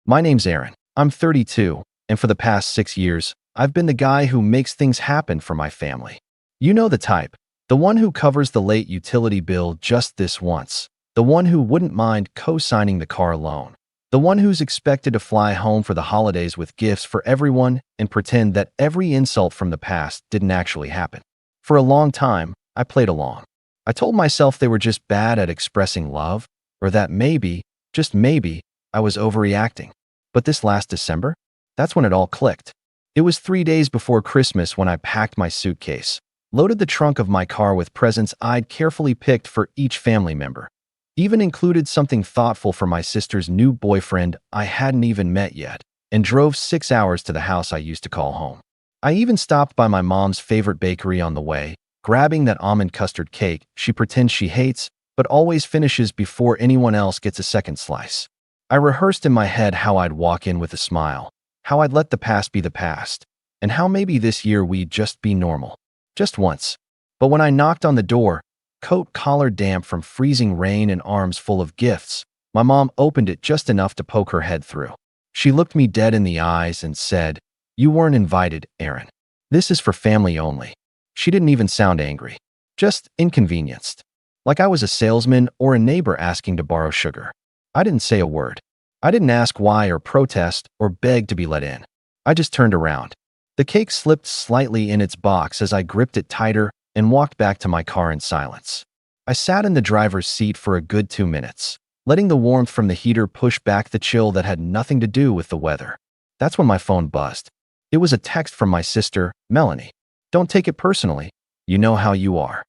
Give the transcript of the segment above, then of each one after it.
My name's Aaron. I'm 32, and for the past 6 years, I've been the guy who makes things happen for my family. You know the type. The one who covers the late utility bill just this once. The one who wouldn't mind co-signing the car loan. The one who's expected to fly home for the holidays with gifts for everyone and pretend that every insult from the past didn't actually happen. For a long time, I played along. I told myself they were just bad at expressing love, or that maybe, just maybe, I was overreacting. But this last December, that's when it all clicked. It was 3 days before Christmas when I packed my suitcase, loaded the trunk of my car with presents I'd carefully picked for each family member, even included something thoughtful for my sister's new boyfriend I hadn't even met yet, and drove 6 hours to the house I used to call home. I even stopped by my mom's favorite bakery on the way, grabbing that almond custard cake she pretends she hates, but always finishes before anyone else gets a second slice. I rehearsed in my head how I'd walk in with a smile, how I'd let the past be the past, and how maybe this year we'd just be normal. Just once. But when I knocked on the door, coat collar damp from freezing rain and arms full of gifts, my mom opened it just enough to poke her head through. She looked me dead in the eyes and said, "You weren't invited, Aaron. This is for family only." She didn't even sound angry. Just inconvenienced. Like I was a salesman or a neighbor asking to borrow sugar. I didn't say a word. I didn't ask why or protest or beg to be let in. I just turned around. The cake slipped slightly in its box as I gripped it tighter and walked back to my car in silence. I sat in the driver's seat for a good 2 minutes, letting the warmth from the heater push back the chill that had nothing to do with the weather. That's when my phone buzzed. It was a text from my sister, Melanie. "Don't take it personally. You know how you are."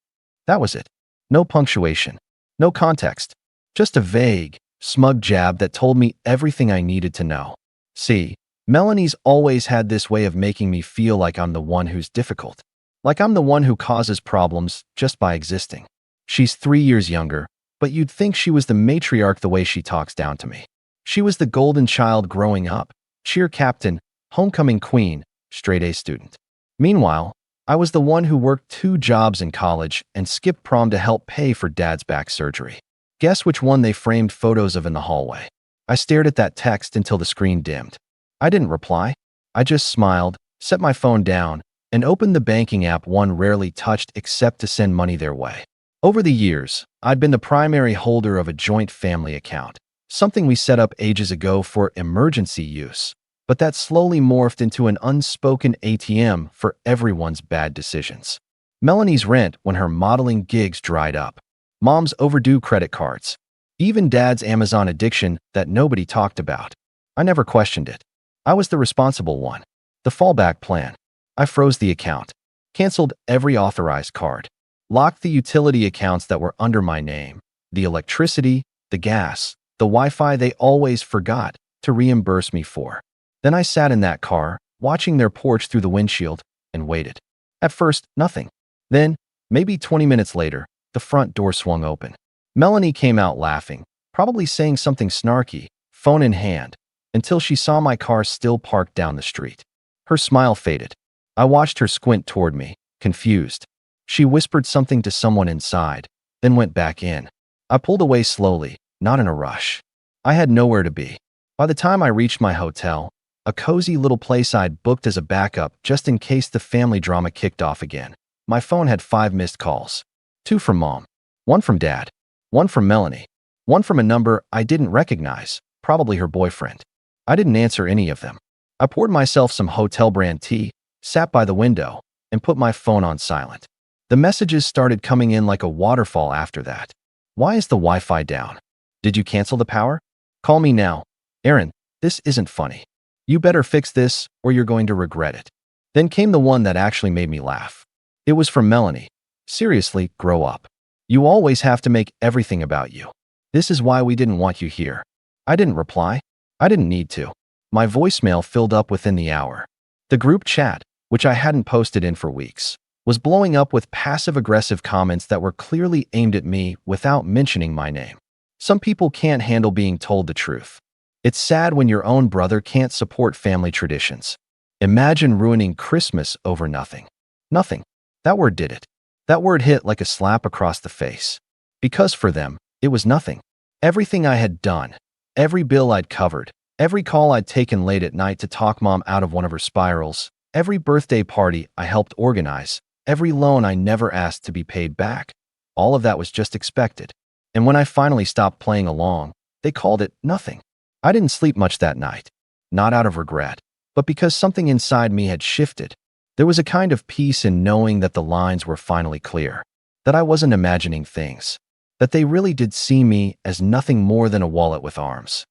That was it. No punctuation. No context. Just a vague, smug jab that told me everything I needed to know. See, Melanie's always had this way of making me feel like I'm the one who's difficult. Like I'm the one who causes problems just by existing. She's 3 years younger, but you'd think she was the matriarch the way she talks down to me. She was the golden child growing up, cheer captain, homecoming queen, straight-A student. Meanwhile, I was the one who worked 2 jobs in college and skipped prom to help pay for dad's back surgery. Guess which one they framed photos of in the hallway? I stared at that text until the screen dimmed. I didn't reply. I just smiled, set my phone down, and opened the banking app one rarely touched except to send money their way. Over the years, I'd been the primary holder of a joint family account, something we set up ages ago for emergency use, but that slowly morphed into an unspoken ATM for everyone's bad decisions. Melanie's rent when her modeling gigs dried up, mom's overdue credit cards, even dad's Amazon addiction that nobody talked about. I never questioned it. I was the responsible one. The fallback plan. I froze the account, canceled every authorized card, locked the utility accounts that were under my name, the electricity, the gas, the Wi-Fi they always forgot to reimburse me for. Then I sat in that car, watching their porch through the windshield, and waited. At first, nothing. Then, maybe 20 minutes later, the front door swung open. Melanie came out laughing, probably saying something snarky, phone in hand, until she saw my car still parked down the street. Her smile faded. I watched her squint toward me, confused. She whispered something to someone inside, then went back in. I pulled away slowly, not in a rush. I had nowhere to be. By the time I reached my hotel, a cozy little place I'd booked as a backup just in case the family drama kicked off again, my phone had 5 missed calls. 2 from mom, 1 from dad, 1 from Melanie, 1 from a number I didn't recognize, probably her boyfriend. I didn't answer any of them. I poured myself some hotel brand tea, sat by the window, and put my phone on silent. The messages started coming in like a waterfall after that. "Why is the Wi-Fi down? Did you cancel the power? Call me now. Aaron, this isn't funny. You better fix this or you're going to regret it." Then came the one that actually made me laugh. It was from Melanie. "Seriously, grow up. You always have to make everything about you. This is why we didn't want you here." I didn't reply. I didn't need to. My voicemail filled up within the hour. The group chat, which I hadn't posted in for weeks, was blowing up with passive-aggressive comments that were clearly aimed at me without mentioning my name. Some people can't handle being told the truth. It's sad when your own brother can't support family traditions. Imagine ruining Christmas over nothing. Nothing. That word did it. That word hit like a slap across the face. Because for them, it was nothing. Everything I had done, every bill I'd covered, Every call I'd taken late at night to talk mom out of one of her spirals, every birthday party I helped organize, every loan I never asked to be paid back, all of that was just expected. And when I finally stopped playing along, they called it nothing. I didn't sleep much that night, not out of regret, but because something inside me had shifted. There was a kind of peace in knowing that the lines were finally clear, that I wasn't imagining things, that they really did see me as nothing more than a wallet with arms.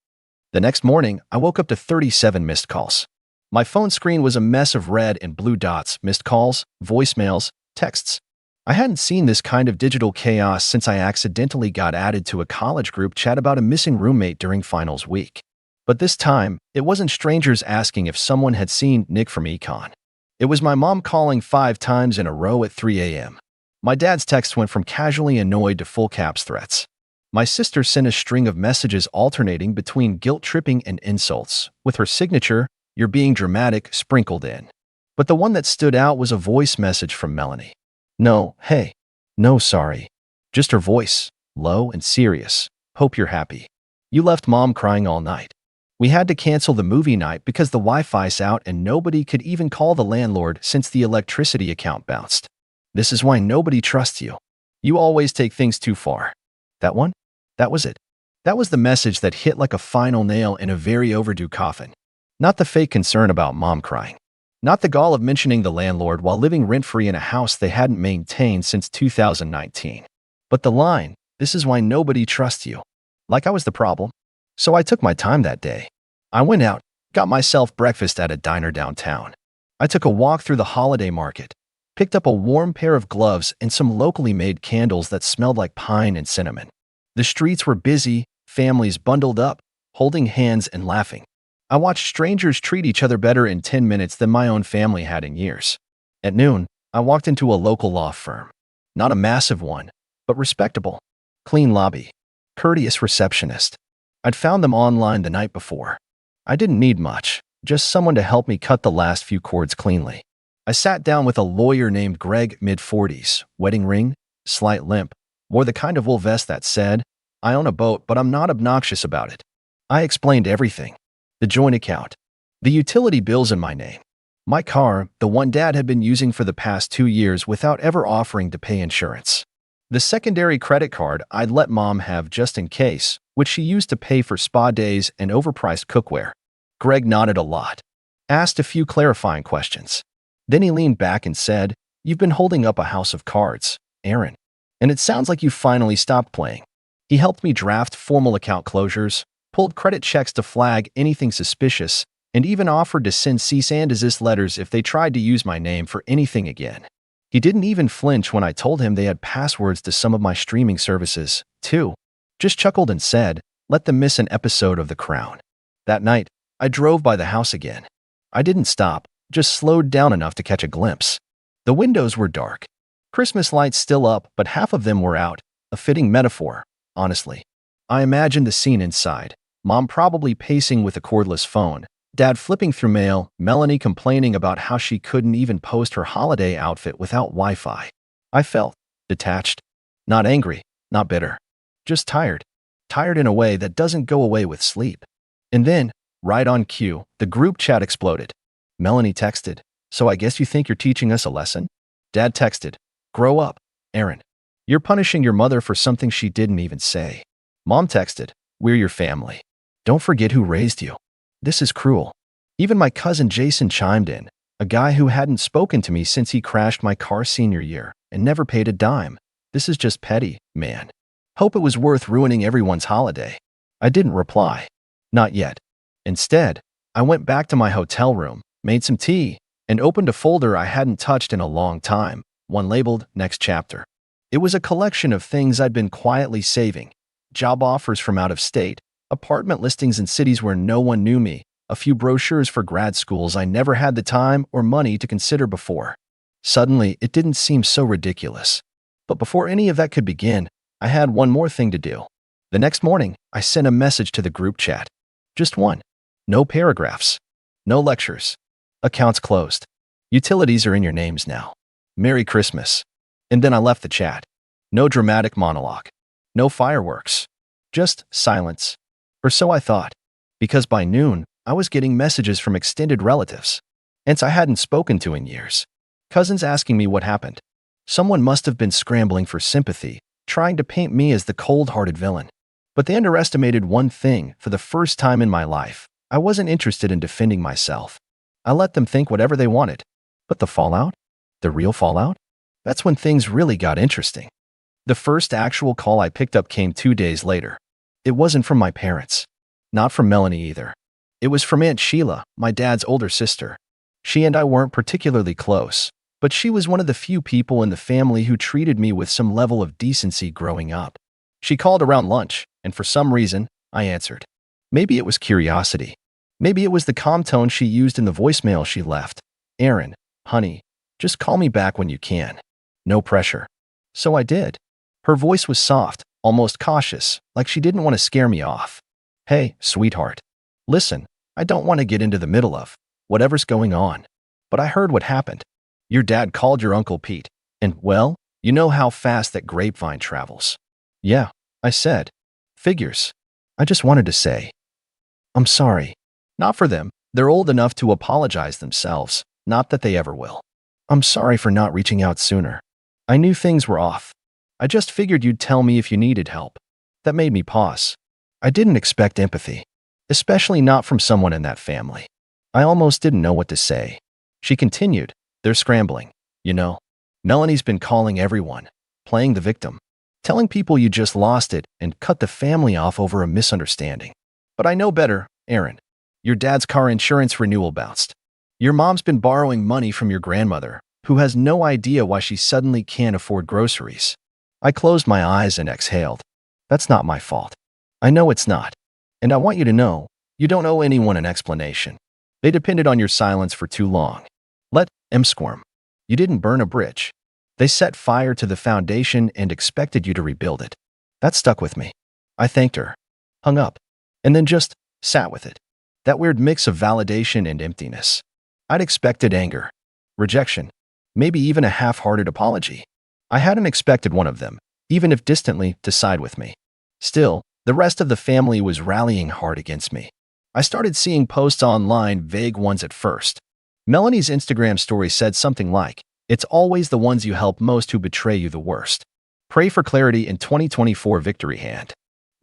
The next morning, I woke up to 37 missed calls. My phone screen was a mess of red and blue dots, missed calls, voicemails, texts. I hadn't seen this kind of digital chaos since I accidentally got added to a college group chat about a missing roommate during finals week. But this time, it wasn't strangers asking if someone had seen Nick from Econ. It was my mom calling 5 times in a row at 3 a.m. My dad's text went from casually annoyed to full caps threats. My sister sent a string of messages alternating between guilt-tripping and insults, with her signature, "You're being dramatic," sprinkled in. But the one that stood out was a voice message from Melanie. No, hey. No, sorry. Just her voice, low and serious. "Hope you're happy. You left mom crying all night. We had to cancel the movie night because the Wi-Fi's out and nobody could even call the landlord since the electricity account bounced. This is why nobody trusts you. You always take things too far." That one? That was it. That was the message that hit like a final nail in a very overdue coffin. Not the fake concern about mom crying. Not the gall of mentioning the landlord while living rent-free in a house they hadn't maintained since 2019. But the line, "This is why nobody trusts you." Like I was the problem. So I took my time that day. I went out, got myself breakfast at a diner downtown. I took a walk through the holiday market, picked up a warm pair of gloves and some locally made candles that smelled like pine and cinnamon. The streets were busy, families bundled up, holding hands and laughing. I watched strangers treat each other better in 10 minutes than my own family had in years. At noon, I walked into a local law firm. Not a massive one, but respectable. Clean lobby. Courteous receptionist. I'd found them online the night before. I didn't need much, just someone to help me cut the last few cords cleanly. I sat down with a lawyer named Greg, mid-40s, wedding ring, slight limp, wore the kind of wool vest that said, "I own a boat, but I'm not obnoxious about it." I explained everything. The joint account. The utility bills in my name. My car, the one Dad had been using for the past 2 years without ever offering to pay insurance. The secondary credit card I'd let Mom have just in case, which she used to pay for spa days and overpriced cookware. Greg nodded a lot. Asked a few clarifying questions. Then he leaned back and said, "You've been holding up a house of cards, Aaron. And it sounds like you finally stopped playing." He helped me draft formal account closures, pulled credit checks to flag anything suspicious, and even offered to send cease and desist letters if they tried to use my name for anything again. He didn't even flinch when I told him they had passwords to some of my streaming services, too. Just chuckled and said, "Let them miss an episode of The Crown." That night, I drove by the house again. I didn't stop, just slowed down enough to catch a glimpse. The windows were dark. Christmas lights still up, but half of them were out, a fitting metaphor, honestly. I imagined the scene inside. Mom probably pacing with a cordless phone, Dad flipping through mail, Melanie complaining about how she couldn't even post her holiday outfit without Wi-Fi. I felt detached. Not angry, not bitter. Just tired. Tired in a way that doesn't go away with sleep. And then, right on cue, the group chat exploded. Melanie texted, "So I guess you think you're teaching us a lesson?" Dad texted, "Grow up, Aaron. You're punishing your mother for something she didn't even say." Mom texted, "We're your family. Don't forget who raised you. This is cruel." Even my cousin Jason chimed in, a guy who hadn't spoken to me since he crashed my car senior year and never paid a dime. "This is just petty, man. Hope it was worth ruining everyone's holiday." I didn't reply. Not yet. Instead, I went back to my hotel room, made some tea, and opened a folder I hadn't touched in a long time, one labeled Next Chapter. It was a collection of things I'd been quietly saving. Job offers from out of state, apartment listings in cities where no one knew me, a few brochures for grad schools I never had the time or money to consider before. Suddenly, it didn't seem so ridiculous. But before any of that could begin, I had one more thing to do. The next morning, I sent a message to the group chat. Just one. No paragraphs. No lectures. Accounts closed. Utilities are in your names now. Merry Christmas. And then I left the chat. No dramatic monologue. No fireworks. Just silence. Or so I thought. because by noon, I was getting messages from extended relatives, aunts I hadn't spoken to in years, cousins asking me what happened. Someone must have been scrambling for sympathy, trying to paint me as the cold-hearted villain. But they underestimated one thing. For the first time in my life, I wasn't interested in defending myself. I let them think whatever they wanted. But the fallout? The real fallout? That's when things really got interesting. The first actual call I picked up came 2 days later. It wasn't from my parents. Not from Melanie either. It was from Aunt Sheila, my dad's older sister. She and I weren't particularly close, but she was one of the few people in the family who treated me with some level of decency growing up. She called around lunch, and for some reason, I answered. Maybe it was curiosity. Maybe it was the calm tone she used in the voicemail she left. Aaron, honey, just call me back when you can. No pressure. So I did. Her voice was soft, almost cautious, like she didn't want to scare me off. Hey, sweetheart. Listen, I don't want to get into the middle of whatever's going on, but I heard what happened. Your dad called your Uncle Pete, and, well, you know how fast that grapevine travels. Yeah, I said. Figures. I just wanted to say, I'm sorry. Not for them. They're old enough to apologize themselves, not that they ever will. I'm sorry for not reaching out sooner. I knew things were off. I just figured you'd tell me if you needed help. That made me pause. I didn't expect empathy, especially not from someone in that family. I almost didn't know what to say. She continued, they're scrambling. You know, Melanie's been calling everyone, playing the victim, telling people you just lost it and cut the family off over a misunderstanding. But I know better, Aaron. Your dad's car insurance renewal bounced. Your mom's been borrowing money from your grandmother, who has no idea why she suddenly can't afford groceries. I closed my eyes and exhaled. That's not my fault. I know it's not. And I want you to know, you don't owe anyone an explanation. They depended on your silence for too long. Let them squirm. You didn't burn a bridge. They set fire to the foundation and expected you to rebuild it. That stuck with me. I thanked her, hung up, and then just sat with it. That weird mix of validation and emptiness. I'd expected anger, rejection, maybe even a half-hearted apology. I hadn't expected one of them, even if distantly, to side with me. Still, the rest of the family was rallying hard against me. I started seeing posts online, vague ones at first. Melanie's Instagram story said something like, it's always the ones you help most who betray you the worst. Pray for clarity in 2024 victory hand.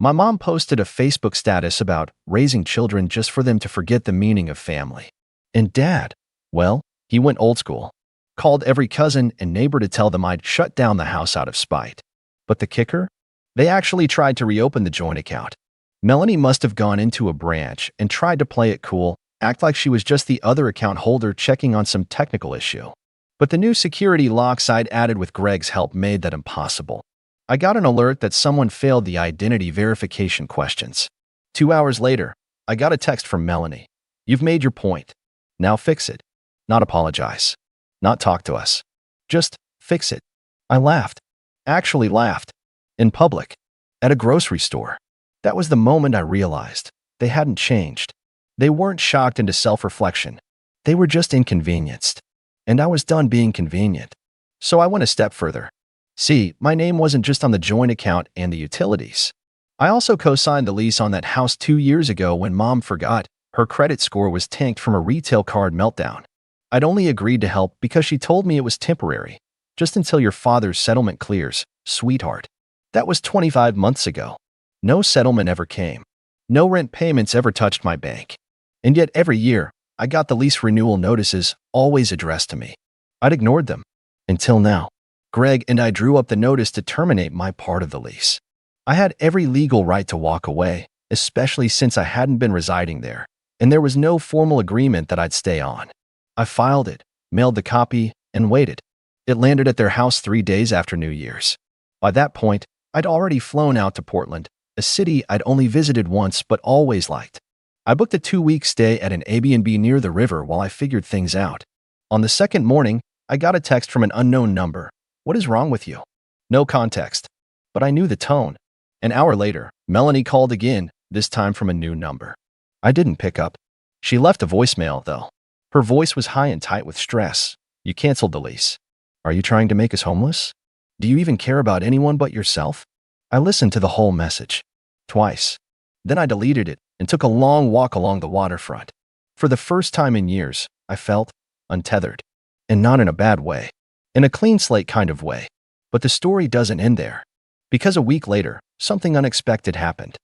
My mom posted a Facebook status about raising children just for them to forget the meaning of family. And Dad, well, he went old school. Called every cousin and neighbor to tell them I'd shut down the house out of spite. But the kicker? They actually tried to reopen the joint account. Melanie must have gone into a branch and tried to play it cool, act like she was just the other account holder checking on some technical issue. But the new security locks I'd added with Greg's help made that impossible. I got an alert that someone failed the identity verification questions. 2 hours later, I got a text from Melanie. You've made your point. Now fix it. Not apologize. Not talk to us. Just fix it. I laughed. Actually laughed. In public. At a grocery store. That was the moment I realized they hadn't changed. They weren't shocked into self-reflection. They were just inconvenienced. And I was done being convenient. So I went a step further. See, my name wasn't just on the joint account and the utilities. I also co-signed the lease on that house 2 years ago when Mom forgot her credit score was tanked from a retail card meltdown. I'd only agreed to help because she told me it was temporary, just until your father's settlement clears, sweetheart. That was 25 months ago. No settlement ever came. No rent payments ever touched my bank. And yet every year, I got the lease renewal notices, always addressed to me. I'd ignored them. Until now. Greg and I drew up the notice to terminate my part of the lease. I had every legal right to walk away, especially since I hadn't been residing there, and there was no formal agreement that I'd stay on. I filed it, mailed the copy, and waited. It landed at their house 3 days after New Year's. By that point, I'd already flown out to Portland, a city I'd only visited once but always liked. I booked a 2-week stay at an Airbnb near the river while I figured things out. On the second morning, I got a text from an unknown number. What is wrong with you? No context. But I knew the tone. An hour later, Melanie called again, this time from a new number. I didn't pick up. She left a voicemail, though. Her voice was high and tight with stress. You canceled the lease. Are you trying to make us homeless? Do you even care about anyone but yourself? I listened to the whole message. Twice. Then I deleted it, and took a long walk along the waterfront. For the first time in years, I felt untethered. And not in a bad way. In a clean slate kind of way. But the story doesn't end there. Because a week later, something unexpected happened.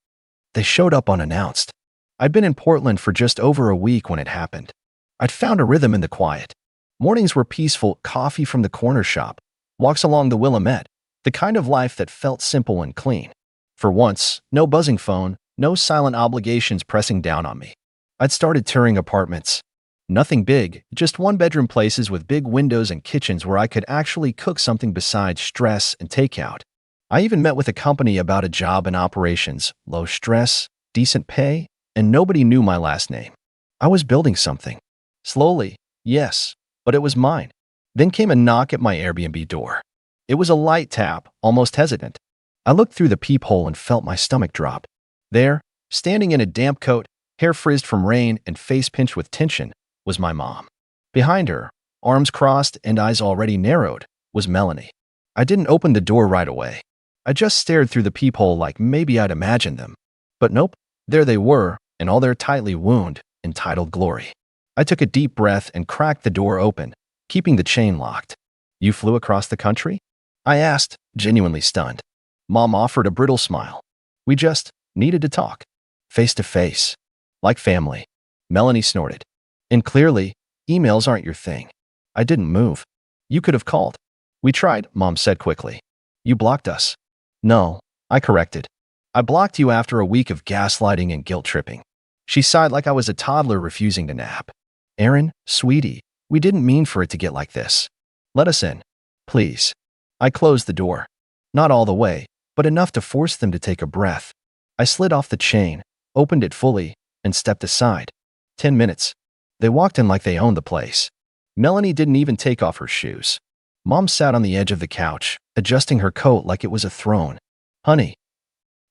They showed up unannounced. I'd been in Portland for just over a week when it happened. I'd found a rhythm in the quiet. Mornings were peaceful, coffee from the corner shop, walks along the Willamette, the kind of life that felt simple and clean. For once, no buzzing phone, no silent obligations pressing down on me. I'd started touring apartments. Nothing big, just one-bedroom places with big windows and kitchens where I could actually cook something besides stress and takeout. I even met with a company about a job in operations, low stress, decent pay, and nobody knew my last name. I was building something. Slowly, yes, but it was mine. Then came a knock at my Airbnb door. It was a light tap, almost hesitant. I looked through the peephole and felt my stomach drop. There, standing in a damp coat, hair frizzed from rain and face pinched with tension, was my mom. Behind her, arms crossed and eyes already narrowed, was Melanie. I didn't open the door right away. I just stared through the peephole like maybe I'd imagined them. But nope, there they were, in all their tightly wound, entitled glory. I took a deep breath and cracked the door open, keeping the chain locked. "You flew across the country?" I asked, genuinely stunned. Mom offered a brittle smile. "We just needed to talk. Face to face. Like family." Melanie snorted. "And clearly, emails aren't your thing." I didn't move. "You could have called." "We tried," Mom said quickly. "You blocked us." "No," I corrected. "I blocked you after a week of gaslighting and guilt-tripping." She sighed like I was a toddler refusing to nap. "Aaron, sweetie, we didn't mean for it to get like this. Let us in. Please." I closed the door. Not all the way, but enough to force them to take a breath. I slid off the chain, opened it fully, and stepped aside. 10 minutes. They walked in like they owned the place. Melanie didn't even take off her shoes. Mom sat on the edge of the couch, adjusting her coat like it was a throne. "Honey,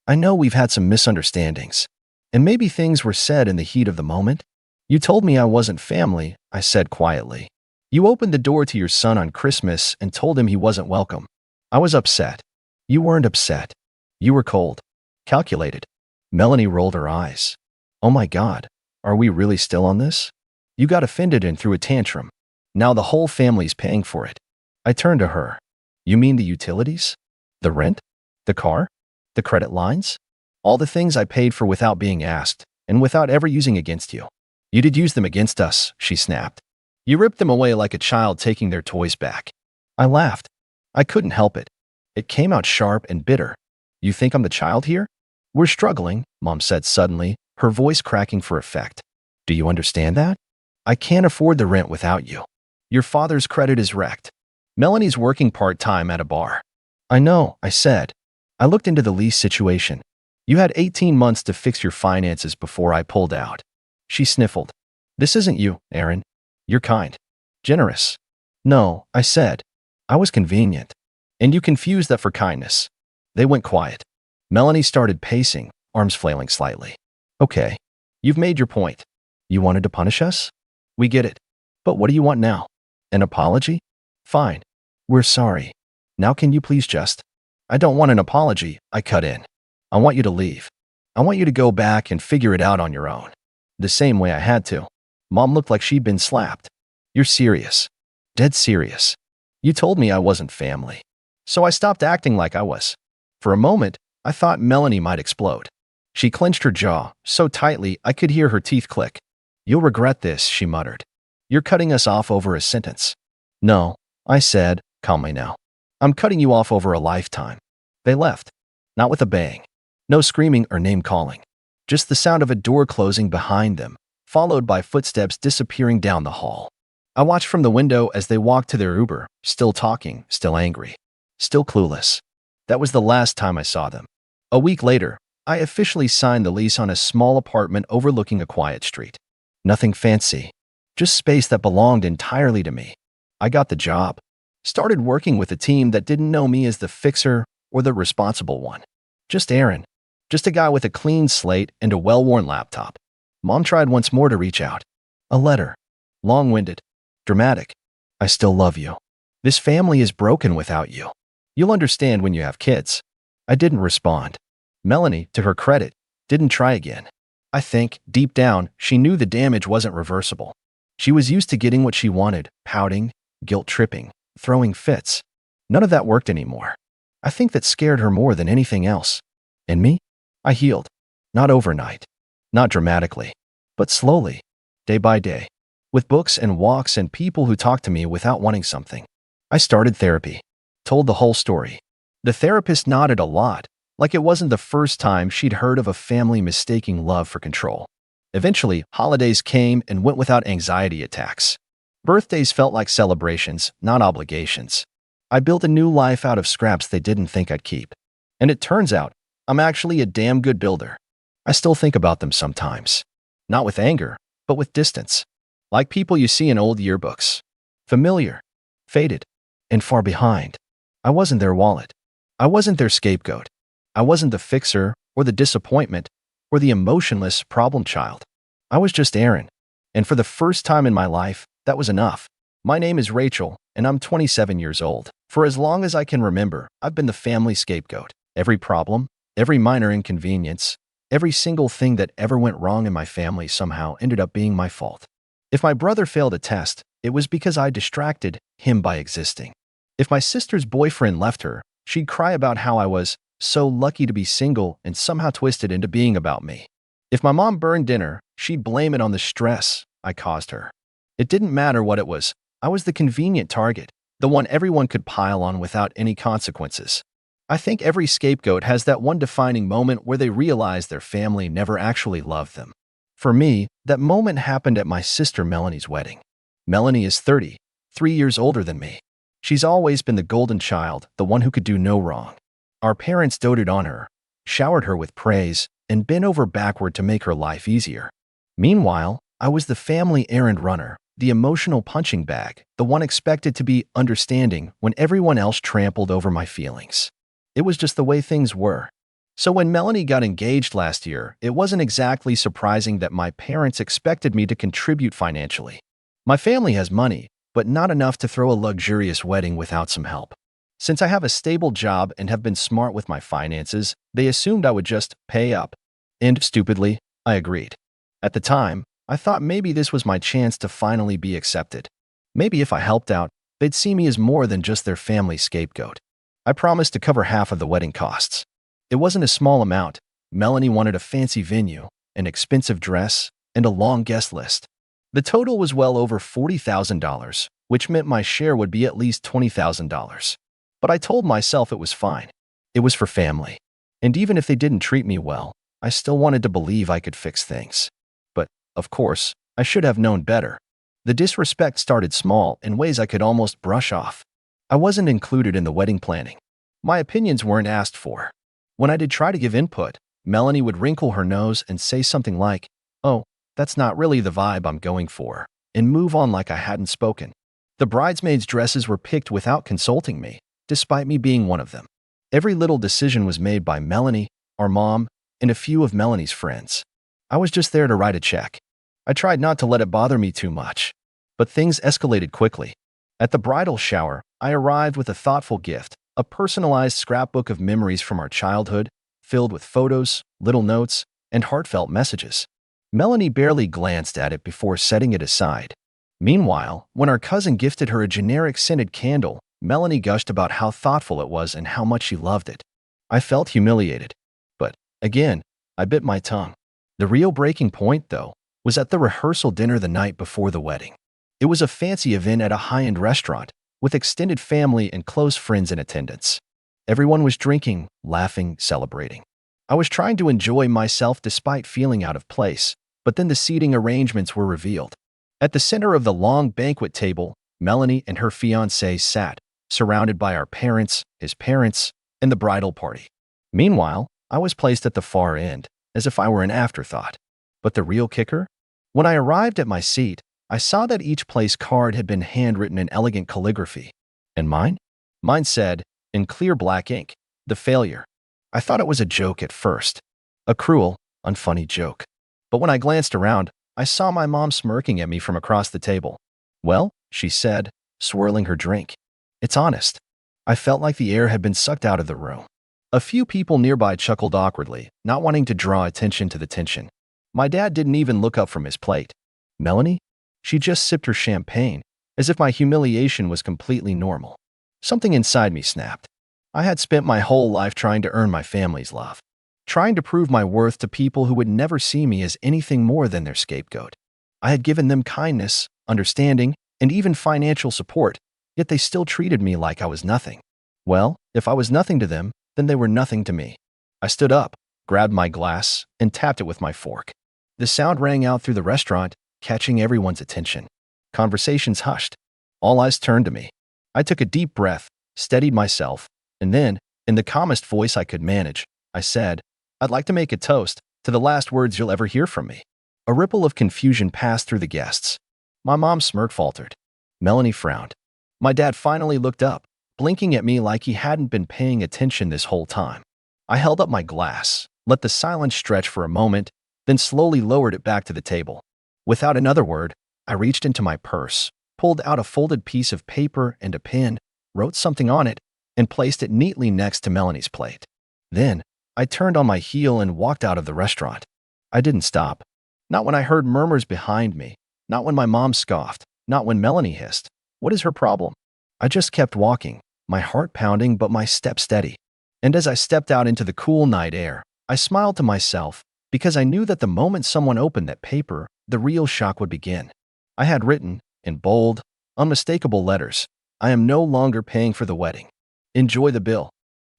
I know we've had some misunderstandings, and maybe things were said in the heat of the moment. You told me I wasn't family," I said quietly. "You opened the door to your son on Christmas and told him he wasn't welcome. I was upset." "You weren't upset. You were cold. Calculated." Melanie rolled her eyes. "Oh my God, are we really still on this? You got offended and threw a tantrum. Now the whole family's paying for it." I turned to her. "You mean the utilities? The rent? The car? The credit lines? All the things I paid for without being asked, and without ever using against you." "You did use them against us," she snapped. "You ripped them away like a child taking their toys back." I laughed. I couldn't help it. It came out sharp and bitter. "You think I'm the child here?" "We're struggling," Mom said suddenly, her voice cracking for effect. "Do you understand that? I can't afford the rent without you. Your father's credit is wrecked. Melanie's working part-time at a bar." "I know," I said. "I looked into the lease situation. You had 18 months to fix your finances before I pulled out." She sniffled. "This isn't you, Aaron. You're kind. Generous." "No," I said. "I was convenient. And you confused that for kindness." They went quiet. Melanie started pacing, arms flailing slightly. "Okay. You've made your point. You wanted to punish us? We get it. But what do you want now? An apology? Fine. We're sorry. Now can you please just—" "I don't want an apology," I cut in. "I want you to leave. I want you to go back and figure it out on your own. The same way I had to." Mom looked like she'd been slapped. "You're serious. Dead serious. You told me I wasn't family. So I stopped acting like I was." For a moment, I thought Melanie might explode. She clenched her jaw so tightly I could hear her teeth click. "You'll regret this," she muttered. "You're cutting us off over a sentence." "No," I said, calmly now. "I'm cutting you off over a lifetime." They left. Not with a bang. No screaming or name-calling. Just the sound of a door closing behind them, followed by footsteps disappearing down the hall. I watched from the window as they walked to their Uber, still talking, still angry, still clueless. That was the last time I saw them. A week later, I officially signed the lease on a small apartment overlooking a quiet street. Nothing fancy. Just space that belonged entirely to me. I got the job. Started working with a team that didn't know me as the fixer or the responsible one. Just Aaron. Just a guy with a clean slate and a well-worn laptop. Mom tried once more to reach out. A letter. Long-winded. Dramatic. "I still love you. This family is broken without you. You'll understand when you have kids." I didn't respond. Melanie, to her credit, didn't try again. I think, deep down, she knew the damage wasn't reversible. She was used to getting what she wanted, pouting, guilt-tripping, throwing fits. None of that worked anymore. I think that scared her more than anything else. And me? I healed. Not overnight. Not dramatically. But slowly. Day by day. With books and walks and people who talked to me without wanting something. I started therapy. Told the whole story. The therapist nodded a lot, like it wasn't the first time she'd heard of a family mistaking love for control. Eventually, holidays came and went without anxiety attacks. Birthdays felt like celebrations, not obligations. I built a new life out of scraps they didn't think I'd keep. And it turns out, I'm actually a damn good builder. I still think about them sometimes. Not with anger, but with distance. Like people you see in old yearbooks. Familiar, faded, and far behind. I wasn't their wallet. I wasn't their scapegoat. I wasn't the fixer, or the disappointment, or the emotionless problem child. I was just Aaron. And for the first time in my life, that was enough. My name is Rachel, and I'm 27 years old. For as long as I can remember, I've been the family scapegoat. Every problem, every minor inconvenience, every single thing that ever went wrong in my family somehow ended up being my fault. If my brother failed a test, it was because I distracted him by existing. If my sister's boyfriend left her, she'd cry about how I was so lucky to be single and somehow twisted into being about me. If my mom burned dinner, she'd blame it on the stress I caused her. It didn't matter what it was. I was the convenient target, the one everyone could pile on without any consequences. I think every scapegoat has that one defining moment where they realize their family never actually loved them. For me, that moment happened at my sister Melanie's wedding. Melanie is 30, 3 years older than me. She's always been the golden child, the one who could do no wrong. Our parents doted on her, showered her with praise, and bent over backward to make her life easier. Meanwhile, I was the family errand runner, the emotional punching bag, the one expected to be understanding when everyone else trampled over my feelings. It was just the way things were. So when Melanie got engaged last year, it wasn't exactly surprising that my parents expected me to contribute financially. My family has money, but not enough to throw a luxurious wedding without some help. Since I have a stable job and have been smart with my finances, they assumed I would just pay up. And stupidly, I agreed. At the time, I thought maybe this was my chance to finally be accepted. Maybe if I helped out, they'd see me as more than just their family scapegoat. I promised to cover half of the wedding costs. It wasn't a small amount. Melanie wanted a fancy venue, an expensive dress, and a long guest list. The total was well over $40,000, which meant my share would be at least $20,000. But I told myself it was fine. It was for family. And even if they didn't treat me well, I still wanted to believe I could fix things. But, of course, I should have known better. The disrespect started small in ways I could almost brush off. I wasn't included in the wedding planning. My opinions weren't asked for. When I did try to give input, Melanie would wrinkle her nose and say something like, "Oh, that's not really the vibe I'm going for," and move on like I hadn't spoken. The bridesmaids' dresses were picked without consulting me, despite me being one of them. Every little decision was made by Melanie, our mom, and a few of Melanie's friends. I was just there to write a check. I tried not to let it bother me too much. But things escalated quickly. At the bridal shower, I arrived with a thoughtful gift, a personalized scrapbook of memories from our childhood, filled with photos, little notes, and heartfelt messages. Melanie barely glanced at it before setting it aside. Meanwhile, when our cousin gifted her a generic scented candle, Melanie gushed about how thoughtful it was and how much she loved it. I felt humiliated. But, again, I bit my tongue. The real breaking point, though, was at the rehearsal dinner the night before the wedding. It was a fancy event at a high-end restaurant, with extended family and close friends in attendance. Everyone was drinking, laughing, celebrating. I was trying to enjoy myself despite feeling out of place, but then the seating arrangements were revealed. At the center of the long banquet table, Melanie and her fiancé sat, surrounded by our parents, his parents, and the bridal party. Meanwhile, I was placed at the far end, as if I were an afterthought. But the real kicker? When I arrived at my seat, I saw that each place card had been handwritten in elegant calligraphy. And mine? Mine said, in clear black ink, "The failure." I thought it was a joke at first. A cruel, unfunny joke. But when I glanced around, I saw my mom smirking at me from across the table. "Well," she said, swirling her drink, "it's honest." I felt like the air had been sucked out of the room. A few people nearby chuckled awkwardly, not wanting to draw attention to the tension. My dad didn't even look up from his plate. Melanie? She just sipped her champagne, as if my humiliation was completely normal. Something inside me snapped. I had spent my whole life trying to earn my family's love, trying to prove my worth to people who would never see me as anything more than their scapegoat. I had given them kindness, understanding, and even financial support, yet they still treated me like I was nothing. Well, if I was nothing to them, then they were nothing to me. I stood up, grabbed my glass, and tapped it with my fork. The sound rang out through the restaurant, catching everyone's attention. Conversations hushed. All eyes turned to me. I took a deep breath, steadied myself, and then, in the calmest voice I could manage, I said, "I'd like to make a toast to the last words you'll ever hear from me." A ripple of confusion passed through the guests. My mom's smirk faltered. Melanie frowned. My dad finally looked up, blinking at me like he hadn't been paying attention this whole time. I held up my glass, let the silence stretch for a moment, then slowly lowered it back to the table. Without another word, I reached into my purse, pulled out a folded piece of paper and a pen, wrote something on it, and placed it neatly next to Melanie's plate. Then, I turned on my heel and walked out of the restaurant. I didn't stop. Not when I heard murmurs behind me, not when my mom scoffed, not when Melanie hissed, "What is her problem?" I just kept walking, my heart pounding but my step steady. And as I stepped out into the cool night air, I smiled to myself because I knew that the moment someone opened that paper, the real shock would begin. I had written, in bold, unmistakable letters, "I am no longer paying for the wedding. Enjoy the bill."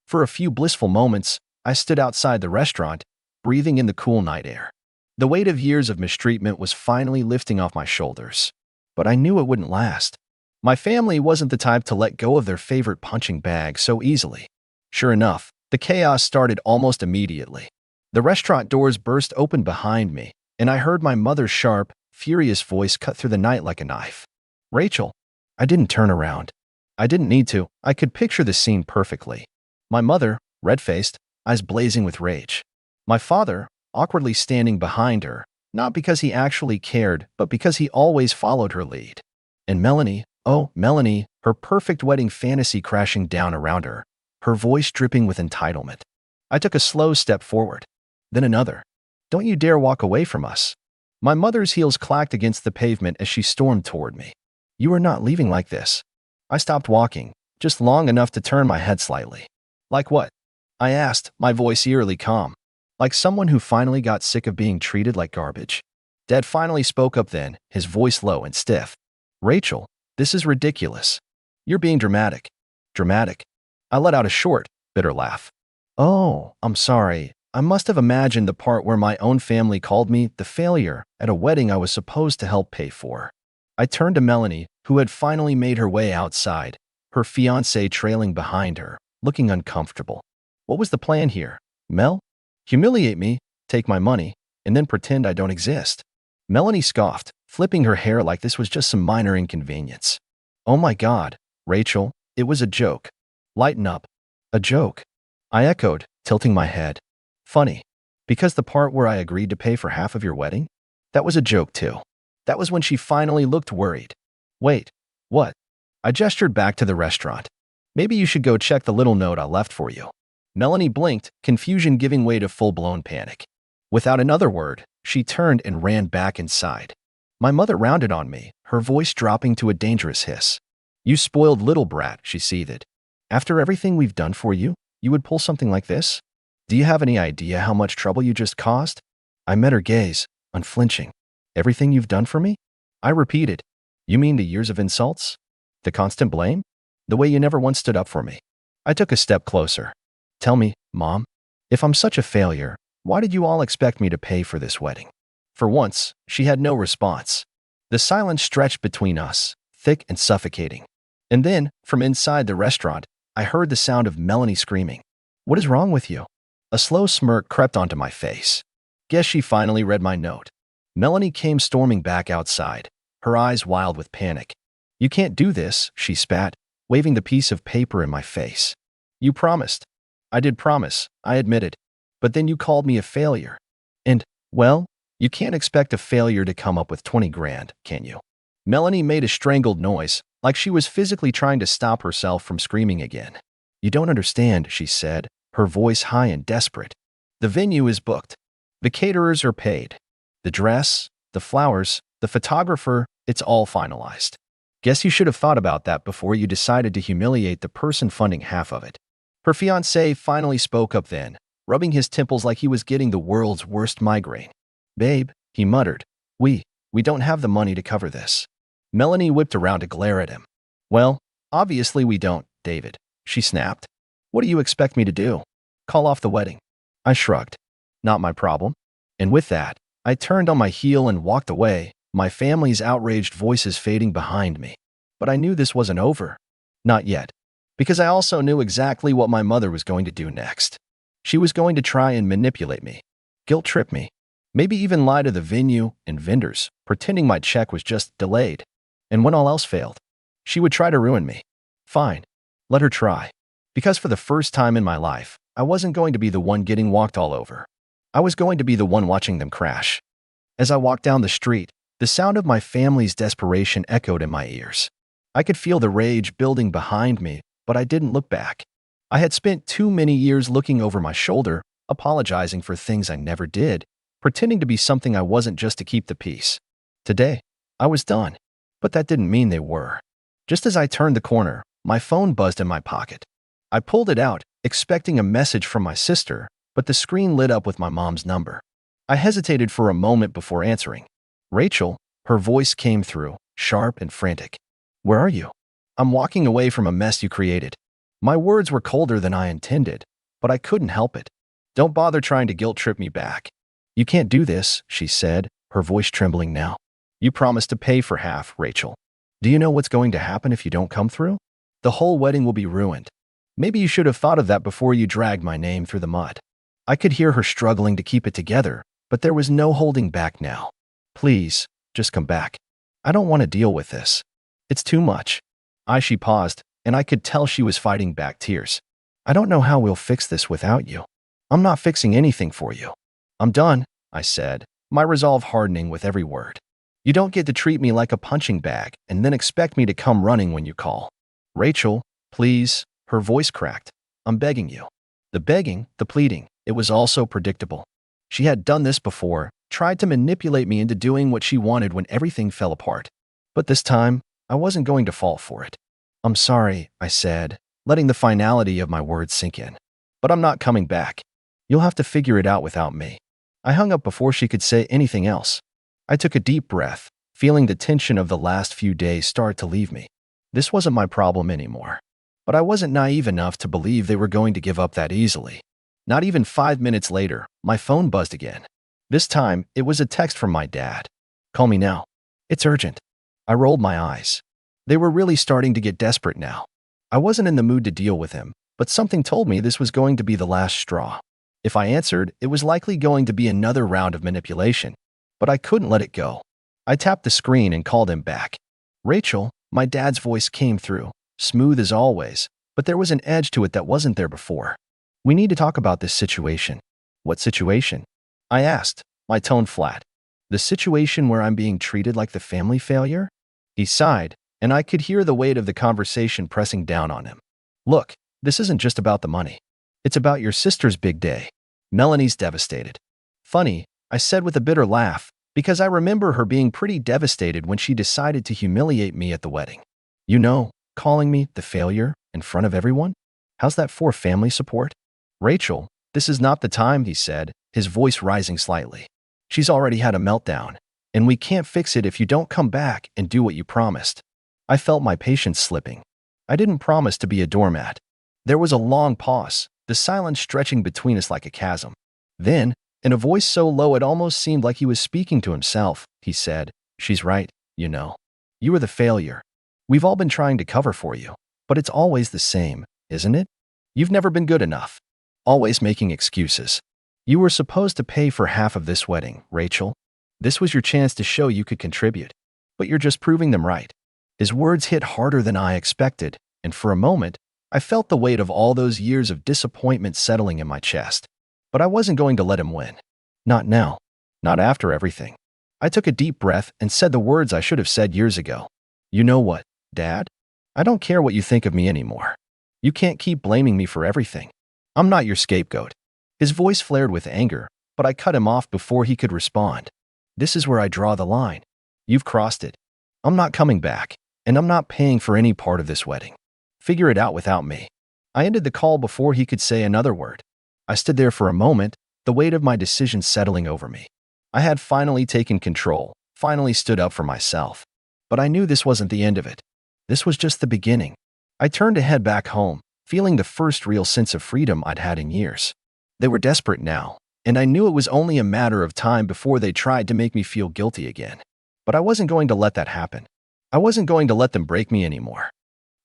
For a few blissful moments, I stood outside the restaurant, breathing in the cool night air. The weight of years of mistreatment was finally lifting off my shoulders. But I knew it wouldn't last. My family wasn't the type to let go of their favorite punching bag so easily. Sure enough, the chaos started almost immediately. The restaurant doors burst open behind me, and I heard my mother's sharp, furious voice cut through the night like a knife. "Rachel." I didn't turn around. I didn't need to. I could picture the scene perfectly. My mother, red-faced, eyes blazing with rage. My father, awkwardly standing behind her, not because he actually cared, but because he always followed her lead. And Melanie, oh, Melanie, her perfect wedding fantasy crashing down around her, her voice dripping with entitlement. I took a slow step forward, then another. "Don't you dare walk away from us." My mother's heels clacked against the pavement as she stormed toward me. "You are not leaving like this." I stopped walking, just long enough to turn my head slightly. "Like what?" I asked, my voice eerily calm. Like someone who finally got sick of being treated like garbage. Dad finally spoke up then, his voice low and stiff. "Rachel, this is ridiculous. You're being dramatic." "Dramatic?" I let out a short, bitter laugh. "Oh, I'm sorry. I must have imagined the part where my own family called me the failure at a wedding I was supposed to help pay for." I turned to Melanie, who had finally made her way outside, her fiancé trailing behind her, looking uncomfortable. What was the plan here, Mel? Humiliate me, take my money, and then pretend I don't exist? Melanie scoffed, flipping her hair like this was just some minor inconvenience. "Oh my God, Rachel, it was a joke. Lighten up." "A joke?" I echoed, tilting my head. "Funny. Because the part where I agreed to pay for half of your wedding? That was a joke too." That was when she finally looked worried. "Wait, what?" I gestured back to the restaurant. "Maybe you should go check the little note I left for you." Melanie blinked, confusion giving way to full-blown panic. Without another word, she turned and ran back inside. My mother rounded on me, her voice dropping to a dangerous hiss. "You spoiled little brat," she seethed. "After everything we've done for you, you would pull something like this? Do you have any idea how much trouble you just caused?" I met her gaze, unflinching. "Everything you've done for me?" I repeated. "You mean the years of insults? The constant blame? The way you never once stood up for me?" I took a step closer. "Tell me, Mom, if I'm such a failure, why did you all expect me to pay for this wedding?" For once, she had no response. The silence stretched between us, thick and suffocating. And then, from inside the restaurant, I heard the sound of Melanie screaming. "What is wrong with you?" A slow smirk crept onto my face. Guess she finally read my note. Melanie came storming back outside, her eyes wild with panic. "You can't do this," she spat, waving the piece of paper in my face. "You promised." "I did promise," I admitted. "But then you called me a failure. And, well, you can't expect a failure to come up with 20 grand, can you?" Melanie made a strangled noise, like she was physically trying to stop herself from screaming again. "You don't understand," she said, her voice high and desperate. "The venue is booked. The caterers are paid. The dress, the flowers, the photographer, it's all finalized. Guess you should have thought about that before you decided to humiliate the person funding half of it. Her fiancé finally spoke up then, rubbing his temples like he was getting the world's worst migraine. Babe, he muttered, we don't have the money to cover this. Melanie whipped around to glare at him. Well, obviously we don't, David, she snapped. What do you expect me to do? Call off the wedding? I shrugged. Not my problem. And with that, I turned on my heel and walked away, my family's outraged voices fading behind me. But I knew this wasn't over. Not yet. Because I also knew exactly what my mother was going to do next. She was going to try and manipulate me, guilt trip me, maybe even lie to the venue and vendors, pretending my check was just delayed. And when all else failed, she would try to ruin me. Fine, let her try. Because for the first time in my life, I wasn't going to be the one getting walked all over. I was going to be the one watching them crash. As I walked down the street, the sound of my family's desperation echoed in my ears. I could feel the rage building behind me, but I didn't look back. I had spent too many years looking over my shoulder, apologizing for things I never did, pretending to be something I wasn't just to keep the peace. Today, I was done. But that didn't mean they were. Just as I turned the corner, my phone buzzed in my pocket. I pulled it out, expecting a message from my sister, but the screen lit up with my mom's number. I hesitated for a moment before answering. Rachel, her voice came through, sharp and frantic. Where are you? I'm walking away from a mess you created. My words were colder than I intended, but I couldn't help it. Don't bother trying to guilt trip me back. You can't do this, she said, her voice trembling now. You promised to pay for half, Rachel. Do you know what's going to happen if you don't come through? The whole wedding will be ruined. Maybe you should have thought of that before you dragged my name through the mud. I could hear her struggling to keep it together, but there was no holding back now. Please, just come back. I don't want to deal with this. It's too much. She paused, and I could tell she was fighting back tears. I don't know how we'll fix this without you. I'm not fixing anything for you. I'm done, I said, my resolve hardening with every word. You don't get to treat me like a punching bag and then expect me to come running when you call. Rachel, please, her voice cracked. I'm begging you. The begging, the pleading, it was all so predictable. She had done this before, tried to manipulate me into doing what she wanted when everything fell apart. But this time, I wasn't going to fall for it. I'm sorry, I said, letting the finality of my words sink in. But I'm not coming back. You'll have to figure it out without me. I hung up before she could say anything else. I took a deep breath, feeling the tension of the last few days start to leave me. This wasn't my problem anymore. But I wasn't naive enough to believe they were going to give up that easily. Not even 5 minutes later, my phone buzzed again. This time, it was a text from my dad. Call me now. It's urgent. I rolled my eyes. They were really starting to get desperate now. I wasn't in the mood to deal with him, but something told me this was going to be the last straw. If I answered, it was likely going to be another round of manipulation. But I couldn't let it go. I tapped the screen and called him back. Rachel, my dad's voice came through, smooth as always, but there was an edge to it that wasn't there before. We need to talk about this situation. What situation? I asked, my tone flat. The situation where I'm being treated like the family failure? He sighed, and I could hear the weight of the conversation pressing down on him. Look, this isn't just about the money. It's about your sister's big day. Melanie's devastated. Funny, I said with a bitter laugh, because I remember her being pretty devastated when she decided to humiliate me at the wedding. You know, calling me the failure in front of everyone? How's that for family support? Rachel, this is not the time, he said, his voice rising slightly. She's already had a meltdown, and we can't fix it if you don't come back and do what you promised. I felt my patience slipping. I didn't promise to be a doormat. There was a long pause, the silence stretching between us like a chasm. Then, in a voice so low it almost seemed like he was speaking to himself, he said, She's right, you know. You were the failure. We've all been trying to cover for you, but it's always the same, isn't it? You've never been good enough. Always making excuses. You were supposed to pay for half of this wedding, Rachel. This was your chance to show you could contribute, but you're just proving them right. His words hit harder than I expected, and for a moment, I felt the weight of all those years of disappointment settling in my chest. But I wasn't going to let him win. Not now. Not after everything. I took a deep breath and said the words I should have said years ago. You know what, Dad? I don't care what you think of me anymore. You can't keep blaming me for everything. I'm not your scapegoat. His voice flared with anger, but I cut him off before he could respond. This is where I draw the line. You've crossed it. I'm not coming back, and I'm not paying for any part of this wedding. Figure it out without me." I ended the call before he could say another word. I stood there for a moment, the weight of my decision settling over me. I had finally taken control, finally stood up for myself. But I knew this wasn't the end of it. This was just the beginning. I turned to head back home, feeling the first real sense of freedom I'd had in years. They were desperate now, and I knew it was only a matter of time before they tried to make me feel guilty again. But I wasn't going to let that happen. I wasn't going to let them break me anymore.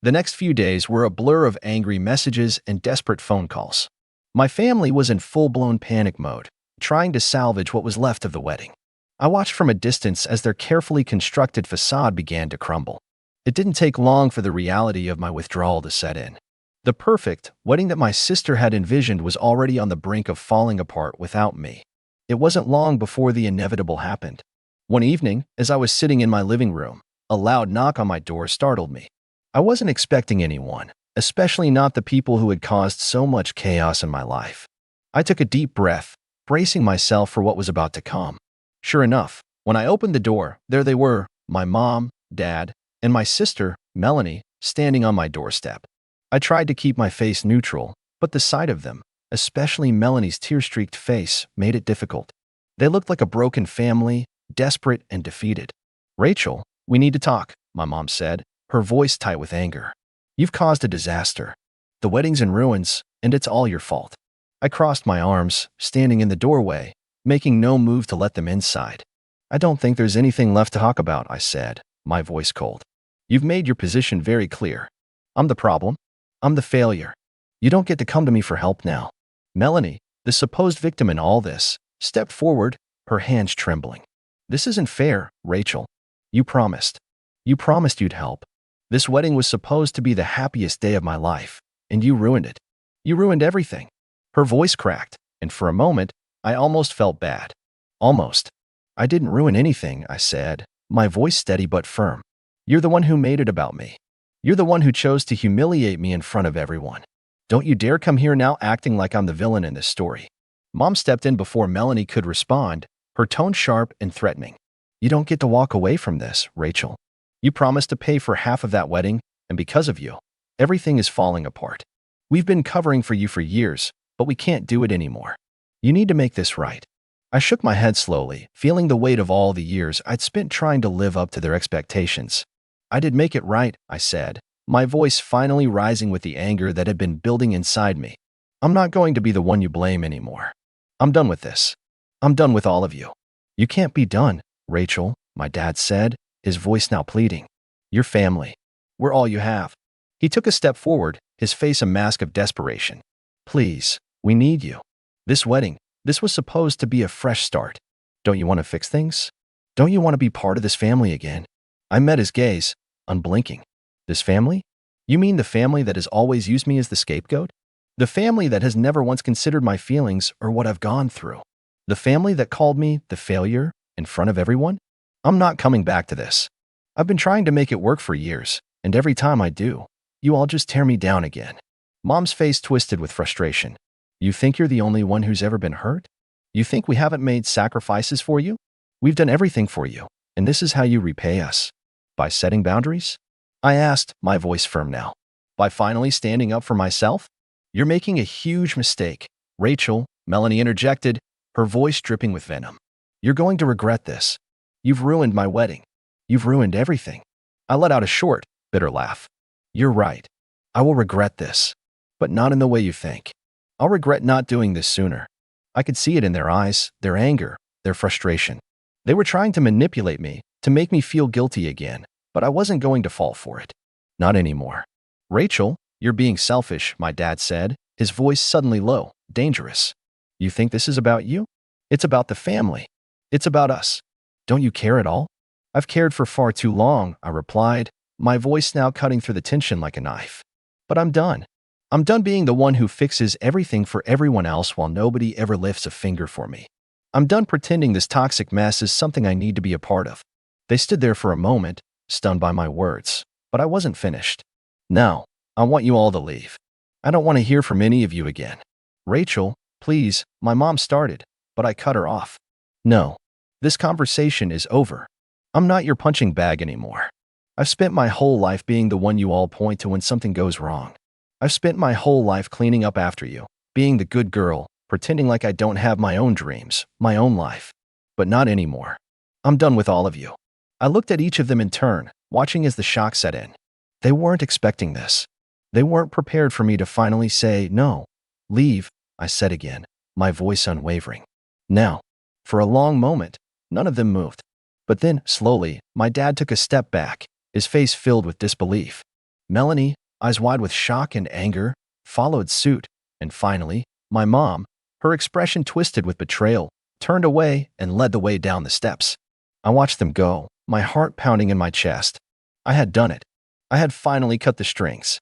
The next few days were a blur of angry messages and desperate phone calls. My family was in full-blown panic mode, trying to salvage what was left of the wedding. I watched from a distance as their carefully constructed facade began to crumble. It didn't take long for the reality of my withdrawal to set in. The perfect wedding that my sister had envisioned was already on the brink of falling apart without me. It wasn't long before the inevitable happened. One evening, as I was sitting in my living room, a loud knock on my door startled me. I wasn't expecting anyone, especially not the people who had caused so much chaos in my life. I took a deep breath, bracing myself for what was about to come. Sure enough, when I opened the door, there they were, my mom, dad, and my sister, Melanie, standing on my doorstep. I tried to keep my face neutral, but the sight of them, especially Melanie's tear-streaked face, made it difficult. They looked like a broken family, desperate and defeated. "Rachel, we need to talk," my mom said, her voice tight with anger. "You've caused a disaster. The wedding's in ruins, and it's all your fault." I crossed my arms, standing in the doorway, making no move to let them inside. "I don't think there's anything left to talk about," I said, my voice cold. "You've made your position very clear. I'm the problem. I'm the failure. You don't get to come to me for help now." Melanie, the supposed victim in all this, stepped forward, her hands trembling. "This isn't fair, Rachel. You promised. You promised you'd help. This wedding was supposed to be the happiest day of my life, and you ruined it. You ruined everything." Her voice cracked, and for a moment, I almost felt bad. Almost. "I didn't ruin anything," I said, my voice steady but firm. "You're the one who made it about me. You're the one who chose to humiliate me in front of everyone. Don't you dare come here now acting like I'm the villain in this story." Mom stepped in before Melanie could respond, her tone sharp and threatening. "You don't get to walk away from this, Rachel. You promised to pay for half of that wedding, and because of you, everything is falling apart. We've been covering for you for years, but we can't do it anymore. You need to make this right." I shook my head slowly, feeling the weight of all the years I'd spent trying to live up to their expectations. "I did make it right," I said, my voice finally rising with the anger that had been building inside me. "I'm not going to be the one you blame anymore. I'm done with this. I'm done with all of you." "You can't be done, Rachel," my dad said, his voice now pleading. "Your family. We're all you have." He took a step forward, his face a mask of desperation. "Please, we need you. This wedding, this was supposed to be a fresh start. Don't you want to fix things? Don't you want to be part of this family again?" I met his gaze, unblinking. "This family? You mean the family that has always used me as the scapegoat? The family that has never once considered my feelings or what I've gone through? The family that called me the failure in front of everyone? I'm not coming back to this. I've been trying to make it work for years, and every time I do, you all just tear me down again." Mom's face twisted with frustration. "You think you're the only one who's ever been hurt? You think we haven't made sacrifices for you? We've done everything for you, and this is how you repay us. By setting boundaries?" I asked, my voice firm now. "By finally standing up for myself? You're making a huge mistake, Rachel," Melanie interjected, her voice dripping with venom. "You're going to regret this. You've ruined my wedding. You've ruined everything." I let out a short, bitter laugh. "You're right. I will regret this. But not in the way you think. I'll regret not doing this sooner." I could see it in their eyes, their anger, their frustration. They were trying to manipulate me, to make me feel guilty again, but I wasn't going to fall for it. Not anymore. "Rachel, you're being selfish," my dad said, his voice suddenly low, dangerous. "You think this is about you? It's about the family. It's about us. Don't you care at all?" "I've cared for far too long," I replied, my voice now cutting through the tension like a knife. "But I'm done. I'm done being the one who fixes everything for everyone else while nobody ever lifts a finger for me. I'm done pretending this toxic mess is something I need to be a part of." They stood there for a moment, stunned by my words, but I wasn't finished. "Now, I want you all to leave. I don't want to hear from any of you again." "Rachel, please," my mom started, but I cut her off. "No. This conversation is over. I'm not your punching bag anymore. I've spent my whole life being the one you all point to when something goes wrong. I've spent my whole life cleaning up after you, being the good girl, pretending like I don't have my own dreams, my own life. But not anymore. I'm done with all of you. I looked at each of them in turn, watching as the shock set in. They weren't expecting this. They weren't prepared for me to finally say, no, leave, I said again, my voice unwavering. Now, for a long moment, none of them moved. But then, slowly, my dad took a step back, his face filled with disbelief. Melanie, eyes wide with shock and anger, followed suit, and finally, my mom, her expression twisted with betrayal, turned away and led the way down the steps. I watched them go, my heart pounding in my chest. I had done it. I had finally cut the strings.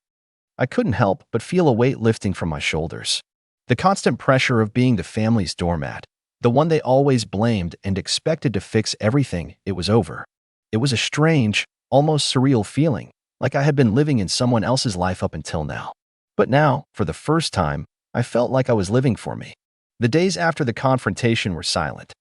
I couldn't help but feel a weight lifting from my shoulders. The constant pressure of being the family's doormat, the one they always blamed and expected to fix everything, it was over. It was a strange, almost surreal feeling, like I had been living in someone else's life up until now. But now, for the first time, I felt like I was living for me. The days after the confrontation were silent.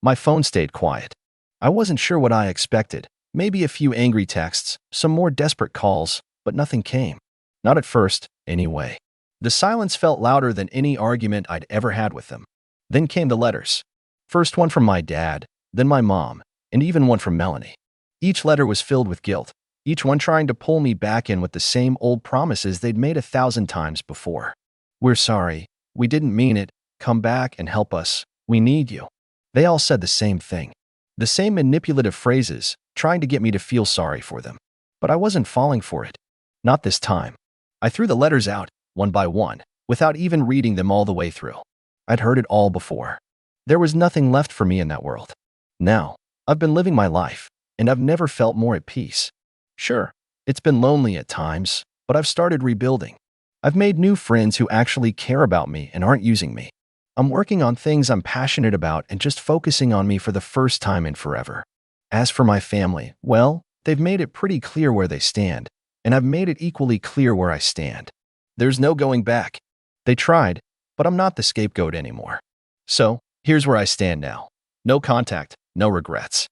My phone stayed quiet. I wasn't sure what I expected. Maybe a few angry texts, some more desperate calls, but nothing came. Not at first, anyway. The silence felt louder than any argument I'd ever had with them. Then came the letters. First one from my dad, then my mom, and even one from Melanie. Each letter was filled with guilt, each one trying to pull me back in with the same old promises they'd made 1,000 times before. We're sorry. We didn't mean it. Come back and help us. We need you. They all said the same thing. The same manipulative phrases, trying to get me to feel sorry for them. But I wasn't falling for it. Not this time. I threw the letters out, one by one, without even reading them all the way through. I'd heard it all before. There was nothing left for me in that world. Now, I've been living my life, and I've never felt more at peace. Sure, it's been lonely at times, but I've started rebuilding. I've made new friends who actually care about me and aren't using me. I'm working on things I'm passionate about and just focusing on me for the first time in forever. As for my family, well, they've made it pretty clear where they stand, and I've made it equally clear where I stand. There's no going back. They tried, but I'm not the scapegoat anymore. So, here's where I stand now. No contact, no regrets.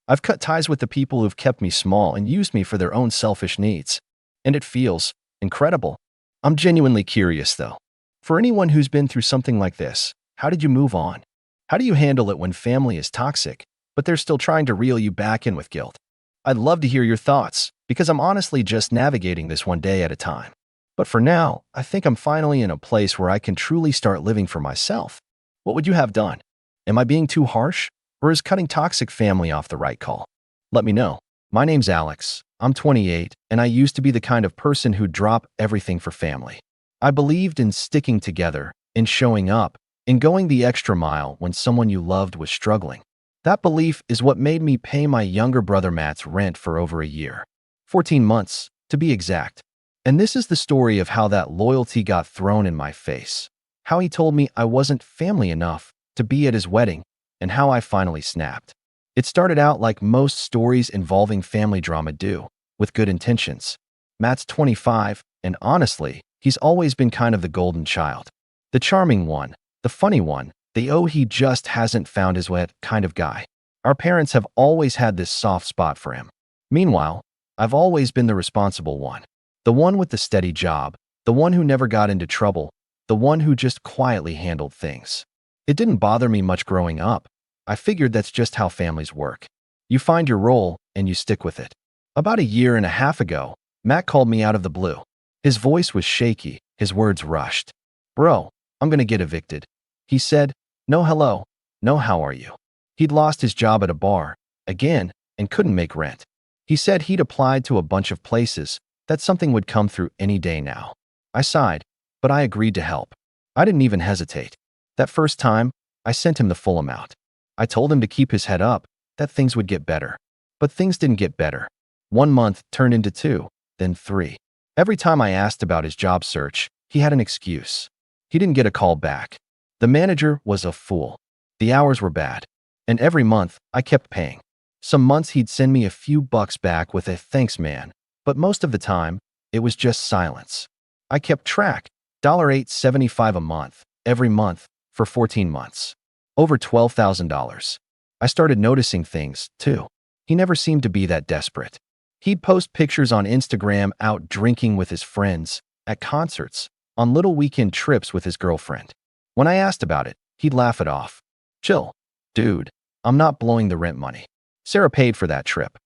I've cut ties with the people who've kept me small and used me for their own selfish needs. And it feels incredible. I'm genuinely curious, though. For anyone who's been through something like this, how did you move on? How do you handle it when family is toxic, but they're still trying to reel you back in with guilt? I'd love to hear your thoughts, because I'm honestly just navigating this one day at a time. But for now, I think I'm finally in a place where I can truly start living for myself. What would you have done? Am I being too harsh? Or is cutting toxic family off the right call? Let me know. My name's Alex. I'm 28, and I used to be the kind of person who'd drop everything for family. I believed in sticking together, in showing up, in going the extra mile when someone you loved was struggling. That belief is what made me pay my younger brother Matt's rent for over a year. 14 months, to be exact. And this is the story of how that loyalty got thrown in my face. How he told me I wasn't family enough to be at his wedding, and how I finally snapped. It started out like most stories involving family drama do, with good intentions. Matt's 25, and honestly, he's always been kind of the golden child. The charming one, the funny one, the oh he just hasn't found his way kind of guy. Our parents have always had this soft spot for him. Meanwhile, I've always been the responsible one. The one with the steady job, the one who never got into trouble, the one who just quietly handled things. It didn't bother me much growing up. I figured that's just how families work. You find your role, and you stick with it. About a year and a half ago, Matt called me out of the blue. His voice was shaky, his words rushed. Bro, I'm gonna get evicted. He said, no hello, no how are you. He'd lost his job at a bar, again, and couldn't make rent. He said he'd applied to a bunch of places, that something would come through any day now. I sighed, but I agreed to help. I didn't even hesitate. That first time, I sent him the full amount. I told him to keep his head up, that things would get better. But things didn't get better. 1 month turned into 2, then 3. Every time I asked about his job search, he had an excuse. He didn't get a call back. The manager was a fool. The hours were bad. And every month, I kept paying. Some months he'd send me a few bucks back with a thanks man, but most of the time, it was just silence. I kept track, $8.75 a month, every month, for 14 months. Over $12,000. I started noticing things, too. He never seemed to be that desperate. He'd post pictures on Instagram out drinking with his friends, at concerts, on little weekend trips with his girlfriend. When I asked about it, he'd laugh it off. Chill. Dude, I'm not blowing the rent money. Sarah paid for that trip.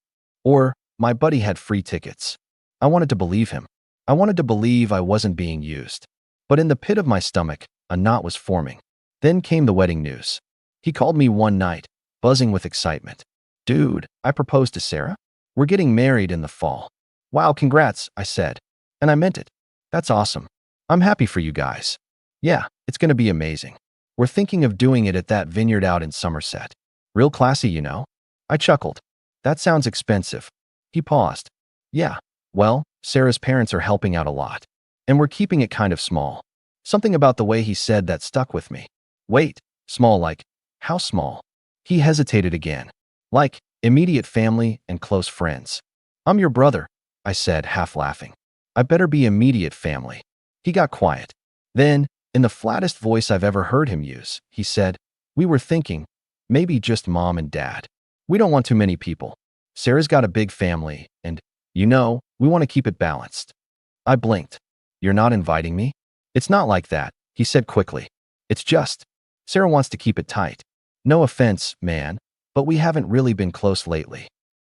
Or, my buddy had free tickets. I wanted to believe him. I wanted to believe I wasn't being used. But in the pit of my stomach, a knot was forming. Then came the wedding news. He called me one night, buzzing with excitement. Dude, I proposed to Sarah. We're getting married in the fall. Wow, congrats, I said. And I meant it. That's awesome. I'm happy for you guys. Yeah, it's going to be amazing. We're thinking of doing it at that vineyard out in Somerset. Real classy, you know? I chuckled. That sounds expensive. He paused. Yeah, well, Sarah's parents are helping out a lot. And we're keeping it kind of small. Something about the way he said that stuck with me. Wait, small like, how small? He hesitated again. Like, immediate family and close friends. I'm your brother, I said, half laughing. I better be immediate family. He got quiet. Then, in the flattest voice I've ever heard him use, he said, we were thinking, maybe just mom and dad. We don't want too many people. Sarah's got a big family, and, you know, we want to keep it balanced. I blinked. You're not inviting me? It's not like that, he said quickly. It's just, Sarah wants to keep it tight. No offense, man, but we haven't really been close lately.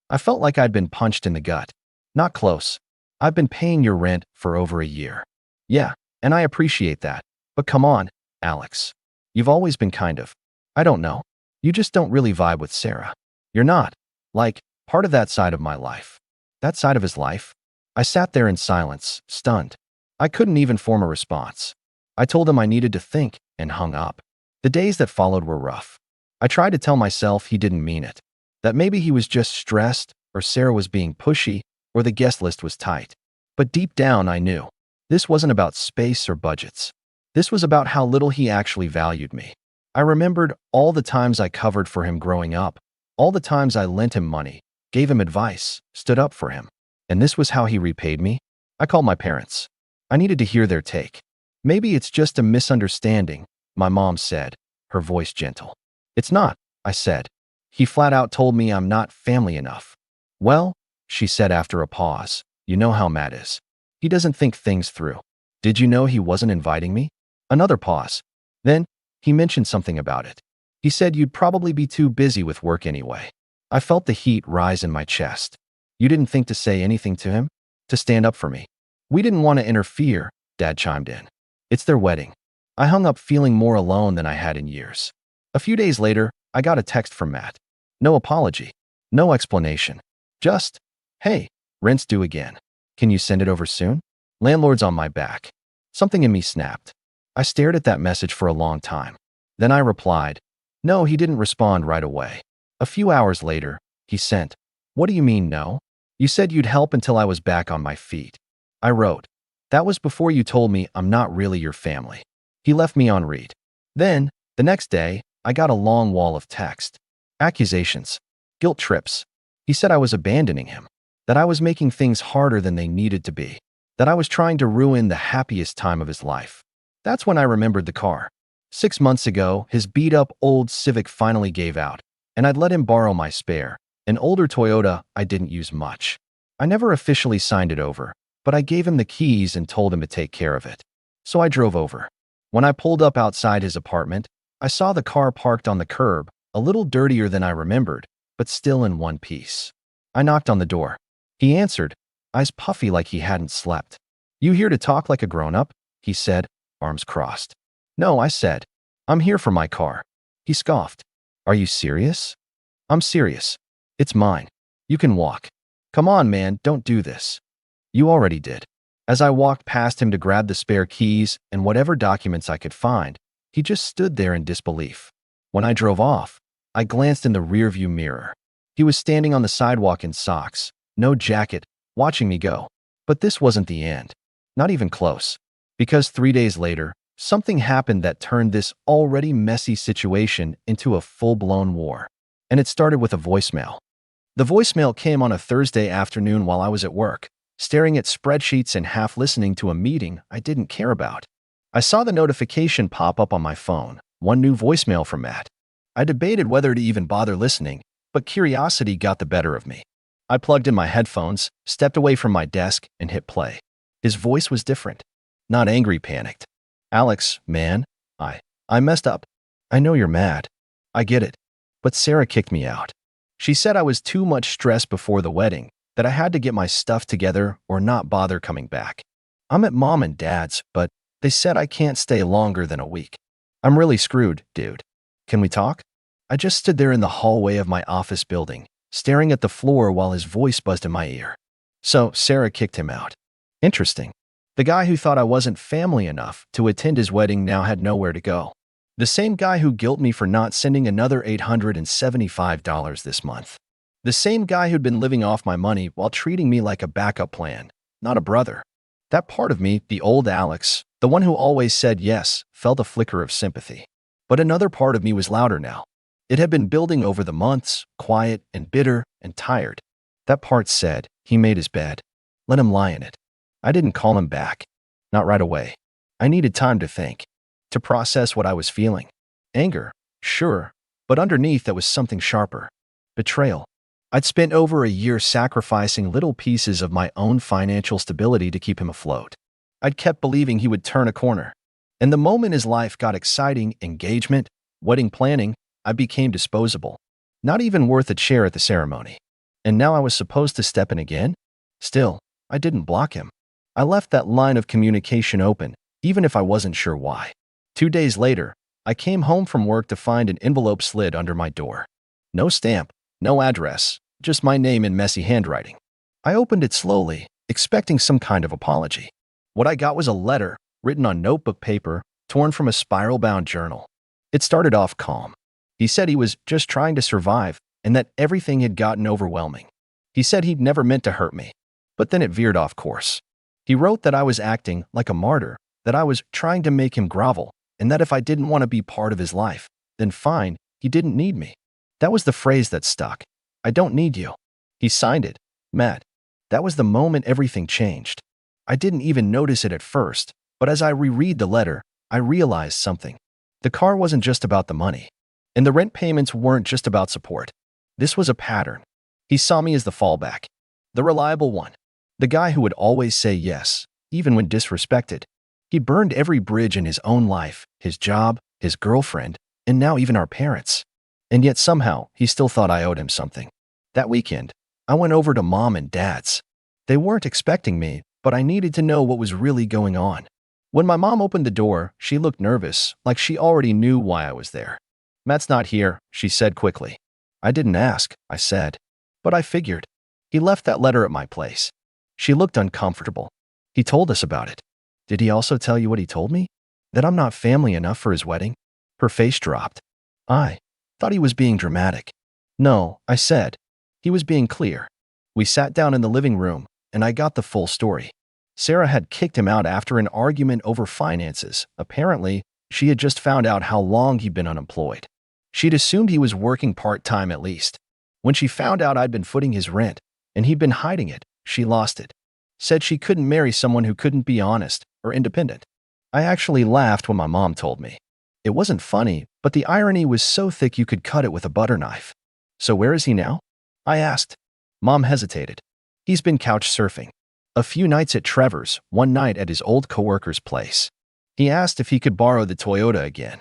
I felt like I'd been punched in the gut. Not close. I've been paying your rent for over a year. Yeah, and I appreciate that. But come on, Alex. You've always been kind of, I don't know. You just don't really vibe with Sarah. You're not, like, part of that side of my life. That side of his life? I sat there in silence, stunned. I couldn't even form a response. I told him I needed to think and hung up. The days that followed were rough. I tried to tell myself he didn't mean it, that maybe he was just stressed, or Sarah was being pushy, or the guest list was tight. But deep down, I knew. This wasn't about space or budgets. This was about how little he actually valued me. I remembered all the times I covered for him growing up, all the times I lent him money, gave him advice, stood up for him. And this was how he repaid me? I called my parents. I needed to hear their take. Maybe it's just a misunderstanding, my mom said, her voice gentle. It's not, I said. He flat out told me I'm not family enough. Well, she said after a pause, you know how Matt is. He doesn't think things through. Did you know he wasn't inviting me? Another pause. Then, he mentioned something about it. He said you'd probably be too busy with work anyway. I felt the heat rise in my chest. You didn't think to say anything to him? To stand up for me? We didn't want to interfere, Dad chimed in. It's their wedding. I hung up feeling more alone than I had in years. A few days later, I got a text from Matt. No apology. No explanation. Just, hey, rent's due again. Can you send it over soon? Landlord's on my back. Something in me snapped. I stared at that message for a long time. Then I replied. No, he didn't respond right away. A few hours later, he sent, what do you mean no? You said you'd help until I was back on my feet. I wrote, that was before you told me I'm not really your family. He left me on read. Then, the next day, I got a long wall of text. Accusations. Guilt trips. He said I was abandoning him. That I was making things harder than they needed to be. That I was trying to ruin the happiest time of his life. That's when I remembered the car. 6 months ago, his beat-up old Civic finally gave out, and I'd let him borrow my spare, an older Toyota I didn't use much. I never officially signed it over, but I gave him the keys and told him to take care of it. So I drove over. When I pulled up outside his apartment, I saw the car parked on the curb, a little dirtier than I remembered, but still in one piece. I knocked on the door. He answered, eyes puffy like he hadn't slept. You here to talk like a grown-up? He said, arms crossed. No, I said. I'm here for my car. He scoffed. Are you serious? I'm serious. It's mine. You can walk. Come on, man, don't do this. You already did. As I walked past him to grab the spare keys and whatever documents I could find, he just stood there in disbelief. When I drove off, I glanced in the rearview mirror. He was standing on the sidewalk in socks, no jacket, watching me go. But this wasn't the end. Not even close. Because 3 days later, something happened that turned this already messy situation into a full-blown war. And it started with a voicemail. The voicemail came on a Thursday afternoon while I was at work, staring at spreadsheets and half listening to a meeting I didn't care about. I saw the notification pop up on my phone, one new voicemail from Matt. I debated whether to even bother listening, but curiosity got the better of me. I plugged in my headphones, stepped away from my desk, and hit play. His voice was different. Not angry, panicked. Alex, man, I messed up. I know you're mad. I get it. But Sarah kicked me out. She said I was too much stress before the wedding, that I had to get my stuff together or not bother coming back. I'm at mom and dad's, but they said I can't stay longer than a week. I'm really screwed, dude. Can we talk? I just stood there in the hallway of my office building, staring at the floor while his voice buzzed in my ear. So Sarah kicked him out. Interesting. The guy who thought I wasn't family enough to attend his wedding now had nowhere to go. The same guy who guilted me for not sending another $875 this month. The same guy who'd been living off my money while treating me like a backup plan, not a brother. That part of me, the old Alex, the one who always said yes, felt a flicker of sympathy. But another part of me was louder now. It had been building over the months, quiet and bitter and tired. That part said, he made his bed. Let him lie in it. I didn't call him back. Not right away. I needed time to think, to process what I was feeling. Anger, sure, but underneath that was something sharper. Betrayal. I'd spent over a year sacrificing little pieces of my own financial stability to keep him afloat. I'd kept believing he would turn a corner. And the moment his life got exciting, engagement, wedding planning, I became disposable. Not even worth a chair at the ceremony. And now I was supposed to step in again? Still, I didn't block him. I left that line of communication open, even if I wasn't sure why. 2 days later, I came home from work to find an envelope slid under my door. No stamp, no address, just my name in messy handwriting. I opened it slowly, expecting some kind of apology. What I got was a letter, written on notebook paper, torn from a spiral-bound journal. It started off calm. He said he was just trying to survive and that everything had gotten overwhelming. He said he'd never meant to hurt me, but then it veered off course. He wrote that I was acting like a martyr, that I was trying to make him grovel, and that if I didn't want to be part of his life, then fine, he didn't need me. That was the phrase that stuck. I don't need you. He signed it, Matt. That was the moment everything changed. I didn't even notice it at first, but as I reread the letter, I realized something. The car wasn't just about the money, and the rent payments weren't just about support. This was a pattern. He saw me as the fallback, the reliable one, the guy who would always say yes, even when disrespected. He burned every bridge in his own life, his job, his girlfriend, and now even our parents. And yet somehow, he still thought I owed him something. That weekend, I went over to mom and dad's. They weren't expecting me, but I needed to know what was really going on. When my mom opened the door, she looked nervous, like she already knew why I was there. Matt's not here, she said quickly. I didn't ask, I said. But I figured. He left that letter at my place. She looked uncomfortable. He told us about it. Did he also tell you what he told me? That I'm not family enough for his wedding? Her face dropped. I thought he was being dramatic. No, I said. He was being clear. We sat down in the living room, and I got the full story. Sarah had kicked him out after an argument over finances. Apparently, she had just found out how long he'd been unemployed. She'd assumed he was working part-time at least. When she found out I'd been footing his rent, and he'd been hiding it, she lost it. Said she couldn't marry someone who couldn't be honest or independent. I actually laughed when my mom told me. It wasn't funny, but the irony was so thick you could cut it with a butter knife. So where is he now? I asked. Mom hesitated. He's been couch surfing. A few nights at Trevor's, one night at his old coworker's place. He asked if he could borrow the Toyota again.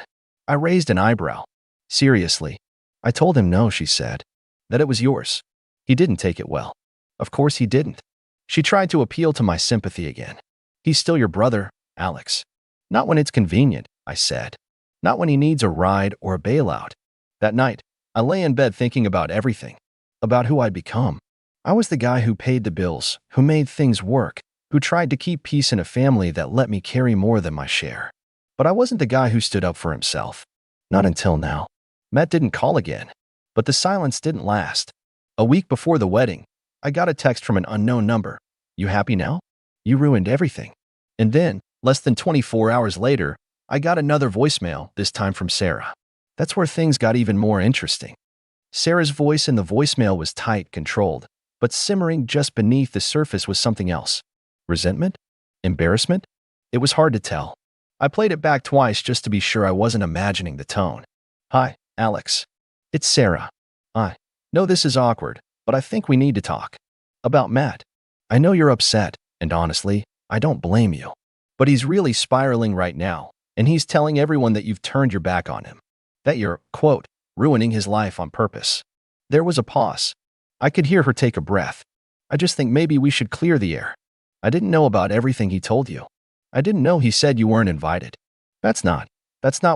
I raised an eyebrow. Seriously. I told him no, she said. That it was yours. He didn't take it well. Of course he didn't. She tried to appeal to my sympathy again. He's still your brother, Alex. Not when it's convenient, I said. Not when he needs a ride or a bailout. That night, I lay in bed thinking about everything. About who I'd become. I was the guy who paid the bills, who made things work, who tried to keep peace in a family that let me carry more than my share. But I wasn't the guy who stood up for himself. Not until now. Matt didn't call again. But the silence didn't last. A week before the wedding, I got a text from an unknown number. You happy now? You ruined everything. And then, less than 24 hours later, I got another voicemail, this time from Sarah. That's where things got even more interesting. Sarah's voice in the voicemail was tight, controlled, but simmering just beneath the surface was something else. Resentment? Embarrassment? It was hard to tell. I played it back twice just to be sure I wasn't imagining the tone. Hi, Alex. It's Sarah. I know this is awkward, but I think we need to talk. About Matt. I know you're upset, and honestly, I don't blame you. But he's really spiraling right now, and he's telling everyone that you've turned your back on him. That you're, quote, ruining his life on purpose. There was a pause. I could hear her take a breath. I just think maybe we should clear the air. I didn't know about everything he told you. I didn't know he said you weren't invited. That's not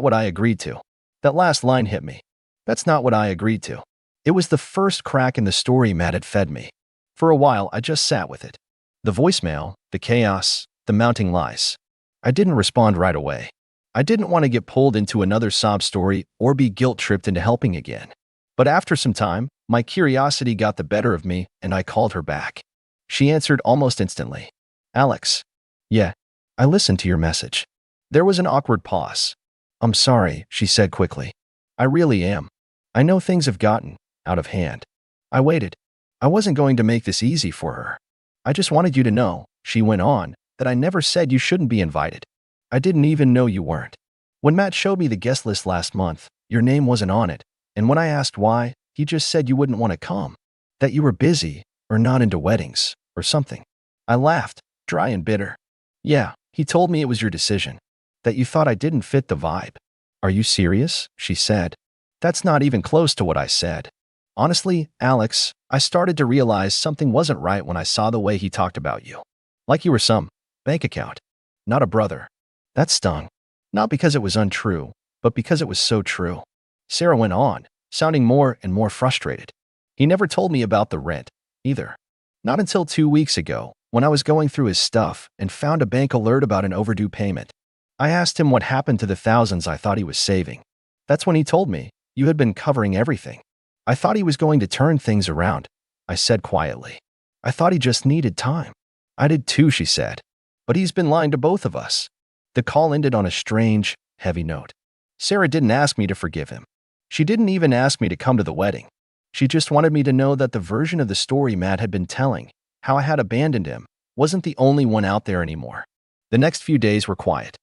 what I agreed to. That last line hit me. That's not what I agreed to. It was the first crack in the story Matt had fed me. For a while, I just sat with it. The voicemail, the chaos, the mounting lies. I didn't respond right away. I didn't want to get pulled into another sob story or be guilt-tripped into helping again. But after some time, my curiosity got the better of me, and I called her back. She answered almost instantly. Alex. Yeah, I listened to your message. There was an awkward pause. I'm sorry, she said quickly. I really am. I know things have gotten out of hand. I waited. I wasn't going to make this easy for her. I just wanted you to know, she went on, that I never said you shouldn't be invited. I didn't even know you weren't. When Matt showed me the guest list last month, your name wasn't on it, and when I asked why, he just said you wouldn't want to come, that you were busy, or not into weddings, or something. I laughed, dry and bitter. Yeah, he told me it was your decision, that you thought I didn't fit the vibe. Are you serious? She said. That's not even close to what I said. Honestly, Alex, I started to realize something wasn't right when I saw the way he talked about you. Like you were some bank account, not a brother. That stung. Not because it was untrue, but because it was so true. Sarah went on, sounding more and more frustrated. He never told me about the rent, either. Not until 2 weeks ago, when I was going through his stuff and found a bank alert about an overdue payment. I asked him what happened to the thousands I thought he was saving. That's when he told me, you had been covering everything. I thought he was going to turn things around, I said quietly. I thought he just needed time. I did too, she said. But he's been lying to both of us. The call ended on a strange, heavy note. Sarah didn't ask me to forgive him. She didn't even ask me to come to the wedding. She just wanted me to know that the version of the story Matt had been telling, how I had abandoned him, wasn't the only one out there anymore. The next few days were quiet.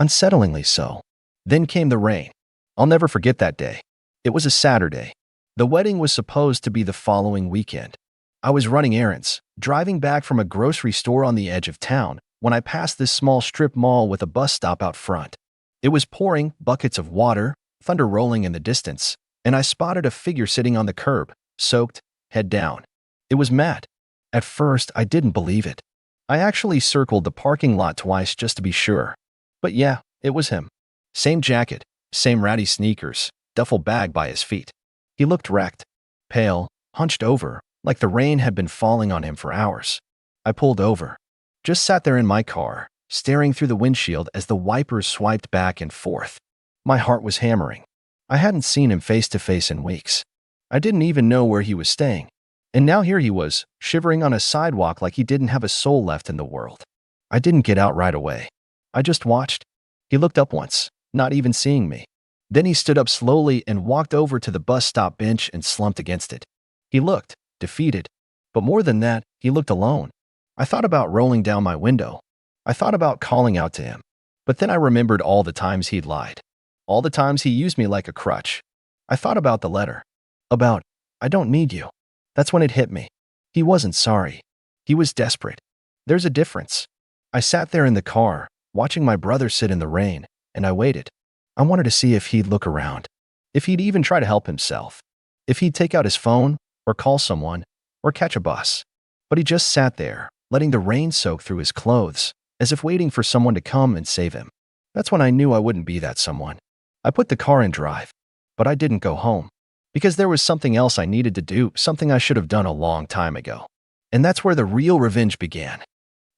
Unsettlingly so. Then came the rain. I'll never forget that day. It was a Saturday. The wedding was supposed to be the following weekend. I was running errands, driving back from a grocery store on the edge of town, when I passed this small strip mall with a bus stop out front. It was pouring buckets of water, thunder rolling in the distance, and I spotted a figure sitting on the curb, soaked, head down. It was Matt. At first, I didn't believe it. I actually circled the parking lot twice just to be sure. But yeah, it was him. Same jacket, same ratty sneakers, duffel bag by his feet. He looked wrecked, pale, hunched over, like the rain had been falling on him for hours. I pulled over. Just sat there in my car, staring through the windshield as the wipers swiped back and forth. My heart was hammering. I hadn't seen him face to face in weeks. I didn't even know where he was staying. And now here he was, shivering on a sidewalk like he didn't have a soul left in the world. I didn't get out right away. I just watched. He looked up once, not even seeing me. Then he stood up slowly and walked over to the bus stop bench and slumped against it. He looked defeated. But more than that, he looked alone. I thought about rolling down my window. I thought about calling out to him. But then I remembered all the times he'd lied. All the times he used me like a crutch. I thought about the letter. About, I don't need you. That's when it hit me. He wasn't sorry. He was desperate. There's a difference. I sat there in the car, watching my brother sit in the rain, and I waited. I wanted to see if he'd look around. If he'd even try to help himself. If he'd take out his phone, or call someone, or catch a bus. But he just sat there, letting the rain soak through his clothes, as if waiting for someone to come and save him. That's when I knew I wouldn't be that someone. I put the car in drive. But I didn't go home. Because there was something else I needed to do, something I should have done a long time ago. And that's where the real revenge began.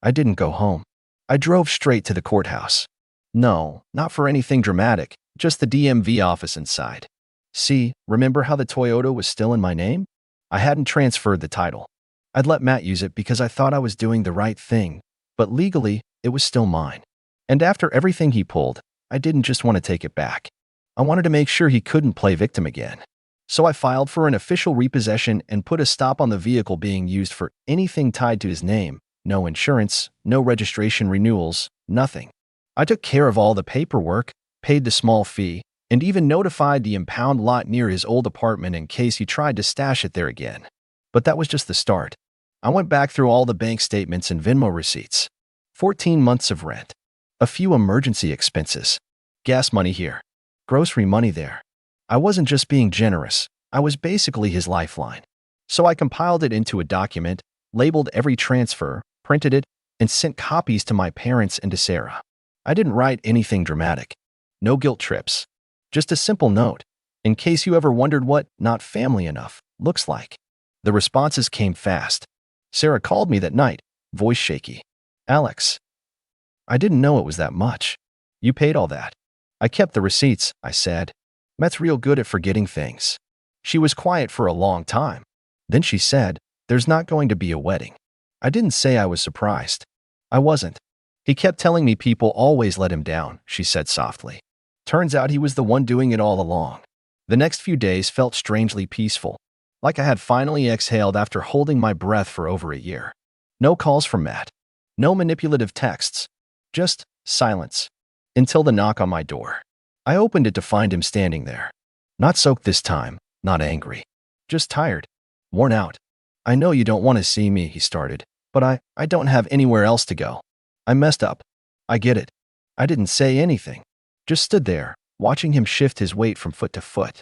I didn't go home. I drove straight to the courthouse. No, not for anything dramatic, just the DMV office inside. See, remember how the Toyota was still in my name? I hadn't transferred the title. I'd let Matt use it because I thought I was doing the right thing, but legally, it was still mine. And after everything he pulled, I didn't just want to take it back. I wanted to make sure he couldn't play victim again. So I filed for an official repossession and put a stop on the vehicle being used for anything tied to his name. No insurance, no registration renewals, nothing. I took care of all the paperwork, paid the small fee, and even notified the impound lot near his old apartment in case he tried to stash it there again. But that was just the start. I went back through all the bank statements and Venmo receipts. 14 months of rent. A few emergency expenses. Gas money here. Grocery money there. I wasn't just being generous. I was basically his lifeline. So I compiled it into a document, labeled every transfer, printed it, and sent copies to my parents and to Sarah. I didn't write anything dramatic. No guilt trips. Just a simple note, in case you ever wondered what not family enough looks like. The responses came fast. Sarah called me that night, voice shaky. "Alex, I didn't know it was that much. You paid all that." "I kept the receipts," I said. "Matt's real good at forgetting things." She was quiet for a long time. Then she said, "There's not going to be a wedding." I didn't say I was surprised. I wasn't. "He kept telling me people always let him down," she said softly. Turns out he was the one doing it all along. The next few days felt strangely peaceful, like I had finally exhaled after holding my breath for over a year. No calls from Matt. No manipulative texts. Just silence. Until the knock on my door. I opened it to find him standing there. Not soaked this time, not angry. Just tired. Worn out. "I know you don't want to see me," he started, "but I don't have anywhere else to go. I messed up. I get it." I didn't say anything. Just stood there, watching him shift his weight from foot to foot.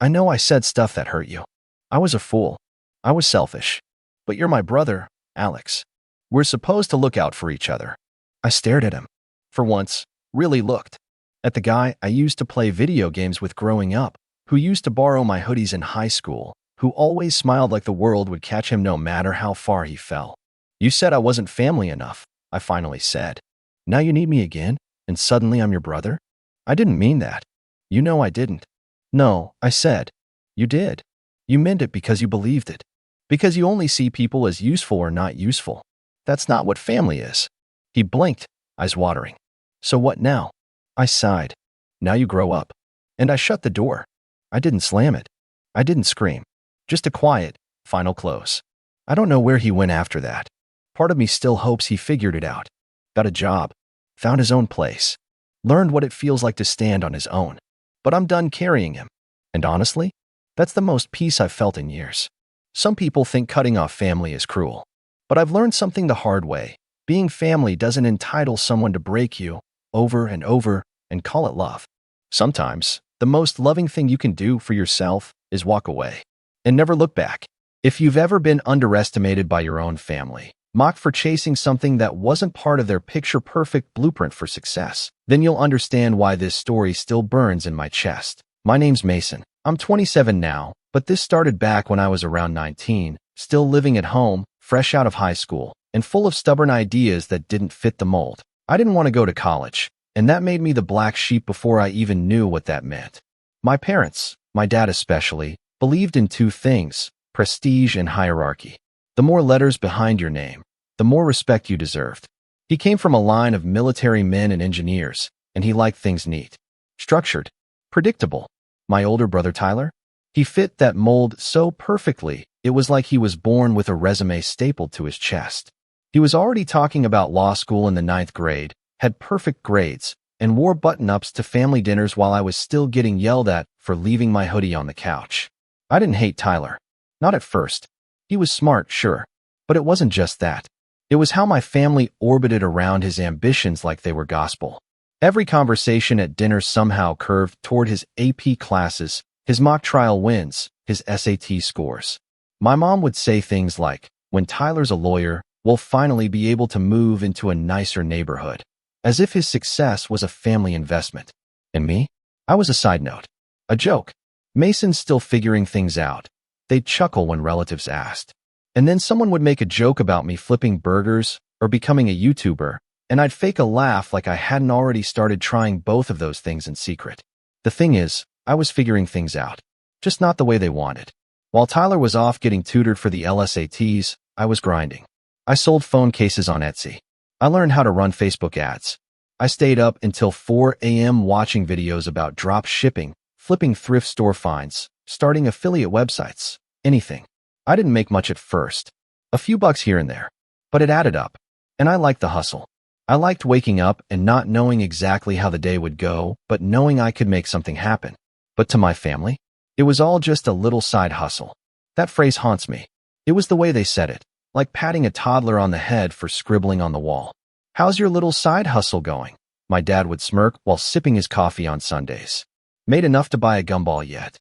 "I know I said stuff that hurt you. I was a fool. I was selfish. But you're my brother, Alex. We're supposed to look out for each other." I stared at him. For once, really looked. At the guy I used to play video games with growing up, who used to borrow my hoodies in high school, who always smiled like the world would catch him no matter how far he fell. "You said I wasn't family enough," I finally said. "Now you need me again, and suddenly I'm your brother?" "I didn't mean that. You know I didn't." "No," I said. "You did. You meant it because you believed it. Because you only see people as useful or not useful. That's not what family is." He blinked, eyes watering. "So what now?" I sighed. "Now you grow up." And I shut the door. I didn't slam it. I didn't scream. Just a quiet, final close. I don't know where he went after that. Part of me still hopes he figured it out. Got a job. Found his own place. Learned what it feels like to stand on his own. But I'm done carrying him. And honestly, that's the most peace I've felt in years. Some people think cutting off family is cruel. But I've learned something the hard way. Being family doesn't entitle someone to break you over and over and call it love. Sometimes, the most loving thing you can do for yourself is walk away and never look back. If you've ever been underestimated by your own family, mocked for chasing something that wasn't part of their picture-perfect blueprint for success, then you'll understand why this story still burns in my chest. My name's Mason. I'm 27 now, but this started back when I was around 19, still living at home, fresh out of high school, and full of stubborn ideas that didn't fit the mold. I didn't want to go to college, and that made me the black sheep before I even knew what that meant. My parents, my dad especially, believed in two things: prestige and hierarchy. The more letters behind your name, the more respect you deserved. He came from a line of military men and engineers, and he liked things neat, structured, predictable. My older brother Tyler? He fit that mold so perfectly, it was like he was born with a resume stapled to his chest. He was already talking about law school in the 9th grade, had perfect grades, and wore button-ups to family dinners while I was still getting yelled at for leaving my hoodie on the couch. I didn't hate Tyler. Not at first. He was smart, sure. But it wasn't just that. It was how my family orbited around his ambitions like they were gospel. Every conversation at dinner somehow curved toward his AP classes, his mock trial wins, his SAT scores. My mom would say things like, "When Tyler's a lawyer, we'll finally be able to move into a nicer neighborhood," as if his success was a family investment. And me? I was a side note. A joke. Mason's still figuring things out. They'd chuckle when relatives asked. And then someone would make a joke about me flipping burgers or becoming a YouTuber, and I'd fake a laugh like I hadn't already started trying both of those things in secret. The thing is, I was figuring things out, just not the way they wanted. While Tyler was off getting tutored for the LSATs, I was grinding. I sold phone cases on Etsy. I learned how to run Facebook ads. I stayed up until 4 a.m. watching videos about drop shipping, flipping thrift store finds, starting affiliate websites, anything. I didn't make much at first. A few bucks here and there. But it added up. And I liked the hustle. I liked waking up and not knowing exactly how the day would go, but knowing I could make something happen. But to my family, it was all just a little side hustle. That phrase haunts me. It was the way they said it, like patting a toddler on the head for scribbling on the wall. "How's your little side hustle going?" My dad would smirk while sipping his coffee on Sundays. "Made enough to buy a gumball yet?"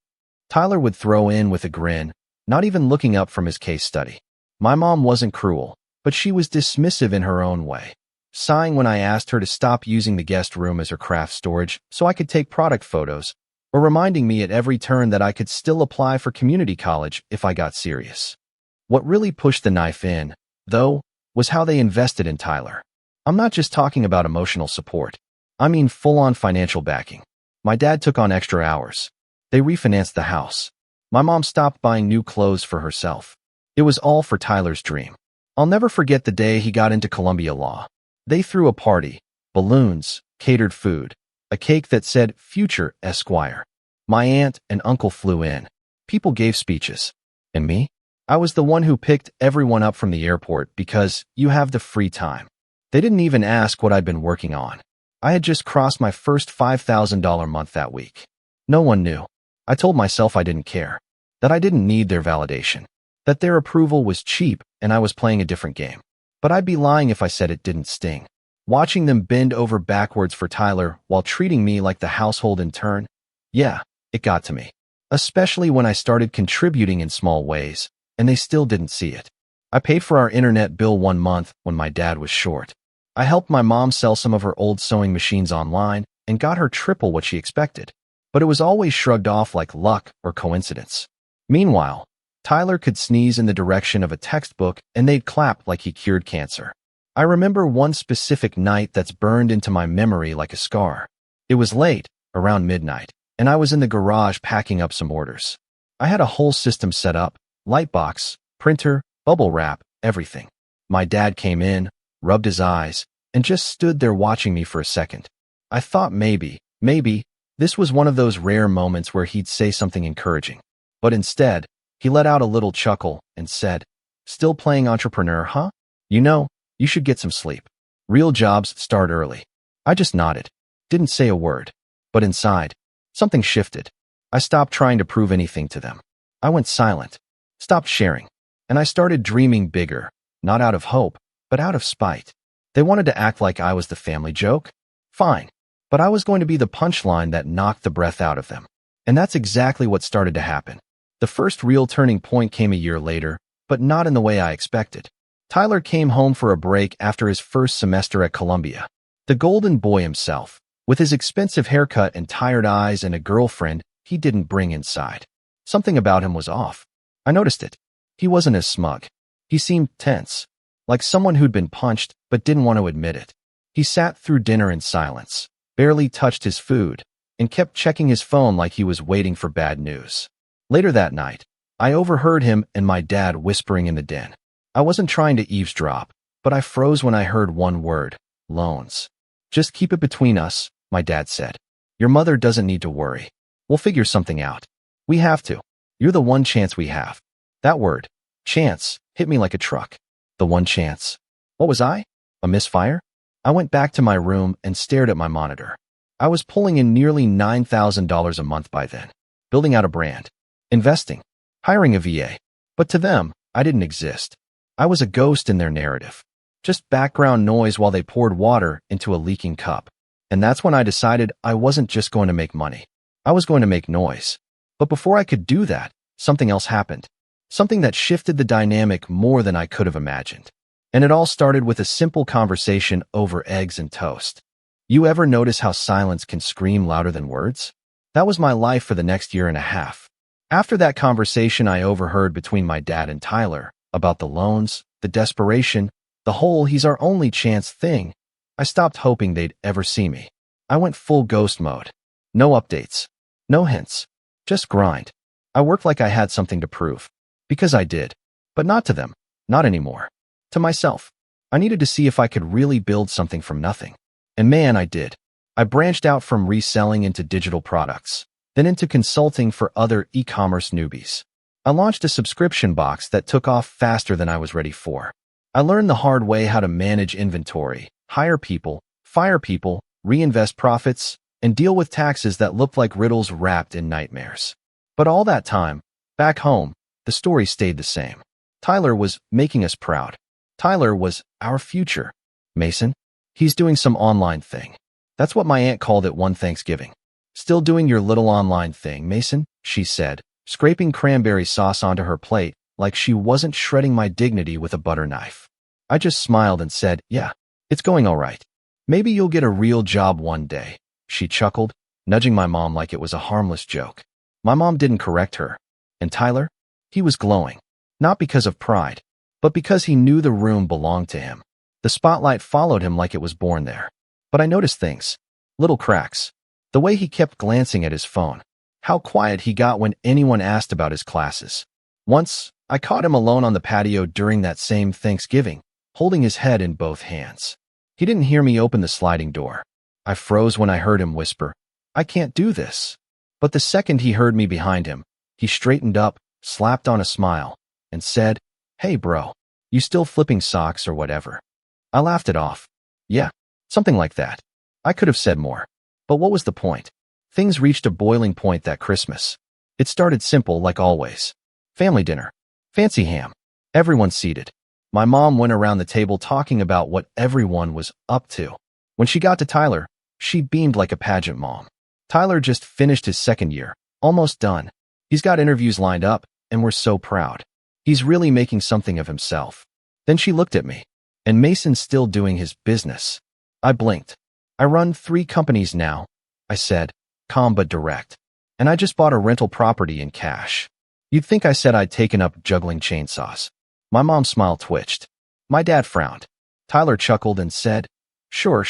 Tyler would throw in with a grin, not even looking up from his case study. My mom wasn't cruel, but she was dismissive in her own way, sighing when I asked her to stop using the guest room as her craft storage so I could take product photos, or reminding me at every turn that I could still apply for community college if I got serious. What really pushed the knife in, though, was how they invested in Tyler. I'm not just talking about emotional support. I mean full-on financial backing. My dad took on extra hours. They refinanced the house. My mom stopped buying new clothes for herself. It was all for Tyler's dream. I'll never forget the day he got into Columbia Law. They threw a party, balloons, catered food, a cake that said Future Esquire. My aunt and uncle flew in. People gave speeches. And me? I was the one who picked everyone up from the airport because you have the free time. They didn't even ask what I'd been working on. I had just crossed my first $5,000 month that week. No one knew. I told myself I didn't care, that I didn't need their validation, that their approval was cheap and I was playing a different game. But I'd be lying if I said it didn't sting. Watching them bend over backwards for Tyler while treating me like the household intern, yeah, it got to me. Especially when I started contributing in small ways, and they still didn't see it. I paid for our internet bill one month when my dad was short. I helped my mom sell some of her old sewing machines online and got her triple what she expected. But it was always shrugged off like luck or coincidence. Meanwhile, Tyler could sneeze in the direction of a textbook and they'd clap like he cured cancer. I remember one specific night that's burned into my memory like a scar. It was late, around midnight, and I was in the garage packing up some orders. I had a whole system set up, lightbox, printer, bubble wrap, everything. My dad came in, rubbed his eyes, and just stood there watching me for a second. I thought maybe, this was one of those rare moments where he'd say something encouraging. But instead, he let out a little chuckle and said, "Still playing entrepreneur, huh? You know, you should get some sleep. Real jobs start early." I just nodded, didn't say a word. But inside, something shifted. I stopped trying to prove anything to them. I went silent, stopped sharing, and I started dreaming bigger, not out of hope, but out of spite. They wanted to act like I was the family joke? Fine. But I was going to be the punchline that knocked the breath out of them. And that's exactly what started to happen. The first real turning point came a year later, but not in the way I expected. Tyler came home for a break after his first semester at Columbia. The golden boy himself, with his expensive haircut and tired eyes and a girlfriend he didn't bring inside. Something about him was off. I noticed it. He wasn't as smug. He seemed tense, like someone who'd been punched but didn't want to admit it. He sat through dinner in silence, barely touched his food, and kept checking his phone like he was waiting for bad news. Later that night, I overheard him and my dad whispering in the den. I wasn't trying to eavesdrop, but I froze when I heard one word: loans. "Just keep it between us," my dad said. "Your mother doesn't need to worry. We'll figure something out. We have to. You're the one chance we have." That word, chance, hit me like a truck. The one chance. What was I? A misfire? I went back to my room and stared at my monitor. I was pulling in nearly $9,000 a month by then, building out a brand, investing, hiring a VA. But to them, I didn't exist. I was a ghost in their narrative, just background noise while they poured water into a leaking cup. And that's when I decided I wasn't just going to make money. I was going to make noise. But before I could do that, something else happened. Something that shifted the dynamic more than I could have imagined. And it all started with a simple conversation over eggs and toast. You ever notice how silence can scream louder than words? That was my life for the next year and a half. After that conversation I overheard between my dad and Tyler about the loans, the desperation, the whole "he's our only chance" thing, I stopped hoping they'd ever see me. I went full ghost mode. No updates. No hints. Just grind. I worked like I had something to prove. Because I did. But not to them. Not anymore. To myself. I needed to see if I could really build something from nothing. And man, I did. I branched out from reselling into digital products, then into consulting for other e-commerce newbies. I launched a subscription box that took off faster than I was ready for. I learned the hard way how to manage inventory, hire people, fire people, reinvest profits, and deal with taxes that looked like riddles wrapped in nightmares. But all that time, back home, the story stayed the same. Tyler was making us proud. Tyler was our future. Mason? He's doing some online thing. That's what my aunt called it one Thanksgiving. Still doing your little online thing, Mason? She said, scraping cranberry sauce onto her plate like she wasn't shredding my dignity with a butter knife. I just smiled and said, yeah, it's going all right. Maybe you'll get a real job one day. She chuckled, nudging my mom like it was a harmless joke. My mom didn't correct her. And Tyler? He was glowing. Not because of pride, but because he knew the room belonged to him. The spotlight followed him like it was born there. But I noticed things. Little cracks. The way he kept glancing at his phone. How quiet he got when anyone asked about his classes. Once, I caught him alone on the patio during that same Thanksgiving, holding his head in both hands. He didn't hear me open the sliding door. I froze when I heard him whisper, I can't do this. But the second he heard me behind him, he straightened up, slapped on a smile, and said, hey bro, you still flipping socks or whatever? I laughed it off. Yeah, something like that. I could have said more. But what was the point? Things reached a boiling point that Christmas. It started simple like always. Family dinner. Fancy ham. Everyone seated. My mom went around the table talking about what everyone was up to. When she got to Tyler, she beamed like a pageant mom. Tyler just finished his second year, almost done. He's got interviews lined up, and we're so proud. He's really making something of himself. Then she looked at me, and Mason's still doing his business. I blinked. I run 3 companies now, I said, calm but direct. And I just bought a rental property in cash. You'd think I said I'd taken up juggling chainsaws. My mom's smile twitched. My dad frowned. Tyler chuckled and said, sure.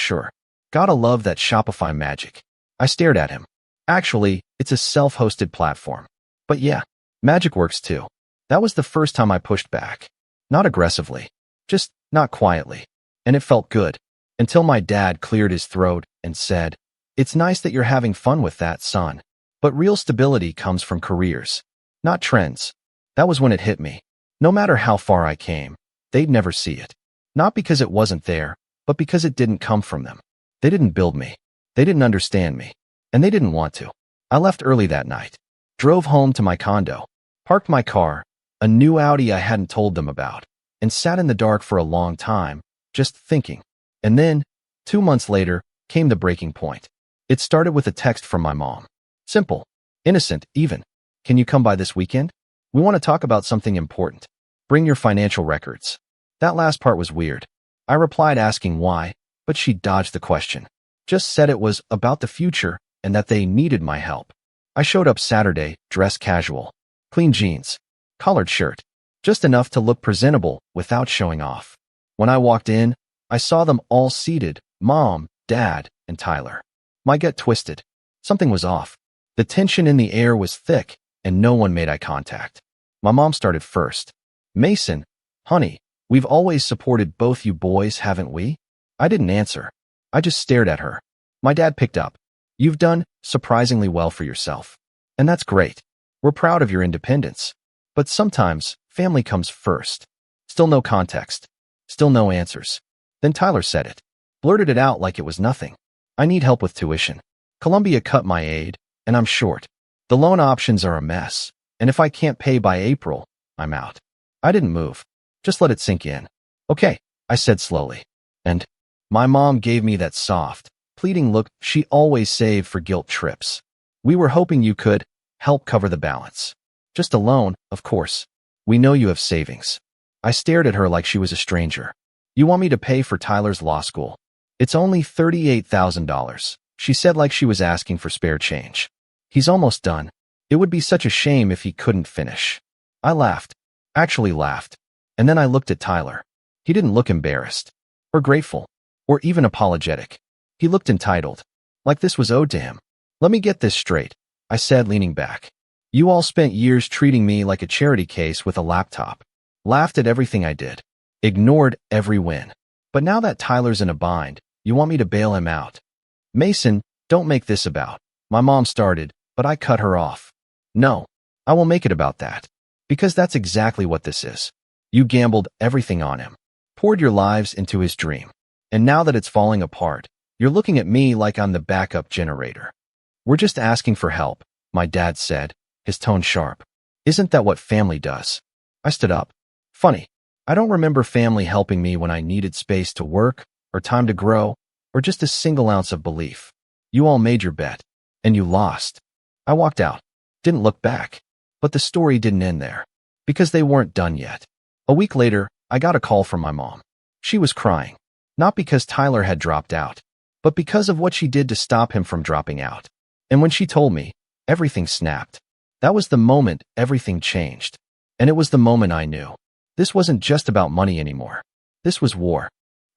Gotta love that Shopify magic. I stared at him. Actually, it's a self-hosted platform. But yeah, magic works too. That was the first time I pushed back. Not aggressively. Just not quietly. And it felt good. Until my dad cleared his throat and said, it's nice that you're having fun with that, son. But real stability comes from careers, not trends. That was when it hit me. No matter how far I came, they'd never see it. Not because it wasn't there, but because it didn't come from them. They didn't build me. They didn't understand me. And they didn't want to. I left early that night. Drove home to my condo. Parked my car, a new Audi I hadn't told them about, and sat in the dark for a long time, just thinking. And then, 2 months later, came the breaking point. It started with a text from my mom. Simple. Innocent, even. Can you come by this weekend? We want to talk about something important. Bring your financial records. That last part was weird. I replied asking why, but she dodged the question. Just said it was about the future and that they needed my help. I showed up Saturday, dressed casual. Clean jeans. Collared shirt. Just enough to look presentable without showing off. When I walked in, I saw them all seated, Mom, Dad, and Tyler. My gut twisted. Something was off. The tension in the air was thick, and no one made eye contact. My mom started first. Mason, honey, we've always supported both you boys, haven't we? I didn't answer. I just stared at her. My dad picked up. You've done surprisingly well for yourself. And that's great. We're proud of your independence. But sometimes, family comes first. Still no context. Still no answers. Then Tyler said it. Blurted it out like it was nothing. I need help with tuition. Columbia cut my aid, and I'm short. The loan options are a mess, and if I can't pay by April, I'm out. I didn't move. Just let it sink in. Okay, I said slowly. And my mom gave me that soft, pleading look she always saved for guilt trips. We were hoping you could help cover the balance. Just a loan, of course. We know you have savings. I stared at her like she was a stranger. You want me to pay for Tyler's law school? It's only $38,000, she said like she was asking for spare change. He's almost done. It would be such a shame if he couldn't finish. I laughed. Actually laughed. And then I looked at Tyler. He didn't look embarrassed. Or grateful. Or even apologetic. He looked entitled. Like this was owed to him. Let me get this straight, I said, leaning back. You all spent years treating me like a charity case with a laptop. Laughed at everything I did. Ignored every win. But now that Tyler's in a bind, you want me to bail him out. Mason, don't make this about. My mom started, but I cut her off. No, I will make it about that. Because that's exactly what this is. You gambled everything on him. poured your lives into his dream. And now that it's falling apart, you're looking at me like I'm the backup generator. We're just asking for help, my dad said, his tone sharp. Isn't that what family does? I stood up. Funny, I don't remember family helping me when I needed space to work, or time to grow, or just a single ounce of belief. You all made your bet, and you lost. I walked out, didn't look back. But the story didn't end there, because they weren't done yet. A week later, I got a call from my mom. She was crying, not because Tyler had dropped out, but because of what she did to stop him from dropping out. And when she told me, everything snapped. That was the moment everything changed. And it was the moment I knew. This wasn't just about money anymore. This was war.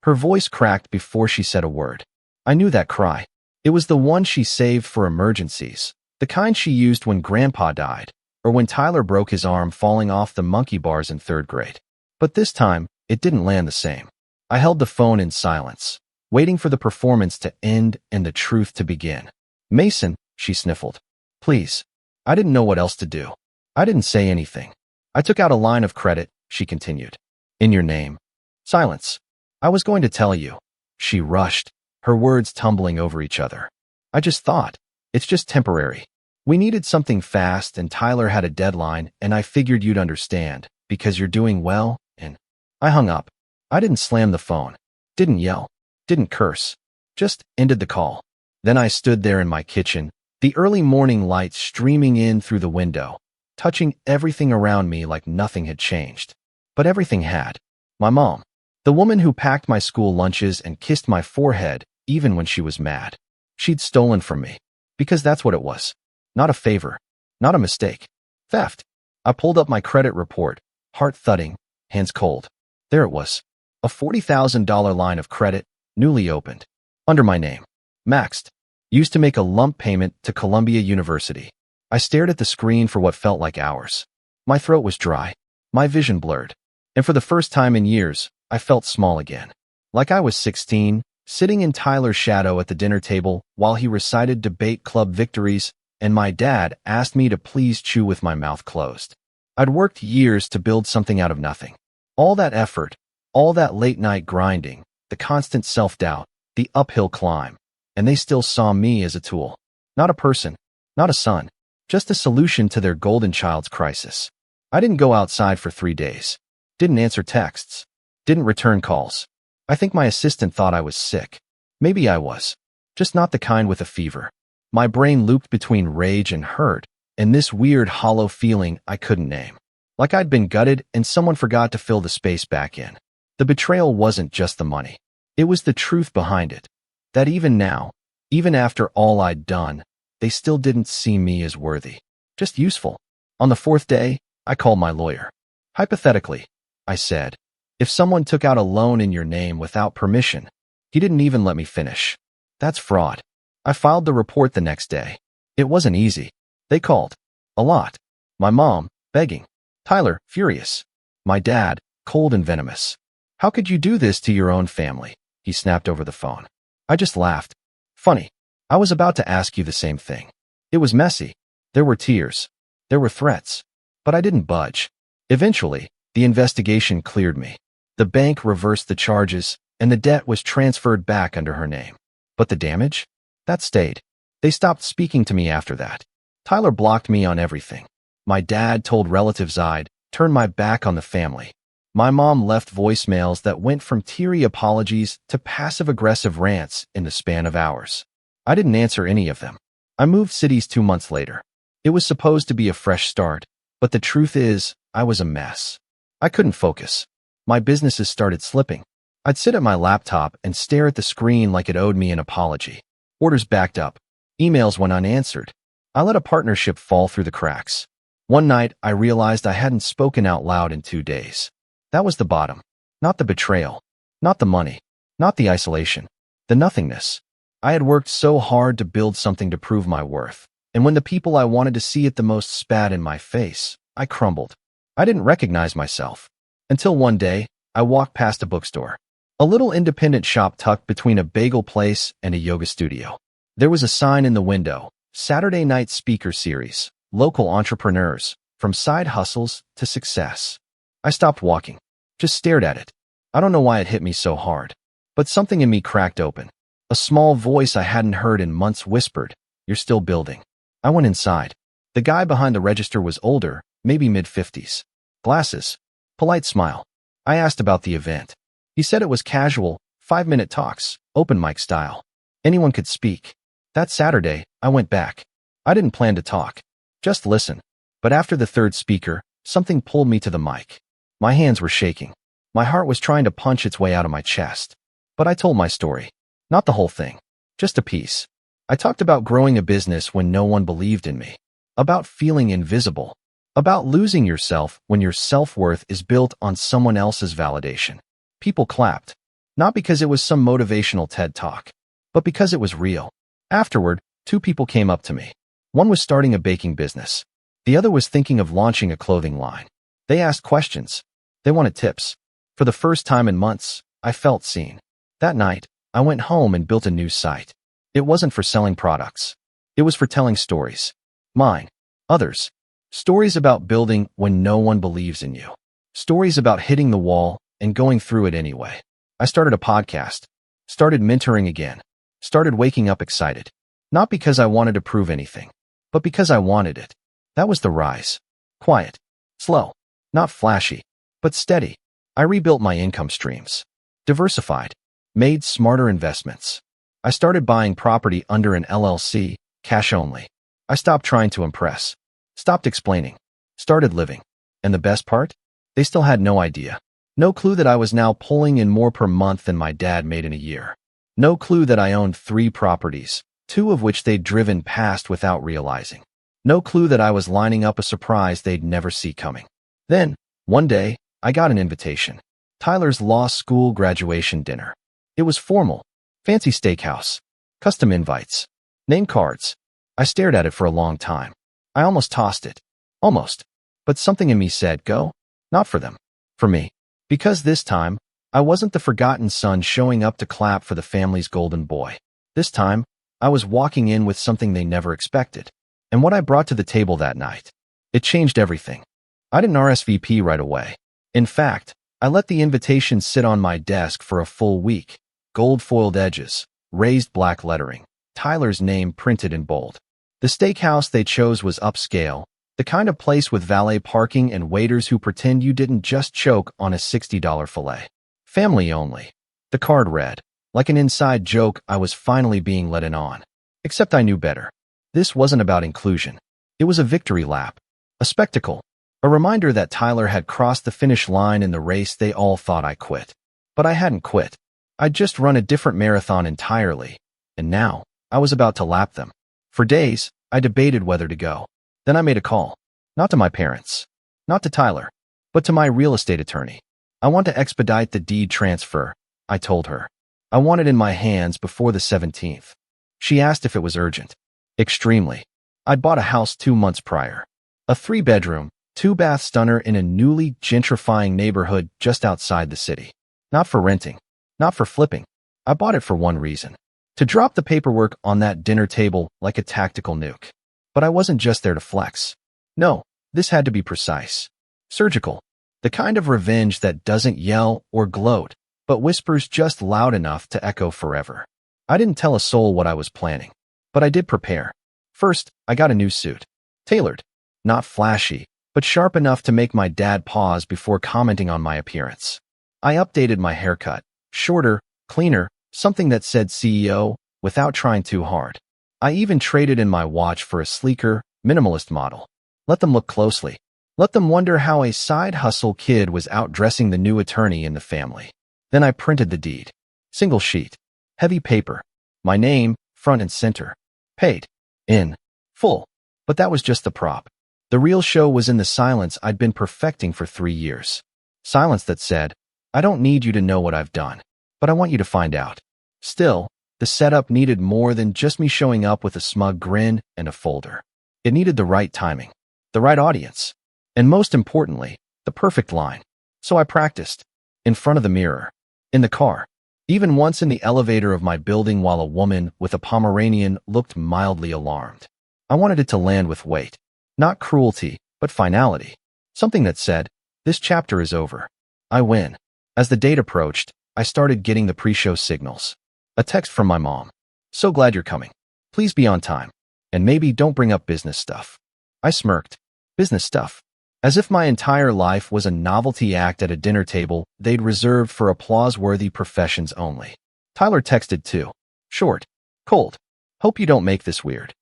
Her voice cracked before she said a word. I knew that cry. It was the one she saved for emergencies, the kind she used when Grandpa died, or when Tyler broke his arm falling off the monkey bars in 3rd grade. But this time, it didn't land the same. I held the phone in silence, waiting for the performance to end and the truth to begin. Mason, she sniffled. Please. I didn't know what else to do. I didn't say anything. I took out a line of credit, she continued. In your name. Silence. I was going to tell you. She rushed, her words tumbling over each other. I just thought, it's just temporary. We needed something fast and Tyler had a deadline and I figured you'd understand, because you're doing well, and I hung up. I didn't slam the phone, didn't yell, didn't curse, just ended the call. Then I stood there in my kitchen, the early morning light streaming in through the window, touching everything around me like nothing had changed. But everything had. My mom, the woman who packed my school lunches and kissed my forehead even when she was mad. She'd stolen from me, because that's what it was. Not a favor, not a mistake. Theft. I pulled up my credit report, heart thudding, hands cold. There it was. A $40,000 line of credit, newly opened. Under my name. Maxed. Used to make a lump payment to Columbia University. I stared at the screen for what felt like hours. My throat was dry. My vision blurred. And for the first time in years, I felt small again. Like I was 16, sitting in Tyler's shadow at the dinner table while he recited debate club victories, and my dad asked me to please chew with my mouth closed. I'd worked years to build something out of nothing. All that effort, all that late-night grinding, the constant self-doubt, the uphill climb, and they still saw me as a tool. Not a person, not a son, just a solution to their golden child's crisis. I didn't go outside for 3 days. Didn't answer texts. Didn't return calls. I think my assistant thought I was sick. Maybe I was. Just not the kind with a fever. My brain looped between rage and hurt, and this weird hollow feeling I couldn't name. Like I'd been gutted and someone forgot to fill the space back in. The betrayal wasn't just the money. It was the truth behind it. That even now, even after all I'd done, they still didn't see me as worthy. Just useful. On the 4th day, I called my lawyer. Hypothetically, I said, if someone took out a loan in your name without permission, he didn't even let me finish. That's fraud. I filed the report the next day. It wasn't easy. They called. A lot. My mom, begging. Tyler, furious. My dad, cold and venomous. How could you do this to your own family? He snapped over the phone. I just laughed. Funny. I was about to ask you the same thing. It was messy. There were tears. There were threats. But I didn't budge. Eventually, the investigation cleared me. The bank reversed the charges, and the debt was transferred back under her name. But the damage? That stayed. They stopped speaking to me after that. Tyler blocked me on everything. My dad told relatives I'd turned my back on the family. My mom left voicemails that went from teary apologies to passive-aggressive rants in the span of hours. I didn't answer any of them. I moved cities 2 months later. It was supposed to be a fresh start, but the truth is, I was a mess. I couldn't focus. My businesses started slipping. I'd sit at my laptop and stare at the screen like it owed me an apology. Orders backed up. Emails went unanswered. I let a partnership fall through the cracks. One night, I realized I hadn't spoken out loud in 2 days. That was the bottom. Not the betrayal. Not the money. Not the isolation. The nothingness. I had worked so hard to build something to prove my worth. And when the people I wanted to see it the most spat in my face, I crumbled. I didn't recognize myself. Until one day, I walked past a bookstore. A little independent shop tucked between a bagel place and a yoga studio. There was a sign in the window, Saturday Night Speaker Series, local entrepreneurs, from side hustles to success. I stopped walking, just stared at it. I don't know why it hit me so hard, but something in me cracked open. A small voice I hadn't heard in months whispered, "You're still building." I went inside. The guy behind the register was older, maybe mid-50s. Glasses. Polite smile. I asked about the event. He said it was casual, 5-minute talks, open mic style. Anyone could speak. That Saturday, I went back. I didn't plan to talk, just listen. But after the third speaker, something pulled me to the mic. My hands were shaking. My heart was trying to punch its way out of my chest. But I told my story. Not the whole thing. Just a piece. I talked about growing a business when no one believed in me. About feeling invisible. About losing yourself when your self-worth is built on someone else's validation. People clapped. Not because it was some motivational TED talk, but because it was real. Afterward, 2 people came up to me. One was starting a baking business. The other was thinking of launching a clothing line. They asked questions. They wanted tips. For the first time in months, I felt seen. That night, I went home and built a new site. It wasn't for selling products. It was for telling stories. Mine. Others. Stories about building when no one believes in you. Stories about hitting the wall and going through it anyway. I started a podcast. Started mentoring again. Started waking up excited. Not because I wanted to prove anything, but because I wanted it. That was the rise. Quiet. Slow. Not flashy, but steady. I rebuilt my income streams. Diversified. Made smarter investments. I started buying property under an LLC, cash only. I stopped trying to impress. Stopped explaining. Started living. And the best part? They still had no idea. No clue that I was now pulling in more per month than my dad made in a year. No clue that I owned 3 properties, 2 of which they'd driven past without realizing. No clue that I was lining up a surprise they'd never see coming. Then, one day, I got an invitation. Tyler's law school graduation dinner. It was formal. Fancy steakhouse. Custom invites. Name cards. I stared at it for a long time. I almost tossed it. Almost. But something in me said, go. Not for them. For me. Because this time, I wasn't the forgotten son showing up to clap for the family's golden boy. This time, I was walking in with something they never expected. And what I brought to the table that night, it changed everything. I didn't RSVP right away. In fact, I let the invitation sit on my desk for a full week. Gold-foiled edges, raised black lettering, Tyler's name printed in bold. The steakhouse they chose was upscale, the kind of place with valet parking and waiters who pretend you didn't just choke on a $60 filet. Family only. The card read. Like an inside joke I was finally being let in on. Except I knew better. This wasn't about inclusion. It was a victory lap. A spectacle. A reminder that Tyler had crossed the finish line in the race they all thought I quit. But I hadn't quit. I'd just run a different marathon entirely. And now, I was about to lap them. For days, I debated whether to go. Then I made a call. Not to my parents. Not to Tyler. But to my real estate attorney. I want to expedite the deed transfer, I told her. I want it in my hands before the 17th. She asked if it was urgent. Extremely. I'd bought a house 2 months prior. A 3-bedroom, 2-bath stunner in a newly gentrifying neighborhood just outside the city. Not for renting. Not for flipping. I bought it for one reason. To drop the paperwork on that dinner table like a tactical nuke. But I wasn't just there to flex. No, this had to be precise. Surgical. The kind of revenge that doesn't yell or gloat, but whispers just loud enough to echo forever. I didn't tell a soul what I was planning, but I did prepare. First, I got a new suit. Tailored. Not flashy, but sharp enough to make my dad pause before commenting on my appearance. I updated my haircut. Shorter, cleaner, something that said CEO, without trying too hard. I even traded in my watch for a sleeker, minimalist model. Let them look closely. Let them wonder how a side hustle kid was outdressing the new attorney in the family. Then I printed the deed. Single sheet. Heavy paper. My name, front and center. Paid. In. Full. But that was just the prop. The real show was in the silence I'd been perfecting for 3 years. Silence that said, I don't need you to know what I've done, but I want you to find out. Still, the setup needed more than just me showing up with a smug grin and a folder. It needed the right timing, the right audience, and most importantly, the perfect line. So I practiced. In front of the mirror. In the car. Even once in the elevator of my building while a woman with a Pomeranian looked mildly alarmed. I wanted it to land with weight. Not cruelty, but finality. Something that said, this chapter is over. I win. As the date approached, I started getting the pre-show signals. A text from my mom. So glad you're coming. Please be on time. And maybe don't bring up business stuff. I smirked. Business stuff. As if my entire life was a novelty act at a dinner table they'd reserved for applause-worthy professions only. Tyler texted too. Short. Cold. Hope you don't make this weird.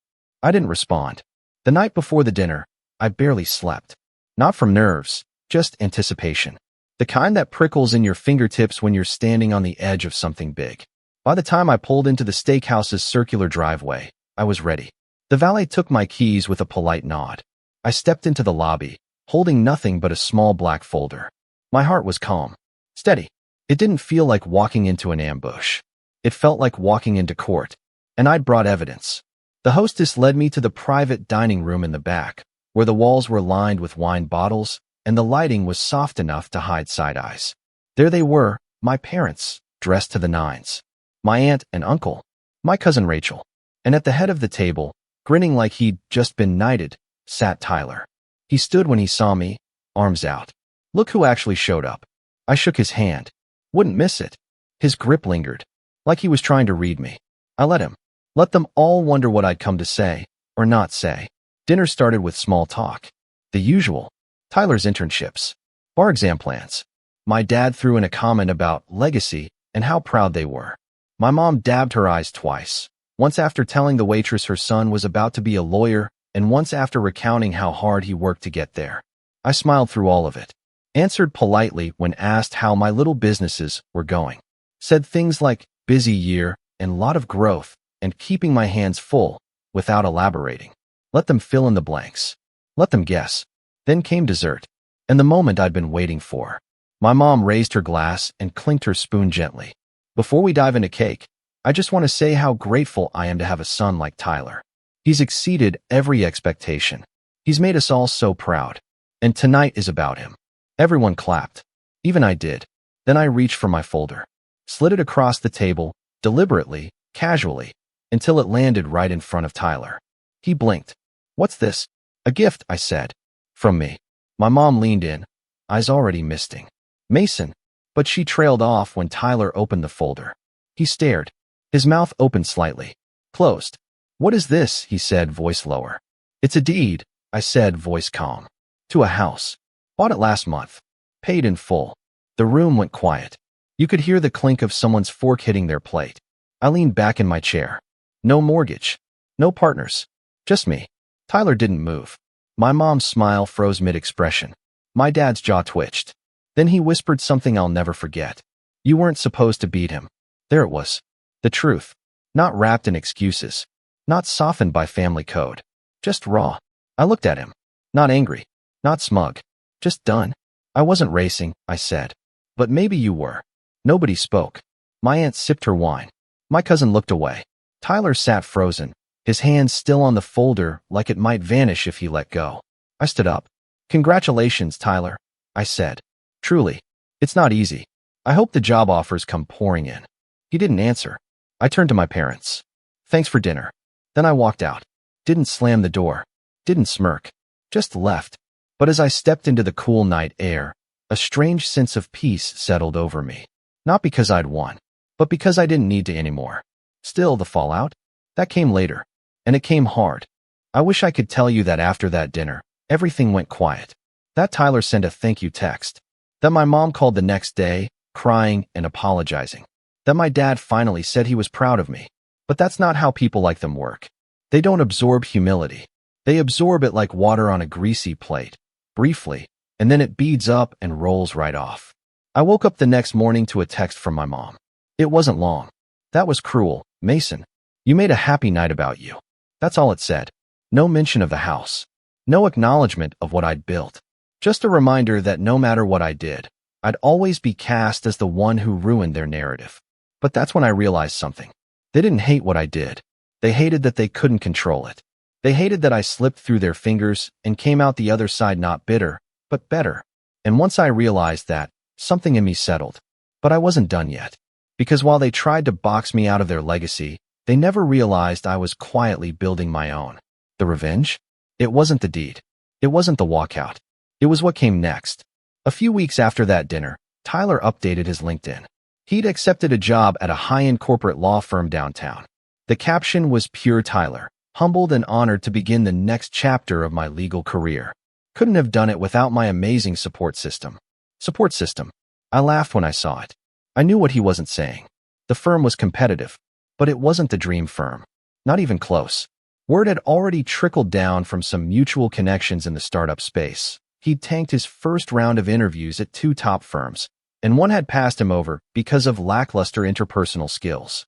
I didn't respond. The night before the dinner, I barely slept. Not from nerves, just anticipation. The kind that prickles in your fingertips when you're standing on the edge of something big. By the time I pulled into the steakhouse's circular driveway, I was ready. The valet took my keys with a polite nod. I stepped into the lobby, holding nothing but a small black folder. My heart was calm, steady. It didn't feel like walking into an ambush. It felt like walking into court, and I'd brought evidence. The hostess led me to the private dining room in the back, where the walls were lined with wine bottles, and the lighting was soft enough to hide side eyes. There they were, my parents, dressed to the nines. My aunt and uncle, my cousin Rachel. And at the head of the table, grinning like he'd just been knighted, sat Tyler. He stood when he saw me, arms out. Look who actually showed up. I shook his hand. Wouldn't miss it. His grip lingered, like he was trying to read me. I let him. Let them all wonder what I'd come to say, or not say. Dinner started with small talk. The usual. Tyler's internships. Bar exam plans. My dad threw in a comment about legacy and how proud they were. My mom dabbed her eyes twice. Once after telling the waitress her son was about to be a lawyer, and once after recounting how hard he worked to get there. I smiled through all of it. Answered politely when asked how my little businesses were going. Said things like, busy year, and lot of growth, and keeping my hands full, without elaborating. Let them fill in the blanks. Let them guess. Then came dessert, and the moment I'd been waiting for. My mom raised her glass and clinked her spoon gently. Before we dive into cake, I just want to say how grateful I am to have a son like Tyler. He's exceeded every expectation. He's made us all so proud. And tonight is about him. Everyone clapped. Even I did. Then I reached for my folder. Slid it across the table, deliberately, casually, until it landed right in front of Tyler. He blinked. What's this? A gift, I said. From me. My mom leaned in, eyes already misting. Mason. But she trailed off when Tyler opened the folder. He stared. His mouth opened slightly. Closed. What is this? He said, voice lower. It's a deed, I said, voice calm. To a house. Bought it last month. Paid in full. The room went quiet. You could hear the clink of someone's fork hitting their plate. I leaned back in my chair. No mortgage. No partners. Just me. Tyler didn't move. My mom's smile froze mid-expression. My dad's jaw twitched. Then he whispered something I'll never forget. You weren't supposed to beat him. There it was. The truth. Not wrapped in excuses. Not softened by family code. Just raw. I looked at him. Not angry. Not smug. Just done. I wasn't racing, I said. But maybe you were. Nobody spoke. My aunt sipped her wine. My cousin looked away. Tyler sat frozen, his hands still on the folder like it might vanish if he let go. I stood up. Congratulations, Tyler, I said. Truly. It's not easy. I hope the job offers come pouring in. He didn't answer. I turned to my parents. Thanks for dinner. Then I walked out. Didn't slam the door. Didn't smirk. Just left. But as I stepped into the cool night air, a strange sense of peace settled over me. Not because I'd won, but because I didn't need to anymore. Still, the fallout? That came later. And it came hard. I wish I could tell you that after that dinner, everything went quiet. That Tyler sent a thank you text. That my mom called the next day, crying and apologizing. That my dad finally said he was proud of me. But that's not how people like them work. They don't absorb humility. They absorb it like water on a greasy plate, briefly, and then it beads up and rolls right off. I woke up the next morning to a text from my mom. It wasn't long. That was cruel, Mason. You made a happy night about you. That's all it said. No mention of the house. No acknowledgement of what I'd built. Just a reminder that no matter what I did, I'd always be cast as the one who ruined their narrative. But that's when I realized something. They didn't hate what I did. They hated that they couldn't control it. They hated that I slipped through their fingers and came out the other side not bitter, but better. And once I realized that, something in me settled. But I wasn't done yet. Because while they tried to box me out of their legacy, they never realized I was quietly building my own. The revenge? It wasn't the deed. It wasn't the walkout. It was what came next. A few weeks after that dinner, Tyler updated his LinkedIn. He'd accepted a job at a high-end corporate law firm downtown. The caption was pure Tyler, humbled and honored to begin the next chapter of my legal career. Couldn't have done it without my amazing support system. Support system. I laughed when I saw it. I knew what he wasn't saying. The firm was competitive, but it wasn't the dream firm. Not even close. Word had already trickled down from some mutual connections in the startup space. He'd tanked his first round of interviews at 2 top firms, and one had passed him over because of lackluster interpersonal skills.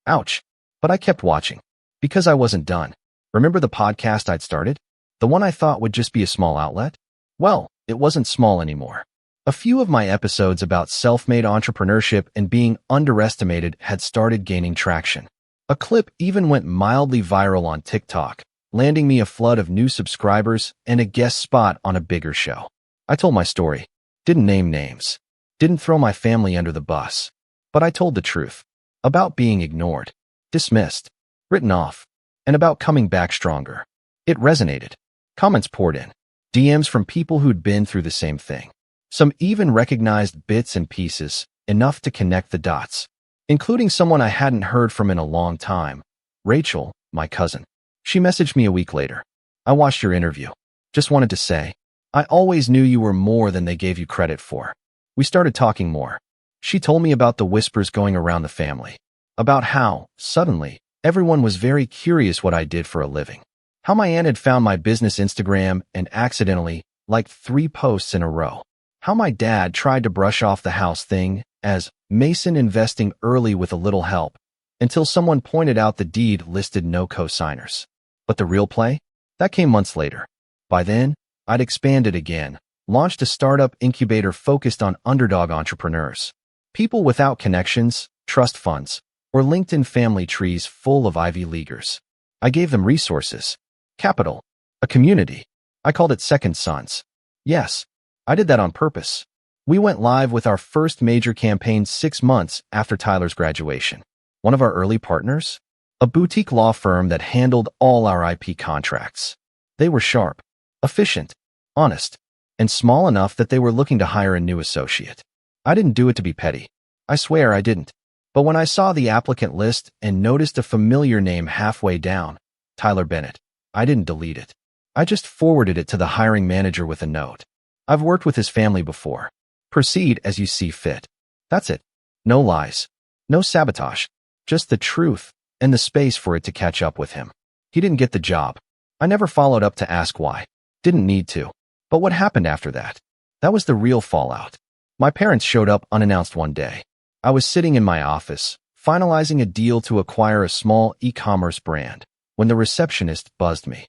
Ouch. But I kept watching. Because I wasn't done. Remember the podcast I'd started? The one I thought would just be a small outlet? Well, it wasn't small anymore. A few of my episodes about self-made entrepreneurship and being underestimated had started gaining traction. A clip even went mildly viral on TikTok, landing me a flood of new subscribers and a guest spot on a bigger show. I told my story. Didn't name names. Didn't throw my family under the bus. But I told the truth. About being ignored, dismissed, written off, and about coming back stronger. It resonated. Comments poured in. DMs from people who'd been through the same thing. Some even recognized bits and pieces, enough to connect the dots. Including someone I hadn't heard from in a long time. Rachel, my cousin. She messaged me a week later. I watched your interview. Just wanted to say, I always knew you were more than they gave you credit for. We started talking more. She told me about the whispers going around the family. About how, suddenly, everyone was very curious what I did for a living. How my aunt had found my business Instagram and accidentally liked 3 posts in a row. How my dad tried to brush off the house thing as Mason investing early with a little help, until someone pointed out the deed listed no co-signers. But the real play? That came months later. By then, I'd expanded again, launched a startup incubator focused on underdog entrepreneurs. People without connections, trust funds, or LinkedIn family trees full of Ivy Leaguers. I gave them resources, capital, a community. I called it Second Sons. Yes, I did that on purpose. We went live with our first major campaign 6 months after Tyler's graduation. One of our early partners? A boutique law firm that handled all our IP contracts. They were sharp, efficient, honest, and small enough that they were looking to hire a new associate. I didn't do it to be petty. I swear I didn't. But when I saw the applicant list and noticed a familiar name halfway down, Tyler Bennett, I didn't delete it. I just forwarded it to the hiring manager with a note. I've worked with his family before. Proceed as you see fit. That's it. No lies. No sabotage. Just the truth and the space for it to catch up with him. He didn't get the job. I never followed up to ask why. Didn't need to. But what happened after that? That was the real fallout. My parents showed up unannounced one day. I was sitting in my office, finalizing a deal to acquire a small e-commerce brand, when the receptionist buzzed me.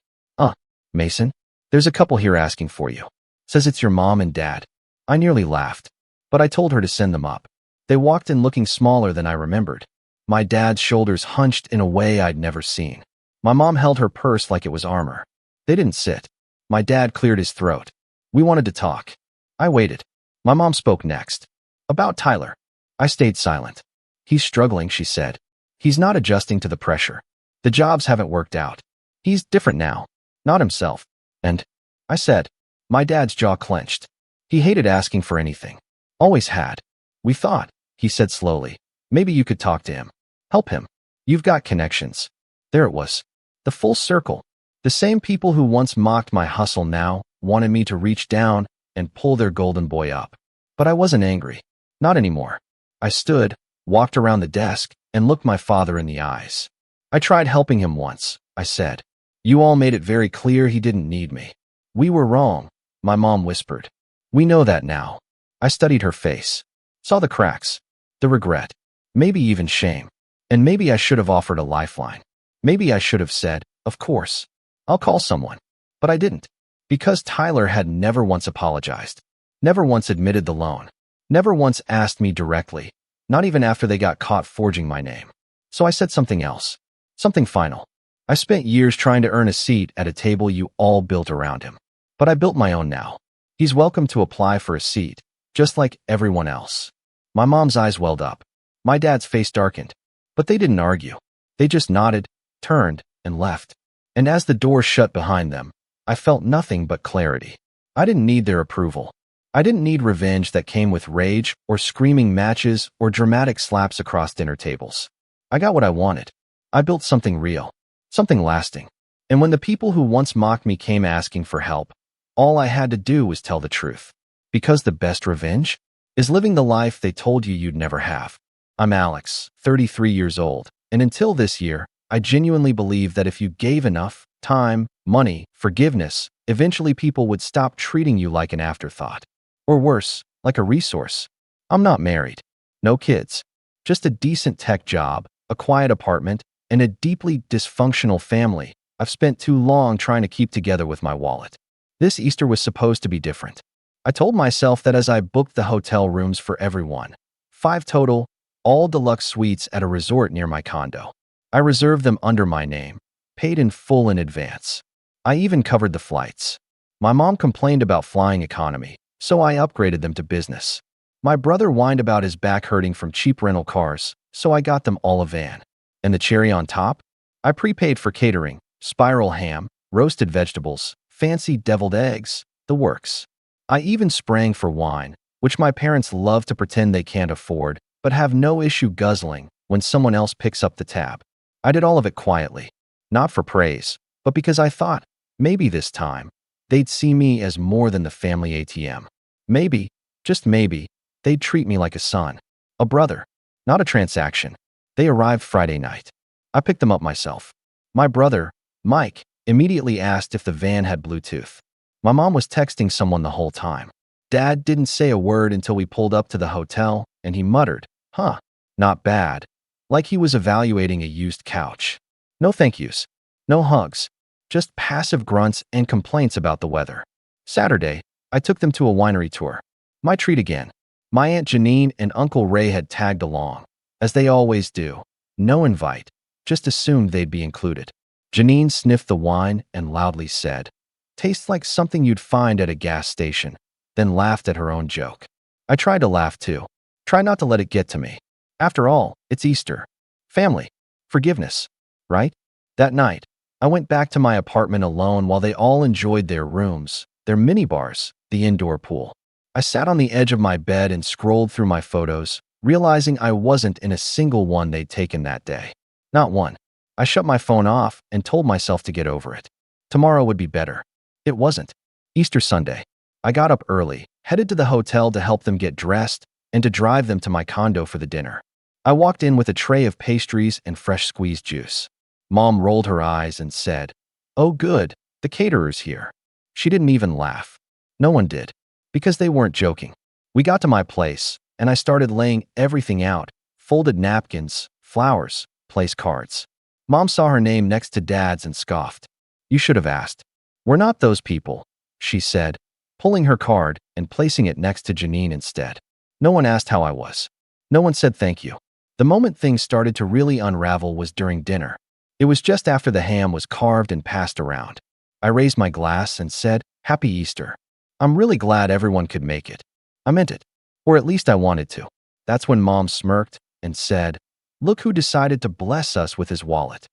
Mason, there's a couple here asking for you. Says it's your mom and dad. I nearly laughed, but I told her to send them up. They walked in looking smaller than I remembered. My dad's shoulders hunched in a way I'd never seen. My mom held her purse like it was armor. They didn't sit. My dad cleared his throat. We wanted to talk. I waited. My mom spoke next. About Tyler. I stayed silent. He's struggling, she said. He's not adjusting to the pressure. The jobs haven't worked out. He's different now. Not himself. And I said. My dad's jaw clenched. He hated asking for anything. Always had. We thought, he said slowly, maybe you could talk to him. Help him. You've got connections. There it was. The full circle. The same people who once mocked my hustle now wanted me to reach down and pull their golden boy up. But I wasn't angry. Not anymore. I stood, walked around the desk, and looked my father in the eyes. I tried helping him once, I said. You all made it very clear he didn't need me. We were wrong, my mom whispered. We know that now. I studied her face. Saw the cracks. The regret. Maybe even shame. And maybe I should have offered a lifeline. Maybe I should have said, of course. I'll call someone. But I didn't. Because Tyler had never once apologized. Never once admitted the loan. Never once asked me directly. Not even after they got caught forging my name. So I said something else. Something final. I spent years trying to earn a seat at a table you all built around him. But I built my own now. He's welcome to apply for a seat, just like everyone else. My mom's eyes welled up. My dad's face darkened. But they didn't argue. They just nodded, turned, and left. And as the door shut behind them, I felt nothing but clarity. I didn't need their approval. I didn't need revenge that came with rage or screaming matches or dramatic slaps across dinner tables. I got what I wanted. I built something real, something lasting. And when the people who once mocked me came asking for help, all I had to do was tell the truth. Because the best revenge is living the life they told you you'd never have. I'm Alex, 33 years old, and until this year, I genuinely believe that if you gave enough time, money, forgiveness, eventually people would stop treating you like an afterthought. Or worse, like a resource. I'm not married. No kids. Just a decent tech job, a quiet apartment, and a deeply dysfunctional family I've spent too long trying to keep together with my wallet. This Easter was supposed to be different. I told myself that as I booked the hotel rooms for everyone, 5 total, all deluxe suites at a resort near my condo. I reserved them under my name, paid in full in advance. I even covered the flights. My mom complained about flying economy, so I upgraded them to business. My brother whined about his back hurting from cheap rental cars, so I got them all a van. And the cherry on top? I prepaid for catering, spiral ham, roasted vegetables, fancy deviled eggs, the works. I even sprang for wine, which my parents love to pretend they can't afford, but have no issue guzzling when someone else picks up the tab. I did all of it quietly, not for praise, but because I thought, maybe this time, they'd see me as more than the family ATM. Maybe, just maybe, they'd treat me like a son, a brother, not a transaction. They arrived Friday night. I picked them up myself. My brother, Mike, immediately asked if the van had Bluetooth. My mom was texting someone the whole time. Dad didn't say a word until we pulled up to the hotel, and he muttered, "Huh, not bad," like he was evaluating a used couch. No thank yous. No hugs. Just passive grunts and complaints about the weather. Saturday, I took them to a winery tour. My treat again. My Aunt Janine and Uncle Ray had tagged along, as they always do. No invite. Just assumed they'd be included. Janine sniffed the wine and loudly said, "Tastes like something you'd find at a gas station," then laughed at her own joke. I tried to laugh too. Try not to let it get to me. After all, it's Easter. Family. Forgiveness. Right? That night, I went back to my apartment alone while they all enjoyed their rooms, their minibars, the indoor pool. I sat on the edge of my bed and scrolled through my photos, realizing I wasn't in a single one they'd taken that day. Not one. I shut my phone off and told myself to get over it. Tomorrow would be better. It wasn't. Easter Sunday. I got up early, headed to the hotel to help them get dressed, and to drive them to my condo for the dinner. I walked in with a tray of pastries and fresh squeezed juice. Mom rolled her eyes and said, "Oh good, the caterer's here." She didn't even laugh. No one did. Because they weren't joking. We got to my place, and I started laying everything out. Folded napkins, flowers, place cards. Mom saw her name next to Dad's and scoffed. "You should have asked." "We're not those people," she said, pulling her card and placing it next to Janine instead. No one asked how I was. No one said thank you. The moment things started to really unravel was during dinner. It was just after the ham was carved and passed around. I raised my glass and said, "Happy Easter. I'm really glad everyone could make it." I meant it. Or at least I wanted to. That's when Mom smirked and said, "Look who decided to bless us with his wallet."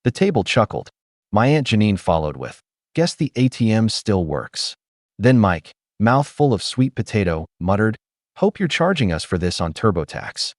The table chuckled. My Aunt Janine followed with, "Guess the ATM still works." Then Mike, mouth full of sweet potato, muttered, "Hope you're charging us for this on TurboTax."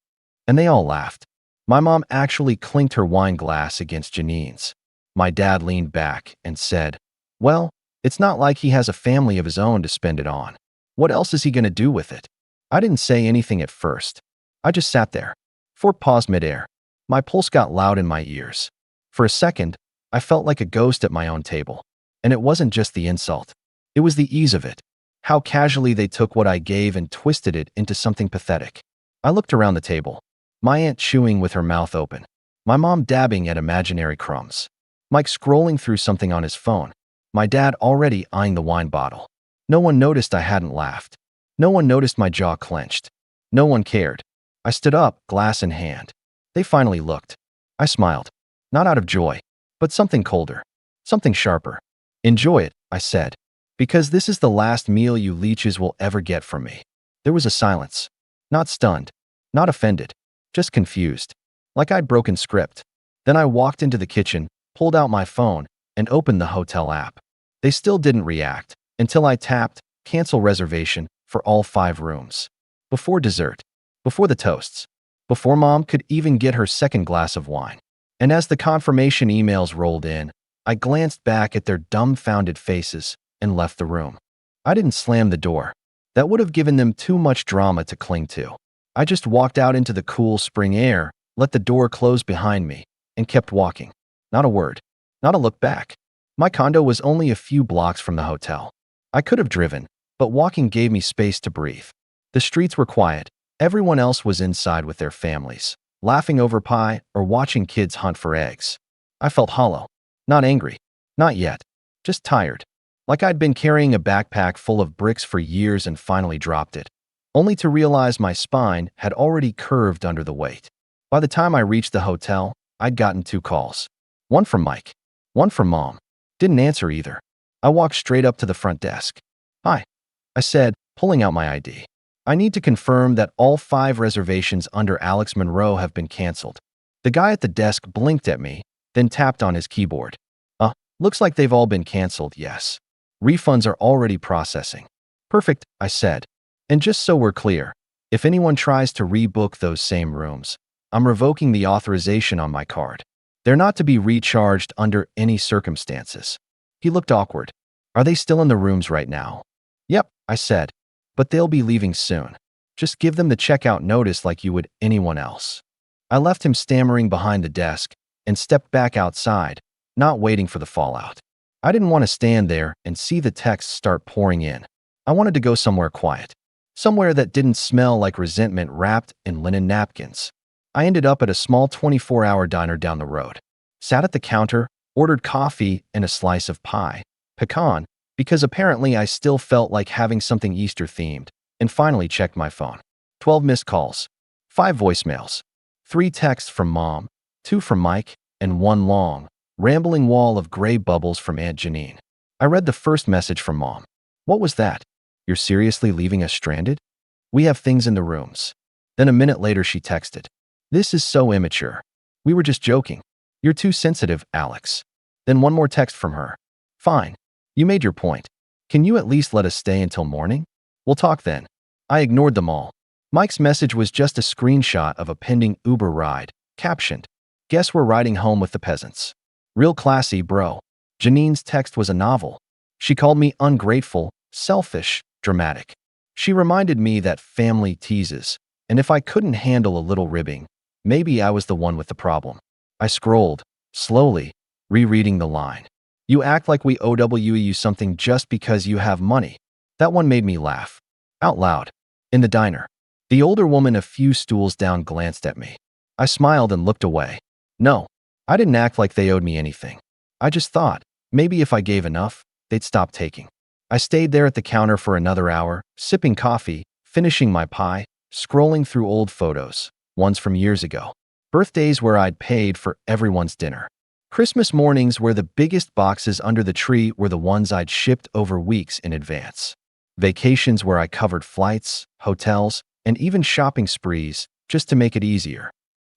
And they all laughed. My mom actually clinked her wine glass against Janine's. My dad leaned back and said, "Well, it's not like he has a family of his own to spend it on. What else is he going to do with it?" I didn't say anything at first. I just sat there. Fork paused midair. My pulse got loud in my ears. For a second, I felt like a ghost at my own table. And it wasn't just the insult. It was the ease of it. How casually they took what I gave and twisted it into something pathetic. I looked around the table. My aunt chewing with her mouth open. My mom dabbing at imaginary crumbs. Mike scrolling through something on his phone. My dad already eyeing the wine bottle. No one noticed I hadn't laughed. No one noticed my jaw clenched. No one cared. I stood up, glass in hand. They finally looked. I smiled. Not out of joy, but something colder. Something sharper. "Enjoy it," I said. "Because this is the last meal you leeches will ever get from me." There was a silence. Not stunned. Not offended. Just confused. Like I'd broken script. Then I walked into the kitchen, pulled out my phone, and opened the hotel app. They still didn't react, until I tapped, "Cancel reservation," for all 5 rooms. Before dessert. Before the toasts. Before Mom could even get her second glass of wine. And as the confirmation emails rolled in, I glanced back at their dumbfounded faces and left the room. I didn't slam the door. That would have given them too much drama to cling to. I just walked out into the cool spring air, let the door close behind me, and kept walking. Not a word. Not a look back. My condo was only a few blocks from the hotel. I could have driven, but walking gave me space to breathe. The streets were quiet. Everyone else was inside with their families, laughing over pie or watching kids hunt for eggs. I felt hollow. Not angry. Not yet. Just tired. Like I'd been carrying a backpack full of bricks for years and finally dropped it, only to realize my spine had already curved under the weight. By the time I reached the hotel, I'd gotten 2 calls. One from Mike. One from Mom. Didn't answer either. I walked straight up to the front desk. "Hi," I said, pulling out my ID. "I need to confirm that all 5 reservations under Alex Monroe have been canceled." The guy at the desk blinked at me, then tapped on his keyboard. Looks like they've all been canceled, yes. Refunds are already processing." "Perfect," I said. "And just so we're clear, if anyone tries to rebook those same rooms, I'm revoking the authorization on my card. They're not to be recharged under any circumstances." He looked awkward. "Are they still in the rooms right now?" "Yep," I said. "But they'll be leaving soon. Just give them the checkout notice like you would anyone else." I left him stammering behind the desk and stepped back outside, not waiting for the fallout. I didn't want to stand there and see the texts start pouring in. I wanted to go somewhere quiet. Somewhere that didn't smell like resentment wrapped in linen napkins. I ended up at a small 24-hour diner down the road. Sat at the counter, ordered coffee and a slice of pie, pecan, because apparently I still felt like having something Easter-themed, and finally checked my phone. 12 missed calls. 5 voicemails. 3 texts from Mom, 2 from Mike, and 1 long, rambling wall of gray bubbles from Aunt Janine. I read the first message from Mom. "What was that? You're seriously leaving us stranded? We have things in the rooms." Then a minute later she texted, "This is so immature. We were just joking. You're too sensitive, Alex." Then one more text from her. "Fine. You made your point. Can you at least let us stay until morning? We'll talk then." I ignored them all. Mike's message was just a screenshot of a pending Uber ride, captioned, "Guess we're riding home with the peasants." Real classy, bro. Janine's text was a novel. She called me ungrateful, selfish, dramatic. She reminded me that family teases, and if I couldn't handle a little ribbing, maybe I was the one with the problem. I scrolled, slowly, rereading the line. "You act like we owe you something just because you have money." That one made me laugh. Out loud. In the diner. The older woman a few stools down glanced at me. I smiled and looked away. No, I didn't act like they owed me anything. I just thought, maybe if I gave enough, they'd stop taking. I stayed there at the counter for another hour, sipping coffee, finishing my pie, scrolling through old photos, ones from years ago. Birthdays where I'd paid for everyone's dinner. Christmas mornings where the biggest boxes under the tree were the ones I'd shipped over weeks in advance. Vacations where I covered flights, hotels, and even shopping sprees just to make it easier.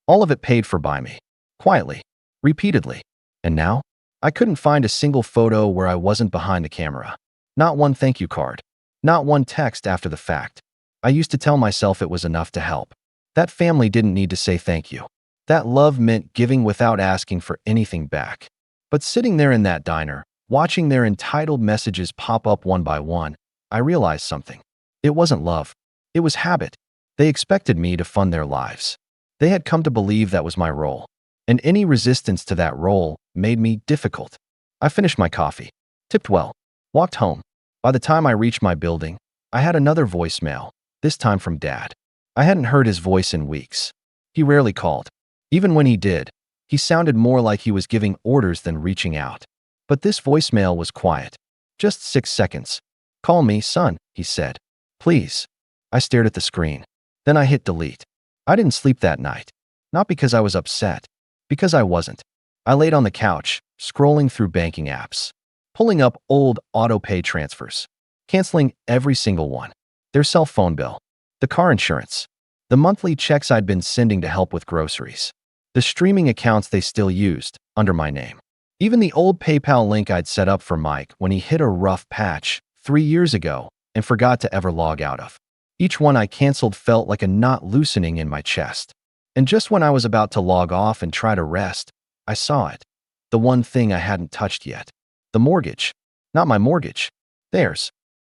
All of it paid for by me. Quietly. Repeatedly. And now? I couldn't find a single photo where I wasn't behind the camera. Not one thank you card. Not one text after the fact. I used to tell myself it was enough to help. That family didn't need to say thank you. That love meant giving without asking for anything back. But sitting there in that diner, watching their entitled messages pop up one by one, I realized something. It wasn't love. It was habit. They expected me to fund their lives. They had come to believe that was my role. And any resistance to that role made me difficult. I finished my coffee, tipped well, walked home. By the time I reached my building, I had another voicemail, this time from Dad. I hadn't heard his voice in weeks. He rarely called. Even when he did, he sounded more like he was giving orders than reaching out. But this voicemail was quiet. Just 6 seconds. "Call me, son," he said. "Please." I stared at the screen. Then I hit delete. I didn't sleep that night. Not because I was upset. Because I wasn't. I laid on the couch, scrolling through banking apps. Pulling up old auto-pay transfers. Canceling every single one. Their cell phone bill. The car insurance. The monthly checks I'd been sending to help with groceries. The streaming accounts they still used, under my name. Even the old PayPal link I'd set up for Mike when he hit a rough patch 3 years ago, and forgot to ever log out of. Each one I canceled felt like a knot loosening in my chest. And just when I was about to log off and try to rest, I saw it. The one thing I hadn't touched yet. The mortgage. Not my mortgage. Theirs.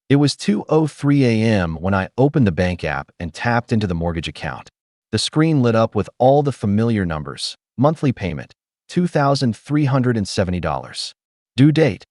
It was 2:03 a.m. when I opened the bank app and tapped into the mortgage account. The screen lit up with all the familiar numbers. Monthly payment, $2,370. Due date,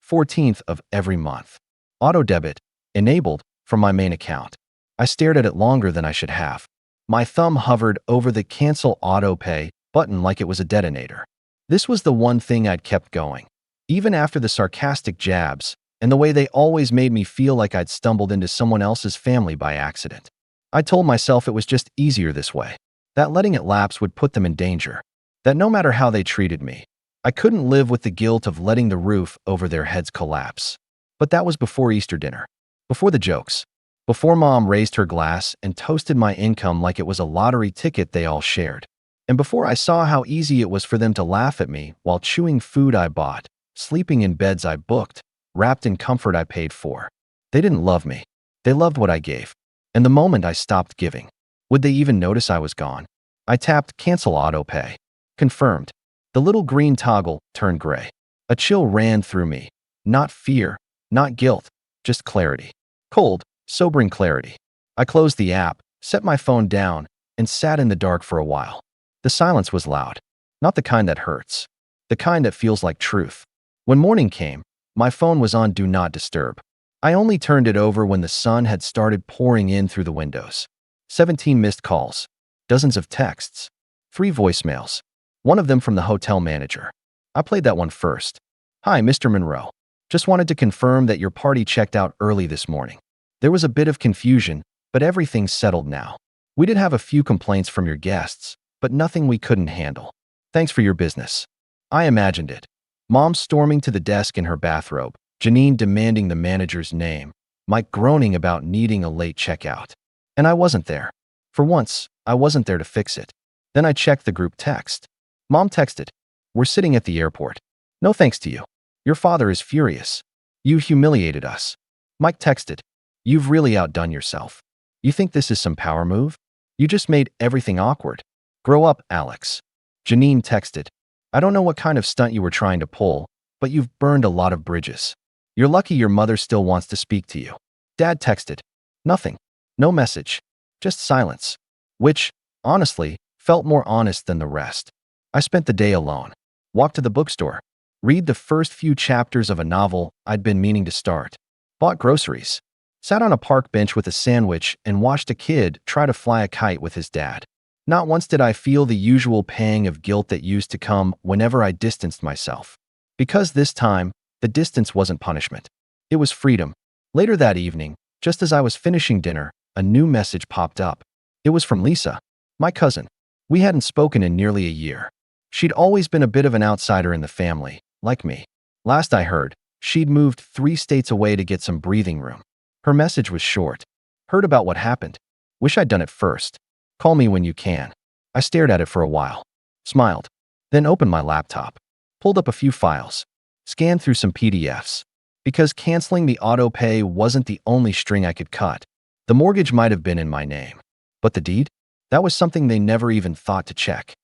14th of every month. Auto debit, enabled from my main account. I stared at it longer than I should have. My thumb hovered over the cancel auto pay button like it was a detonator. This was the one thing I'd kept going. Even after the sarcastic jabs, and the way they always made me feel like I'd stumbled into someone else's family by accident. I told myself it was just easier this way, that letting it lapse would put them in danger, that no matter how they treated me, I couldn't live with the guilt of letting the roof over their heads collapse. But that was before Easter dinner, before the jokes, before Mom raised her glass and toasted my income like it was a lottery ticket they all shared, and before I saw how easy it was for them to laugh at me while chewing food I bought, sleeping in beds I booked, wrapped in comfort I paid for. They didn't love me. They loved what I gave. And the moment I stopped giving, would they even notice I was gone? I tapped cancel auto pay. Confirmed. The little green toggle turned gray. A chill ran through me. Not fear, not guilt, just clarity. Cold, sobering clarity. I closed the app, set my phone down, and sat in the dark for a while. The silence was loud. Not the kind that hurts. The kind that feels like truth. When morning came, my phone was on Do Not Disturb. I only turned it over when the sun had started pouring in through the windows. 17 missed calls. Dozens of texts. 3 voicemails. One of them from the hotel manager. I played that one first. Hi, Mr. Monroe. Just wanted to confirm that your party checked out early this morning. There was a bit of confusion, but everything's settled now. We did have a few complaints from your guests, but nothing we couldn't handle. Thanks for your business. I imagined it. Mom storming to the desk in her bathrobe, Janine demanding the manager's name, Mike groaning about needing a late checkout. And I wasn't there. For once, I wasn't there to fix it. Then I checked the group text. Mom texted, "We're sitting at the airport. No thanks to you. Your father is furious. You humiliated us." Mike texted, "You've really outdone yourself. You think this is some power move? You just made everything awkward. Grow up, Alex." Janine texted, "I don't know what kind of stunt you were trying to pull, but you've burned a lot of bridges. You're lucky your mother still wants to speak to you." Dad texted, "Nothing. No message. Just silence." Which, honestly, felt more honest than the rest. I spent the day alone. Walked to the bookstore. Read the first few chapters of a novel I'd been meaning to start. Bought groceries. Sat on a park bench with a sandwich and watched a kid try to fly a kite with his dad. Not once did I feel the usual pang of guilt that used to come whenever I distanced myself. Because this time, the distance wasn't punishment. It was freedom. Later that evening, just as I was finishing dinner, a new message popped up. It was from Lisa, my cousin. We hadn't spoken in nearly a year. She'd always been a bit of an outsider in the family, like me. Last I heard, she'd moved 3 states away to get some breathing room. Her message was short. Heard about what happened. Wish I'd done it first. Call me when you can. I stared at it for a while. Smiled. Then opened my laptop. Pulled up a few files. Scanned through some PDFs. Because canceling the auto pay wasn't the only string I could cut. The mortgage might have been in my name. But the deed? That was something they never even thought to check.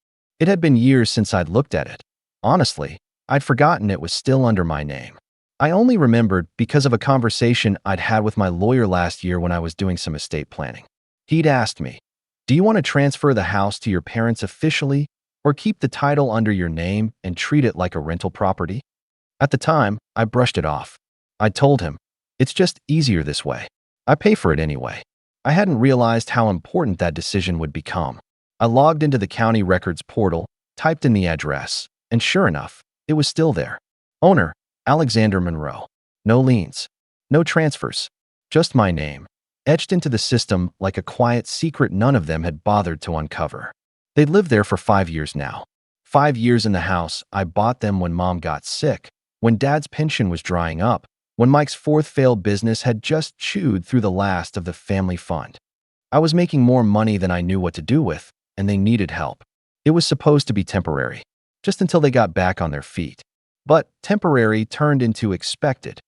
It had been years since I'd looked at it. Honestly, I'd forgotten it was still under my name. I only remembered because of a conversation I'd had with my lawyer last year when I was doing some estate planning. He'd asked me, "Do you want to transfer the house to your parents officially or keep the title under your name and treat it like a rental property?" At the time, I brushed it off. I told him, "It's just easier this way. I pay for it anyway." I hadn't realized how important that decision would become. I logged into the county records portal, typed in the address, and sure enough, it was still there. Owner, Alexander Monroe. No liens. No transfers. Just my name. Etched into the system like a quiet secret none of them had bothered to uncover. They'd lived there for 5 years now. 5 years in the house I bought them when Mom got sick, when Dad's pension was drying up, when Mike's 4th failed business had just chewed through the last of the family fund. I was making more money than I knew what to do with, and they needed help. It was supposed to be temporary, just until they got back on their feet. But temporary turned into expected,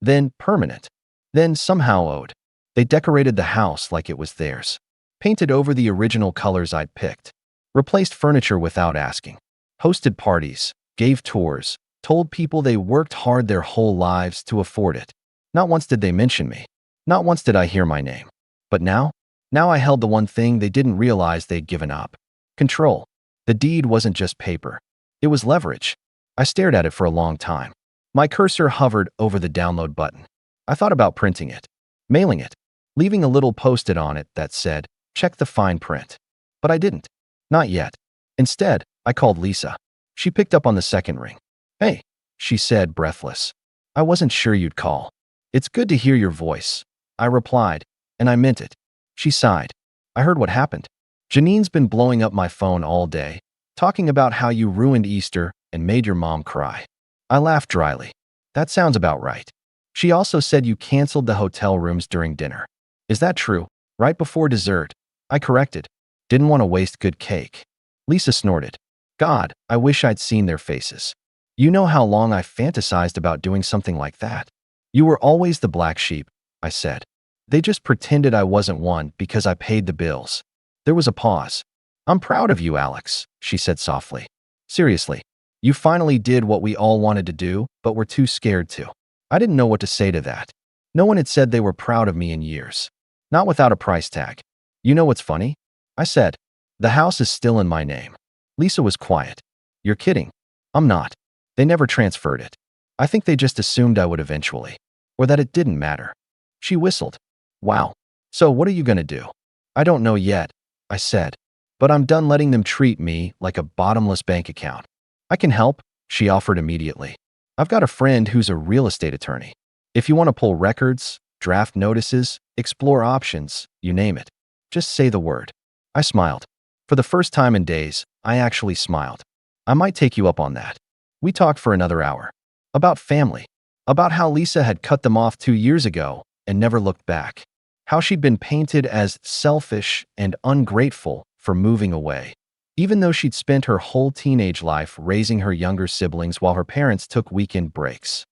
then permanent. Then somehow owed. They decorated the house like it was theirs. Painted over the original colors I'd picked. Replaced furniture without asking. Hosted parties, gave tours, told people they worked hard their whole lives to afford it. Not once did they mention me. Not once did I hear my name. But now? Now I held the one thing they didn't realize they'd given up. Control. The deed wasn't just paper. It was leverage. I stared at it for a long time. My cursor hovered over the download button. I thought about printing it, mailing it, leaving a little post-it on it that said, "Check the fine print." But I didn't. Not yet. Instead, I called Lisa. She picked up on the second ring. "Hey," she said, breathless. "I wasn't sure you'd call." "It's good to hear your voice," I replied, and I meant it. She sighed. "I heard what happened. Janine's been blowing up my phone all day, talking about how you ruined Easter and made your mom cry." I laughed dryly. "That sounds about right." "She also said you canceled the hotel rooms during dinner." "Is that true?" "Right before dessert," I corrected. "Didn't want to waste good cake." Lisa snorted. "God, I wish I'd seen their faces. You know how long I fantasized about doing something like that." "You were always the black sheep," I said. "They just pretended I wasn't one because I paid the bills." There was a pause. "I'm proud of you, Alex," she said softly. "Seriously, you finally did what we all wanted to do, but were too scared to." I didn't know what to say to that. No one had said they were proud of me in years. Not without a price tag. "You know what's funny?" I said. "The house is still in my name." Lisa was quiet. "You're kidding." "I'm not. They never transferred it. I think they just assumed I would eventually. Or that it didn't matter." She whistled. "Wow. So what are you gonna do?" "I don't know yet," I said. "But I'm done letting them treat me like a bottomless bank account." "I can help," she offered immediately. "I've got a friend who's a real estate attorney. If you want to pull records, draft notices, explore options, you name it. Just say the word." I smiled. For the first time in days, I actually smiled. "I might take you up on that." We talked for another hour. About family. About how Lisa had cut them off 2 years ago and never looked back. How she'd been painted as selfish and ungrateful for moving away, even though she'd spent her whole teenage life raising her younger siblings while her parents took weekend breaks.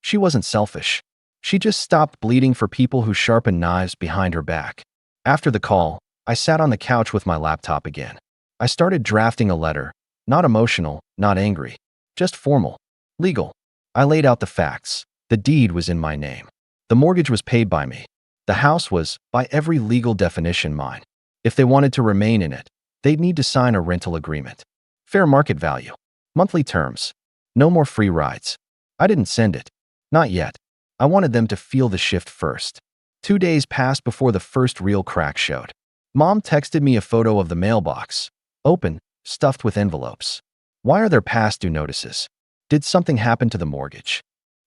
She wasn't selfish. She just stopped bleeding for people who sharpened knives behind her back. After the call, I sat on the couch with my laptop again. I started drafting a letter, not emotional, not angry, just formal, legal. I laid out the facts. The deed was in my name. The mortgage was paid by me. The house was, by every legal definition, mine. If they wanted to remain in it, they'd need to sign a rental agreement. Fair market value. Monthly terms. No more free rides. I didn't send it. Not yet. I wanted them to feel the shift first. 2 days passed before the first real crack showed. Mom texted me a photo of the mailbox. Open, stuffed with envelopes. Why are there past due notices? Did something happen to the mortgage?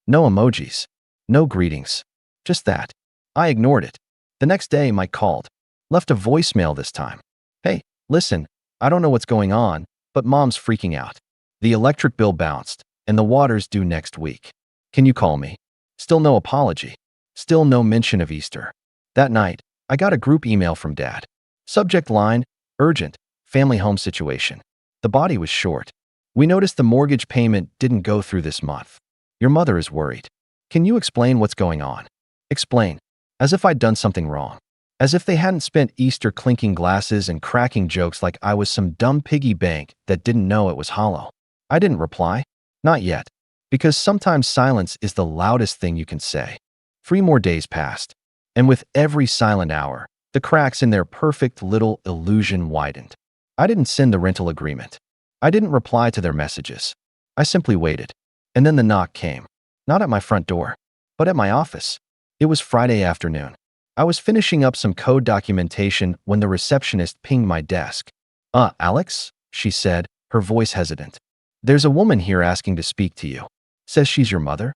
No emojis. No greetings. Just that. I ignored it. The next day, Mike called. Left a voicemail this time. "Hey, listen, I don't know what's going on, but Mom's freaking out. The electric bill bounced, and the water's due next week. Can you call me?" Still no apology. Still no mention of Easter. That night, I got a group email from Dad. Subject line, urgent, family home situation. The body was short. "We noticed the mortgage payment didn't go through this month. Your mother is worried. Can you explain what's going on?" Explain. As if I'd done something wrong. As if they hadn't spent Easter clinking glasses and cracking jokes like I was some dumb piggy bank that didn't know it was hollow. I didn't reply. Not yet. Because sometimes silence is the loudest thing you can say. 3 more days passed. And with every silent hour, the cracks in their perfect little illusion widened. I didn't send the rental agreement. I didn't reply to their messages. I simply waited. And then the knock came. Not at my front door, but at my office. It was Friday afternoon. I was finishing up some code documentation when the receptionist pinged my desk. Alex?" she said, her voice hesitant. "There's a woman here asking to speak to you. Says she's your mother."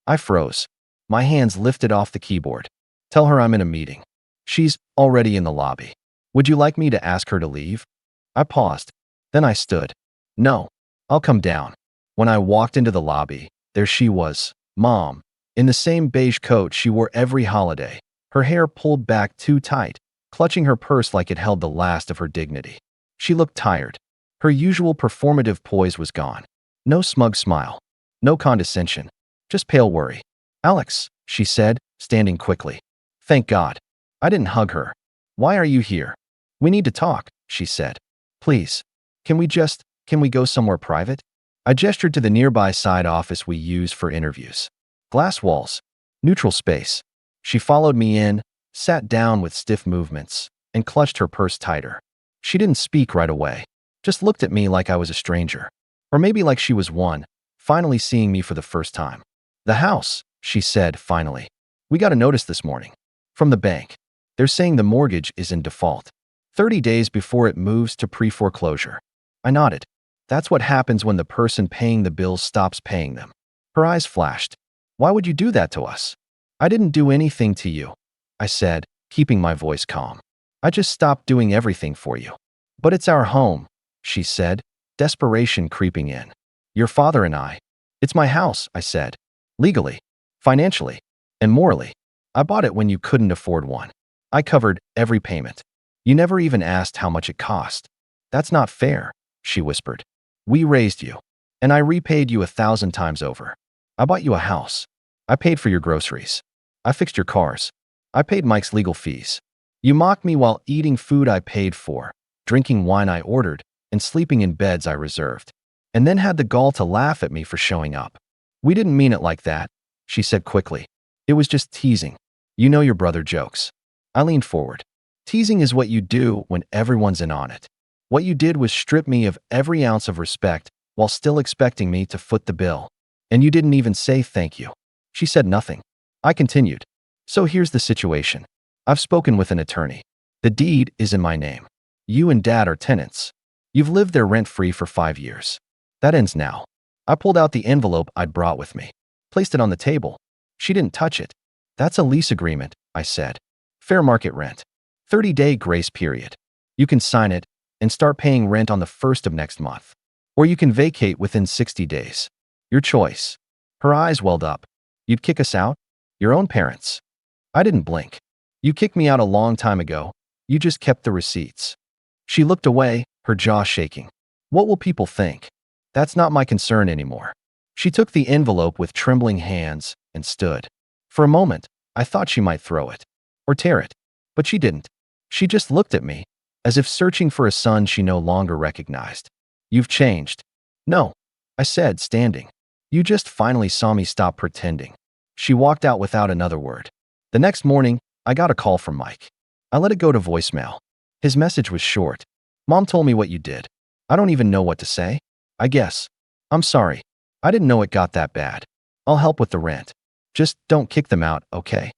I froze. My hands lifted off the keyboard. "Tell her I'm in a meeting. She's already in the lobby. Would you like me to ask her to leave?" I paused. Then I stood. "No, I'll come down." When I walked into the lobby, there she was, Mom, in the same beige coat she wore every holiday, her hair pulled back too tight, clutching her purse like it held the last of her dignity. She looked tired. Her usual performative poise was gone. No smug smile. No condescension. Just pale worry. "Alex," she said, standing quickly. Thank God. I didn't hug her. Why are you here? We need to talk, she said. Please. Can we go somewhere private? I gestured to the nearby side office we use for interviews. Glass walls. Neutral space. She followed me in, sat down with stiff movements, and clutched her purse tighter. She didn't speak right away, just looked at me like I was a stranger. Or maybe like she was one, finally seeing me for the first time. The house, she said finally. We got a notice this morning. From the bank. They're saying the mortgage is in default. 30 days before it moves to pre-foreclosure. I nodded. That's what happens when the person paying the bills stops paying them. Her eyes flashed. Why would you do that to us? I didn't do anything to you, I said, keeping my voice calm. I just stopped doing everything for you. But it's our home, she said, desperation creeping in. Your father and I. It's my house, I said. Legally, financially, and morally. I bought it when you couldn't afford one. I covered every payment. You never even asked how much it cost. That's not fair, she whispered. We raised you, and I repaid you 1,000 times over. I bought you a house. I paid for your groceries. I fixed your cars. I paid Mike's legal fees. You mocked me while eating food I paid for, drinking wine I ordered, and sleeping in beds I reserved. And then had the gall to laugh at me for showing up. We didn't mean it like that, she said quickly. It was just teasing. You know your brother jokes. I leaned forward. Teasing is what you do when everyone's in on it. What you did was strip me of every ounce of respect while still expecting me to foot the bill. And you didn't even say thank you. She said nothing. I continued. So here's the situation. I've spoken with an attorney. The deed is in my name. You and Dad are tenants. You've lived there rent-free for 5 years. That ends now. I pulled out the envelope I'd brought with me, placed it on the table. She didn't touch it. That's a lease agreement, I said. Fair market rent. 30-day grace period. You can sign it and start paying rent on the 1st of next month. Or you can vacate within 60 days. Your choice. Her eyes welled up. You'd kick us out? Your own parents. I didn't blink. You kicked me out a long time ago. You just kept the receipts. She looked away, her jaw shaking. What will people think? That's not my concern anymore. She took the envelope with trembling hands and stood. For a moment, I thought she might throw it or tear it, but she didn't. She just looked at me, as if searching for a son she no longer recognized. You've changed. No, I said, standing. You just finally saw me stop pretending. She walked out without another word. The next morning, I got a call from Mike. I let it go to voicemail. His message was short. Mom told me what you did. I don't even know what to say. I guess. I'm sorry. I didn't know it got that bad. I'll help with the rent. Just don't kick them out, okay?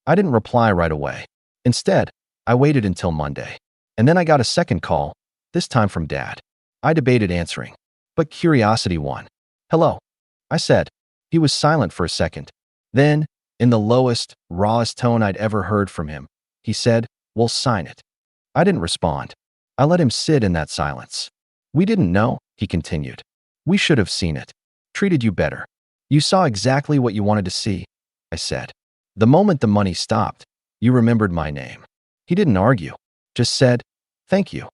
I didn't reply right away. Instead, I waited until Monday. And then I got a second call, this time from Dad. I debated answering, but curiosity won. Hello, I said. He was silent for a second. Then, in the lowest, rawest tone I'd ever heard from him, he said, "We'll sign it." I didn't respond. I let him sit in that silence. We didn't know, he continued. We should have seen it. Treated you better. You saw exactly what you wanted to see, I said. The moment the money stopped, you remembered my name. He didn't argue, just said, "Thank you."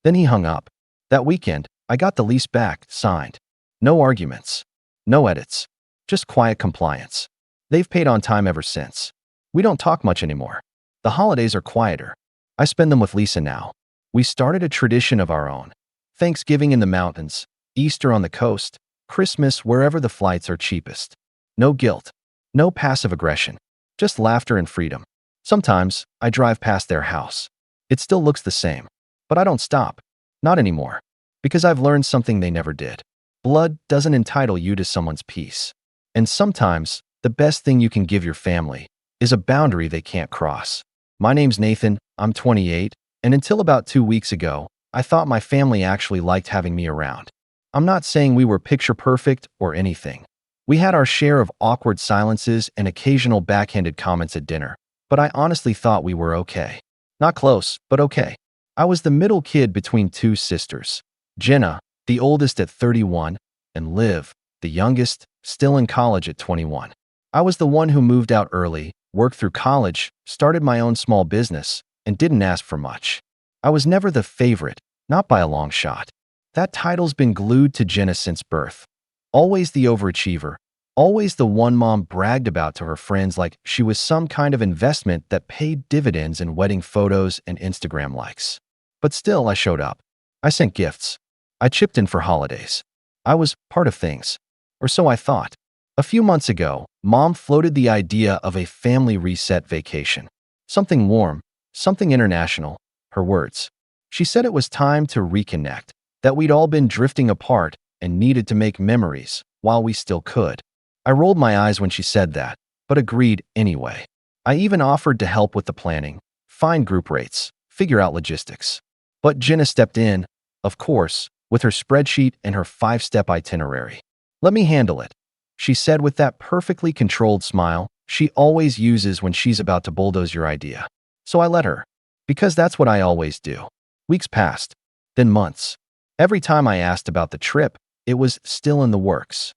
Then he hung up. That weekend, I got the lease back, signed. No arguments. No edits. Just quiet compliance. They've paid on time ever since. We don't talk much anymore. The holidays are quieter. I spend them with Lisa now. We started a tradition of our own. Thanksgiving in the mountains, Easter on the coast, Christmas wherever the flights are cheapest. No guilt. No passive aggression. Just laughter and freedom. Sometimes, I drive past their house. It still looks the same. But I don't stop. Not anymore. Because I've learned something they never did. Blood doesn't entitle you to someone's peace. And sometimes, the best thing you can give your family is a boundary they can't cross. My name's Nathan, I'm 28, and until about 2 weeks ago, I thought my family actually liked having me around. I'm not saying we were picture perfect or anything. We had our share of awkward silences and occasional backhanded comments at dinner, but I honestly thought we were okay. Not close, but okay. I was the middle kid between 2 sisters. Jenna, the oldest at 31, and Liv, the youngest, still in college at 21. I was the one who moved out early, worked through college, started my own small business, and didn't ask for much. I was never the favorite, not by a long shot. That title's been glued to Jenna since birth. Always the overachiever, Always the one mom bragged about to her friends like she was some kind of investment that paid dividends in wedding photos and Instagram likes. But still, I showed up. I sent gifts. I chipped in for holidays. I was part of things. Or so I thought. A few months ago, Mom floated the idea of a family reset vacation. Something warm, something international, her words. She said it was time to reconnect, that we'd all been drifting apart and needed to make memories while we still could. I rolled my eyes when she said that, but agreed anyway. I even offered to help with the planning, find group rates, figure out logistics. But Jenna stepped in, of course, with her spreadsheet and her 5-step itinerary. "Let me handle it," she said with that perfectly controlled smile she always uses when she's about to bulldoze your idea. So I let her, because that's what I always do. Weeks passed, then months. Every time I asked about the trip, it was still in the works.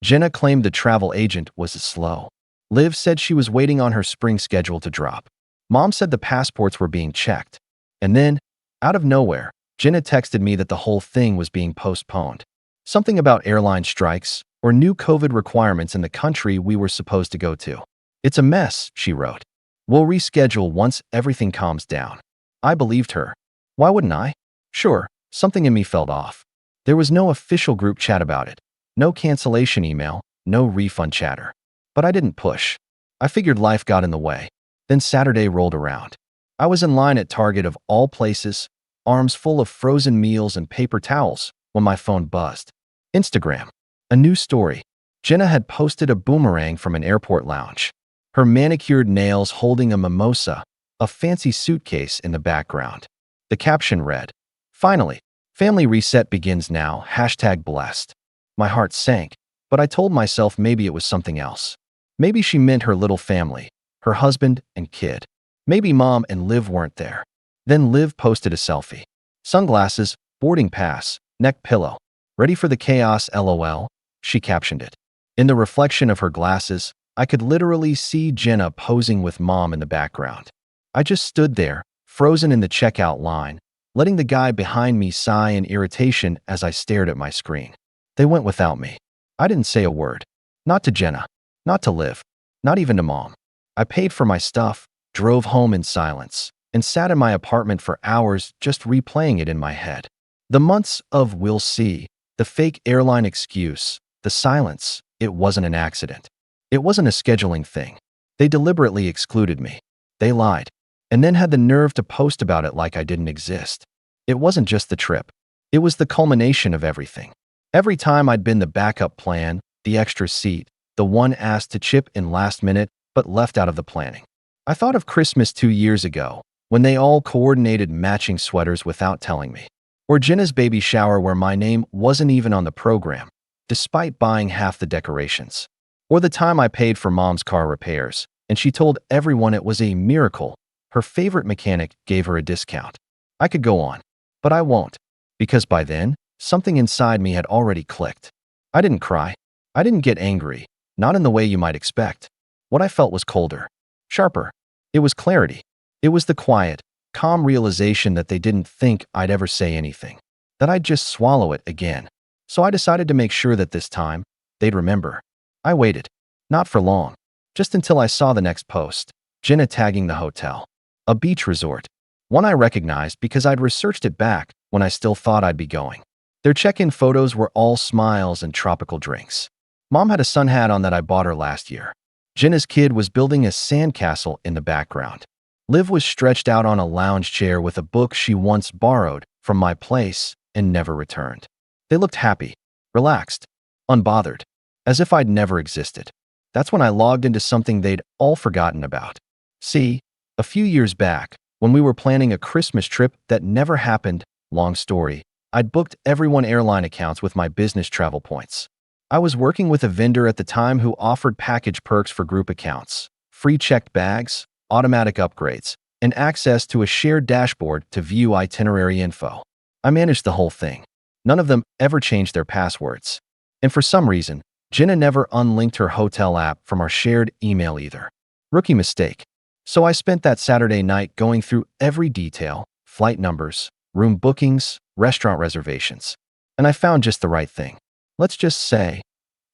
Jenna claimed the travel agent was slow. Liv said she was waiting on her spring schedule to drop. Mom said the passports were being checked. And then, out of nowhere, Jenna texted me that the whole thing was being postponed. Something about airline strikes or new COVID requirements in the country we were supposed to go to. "It's a mess," she wrote. "We'll reschedule once everything calms down." I believed her. Why wouldn't I? Sure, something in me felt off. There was no official group chat about it. No cancellation email, no refund chatter. But I didn't push. I figured life got in the way. Then Saturday rolled around. I was in line at Target of all places, arms full of frozen meals and paper towels, when my phone buzzed. Instagram. A new story. Jenna had posted a boomerang from an airport lounge. Her manicured nails holding a mimosa, a fancy suitcase in the background. The caption read, "Finally, family reset begins now, #blessed." My heart sank, but I told myself maybe it was something else. Maybe she meant her little family, her husband and kid. Maybe Mom and Liv weren't there. Then Liv posted a selfie. Sunglasses, boarding pass, neck pillow. "Ready for the chaos, LOL," she captioned it. In the reflection of her glasses, I could literally see Jenna posing with Mom in the background. I just stood there, frozen in the checkout line, letting the guy behind me sigh in irritation as I stared at my screen. They went without me. I didn't say a word. Not to Jenna. Not to Liv. Not even to Mom. I paid for my stuff, drove home in silence, and sat in my apartment for hours just replaying it in my head. The months of "we'll see," the fake airline excuse, the silence, it wasn't an accident. It wasn't a scheduling thing. They deliberately excluded me. They lied. And then had the nerve to post about it like I didn't exist. It wasn't just the trip. It was the culmination of everything. Every time I'd been the backup plan, the extra seat, the one asked to chip in last minute but left out of the planning. I thought of Christmas 2 years ago, when they all coordinated matching sweaters without telling me. Or Jenna's baby shower where my name wasn't even on the program, despite buying half the decorations. Or the time I paid for Mom's car repairs, and she told everyone it was a miracle. Her favorite mechanic gave her a discount. I could go on, but I won't, because by then, something inside me had already clicked. I didn't cry. I didn't get angry, not in the way you might expect. What I felt was colder, sharper. It was clarity. It was the quiet, calm realization that they didn't think I'd ever say anything, that I'd just swallow it again. So I decided to make sure that this time, they'd remember. I waited. Not for long. Just until I saw the next post. Jenna tagging the hotel. A beach resort. One I recognized because I'd researched it back when I still thought I'd be going. Their check-in photos were all smiles and tropical drinks. Mom had a sun hat on that I bought her last year. Jenna's kid was building a sandcastle in the background. Liv was stretched out on a lounge chair with a book she once borrowed from my place and never returned. They looked happy, relaxed, unbothered, as if I'd never existed. That's when I logged into something they'd all forgotten about. See, a few years back, when we were planning a Christmas trip that never happened, long story, I'd booked everyone airline accounts with my business travel points. I was working with a vendor at the time who offered package perks for group accounts, free checked bags, automatic upgrades, and access to a shared dashboard to view itinerary info. I managed the whole thing. None of them ever changed their passwords. And for some reason, Jenna never unlinked her hotel app from our shared email either. Rookie mistake. So I spent that Saturday night going through every detail, flight numbers, room bookings, restaurant reservations. And I found just the right thing. Let's just say,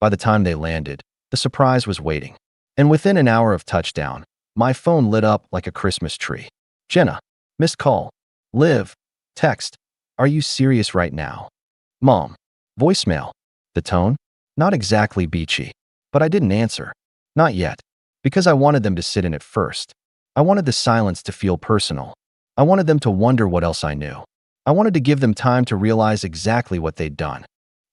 by the time they landed, The surprise was waiting. And within an hour of touchdown, my phone lit up like a Christmas tree. Jenna, missed call. Liv, text. Are you serious right now? Mom, voicemail. The tone? Not exactly beachy. But I didn't answer. Not yet. Because I wanted them to sit in it first. I wanted the silence to feel personal. I wanted them to wonder what else I knew. I wanted to give them time to realize exactly what they'd done.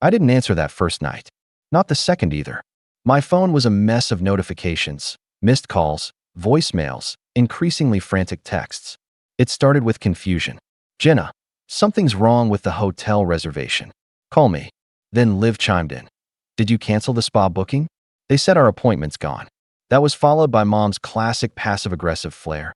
I didn't answer that first night. Not the second either. My phone was a mess of notifications, missed calls, voicemails, increasingly frantic texts. It started with confusion. Jenna, something's wrong with the hotel reservation. Call me. Then Liv chimed in. Did you cancel the spa booking? They said our appointment's gone. That was followed by Mom's classic passive-aggressive flair.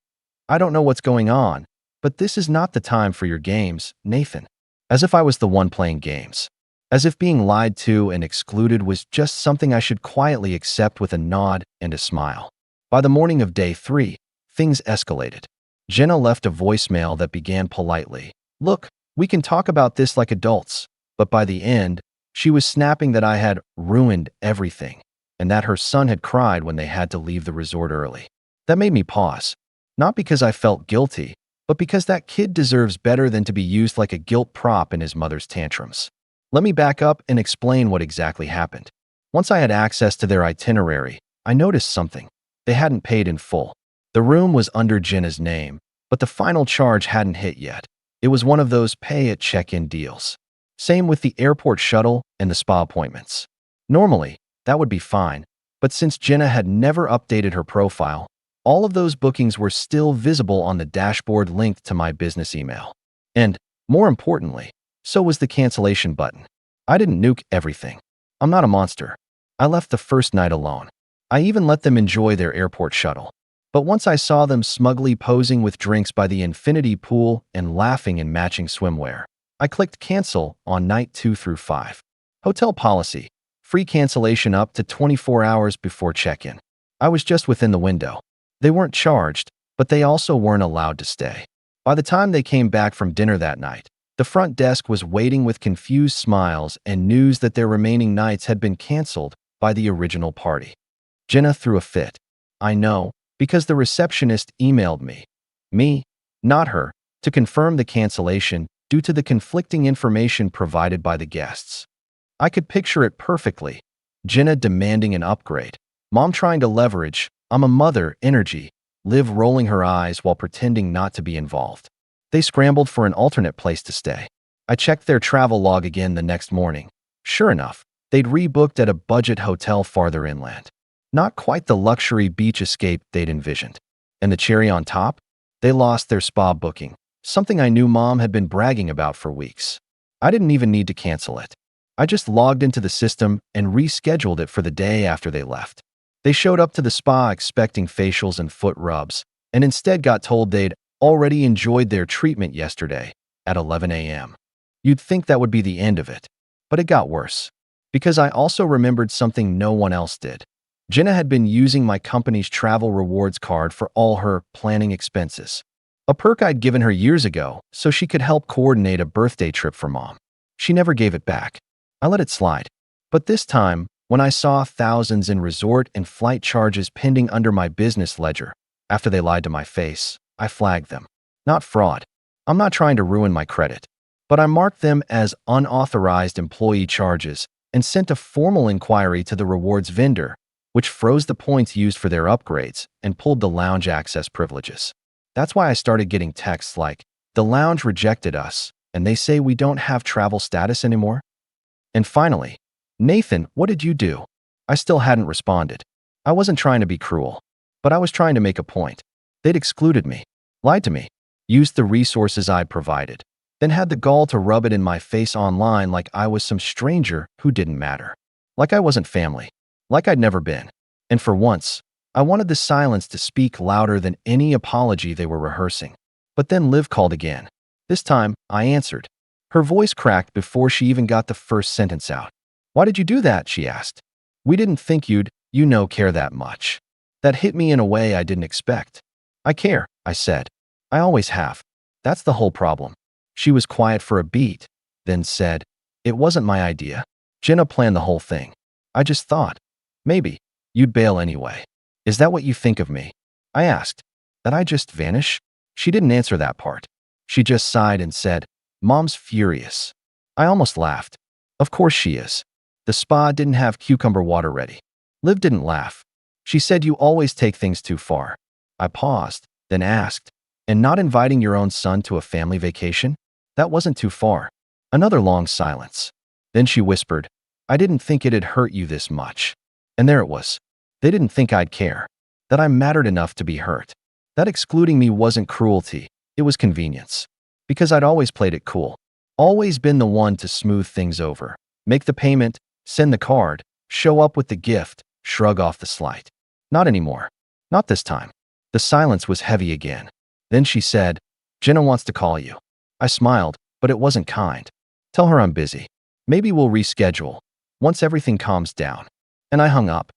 I don't know what's going on, but this is not the time for your games, Nathan. As if I was the one playing games. As if being lied to and excluded was just something I should quietly accept with a nod and a smile. By the morning of day 3, things escalated. Jenna left a voicemail that began politely. Look, we can talk about this like adults. But by the end, she was snapping that I had ruined everything, and that her son had cried when they had to leave the resort early. That made me pause. Not because I felt guilty, but because that kid deserves better than to be used like a guilt prop in his mother's tantrums. Let me back up and explain what exactly happened. Once I had access to their itinerary, I noticed something. They hadn't paid in full. The room was under Jenna's name, but the final charge hadn't hit yet. It was one of those pay-at-check-in deals. Same with the airport shuttle and the spa appointments. Normally, that would be fine, but since Jenna had never updated her profile, all of those bookings were still visible on the dashboard linked to my business email. And, more importantly, so was the cancellation button. I didn't nuke everything. I'm not a monster. I left the first night alone. I even let them enjoy their airport shuttle. But once I saw them smugly posing with drinks by the infinity pool and laughing in matching swimwear, I clicked cancel on night 2 through 5. Hotel policy. Free cancellation up to 24 hours before check-in. I was just within the window. They weren't charged, but they also weren't allowed to stay. By the time they came back from dinner that night, the front desk was waiting with confused smiles and news that their remaining nights had been canceled by the original party. Jenna threw a fit. I know, because the receptionist emailed me, not her, to confirm the cancellation due to the conflicting information provided by the guests. I could picture it perfectly. Jenna demanding an upgrade, Mom trying to leverage, I'm a mother, energy, Liv rolling her eyes while pretending not to be involved. They scrambled for an alternate place to stay. I checked their travel log again the next morning. Sure enough, they'd rebooked at a budget hotel farther inland. Not quite the luxury beach escape they'd envisioned. And the cherry on top? They lost their spa booking, something I knew Mom had been bragging about for weeks. I didn't even need to cancel it. I just logged into the system and rescheduled it for the day after they left. They showed up to the spa expecting facials and foot rubs, and instead got told they'd already enjoyed their treatment yesterday at 11 a.m. You'd think that would be the end of it, but it got worse. Because I also remembered something no one else did. Jenna had been using my company's travel rewards card for all her planning expenses. A perk I'd given her years ago so she could help coordinate a birthday trip for Mom. She never gave it back. I let it slide. But this time, when I saw thousands in resort and flight charges pending under my business ledger, after they lied to my face, I flagged them. Not fraud. I'm not trying to ruin my credit. But I marked them as unauthorized employee charges and sent a formal inquiry to the rewards vendor, which froze the points used for their upgrades and pulled the lounge access privileges. That's why I started getting texts like, the lounge rejected us, and they say we don't have travel status anymore. And finally, Nathan, what did you do? I still hadn't responded. I wasn't trying to be cruel, but I was trying to make a point. They'd excluded me, lied to me, used the resources I'd provided, then had the gall to rub it in my face online like I was some stranger who didn't matter. Like I wasn't family. Like I'd never been. And for once, I wanted the silence to speak louder than any apology they were rehearsing. But then Liv called again. This time, I answered. Her voice cracked before she even got the first sentence out. Why did you do that? She asked. We didn't think you'd, care that much. That hit me in a way I didn't expect. I care, I said. I always have. That's the whole problem. She was quiet for a beat, then said, it wasn't my idea. Jenna planned the whole thing. I just thought, maybe, You'd bail anyway. Is that what you think of me? I asked. That I just vanish? She didn't answer that part. She just sighed and said, Mom's furious. I almost laughed. Of course she is. The spa didn't have cucumber water ready. Liv didn't laugh. She said you always take things too far. I paused, then asked, and not inviting your own son to a family vacation? That wasn't too far. Another long silence. Then she whispered, I didn't think it'd hurt you this much. And there it was. They didn't think I'd care. That I mattered enough to be hurt. That excluding me wasn't cruelty, it was convenience. Because I'd always played it cool. Always been the one to smooth things over. Make the payment, send the card, show up with the gift, shrug off the slight. Not anymore. Not this time. The silence was heavy again. Then she said, Jenna wants to call you. I smiled, but it wasn't kind. Tell her I'm busy. Maybe we'll reschedule, once everything calms down. And I hung up.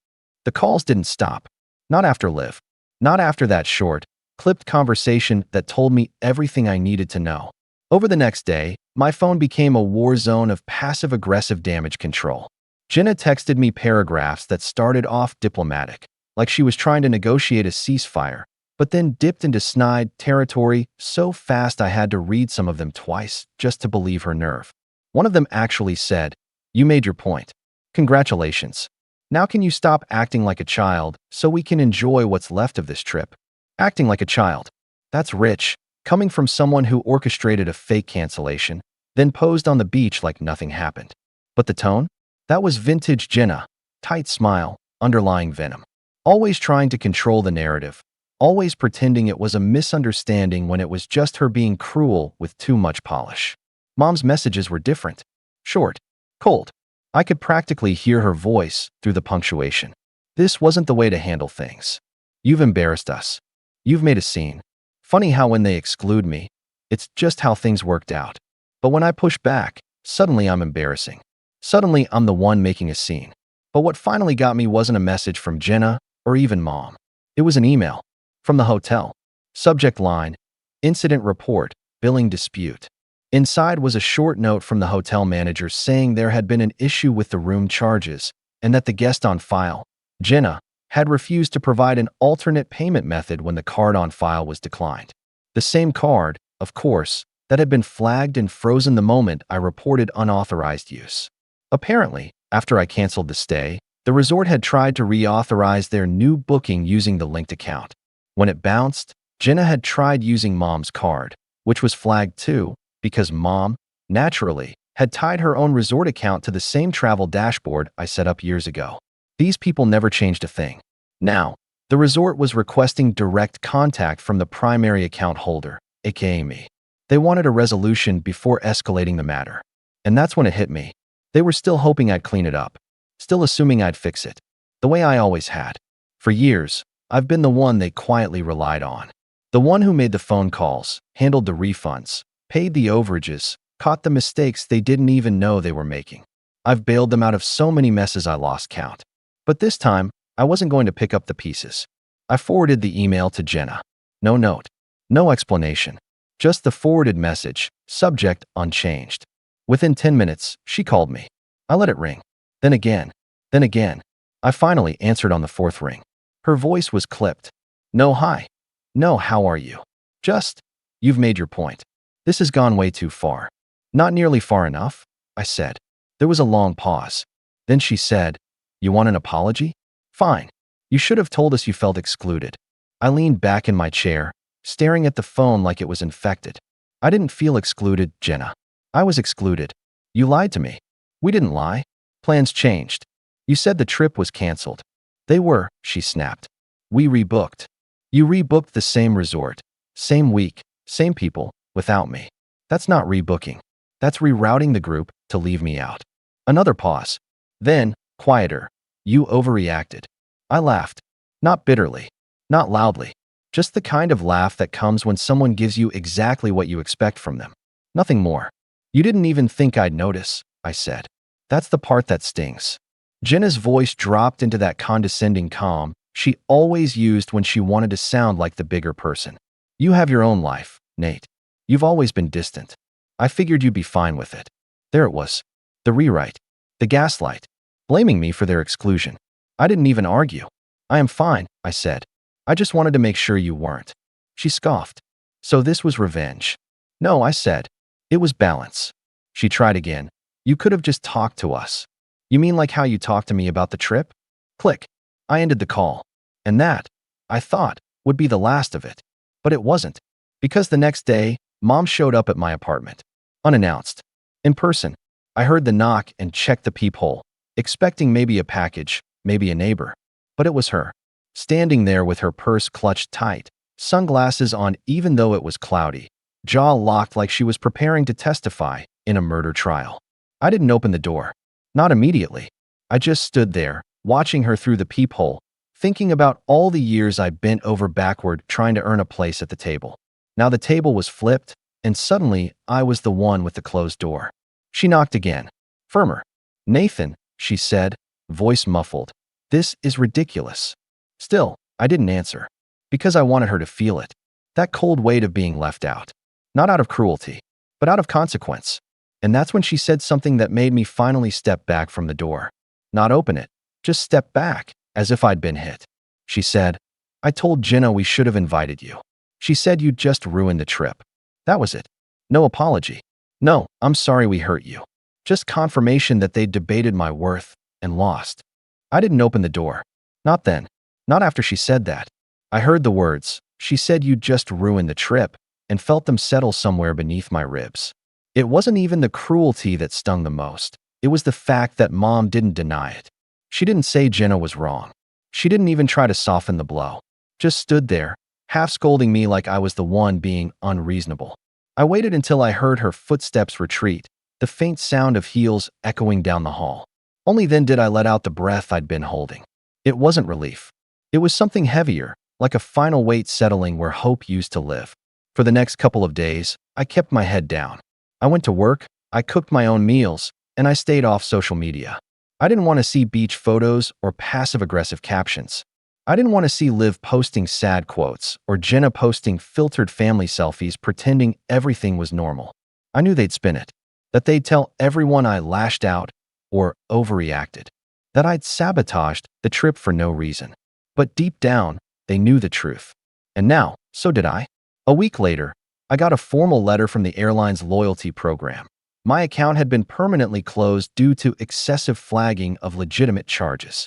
The calls didn't stop. Not after Liv. Not after that short, clipped conversation that told me everything I needed to know. Over the next day, my phone became a war zone of passive-aggressive damage control. Jenna texted me paragraphs that started off diplomatic, like she was trying to negotiate a ceasefire, but then dipped into snide territory so fast I had to read some of them twice just to believe her nerve. One of them actually said, You made your point. Congratulations. Now can you stop acting like a child so we can enjoy what's left of this trip? Acting like a child. That's rich, coming from someone who orchestrated a fake cancellation, then posed on the beach like nothing happened. But the tone? That was vintage Jenna. Tight smile, underlying venom. Always trying to control the narrative. Always pretending it was a misunderstanding when it was just her being cruel with too much polish. Mom's messages were different. Short. Cold. I could practically hear her voice through the punctuation. This wasn't the way to handle things. You've embarrassed us. You've made a scene. Funny how when they exclude me, it's just how things worked out. But when I push back, suddenly I'm embarrassing. Suddenly I'm the one making a scene. But what finally got me wasn't a message from Jenna or even Mom. It was an email. From the hotel. Subject line, Incident Report, Billing Dispute. Inside was a short note from the hotel manager saying there had been an issue with the room charges and that the guest on file, Jenna, had refused to provide an alternate payment method when the card on file was declined. The same card, of course, that had been flagged and frozen the moment I reported unauthorized use. Apparently, after I canceled the stay, the resort had tried to reauthorize their new booking using the linked account. When it bounced, Jenna had tried using Mom's card, which was flagged too, because Mom, naturally, had tied her own resort account to the same travel dashboard I set up years ago. These people never changed a thing. Now, the resort was requesting direct contact from the primary account holder, aka me. They wanted a resolution before escalating the matter. And that's when it hit me. They were still hoping I'd clean it up. Still assuming I'd fix it. The way I always had. For years, I've been the one they quietly relied on. The one who made the phone calls, handled the refunds, paid the overages, caught the mistakes they didn't even know they were making. I've bailed them out of so many messes I lost count. But this time, I wasn't going to pick up the pieces. I forwarded the email to Jenna. No note. No explanation. Just the forwarded message, subject unchanged. Within 10 minutes, she called me. I let it ring. Then again. Then again. I finally answered on the fourth ring. Her voice was clipped. No hi. No how are you. Just, you've made your point. This has gone way too far. Not nearly far enough, I said. There was a long pause. Then she said, You want an apology? Fine. You should have told us you felt excluded. I leaned back in my chair, staring at the phone like it was infected. I didn't feel excluded, Jenna. I was excluded. You lied to me. We didn't lie. Plans changed. You said the trip was canceled. They were, she snapped. We rebooked. You rebooked the same resort, same week, same people, without me. That's not rebooking. That's rerouting the group to leave me out. Another pause. Then, quieter. You overreacted. I laughed. Not bitterly. Not loudly. Just the kind of laugh that comes when someone gives you exactly what you expect from them. Nothing more. You didn't even think I'd notice, I said. That's the part that stings. Jenna's voice dropped into that condescending calm she always used when she wanted to sound like the bigger person. You have your own life, Nate. You've always been distant. I figured you'd be fine with it. There it was. The rewrite. The gaslight. Blaming me for their exclusion. I didn't even argue. I am fine, I said. I just wanted to make sure you weren't. She scoffed. So this was revenge? No, I said. It was balance. She tried again. You could have just talked to us. You mean like how you talked to me about the trip? Click. I ended the call. And that, I thought, would be the last of it. But it wasn't. Because the next day, Mom showed up at my apartment. Unannounced. In person. I heard the knock and checked the peephole, expecting maybe a package, maybe a neighbor. But it was her. Standing there with her purse clutched tight, sunglasses on even though it was cloudy, jaw locked like she was preparing to testify in a murder trial. I didn't open the door. Not immediately. I just stood there, watching her through the peephole, thinking about all the years I bent over backward trying to earn a place at the table. Now the table was flipped, and suddenly I was the one with the closed door. She knocked again. Firmer. Nathan, she said, voice muffled. This is ridiculous. Still, I didn't answer. Because I wanted her to feel it. That cold weight of being left out. Not out of cruelty, but out of consequence. And that's when she said something that made me finally step back from the door. Not open it, just step back, as if I'd been hit. She said, I told Jenna we should have invited you. She said you'd just ruined the trip. That was it. No apology. No, I'm sorry we hurt you. Just confirmation that they'd debated my worth and lost. I didn't open the door. Not then. Not after she said that. I heard the words, she said you'd just ruined the trip, and felt them settle somewhere beneath my ribs. It wasn't even the cruelty that stung the most. It was the fact that Mom didn't deny it. She didn't say Jenna was wrong. She didn't even try to soften the blow. Just stood there, half scolding me like I was the one being unreasonable. I waited until I heard her footsteps retreat, the faint sound of heels echoing down the hall. Only then did I let out the breath I'd been holding. It wasn't relief. It was something heavier, like a final weight settling where hope used to live. For the next couple of days, I kept my head down. I went to work, I cooked my own meals, and I stayed off social media. I didn't want to see beach photos or passive-aggressive captions. I didn't want to see Liv posting sad quotes or Jenna posting filtered family selfies pretending everything was normal. I knew they'd spin it, that they'd tell everyone I lashed out or overreacted, that I'd sabotaged the trip for no reason. But deep down, they knew the truth. And now, so did I. A week later, I got a formal letter from the airline's loyalty program. My account had been permanently closed due to excessive flagging of legitimate charges.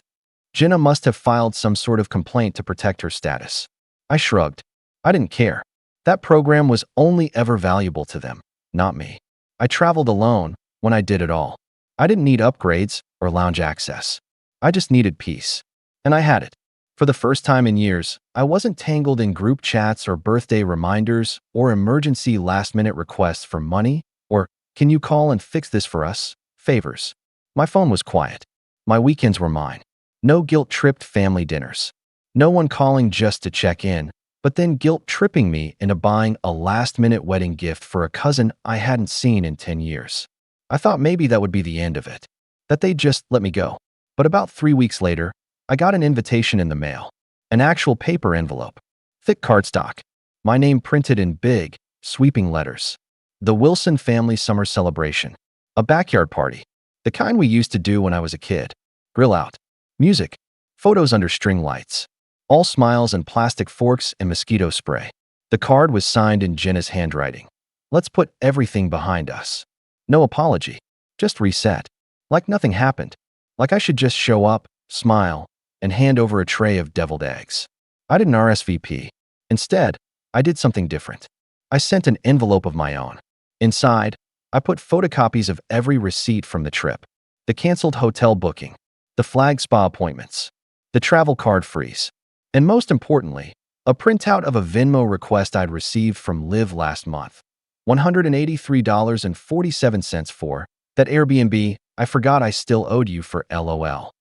Jenna must have filed some sort of complaint to protect her status. I shrugged. I didn't care. That program was only ever valuable to them, not me. I traveled alone when I did it all. I didn't need upgrades or lounge access. I just needed peace. And I had it. For the first time in years, I wasn't tangled in group chats or birthday reminders or emergency last-minute requests for money or, can you call and fix this for us? Favors. My phone was quiet. My weekends were mine. No guilt-tripped family dinners. No one calling just to check in, but then guilt-tripping me into buying a last-minute wedding gift for a cousin I hadn't seen in 10 years. I thought maybe that would be the end of it, that they'd just let me go. But about 3 weeks later, I got an invitation in the mail. An actual paper envelope. Thick cardstock. My name printed in big, sweeping letters. The Wilson family summer celebration. A backyard party. The kind we used to do when I was a kid. Grill out. Music. Photos under string lights. All smiles and plastic forks and mosquito spray. The card was signed in Jenna's handwriting. Let's put everything behind us. No apology. Just reset. Like nothing happened. Like I should just show up, smile, and hand over a tray of deviled eggs. I didn't RSVP. Instead, I did something different. I sent an envelope of my own. Inside, I put photocopies of every receipt from the trip. The canceled hotel booking. The flag spa appointments. The travel card freeze. And most importantly, a printout of a Venmo request I'd received from Liv last month. $183.47 for that Airbnb I forgot I still owed you for LOL.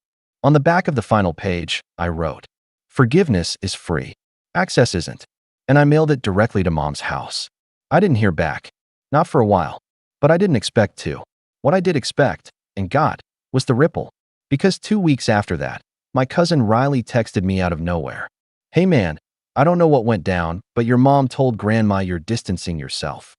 On the back of the final page, I wrote, forgiveness is free. Access isn't. And I mailed it directly to Mom's house. I didn't hear back. Not for a while. But I didn't expect to. What I did expect, and got, was the ripple. Because 2 weeks after that, my cousin Riley texted me out of nowhere. Hey man, I don't know what went down, but your mom told Grandma you're distancing yourself.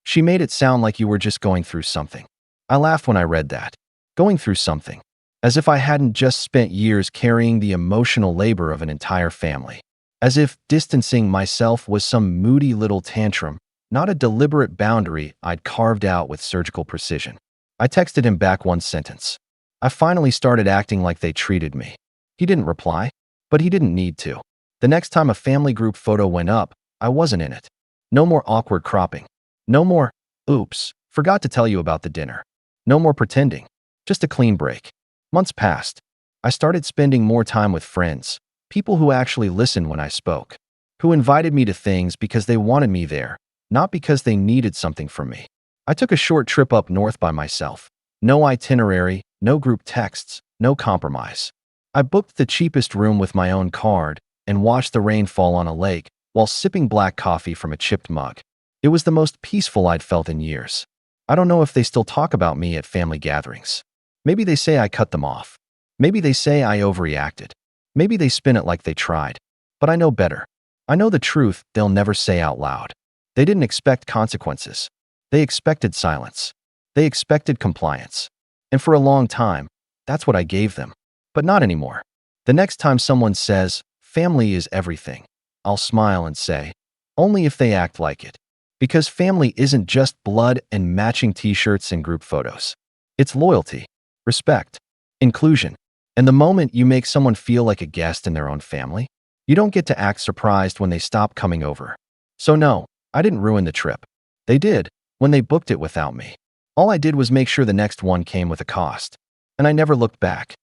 She made it sound like you were just going through something. I laughed when I read that. Going through something. as if I hadn't just spent years carrying the emotional labor of an entire family, as if distancing myself was some moody little tantrum, not a deliberate boundary I'd carved out with surgical precision. I texted him back one sentence. I finally started acting like they treated me. He didn't reply, but he didn't need to. The next time a family group photo went up, I wasn't in it. No more awkward cropping. No more, oops, forgot to tell you about the dinner. No more pretending. Just a clean break. Months passed. I started spending more time with friends, people who actually listened when I spoke, who invited me to things because they wanted me there, not because they needed something from me. I took a short trip up north by myself. No itinerary, no group texts, no compromise. I booked the cheapest room with my own card and watched the rain fall on a lake while sipping black coffee from a chipped mug. It was the most peaceful I'd felt in years. I don't know if they still talk about me at family gatherings. Maybe they say I cut them off. Maybe they say I overreacted. Maybe they spin it like they tried. But I know better. I know the truth they'll never say out loud. They didn't expect consequences. They expected silence. They expected compliance. And for a long time, that's what I gave them. But not anymore. The next time someone says, family is everything, I'll smile and say, only if they act like it. Because family isn't just blood and matching t-shirts and group photos. It's loyalty, respect, inclusion. And the moment you make someone feel like a guest in their own family, you don't get to act surprised when they stop coming over. So no, I didn't ruin the trip. They did, when they booked it without me. All I did was make sure the next one came with a cost. And I never looked back.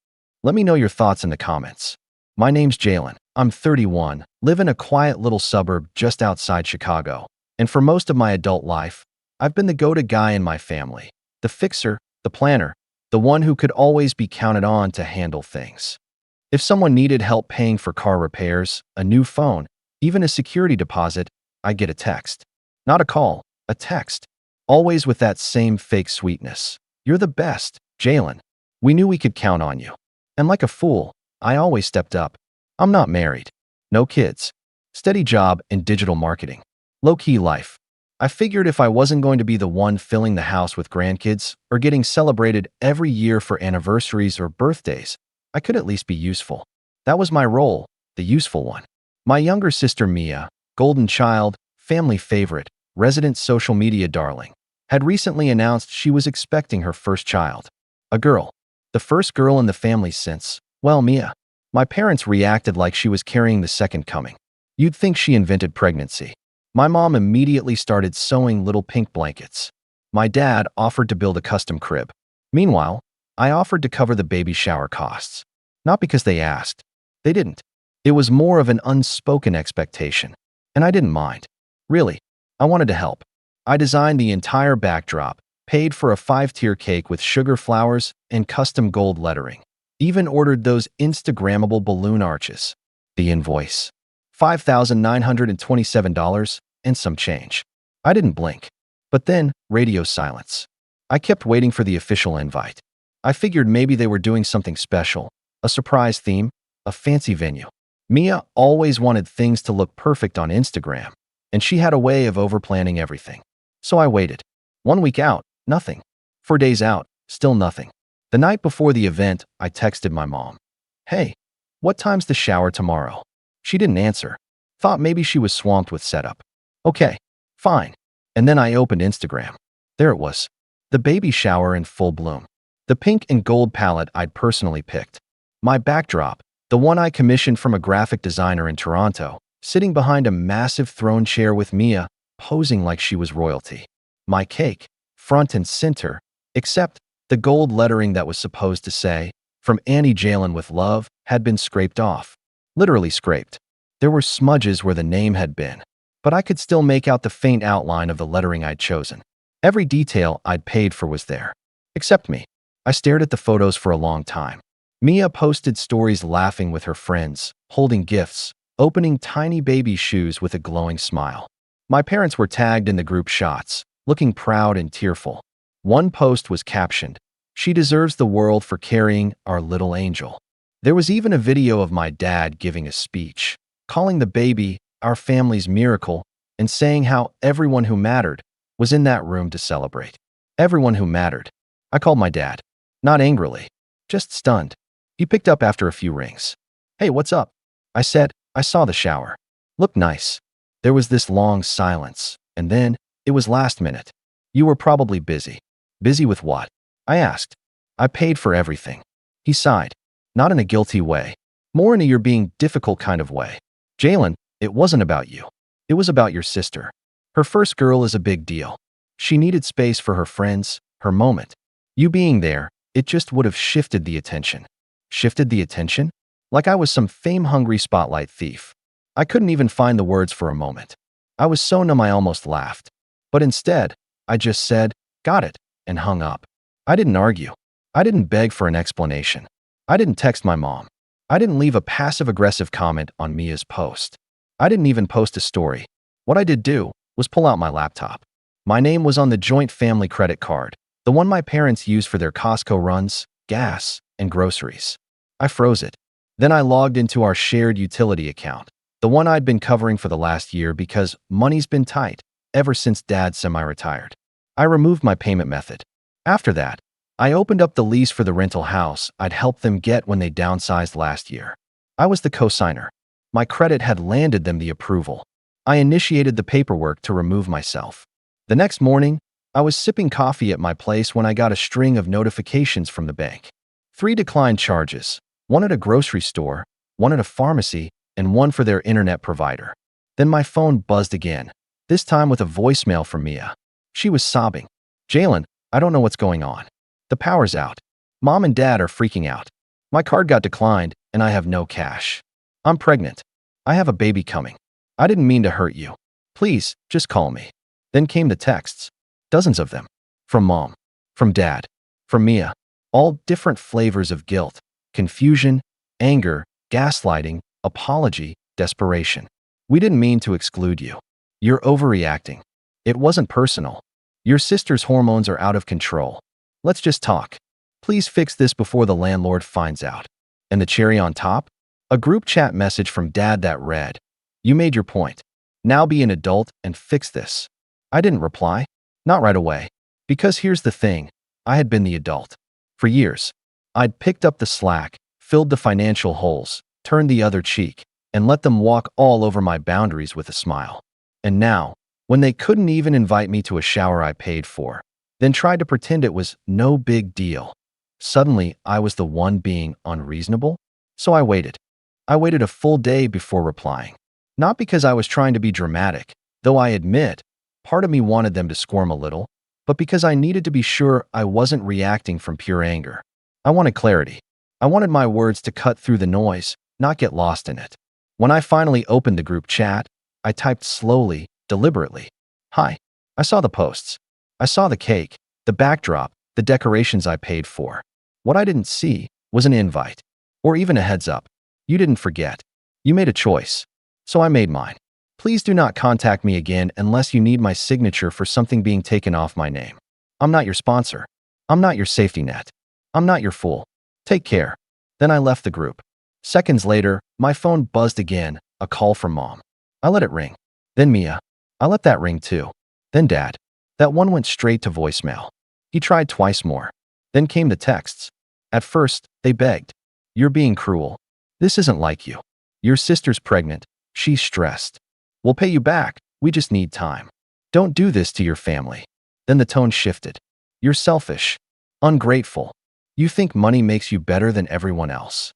Let me know your thoughts in the comments. My name's Jalen. I'm 31, live in a quiet little suburb just outside Chicago. And for most of my adult life, I've been the go-to guy in my family. The fixer, the planner, the one who could always be counted on to handle things. If someone needed help paying for car repairs, a new phone, even a security deposit, I'd get a text. Not a call, a text. Always with that same fake sweetness. You're the best, Jalen. We knew we could count on you. And like a fool, I always stepped up. I'm not married. No kids. Steady job in digital marketing. Low-key life. I figured if I wasn't going to be the one filling the house with grandkids or getting celebrated every year for anniversaries or birthdays, I could at least be useful. That was my role, the useful one. My younger sister Mia, golden child, family favorite, resident social media darling, had recently announced she was expecting her first child. A girl. The first girl in the family since, well, Mia. My parents reacted like she was carrying the second coming. You'd think she invented pregnancy. My mom immediately started sewing little pink blankets. My dad offered to build a custom crib. Meanwhile, I offered to cover the baby shower costs. Not because they asked. They didn't. It was more of an unspoken expectation. And I didn't mind. Really, I wanted to help. I designed the entire backdrop, paid for a 5-tier cake with sugar flowers and custom gold lettering. Even ordered those Instagrammable balloon arches. The invoice. $5,927 and some change. I didn't blink. But then, radio silence. I kept waiting for the official invite. I figured maybe they were doing something special, a surprise theme, a fancy venue. Mia always wanted things to look perfect on Instagram, and she had a way of overplanning everything. So I waited. 1 week out, nothing. 4 days out, still nothing. The night before the event, I texted my mom. Hey, what time's the shower tomorrow? She didn't answer. Thought maybe she was swamped with setup. Okay, fine. And then I opened Instagram. There it was. The baby shower in full bloom. The pink and gold palette I'd personally picked. My backdrop, the one I commissioned from a graphic designer in Toronto, sitting behind a massive throne chair with Mia, posing like she was royalty. My cake, front and center, except the gold lettering that was supposed to say, "From Annie Jalen with love," had been scraped off. Literally scraped. There were smudges where the name had been, but I could still make out the faint outline of the lettering I'd chosen. Every detail I'd paid for was there. Except me. I stared at the photos for a long time. Mia posted stories laughing with her friends, holding gifts, opening tiny baby shoes with a glowing smile. My parents were tagged in the group shots, looking proud and tearful. One post was captioned, "She deserves the world for carrying our little angel." There was even a video of my dad giving a speech, calling the baby our family's miracle and saying how everyone who mattered was in that room to celebrate. Everyone who mattered. I called my dad. Not angrily. just stunned. He picked up after a few rings. "Hey, what's up?" I said. "I saw the shower. Looked nice." There was this long silence, and then it was last minute. "You were probably busy." "Busy with what?" I asked. "I paid for everything." He sighed. Not in a guilty way. More in a "you're being difficult" kind of way. "Jalen, it wasn't about you. It was about your sister. Her first girl is a big deal. She needed space for her friends, her moment. You being there, it just would have shifted the attention." Shifted the attention? Like I was some fame-hungry spotlight thief. I couldn't even find the words for a moment. I was so numb I almost laughed. But instead, I just said, "Got it," and hung up. I didn't argue. I didn't beg for an explanation. I didn't text my mom. I didn't leave a passive-aggressive comment on Mia's post. I didn't even post a story. What I did do was pull out my laptop. My name was on the joint family credit card, the one my parents use for their Costco runs, gas, and groceries. I froze it. Then I logged into our shared utility account, the one I'd been covering for the last year because money's been tight ever since Dad semi-retired. I removed my payment method. After that, I opened up the lease for the rental house I'd helped them get when they downsized last year. I was the co-signer. My credit had landed them the approval. I initiated the paperwork to remove myself. The next morning, I was sipping coffee at my place when I got a string of notifications from the bank. 3 declined charges, one at a grocery store, one at a pharmacy, and one for their internet provider. Then my phone buzzed again, this time with a voicemail from Mia. She was sobbing. "Jalen, I don't know what's going on. The power's out. Mom and Dad are freaking out. My card got declined, and I have no cash. I'm pregnant. I have a baby coming. I didn't mean to hurt you. Please, just call me." Then came the texts. Dozens of them. From Mom. From Dad. From Mia. All different flavors of guilt, confusion, anger, gaslighting, apology, desperation. "We didn't mean to exclude you. You're overreacting. It wasn't personal. Your sister's hormones are out of control. Let's just talk. Please fix this before the landlord finds out." And the cherry on top? A group chat message from Dad that read, "You made your point. Now be an adult and fix this." I didn't reply. Not right away. Because here's the thing, I had been the adult. For years. I'd picked up the slack, filled the financial holes, turned the other cheek, and let them walk all over my boundaries with a smile. And now, when they couldn't even invite me to a shower I paid for, then tried to pretend it was no big deal, suddenly I was the one being unreasonable? So I waited. I waited a full day before replying. Not because I was trying to be dramatic, though I admit, part of me wanted them to squirm a little, but because I needed to be sure I wasn't reacting from pure anger. I wanted clarity. I wanted my words to cut through the noise, not get lost in it. When I finally opened the group chat, I typed slowly, deliberately. "Hi. I saw the posts. I saw the cake, the backdrop, the decorations I paid for. What I didn't see was an invite, or even a heads up. You didn't forget. You made a choice. So I made mine. Please do not contact me again unless you need my signature for something being taken off my name. I'm not your sponsor. I'm not your safety net. I'm not your fool. Take care." Then I left the group. Seconds later, my phone buzzed again, a call from Mom. I let it ring. Then Mia. I let that ring too. Then Dad. That one went straight to voicemail. He tried twice more. Then came the texts. At first, they begged. "You're being cruel. This isn't like you. Your sister's pregnant. She's stressed. We'll pay you back. We just need time. Don't do this to your family." Then the tone shifted. "You're selfish. Ungrateful. You think money makes you better than everyone else.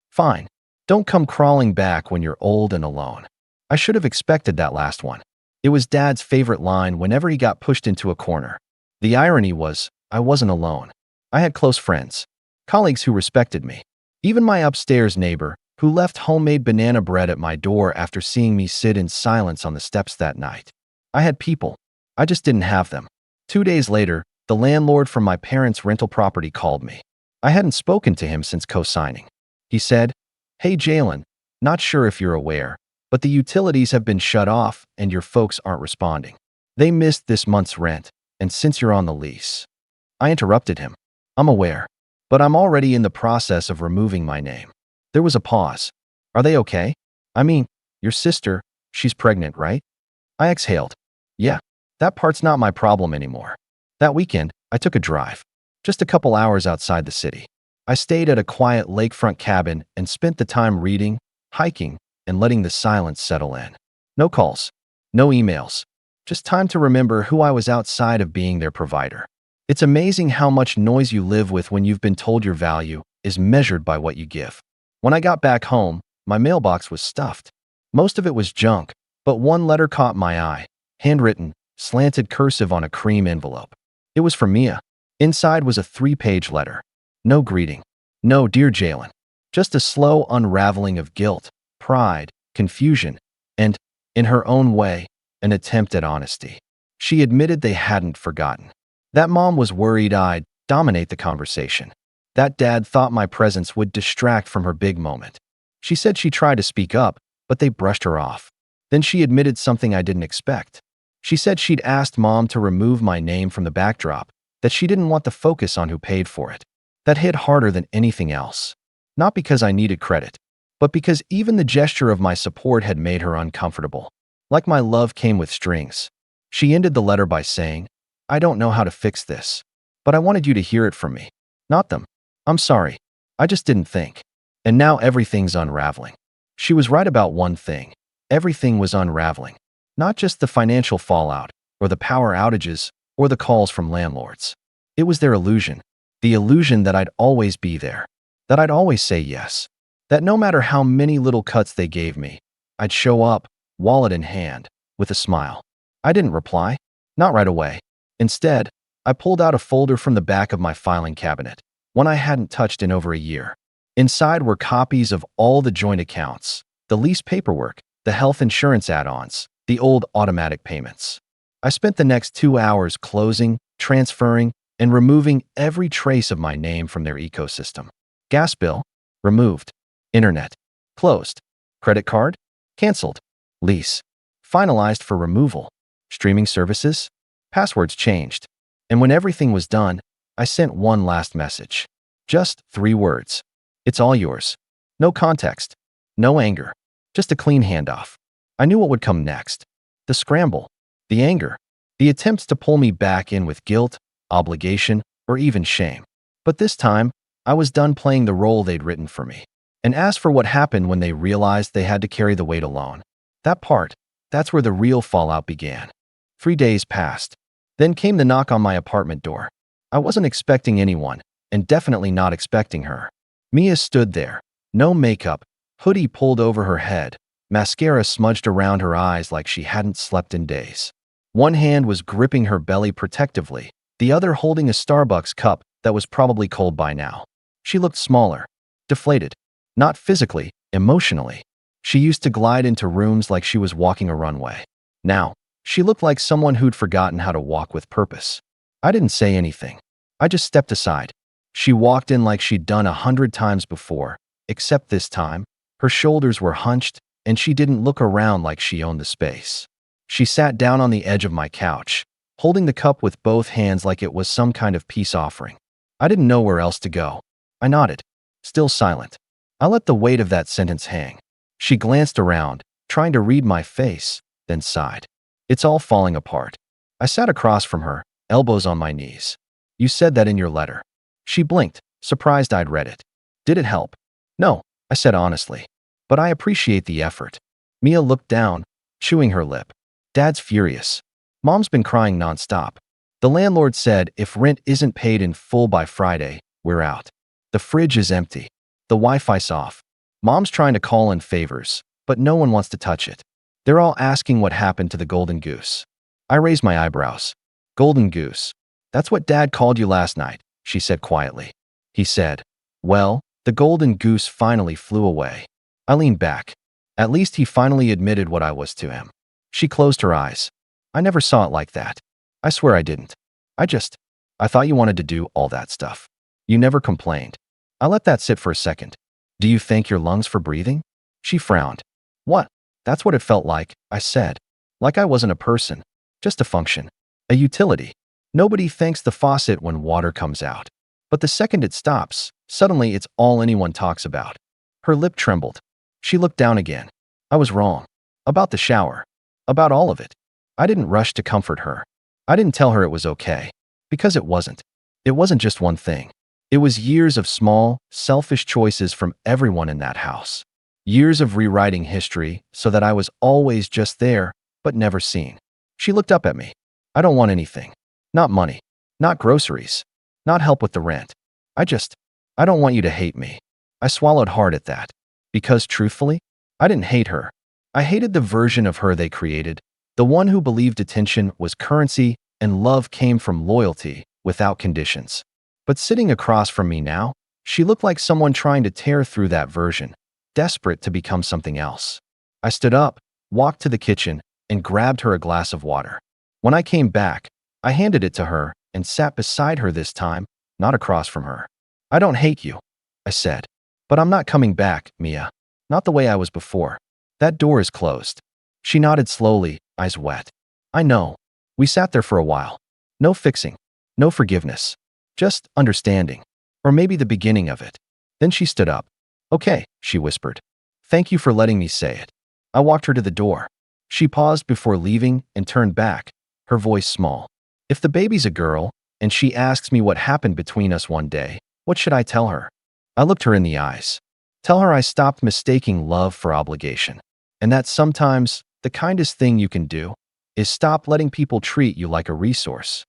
Fine. Don't come crawling back when you're old and alone." I should have expected that last one. It was Dad's favorite line whenever he got pushed into a corner. The irony was, I wasn't alone. I had close friends. Colleagues who respected me. Even my upstairs neighbor, who left homemade banana bread at my door after seeing me sit in silence on the steps that night. I had people. I just didn't have them. 2 days later, the landlord from my parents' rental property called me. I hadn't spoken to him since co-signing. He said, "Hey Jalen, not sure if you're aware, but the utilities have been shut off and your folks aren't responding. They missed this month's rent, and since you're on the lease." I interrupted him. "I'm aware, but I'm already in the process of removing my name." There was a pause. "Are they okay? I mean, your sister, she's pregnant, right?" I exhaled. "Yeah, that part's not my problem anymore." That weekend, I took a drive. Just a couple hours outside the city. I stayed at a quiet lakefront cabin and spent the time reading, hiking, and letting the silence settle in. No calls, no emails, just time to remember who I was outside of being their provider. It's amazing how much noise you live with when you've been told your value is measured by what you give. When I got back home, my mailbox was stuffed. Most of it was junk, but one letter caught my eye, handwritten, slanted cursive on a cream envelope. It was from Mia. Inside was a 3-page letter. No greeting. No Dear Jalen. Just a slow unraveling of guilt, pride, confusion, and, in her own way, an attempt at honesty. She admitted they hadn't forgotten. That mom was worried I'd dominate the conversation. That dad thought my presence would distract from her big moment. She said she tried to speak up, but they brushed her off. Then she admitted something I didn't expect. She said she'd asked mom to remove my name from the backdrop, that she didn't want the focus on who paid for it. That hit harder than anything else. Not because I needed credit, but because even the gesture of my support had made her uncomfortable. Like my love came with strings. She ended the letter by saying, "I don't know how to fix this, but I wanted you to hear it from me, not them. I'm sorry. I just didn't think." And now everything's unraveling. She was right about one thing. Everything was unraveling. Not just the financial fallout, or the power outages, or the calls from landlords. It was their illusion. The illusion that I'd always be there. That I'd always say yes. That no matter how many little cuts they gave me, I'd show up, wallet in hand, with a smile. I didn't reply. Not right away. Instead, I pulled out a folder from the back of my filing cabinet, one I hadn't touched in over a year. Inside were copies of all the joint accounts, the lease paperwork, the health insurance add-ons, the old automatic payments. I spent the next 2 hours closing, transferring, and removing every trace of my name from their ecosystem. Gas bill? Removed. Internet? Closed. Credit card? Canceled. Lease? Finalized for removal. Streaming services? Passwords changed. And when everything was done, I sent one last message. Just 3 words. It's all yours. No context. No anger. Just a clean handoff. I knew what would come next. The scramble. The anger. The attempts to pull me back in with guilt, obligation, or even shame. But this time, I was done playing the role they'd written for me. And as for what happened when they realized they had to carry the weight alone, that part, that's where the real fallout began. 3 days passed. Then came the knock on my apartment door. I wasn't expecting anyone, and definitely not expecting her. Mia stood there, no makeup, hoodie pulled over her head, mascara smudged around her eyes like she hadn't slept in days. One hand was gripping her belly protectively, the other holding a Starbucks cup that was probably cold by now. She looked smaller, deflated. Not physically, emotionally. She used to glide into rooms like she was walking a runway. Now, she looked like someone who'd forgotten how to walk with purpose. I didn't say anything. I just stepped aside. She walked in like she'd done 100 times before, except this time, her shoulders were hunched, and she didn't look around like she owned the space. She sat down on the edge of my couch, holding the cup with both hands like it was some kind of peace offering. I didn't know where else to go. I nodded, still silent. I let the weight of that sentence hang. She glanced around, trying to read my face, then sighed. It's all falling apart. I sat across from her, elbows on my knees. You said that in your letter. She blinked, surprised I'd read it. Did it help? No, I said honestly. But I appreciate the effort. Mia looked down, chewing her lip. Dad's furious. Mom's been crying nonstop. The landlord said if rent isn't paid in full by Friday, we're out. The fridge is empty. The Wi-Fi's off. Mom's trying to call in favors, but no one wants to touch it. They're all asking what happened to the golden goose. I raised my eyebrows. Golden goose. That's what Dad called you last night, she said quietly. He said, well, the golden goose finally flew away. I leaned back. At least he finally admitted what I was to him. She closed her eyes. I never saw it like that. I swear I didn't. I thought you wanted to do all that stuff. You never complained. I let that sit for a second. Do you thank your lungs for breathing? She frowned. What? That's what it felt like, I said. Like I wasn't a person. Just a function. A utility. Nobody thanks the faucet when water comes out. But the second it stops, suddenly it's all anyone talks about. Her lip trembled. She looked down again. I was wrong. About the shower. About all of it. I didn't rush to comfort her. I didn't tell her it was okay. Because it wasn't. It wasn't just one thing. It was years of small, selfish choices from everyone in that house. Years of rewriting history so that I was always just there, but never seen. She looked up at me. I don't want anything. Not money. Not groceries. Not help with the rent. I don't want you to hate me. I swallowed hard at that. Because, truthfully, I didn't hate her. I hated the version of her they created, the one who believed attention was currency and love came from loyalty, without conditions. But sitting across from me now, she looked like someone trying to tear through that version, desperate to become something else. I stood up, walked to the kitchen, and grabbed her a glass of water. When I came back, I handed it to her and sat beside her this time, not across from her. I don't hate you, I said. But I'm not coming back, Mia. Not the way I was before. That door is closed. She nodded slowly, eyes wet. I know. We sat there for a while. No fixing. No forgiveness. Just understanding. Or maybe the beginning of it. Then she stood up. Okay, she whispered. Thank you for letting me say it. I walked her to the door. She paused before leaving and turned back, her voice small. If the baby's a girl, and she asks me what happened between us one day, what should I tell her? I looked her in the eyes. Tell her I stopped mistaking love for obligation. And that sometimes, the kindest thing you can do is stop letting people treat you like a resource.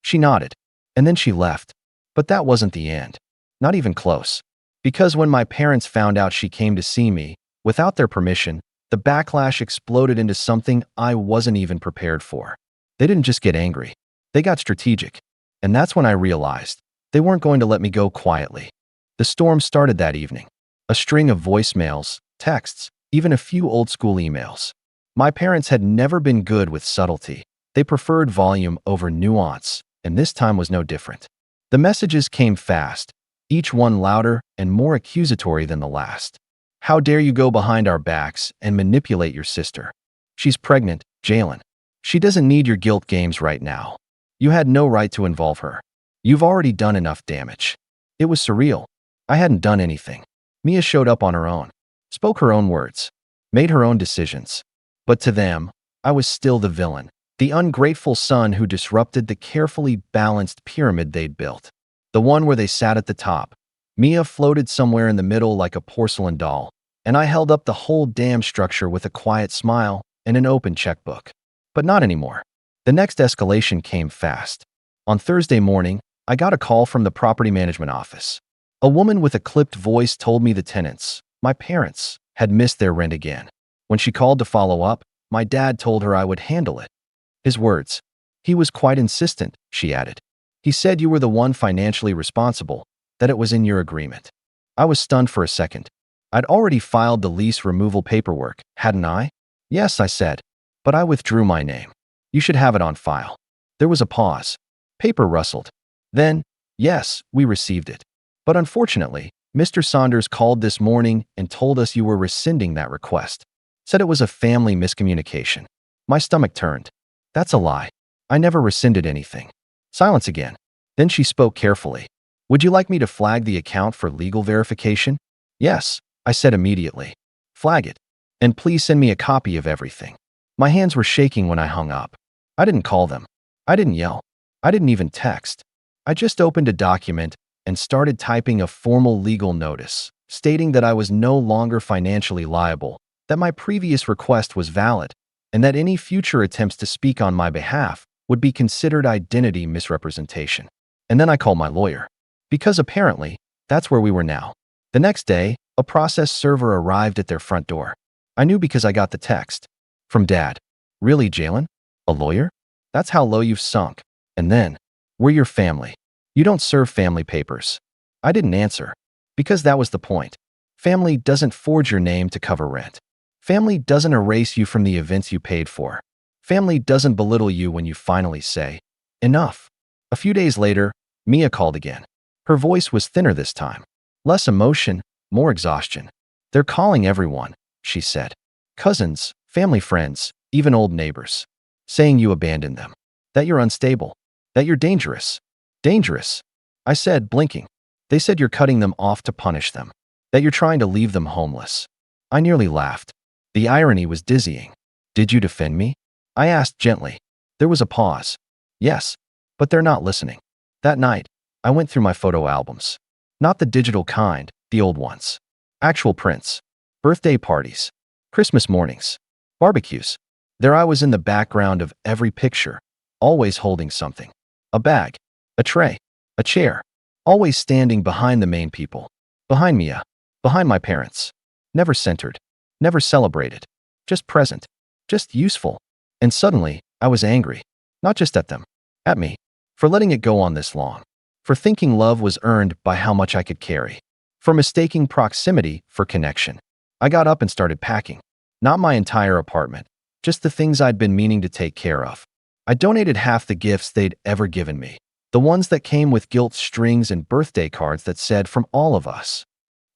She nodded, and then she left. But that wasn't the end. Not even close. Because when my parents found out she came to see me, without their permission, the backlash exploded into something I wasn't even prepared for. They didn't just get angry. They got strategic. And that's when I realized they weren't going to let me go quietly. The storm started that evening. A string of voicemails, texts, even a few old-school emails. My parents had never been good with subtlety. They preferred volume over nuance, and this time was no different. The messages came fast, each one louder and more accusatory than the last. How dare you go behind our backs and manipulate your sister? She's pregnant, Jalen. She doesn't need your guilt games right now. You had no right to involve her. You've already done enough damage. It was surreal. I hadn't done anything. Mia showed up on her own, spoke her own words, made her own decisions. But to them, I was still the villain, the ungrateful son who disrupted the carefully balanced pyramid they'd built. The one where they sat at the top. Mia floated somewhere in the middle like a porcelain doll, and I held up the whole damn structure with a quiet smile and an open checkbook. But not anymore. The next escalation came fast. On Thursday morning, I got a call from the property management office. A woman with a clipped voice told me the tenants, my parents, had missed their rent again. When she called to follow up, my dad told her I would handle it. His words. He was quite insistent, she added. He said you were the one financially responsible, that it was in your agreement. I was stunned for a second. I'd already filed the lease removal paperwork, hadn't I? Yes, I said. But I withdrew my name. You should have it on file. There was a pause. Paper rustled. Then, yes, we received it. But unfortunately, Mr. Saunders called this morning and told us you were rescinding that request. Said it was a family miscommunication. My stomach turned. That's a lie. I never rescinded anything. Silence again. Then she spoke carefully. Would you like me to flag the account for legal verification? Yes, I said immediately. Flag it. And please send me a copy of everything. My hands were shaking when I hung up. I didn't call them. I didn't yell. I didn't even text. I just opened a document and started typing a formal legal notice, stating that I was no longer financially liable, that my previous request was valid, and that any future attempts to speak on my behalf would be considered identity misrepresentation. And then I called my lawyer. Because apparently, that's where we were now. The next day, a process server arrived at their front door. I knew because I got the text. From Dad. Really, Jalen? A lawyer? That's how low you've sunk. And then, we're your family. You don't serve family papers. I didn't answer. Because that was the point. Family doesn't forge your name to cover rent. Family doesn't erase you from the events you paid for. Family doesn't belittle you when you finally say, enough. A few days later, Mia called again. Her voice was thinner this time. Less emotion, more exhaustion. They're calling everyone, she said. Cousins, family friends, even old neighbors. Saying you abandoned them. That you're unstable. That you're dangerous. Dangerous, I said, blinking. They said you're cutting them off to punish them. That you're trying to leave them homeless. I nearly laughed. The irony was dizzying. Did you defend me? I asked gently. There was a pause. Yes, but they're not listening. That night, I went through my photo albums. Not the digital kind, the old ones. Actual prints. Birthday parties. Christmas mornings. Barbecues. There I was in the background of every picture, always holding something. A bag. A tray. A chair. Always standing behind the main people. Behind Mia. Behind my parents. Never centered. Never celebrated. Just present. Just useful. And suddenly, I was angry. Not just at them. At me. For letting it go on this long. For thinking love was earned by how much I could carry. For mistaking proximity for connection. I got up and started packing. Not my entire apartment. Just the things I'd been meaning to take care of. I donated half the gifts they'd ever given me. The ones that came with gilt strings and birthday cards that said, "From all of us."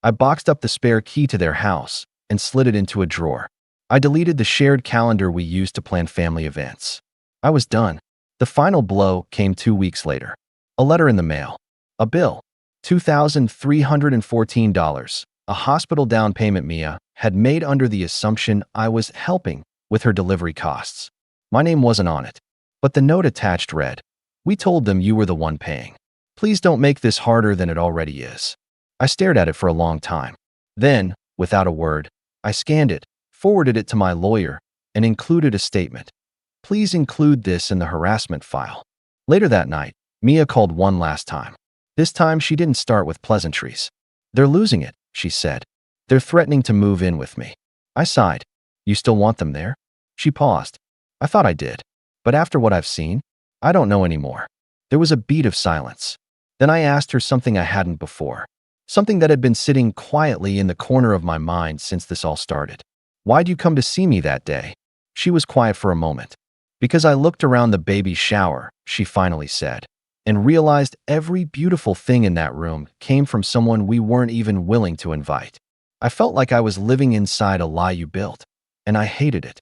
I boxed up the spare key to their house and slid it into a drawer. I deleted the shared calendar we used to plan family events. I was done. The final blow came 2 weeks later. A letter in the mail. A bill. $2,314. A hospital down payment Mia had made under the assumption I was helping with her delivery costs. My name wasn't on it. But the note attached read, "We told them you were the one paying. Please don't make this harder than it already is." I stared at it for a long time. Then, without a word, I scanned it, forwarded it to my lawyer, and included a statement. "Please include this in the harassment file." Later that night, Mia called one last time. This time she didn't start with pleasantries. "They're losing it," she said. "They're threatening to move in with me." I sighed. "You still want them there?" She paused. "I thought I did. But after what I've seen, I don't know anymore." There was a beat of silence. Then I asked her something I hadn't before. Something that had been sitting quietly in the corner of my mind since this all started. "Why'd you come to see me that day?" She was quiet for a moment. "Because I looked around the baby shower," she finally said, "and realized every beautiful thing in that room came from someone we weren't even willing to invite. I felt like I was living inside a lie you built, and I hated it.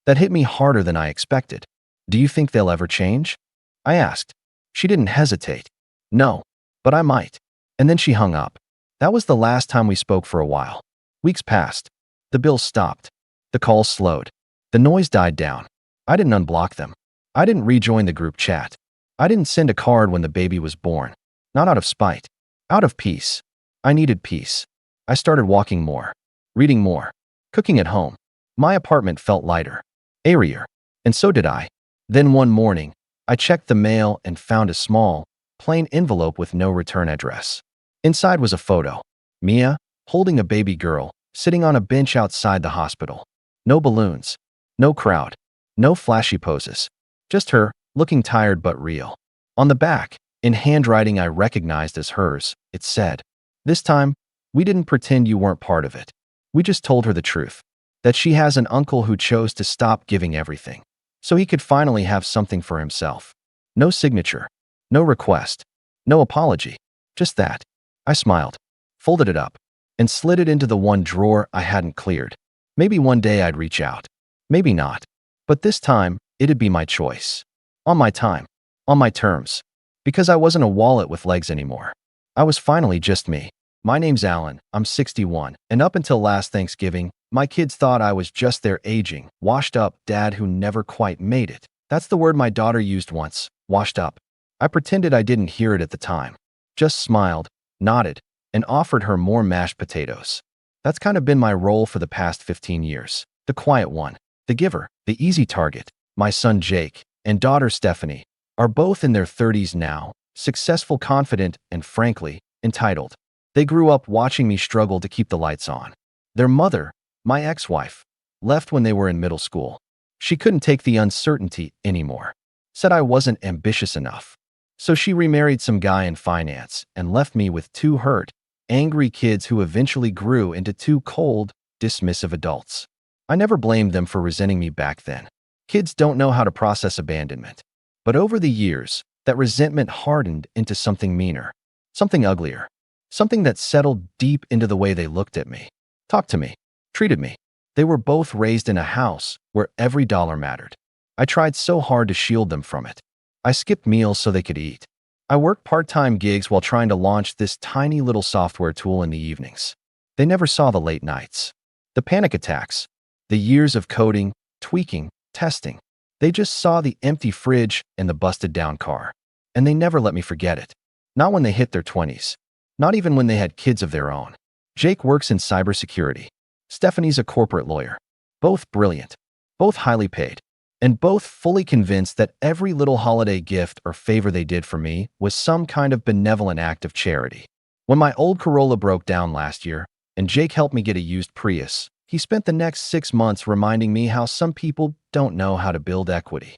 That hit me harder than I expected." "Do you think they'll ever change?" I asked. She didn't hesitate. "No, but I might." And then she hung up. That was the last time we spoke for a while. Weeks passed. The bills stopped. The calls slowed. The noise died down. I didn't unblock them. I didn't rejoin the group chat. I didn't send a card when the baby was born. Not out of spite. Out of peace. I needed peace. I started walking more. Reading more. Cooking at home. My apartment felt lighter. Airier. And so did I. Then one morning, I checked the mail and found a small, plain envelope with no return address. Inside was a photo. Mia, holding a baby girl, sitting on a bench outside the hospital. No balloons. No crowd. No flashy poses. Just her, looking tired but real. On the back, in handwriting I recognized as hers, it said, "This time, we didn't pretend you weren't part of it. We just told her the truth. That she has an uncle who chose to stop giving everything, so he could finally have something for himself. No signature. No request. No apology. Just that." I smiled, folded it up, and slid it into the one drawer I hadn't cleared. Maybe one day I'd reach out. Maybe not. But this time, it'd be my choice. On my time. On my terms. Because I wasn't a wallet with legs anymore. I was finally just me. My name's Alan, I'm 61, and up until last Thanksgiving, my kids thought I was just their aging, washed-up dad who never quite made it. That's the word my daughter used once, washed up. I pretended I didn't hear it at the time. Just smiled, nodded, and offered her more mashed potatoes. That's kind of been my role for the past 15 years. The quiet one, the giver, the easy target. My son Jake and daughter Stephanie are both in their 30s now, successful, confident, and frankly, entitled. They grew up watching me struggle to keep the lights on. Their mother, my ex-wife, left when they were in middle school. She couldn't take the uncertainty anymore. Said I wasn't ambitious enough. So she remarried some guy in finance and left me with 2 hurt, angry kids who eventually grew into 2 cold, dismissive adults. I never blamed them for resenting me back then. Kids don't know how to process abandonment. But over the years, that resentment hardened into something meaner, something uglier, something that settled deep into the way they looked at me, talked to me, treated me. They were both raised in a house where every dollar mattered. I tried so hard to shield them from it. I skipped meals so they could eat. I worked part-time gigs while trying to launch this tiny little software tool in the evenings. They never saw the late nights, the panic attacks, the years of coding, tweaking, testing. They just saw the empty fridge and the busted-down car. And they never let me forget it. Not when they hit their 20s. Not even when they had kids of their own. Jake works in cybersecurity. Stephanie's a corporate lawyer. Both brilliant. Both highly paid. And both fully convinced that every little holiday gift or favor they did for me was some kind of benevolent act of charity. When my old Corolla broke down last year, and Jake helped me get a used Prius, he spent the next 6 months reminding me how some people don't know how to build equity.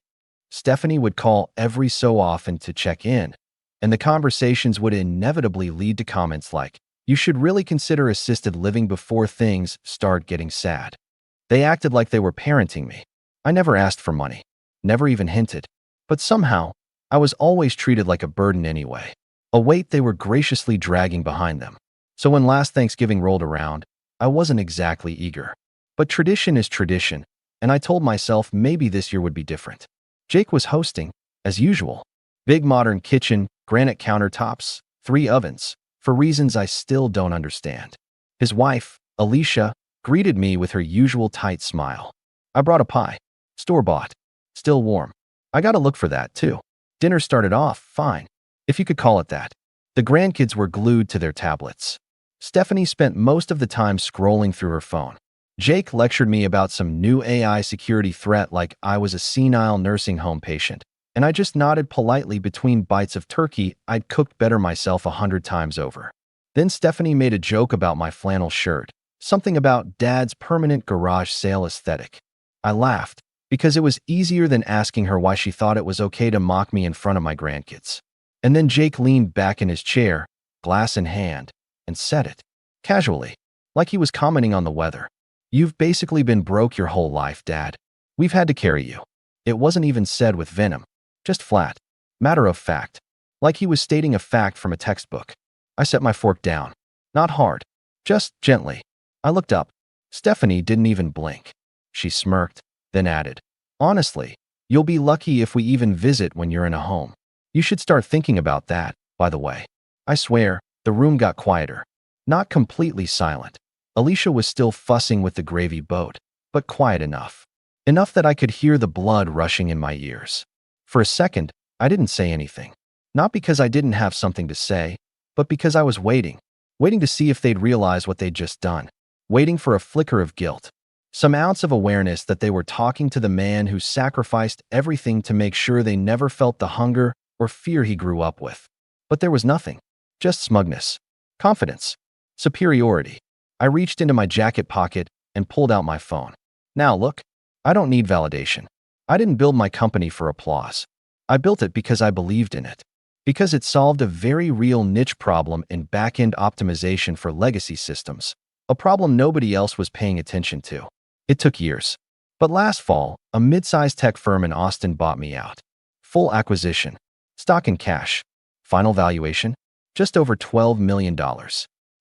Stephanie would call every so often to check in, and the conversations would inevitably lead to comments like, "You should really consider assisted living before things start getting sad." They acted like they were parenting me. I never asked for money, never even hinted, but somehow, I was always treated like a burden anyway, a weight they were graciously dragging behind them. So when last Thanksgiving rolled around, I wasn't exactly eager. But tradition is tradition, and I told myself maybe this year would be different. Jake was hosting, as usual. Big modern kitchen, granite countertops, 3 ovens, for reasons I still don't understand. His wife, Alicia, greeted me with her usual tight smile. I brought a pie. Store-bought. Still warm. I gotta look for that, too. Dinner started off fine, if you could call it that. The grandkids were glued to their tablets. Stephanie spent most of the time scrolling through her phone. Jake lectured me about some new AI security threat like I was a senile nursing home patient, and I just nodded politely between bites of turkey I'd cooked better myself 100 times over. Then Stephanie made a joke about my flannel shirt, something about Dad's permanent garage sale aesthetic. I laughed, because it was easier than asking her why she thought it was okay to mock me in front of my grandkids. And then Jake leaned back in his chair, glass in hand, and said it, casually, like he was commenting on the weather. "You've basically been broke your whole life, Dad. We've had to carry you." It wasn't even said with venom, just flat, matter of fact, like he was stating a fact from a textbook. I set my fork down. Not hard, just gently. I looked up. Stephanie didn't even blink. She smirked, then added, "Honestly, you'll be lucky if we even visit when you're in a home. You should start thinking about that, by the way." I swear, the room got quieter. Not completely silent. Alicia was still fussing with the gravy boat, but quiet enough. Enough that I could hear the blood rushing in my ears. For a second, I didn't say anything. Not because I didn't have something to say, but because I was waiting. Waiting to see if they'd realize what they'd just done. Waiting for a flicker of guilt. Some ounce of awareness that they were talking to the man who sacrificed everything to make sure they never felt the hunger or fear he grew up with. But there was nothing. Just smugness. Confidence. Superiority. I reached into my jacket pocket and pulled out my phone. Now look, I don't need validation. I didn't build my company for applause. I built it because I believed in it. Because it solved a very real niche problem in back-end optimization for legacy systems. A problem nobody else was paying attention to. It took years. But last fall, a mid-sized tech firm in Austin bought me out. Full acquisition. Stock and cash. Final valuation? Just over $12 million.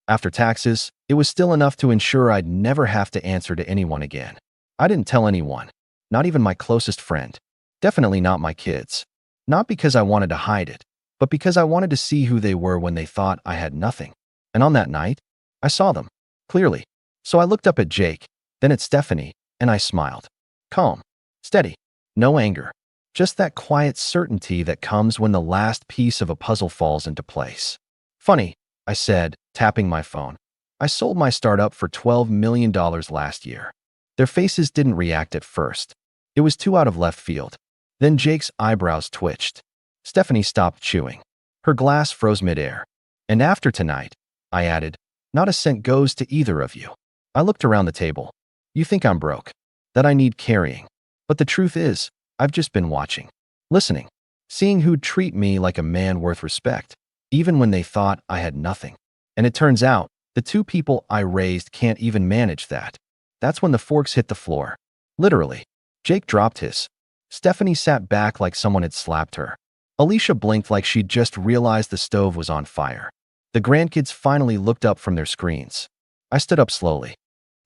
After taxes, it was still enough to ensure I'd never have to answer to anyone again. I didn't tell anyone. Not even my closest friend. Definitely not my kids. Not because I wanted to hide it, but because I wanted to see who they were when they thought I had nothing. And on that night, I saw them. Clearly. So I looked up at Jake, then at Stephanie, and I smiled. Calm. Steady. No anger. Just that quiet certainty that comes when the last piece of a puzzle falls into place. "Funny," I said, tapping my phone. "I sold my startup for $12 million last year." Their faces didn't react at first. It was too out of left field. Then Jake's eyebrows twitched. Stephanie stopped chewing. Her glass froze midair. "And after tonight," I added, "not a cent goes to either of you." I looked around the table. "You think I'm broke, that I need carrying. But the truth is, I've just been watching, listening, seeing who'd treat me like a man worth respect, even when they thought I had nothing. And it turns out, the 2 people I raised can't even manage that." That's when the forks hit the floor. Literally. Jake dropped his. Stephanie sat back like someone had slapped her. Alicia blinked like she'd just realized the stove was on fire. The grandkids finally looked up from their screens. I stood up slowly.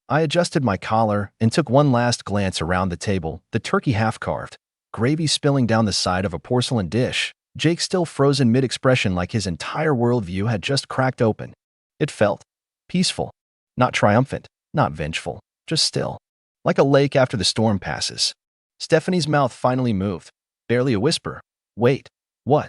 I adjusted my collar and took one last glance around the table, the turkey half-carved, gravy spilling down the side of a porcelain dish, Jake still frozen mid-expression like his entire worldview had just cracked open. It felt peaceful, not triumphant, not vengeful, just still, like a lake after the storm passes. Stephanie's mouth finally moved, barely a whisper. "Wait, what?"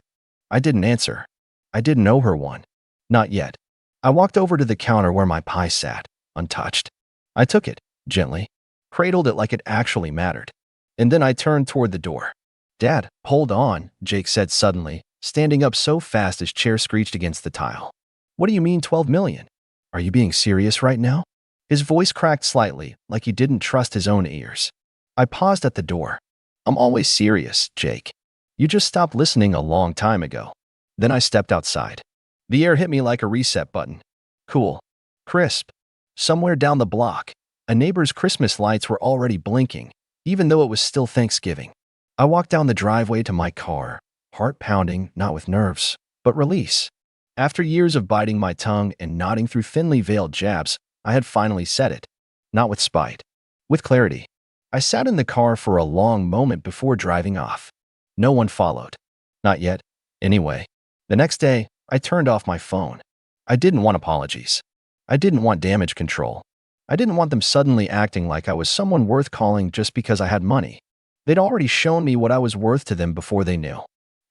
I didn't answer. I didn't owe her one. Not yet. I walked over to the counter where my pie sat, untouched. I took it, gently, cradled it like it actually mattered. And then I turned toward the door. Dad, hold on, Jake said suddenly, standing up so fast his chair screeched against the tile. What do you mean 12 million? Are you being serious right now? His voice cracked slightly, like he didn't trust his own ears. I paused at the door. I'm always serious, Jake. You just stopped listening a long time ago. Then I stepped outside. The air hit me like a reset button. Cool. Crisp. Somewhere down the block, a neighbor's Christmas lights were already blinking, even though it was still Thanksgiving. I walked down the driveway to my car, heart pounding, not with nerves, but release. After years of biting my tongue and nodding through thinly veiled jabs, I had finally said it. Not with spite. With clarity. I sat in the car for a long moment before driving off. No one followed. Not yet. Anyway. The next day, I turned off my phone. I didn't want apologies. I didn't want damage control. I didn't want them suddenly acting like I was someone worth calling just because I had money. They'd already shown me what I was worth to them before they knew.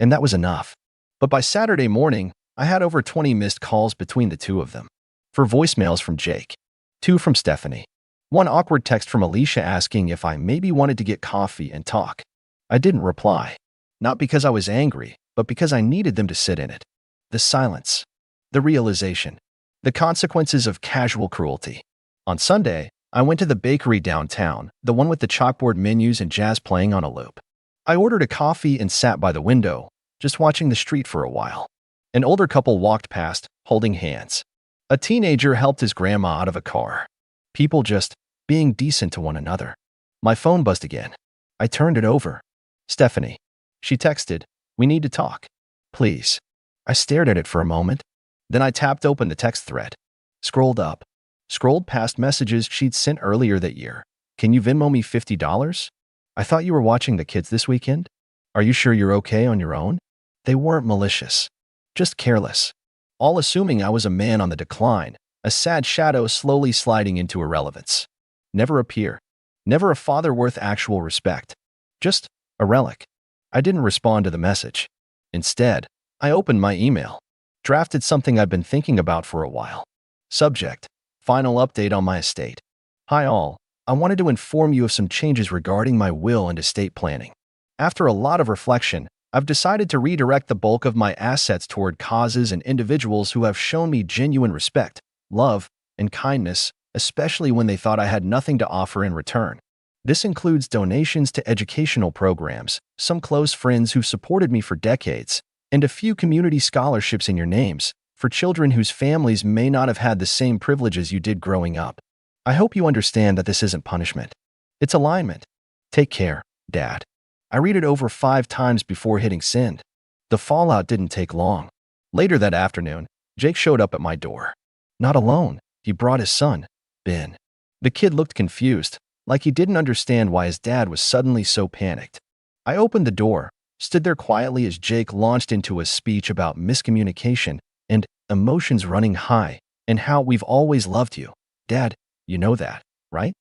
And that was enough. But by Saturday morning, I had over 20 missed calls between the two of them. 4 voicemails from Jake. 2 from Stephanie. 1 awkward text from Alicia asking if I maybe wanted to get coffee and talk. I didn't reply. Not because I was angry, but because I needed them to sit in it. The silence. The realization. The consequences of casual cruelty. On Sunday, I went to the bakery downtown, the one with the chalkboard menus and jazz playing on a loop. I ordered a coffee and sat by the window, just watching the street for a while. An older couple walked past, holding hands. A teenager helped his grandma out of a car. People just being decent to one another. My phone buzzed again. I turned it over. Stephanie. She texted, "We need to talk. Please." I stared at it for a moment. Then I tapped open the text thread. Scrolled up. Scrolled past messages she'd sent earlier that year. "Can you Venmo me $50? I thought you were watching the kids this weekend. Are you sure you're okay on your own?" They weren't malicious. Just careless. All assuming I was a man on the decline, a sad shadow slowly sliding into irrelevance. Never a peer. Never a father worth actual respect. Just a relic. I didn't respond to the message. Instead, I opened my email. Drafted something I'd been thinking about for a while. Subject: Final update on my estate. Hi all. I wanted to inform you of some changes regarding my will and estate planning. After a lot of reflection, I've decided to redirect the bulk of my assets toward causes and individuals who have shown me genuine respect, love, and kindness, especially when they thought I had nothing to offer in return. This includes donations to educational programs, some close friends who've supported me for decades, and a few community scholarships in your names, for children whose families may not have had the same privileges you did growing up. I hope you understand that this isn't punishment. It's alignment. Take care, Dad. I read it over 5 times before hitting send. The fallout didn't take long. Later that afternoon, Jake showed up at my door. Not alone, he brought his son, Ben. The kid looked confused, like he didn't understand why his dad was suddenly so panicked. I opened the door, stood there quietly as Jake launched into a speech about miscommunication and emotions running high, and how we've always loved you. Dad, you know that, right?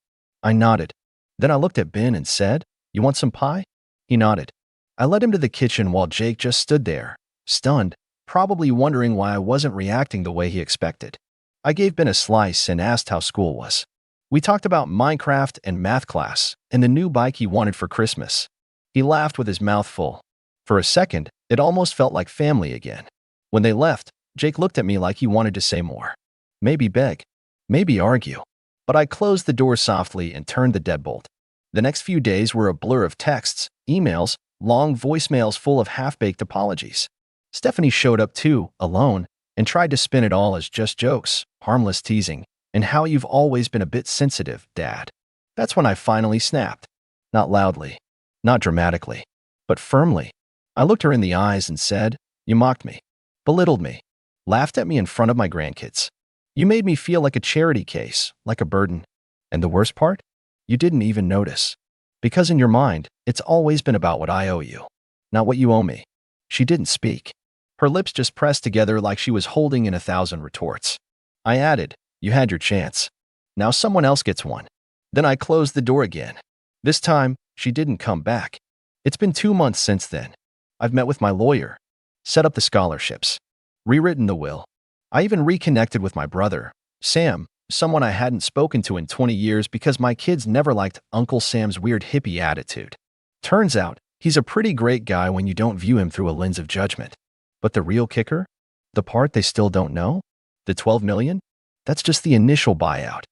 I nodded. Then I looked at Ben and said, "You want some pie?" He nodded. I led him to the kitchen while Jake just stood there, stunned, probably wondering why I wasn't reacting the way he expected. I gave Ben a slice and asked how school was. We talked about Minecraft and math class and the new bike he wanted for Christmas. He laughed with his mouth full. For a second, it almost felt like family again. When they left, Jake looked at me like he wanted to say more. Maybe beg. Maybe argue. But I closed the door softly and turned the deadbolt. The next few days were a blur of texts, emails, long voicemails full of half-baked apologies. Stephanie showed up too, alone, and tried to spin it all as just jokes, harmless teasing, and how you've always been a bit sensitive, Dad. That's when I finally snapped. Not loudly, not dramatically, but firmly. I looked her in the eyes and said, "You mocked me, belittled me, laughed at me in front of my grandkids. You made me feel like a charity case, like a burden. And the worst part? You didn't even notice. Because in your mind, it's always been about what I owe you, not what you owe me." She didn't speak. Her lips just pressed together like she was holding in 1,000 retorts. I added, "You had your chance. Now someone else gets one." Then I closed the door again. This time, she didn't come back. It's been 2 months since then. I've met with my lawyer, set up the scholarships, rewritten the will, I even reconnected with my brother, Sam, someone I hadn't spoken to in 20 years because my kids never liked Uncle Sam's weird hippie attitude. Turns out, he's a pretty great guy when you don't view him through a lens of judgment. But the real kicker? The part they still don't know? The 12 million? That's just the initial buyout.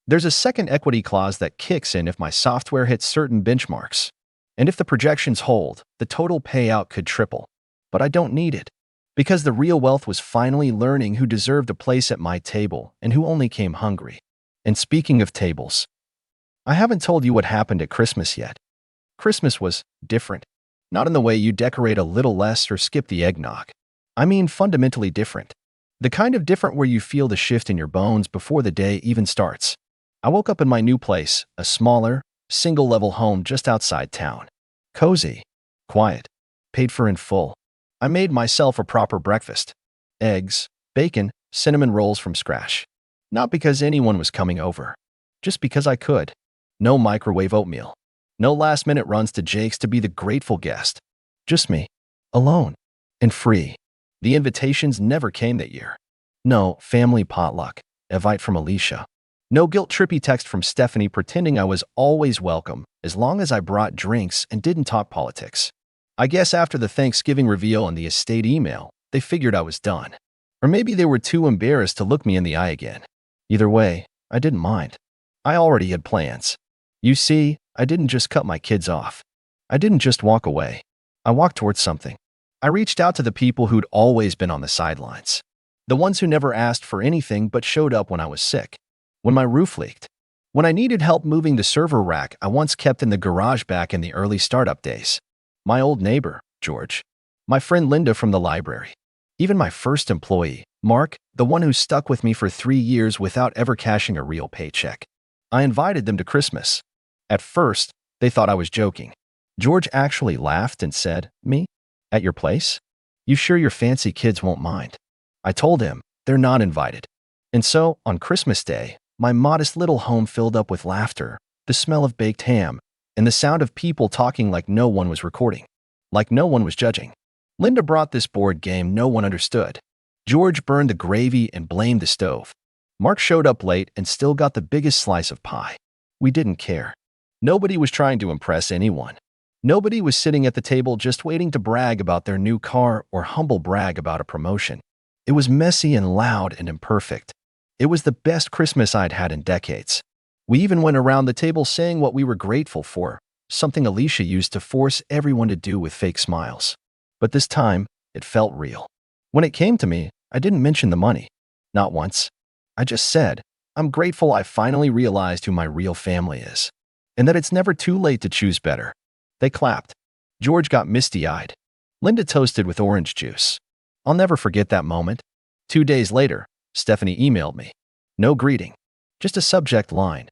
There's a second equity clause that kicks in if my software hits certain benchmarks. And if the projections hold, the total payout could triple. But I don't need it. Because the real wealth was finally learning who deserved a place at my table and who only came hungry. And speaking of tables, I haven't told you what happened at Christmas yet. Christmas was different. Not in the way you decorate a little less or skip the eggnog. I mean fundamentally different. The kind of different where you feel the shift in your bones before the day even starts. I woke up in my new place, a smaller, single-level home just outside town. Cozy, quiet, paid for in full. I made myself a proper breakfast. Eggs, bacon, cinnamon rolls from scratch. Not because anyone was coming over. Just because I could. No microwave oatmeal. No last-minute runs to Jake's to be the grateful guest. Just me. Alone. And free. The invitations never came that year. No family potluck. Invite from Alicia. No guilt-trippy text from Stephanie pretending I was always welcome as long as I brought drinks and didn't talk politics. I guess after the Thanksgiving reveal and the estate email, they figured I was done. Or maybe they were too embarrassed to look me in the eye again. Either way, I didn't mind. I already had plans. You see, I didn't just cut my kids off. I didn't just walk away. I walked towards something. I reached out to the people who'd always been on the sidelines. The ones who never asked for anything but showed up when I was sick. When my roof leaked. When I needed help moving the server rack I once kept in the garage back in the early startup days. My old neighbor, George. My friend Linda from the library. Even my first employee, Mark, the one who stuck with me for 3 years without ever cashing a real paycheck. I invited them to Christmas. At first, they thought I was joking. George actually laughed and said, "Me? At your place? You sure your fancy kids won't mind?" I told him, they're not invited. And so, on Christmas Day, my modest little home filled up with laughter, the smell of baked ham, and the sound of people talking like no one was recording. Like no one was judging. Linda brought this board game no one understood. George burned the gravy and blamed the stove. Mark showed up late and still got the biggest slice of pie. We didn't care. Nobody was trying to impress anyone. Nobody was sitting at the table just waiting to brag about their new car or humble brag about a promotion. It was messy and loud and imperfect. It was the best Christmas I'd had in decades. We even went around the table saying what we were grateful for, something Alicia used to force everyone to do with fake smiles. But this time, it felt real. When it came to me, I didn't mention the money. Not once. I just said, I'm grateful I finally realized who my real family is. And that it's never too late to choose better. They clapped. George got misty-eyed. Linda toasted with orange juice. I'll never forget that moment. 2 days later, Stephanie emailed me. No greeting. Just a subject line.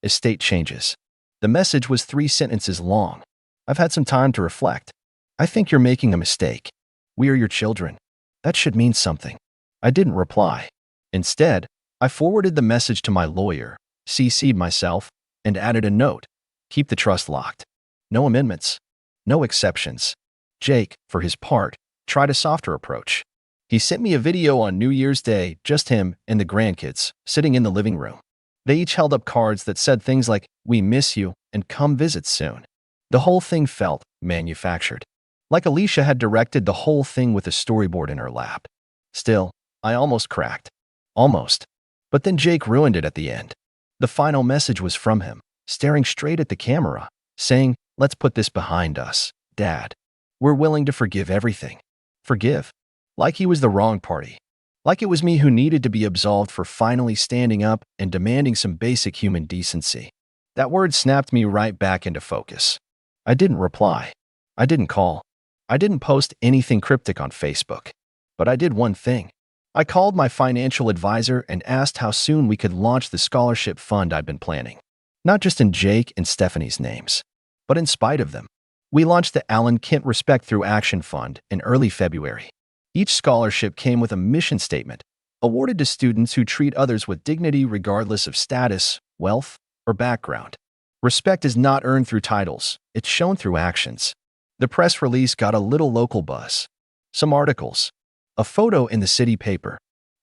Estate changes. The message was 3 sentences long. I've had some time to reflect. I think you're making a mistake. We are your children. That should mean something. I didn't reply. Instead, I forwarded the message to my lawyer, CC'd myself, and added a note. Keep the trust locked. No amendments. No exceptions. Jake, for his part, tried a softer approach. He sent me a video on New Year's Day, just him and the grandkids, sitting in the living room. They each held up cards that said things like, "We miss you," and "Come visit soon." The whole thing felt manufactured. Like Alicia had directed the whole thing with a storyboard in her lap. Still, I almost cracked. Almost. But then Jake ruined it at the end. The final message was from him, staring straight at the camera, saying, "Let's put this behind us, Dad. We're willing to forgive everything." Forgive. Like he was the wrong party. Like it was me who needed to be absolved for finally standing up and demanding some basic human decency. That word snapped me right back into focus. I didn't reply. I didn't call. I didn't post anything cryptic on Facebook. But I did one thing. I called my financial advisor and asked how soon we could launch the scholarship fund I'd been planning. Not just in Jake and Stephanie's names, but in spite of them. We launched the Alan Kent Respect Through Action Fund in early February. Each scholarship came with a mission statement, awarded to students who treat others with dignity regardless of status, wealth, or background. Respect is not earned through titles, it's shown through actions. The press release got a little local buzz. Some articles. A photo in the city paper.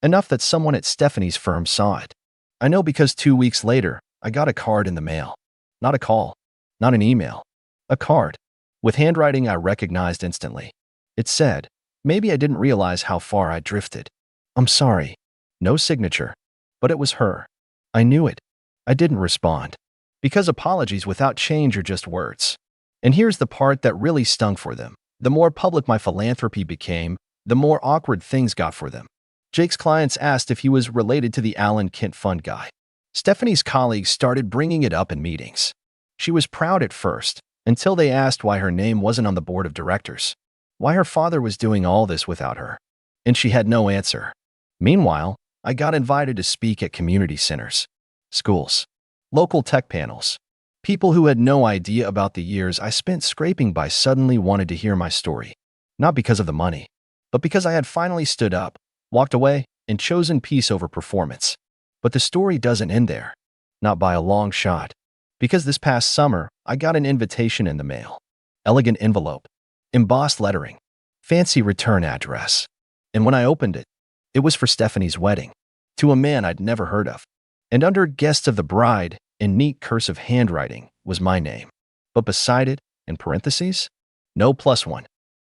enough that someone at Stephanie's firm saw it. I know because 2 weeks later, I got a card in the mail. Not a call, not an email. A card, with handwriting I recognized instantly. It said, maybe I didn't realize how far I drifted. I'm sorry. No signature. But it was her. I knew it. I didn't respond. Because apologies without change are just words. And here's the part that really stung for them. The more public my philanthropy became, the more awkward things got for them. Jake's clients asked if he was related to the Alan Kent Fund guy. Stephanie's colleagues started bringing it up in meetings. She was proud at first, until they asked why her name wasn't on the board of directors, why her father was doing all this without her. And she had no answer. Meanwhile, I got invited to speak at community centers, schools, local tech panels. People who had no idea about the years I spent scraping by suddenly wanted to hear my story. Not because of the money, but because I had finally stood up, walked away, and chosen peace over performance. But the story doesn't end there. Not by a long shot. Because this past summer, I got an invitation in the mail. Elegant envelope, embossed lettering, fancy return address. And when I opened it, it was for Stephanie's wedding, to a man I'd never heard of. And under guests of the bride, in neat cursive handwriting, was my name. But beside it, in parentheses, no +1.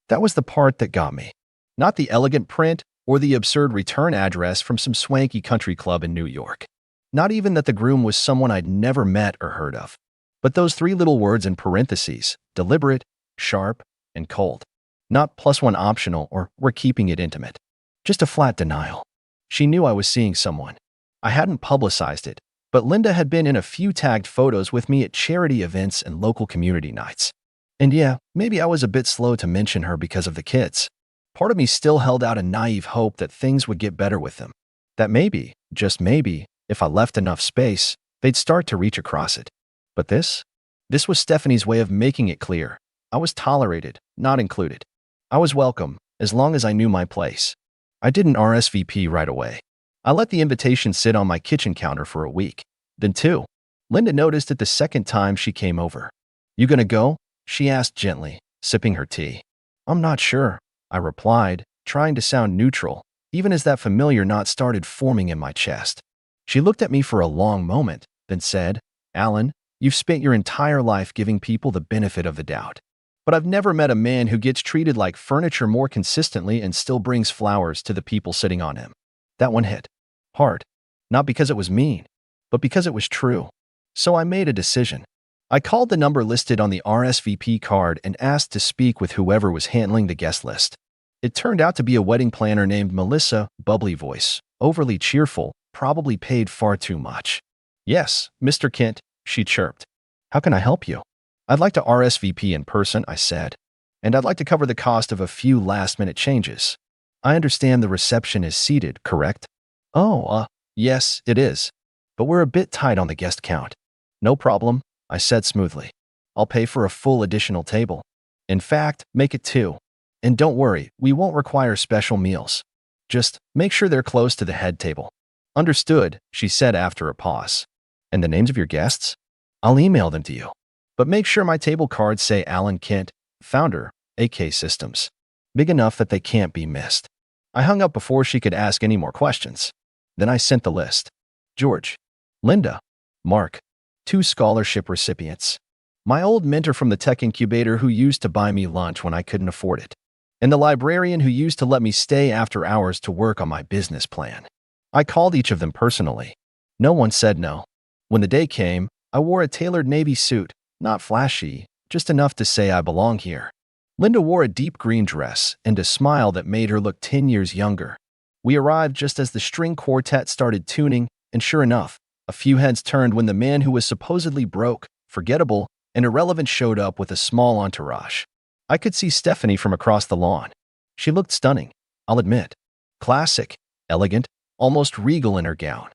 That was the part that got me. Not the elegant print or the absurd return address from some swanky country club in New York. Not even that the groom was someone I'd never met or heard of. But those 3 little words in parentheses, deliberate, sharp, and cold. Not +1 optional or we're keeping it intimate. Just a flat denial. She knew I was seeing someone. I hadn't publicized it, but Linda had been in a few tagged photos with me at charity events and local community nights. And yeah, maybe I was a bit slow to mention her because of the kids. Part of me still held out a naive hope that things would get better with them. That maybe, just maybe, if I left enough space, they'd start to reach across it. But this was Stephanie's way of making it clear. I was tolerated, not included. I was welcome, as long as I knew my place. I didn't RSVP right away. I let the invitation sit on my kitchen counter for a week. Then 2. Linda noticed it the second time she came over. You gonna go? She asked gently, sipping her tea. I'm not sure, I replied, trying to sound neutral, even as that familiar knot started forming in my chest. She looked at me for a long moment, then said, Alan, you've spent your entire life giving people the benefit of the doubt. But I've never met a man who gets treated like furniture more consistently and still brings flowers to the people sitting on him. That one hit hard, not because it was mean, but because it was true. So I made a decision. I called the number listed on the RSVP card and asked to speak with whoever was handling the guest list. It turned out to be a wedding planner named Melissa, bubbly voice, overly cheerful, probably paid far too much. Yes, Mr. Kent, she chirped. How can I help you? I'd like to RSVP in person, I said, and I'd like to cover the cost of a few last-minute changes. I understand the reception is seated, correct? Oh, yes, it is. But we're a bit tight on the guest count. No problem, I said smoothly. I'll pay for a full additional table. In fact, make it 2. And don't worry, we won't require special meals. Just make sure they're close to the head table. Understood, she said after a pause. And the names of your guests? I'll email them to you. But make sure my table cards say Alan Kent, founder, AK Systems. Big enough that they can't be missed. I hung up before she could ask any more questions. Then I sent the list. George, Linda, Mark, 2 scholarship recipients. My old mentor from the tech incubator who used to buy me lunch when I couldn't afford it. And the librarian who used to let me stay after hours to work on my business plan. I called each of them personally. No one said no. When the day came, I wore a tailored navy suit, not flashy, just enough to say I belong here. Linda wore a deep green dress and a smile that made her look 10 years younger. We arrived just as the string quartet started tuning, and sure enough, a few heads turned when the man who was supposedly broke, forgettable, and irrelevant showed up with a small entourage. I could see Stephanie from across the lawn. She looked stunning, I'll admit. Classic, elegant, almost regal in her gown.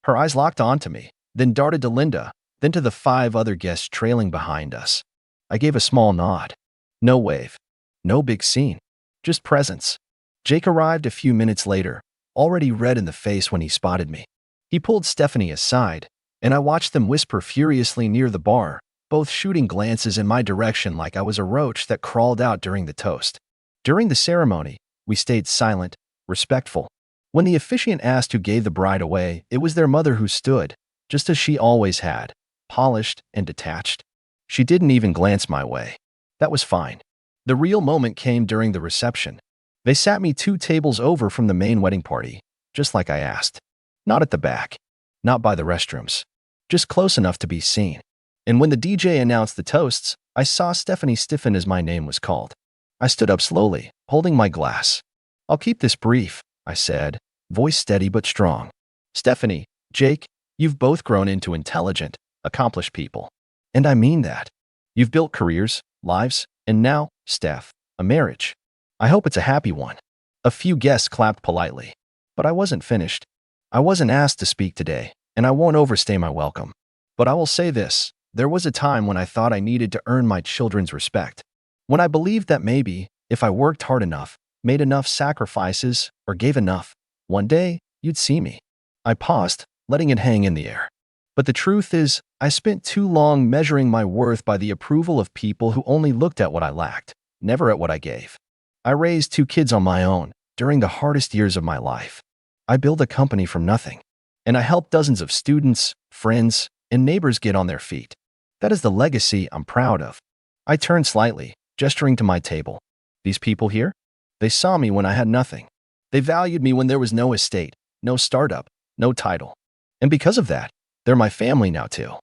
Her eyes locked onto me, then darted to Linda, then to the 5 other guests trailing behind us. I gave a small nod. No wave. No big scene. Just presence. Jake arrived a few minutes later, already red in the face when he spotted me. He pulled Stephanie aside, and I watched them whisper furiously near the bar, both shooting glances in my direction like I was a roach that crawled out during the toast. During the ceremony, we stayed silent, respectful. When the officiant asked who gave the bride away, it was their mother who stood, just as she always had, polished and detached. She didn't even glance my way. That was fine. The real moment came during the reception. They sat me 2 tables over from the main wedding party, just like I asked. Not at the back. Not by the restrooms. Just close enough to be seen. And when the DJ announced the toasts, I saw Stephanie stiffen as my name was called. I stood up slowly, holding my glass. "I'll keep this brief," I said, voice steady but strong. "Stephanie, Jake, you've both grown into intelligent, accomplished people. And I mean that. You've built careers, lives, and now, Steph, a marriage. I hope it's a happy one." A few guests clapped politely. But I wasn't finished. I wasn't asked to speak today, and I won't overstay my welcome. But I will say this, there was a time when I thought I needed to earn my children's respect. When I believed that maybe, if I worked hard enough, made enough sacrifices, or gave enough, one day, you'd see me. I paused, letting it hang in the air. But the truth is, I spent too long measuring my worth by the approval of people who only looked at what I lacked, never at what I gave. I raised 2 kids on my own, during the hardest years of my life. I built a company from nothing. And I helped dozens of students, friends, and neighbors get on their feet. That is the legacy I'm proud of. I turned slightly, gesturing to my table. These people here? They saw me when I had nothing. They valued me when there was no estate, no startup, no title. And because of that, they're my family now too.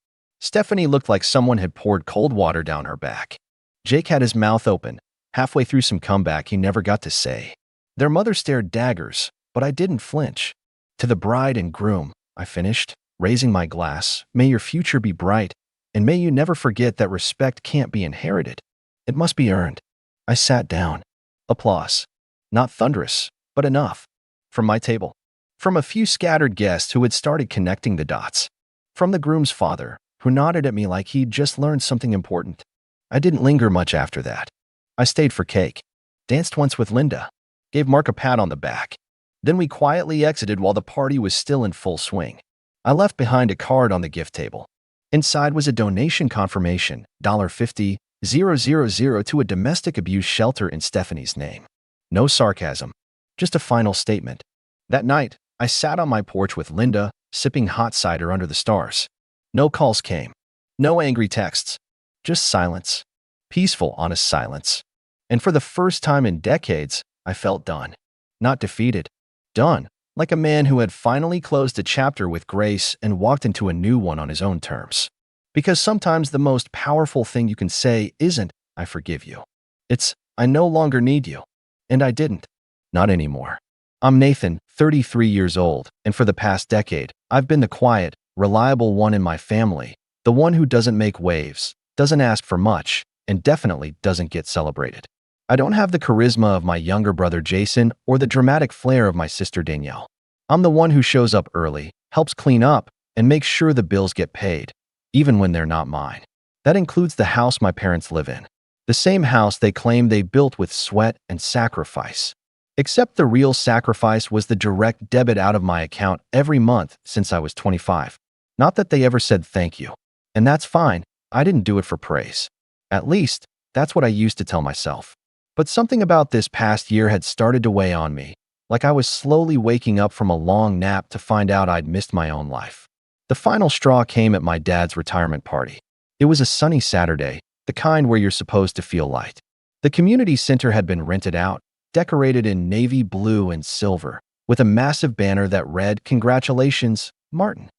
Stephanie looked like someone had poured cold water down her back. Jake had his mouth open, halfway through some comeback he never got to say. Their mother stared daggers, but I didn't flinch. "To the bride and groom," I finished, raising my glass, "may your future be bright, and may you never forget that respect can't be inherited. It must be earned." I sat down. Applause. Not thunderous, but enough. From my table. From a few scattered guests who had started connecting the dots. From the groom's father, who nodded at me like he'd just learned something important. I didn't linger much after that. I stayed for cake. Danced once with Linda. Gave Mark a pat on the back. Then we quietly exited while the party was still in full swing. I left behind a card on the gift table. Inside was a donation confirmation, $50,000 to a domestic abuse shelter in Stephanie's name. No sarcasm, just a final statement. That night, I sat on my porch with Linda, sipping hot cider under the stars. No calls came. No angry texts. Just silence. Peaceful, honest silence. And for the first time in decades, I felt done. Not defeated. Done, like a man who had finally closed a chapter with grace and walked into a new one on his own terms. Because sometimes the most powerful thing you can say isn't, "I forgive you." It's, "I no longer need you." And I didn't. Not anymore. I'm Nathan, 33 years old, and for the past decade, I've been the quiet, reliable one in my family, the one who doesn't make waves, doesn't ask for much, and definitely doesn't get celebrated. I don't have the charisma of my younger brother Jason or the dramatic flair of my sister Danielle. I'm the one who shows up early, helps clean up, and makes sure the bills get paid, even when they're not mine. That includes the house my parents live in. The same house they claim they built with sweat and sacrifice. Except the real sacrifice was the direct debit out of my account every month since I was 25. Not that they ever said thank you. And that's fine, I didn't do it for praise. At least, that's what I used to tell myself. But something about this past year had started to weigh on me, like I was slowly waking up from a long nap to find out I'd missed my own life. The final straw came at my dad's retirement party. It was a sunny Saturday, the kind where you're supposed to feel light. The community center had been rented out, decorated in navy blue and silver, with a massive banner that read, "Congratulations, Martin."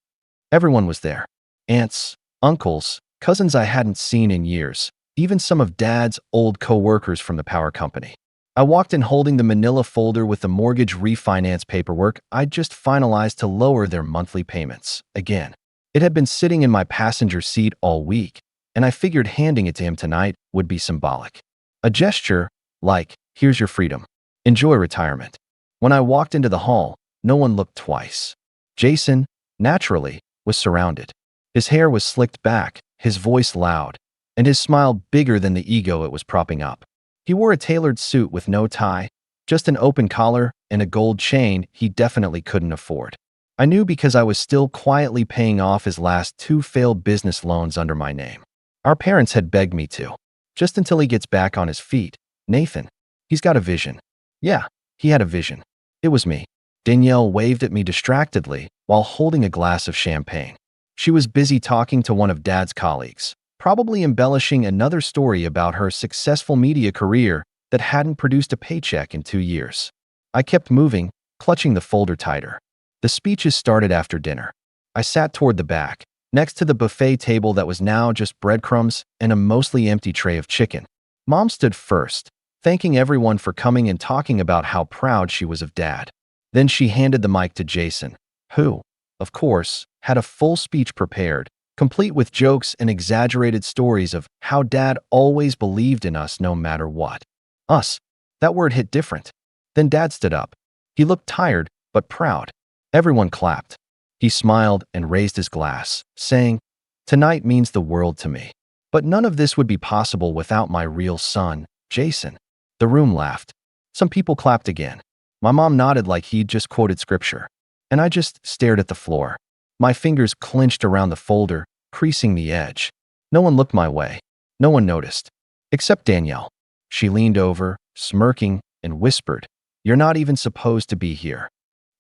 Everyone was there. Aunts, uncles, cousins I hadn't seen in years, even some of Dad's old co-workers from the power company. I walked in holding the manila folder with the mortgage refinance paperwork I'd just finalized to lower their monthly payments. Again, it had been sitting in my passenger seat all week, and I figured handing it to him tonight would be symbolic. A gesture like, "Here's your freedom. Enjoy retirement." When I walked into the hall, no one looked twice. Jason, naturally, was surrounded. His hair was slicked back, his voice loud, and his smile bigger than the ego it was propping up. He wore a tailored suit with no tie, just an open collar and a gold chain he definitely couldn't afford. I knew because I was still quietly paying off his last 2 failed business loans under my name. Our parents had begged me to. Just until he gets back on his feet. Nathan, he's got a vision. Yeah, he had a vision. It was me. Danielle waved at me distractedly while holding a glass of champagne. She was busy talking to one of Dad's colleagues, probably embellishing another story about her successful media career that hadn't produced a paycheck in 2 years. I kept moving, clutching the folder tighter. The speeches started after dinner. I sat toward the back, next to the buffet table that was now just breadcrumbs and a mostly empty tray of chicken. Mom stood first, thanking everyone for coming and talking about how proud she was of Dad. Then she handed the mic to Jason, who, of course, had a full speech prepared, complete with jokes and exaggerated stories of how Dad always believed in us no matter what. Us. That word hit different. Then Dad stood up. He looked tired, but proud. Everyone clapped. He smiled and raised his glass, saying, "Tonight means the world to me. But none of this would be possible without my real son, Jason." The room laughed. Some people clapped again. My mom nodded like he'd just quoted scripture. And I just stared at the floor. My fingers clenched around the folder, creasing the edge. No one looked my way. No one noticed. Except Danielle. She leaned over, smirking, and whispered, "You're not even supposed to be here."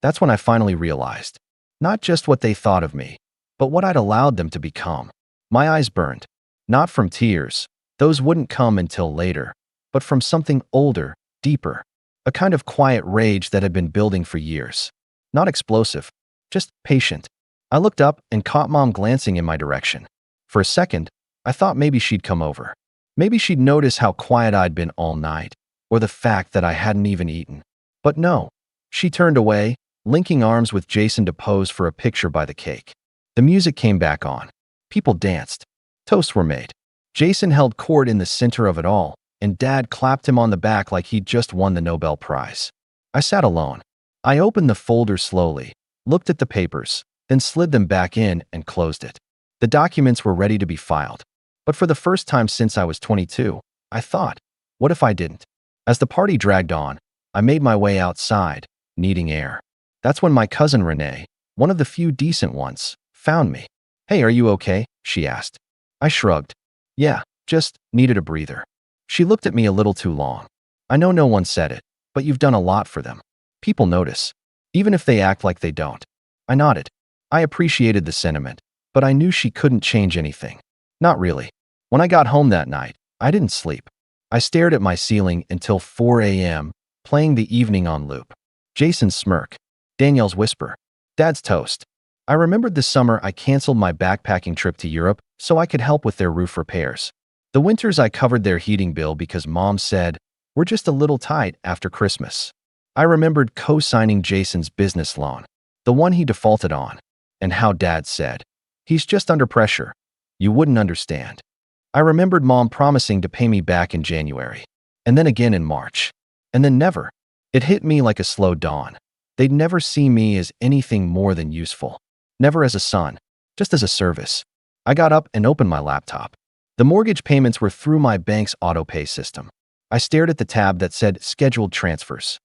That's when I finally realized. Not just what they thought of me, but what I'd allowed them to become. My eyes burned. Not from tears. Those wouldn't come until later. But from something older, deeper. A kind of quiet rage that had been building for years. Not explosive. Just patient. I looked up and caught Mom glancing in my direction. For a second, I thought maybe she'd come over. Maybe she'd notice how quiet I'd been all night, or the fact that I hadn't even eaten. But no. She turned away, linking arms with Jason to pose for a picture by the cake. The music came back on. People danced. Toasts were made. Jason held court in the center of it all, and Dad clapped him on the back like he'd just won the Nobel Prize. I sat alone. I opened the folder slowly, looked at the papers, then slid them back in and closed it. The documents were ready to be filed. But for the first time since I was 22, I thought, what if I didn't? As the party dragged on, I made my way outside, needing air. That's when my cousin Renee, one of the few decent ones, found me. "Hey, are you okay?" she asked. I shrugged. "Yeah, just needed a breather." She looked at me a little too long. "I know no one said it, but you've done a lot for them. People notice, even if they act like they don't." I nodded. I appreciated the sentiment, but I knew she couldn't change anything. Not really. When I got home that night, I didn't sleep. I stared at my ceiling until 4 a.m., playing the evening on loop. Jason's smirk. Danielle's whisper. Dad's toast. I remembered the summer I canceled my backpacking trip to Europe so I could help with their roof repairs. The winters I covered their heating bill because Mom said, "We're just a little tight after Christmas." I remembered co-signing Jason's business loan, the one he defaulted on, and how Dad said, "He's just under pressure. You wouldn't understand." I remembered Mom promising to pay me back in January, and then again in March, and then never. It hit me like a slow dawn. They'd never see me as anything more than useful. Never as a son, just as a service. I got up and opened my laptop. The mortgage payments were through my bank's auto-pay system. I stared at the tab that said Scheduled Transfers.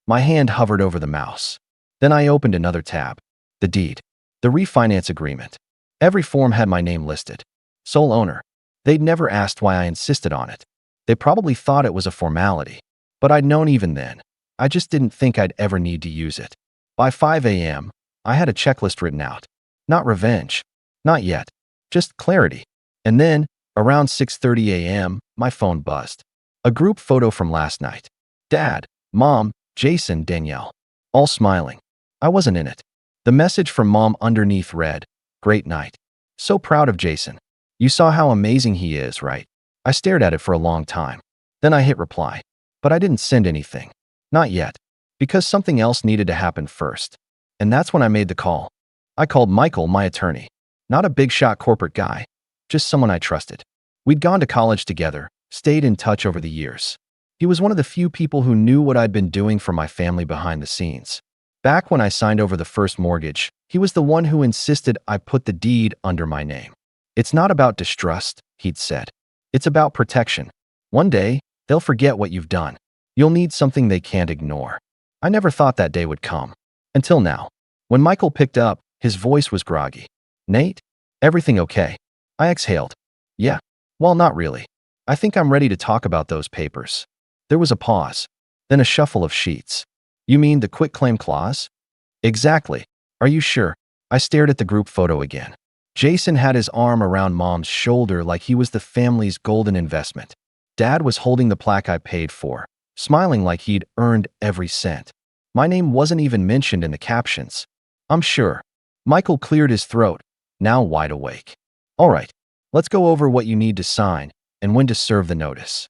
My hand hovered over the mouse. Then I opened another tab. The deed. The refinance agreement. Every form had my name listed. Sole owner. They'd never asked why I insisted on it. They probably thought it was a formality. But I'd known even then. I just didn't think I'd ever need to use it. By 5 a.m., I had a checklist written out. Not revenge. Not yet. Just clarity. And then, around 6:30 a.m., my phone buzzed. A group photo from last night. Dad, Mom, Jason, Danielle. All smiling. I wasn't in it. The message from Mom underneath read, "Great night. So proud of Jason. You saw how amazing he is, right?" I stared at it for a long time. Then I hit reply. But I didn't send anything. Not yet. Because something else needed to happen first. And that's when I made the call. I called Michael, my attorney. Not a big-shot corporate guy. Just someone I trusted. We'd gone to college together, stayed in touch over the years. He was one of the few people who knew what I'd been doing for my family behind the scenes. Back when I signed over the first mortgage, he was the one who insisted I put the deed under my name. "It's not about distrust," he'd said. "It's about protection. One day, they'll forget what you've done. You'll need something they can't ignore." I never thought that day would come. Until now. When Michael picked up, his voice was groggy. "Nate? Everything okay?" I exhaled. "Yeah. Well, not really. I think I'm ready to talk about those papers." There was a pause. Then a shuffle of sheets. "You mean the quitclaim clause?" Exactly. Are you sure? I stared at the group photo again. Jason had his arm around Mom's shoulder like he was the family's golden investment. Dad was holding the plaque I paid for, smiling like he'd earned every cent. My name wasn't even mentioned in the captions. I'm sure. Michael cleared his throat, now wide awake. All right, let's go over what you need to sign and when to serve the notice.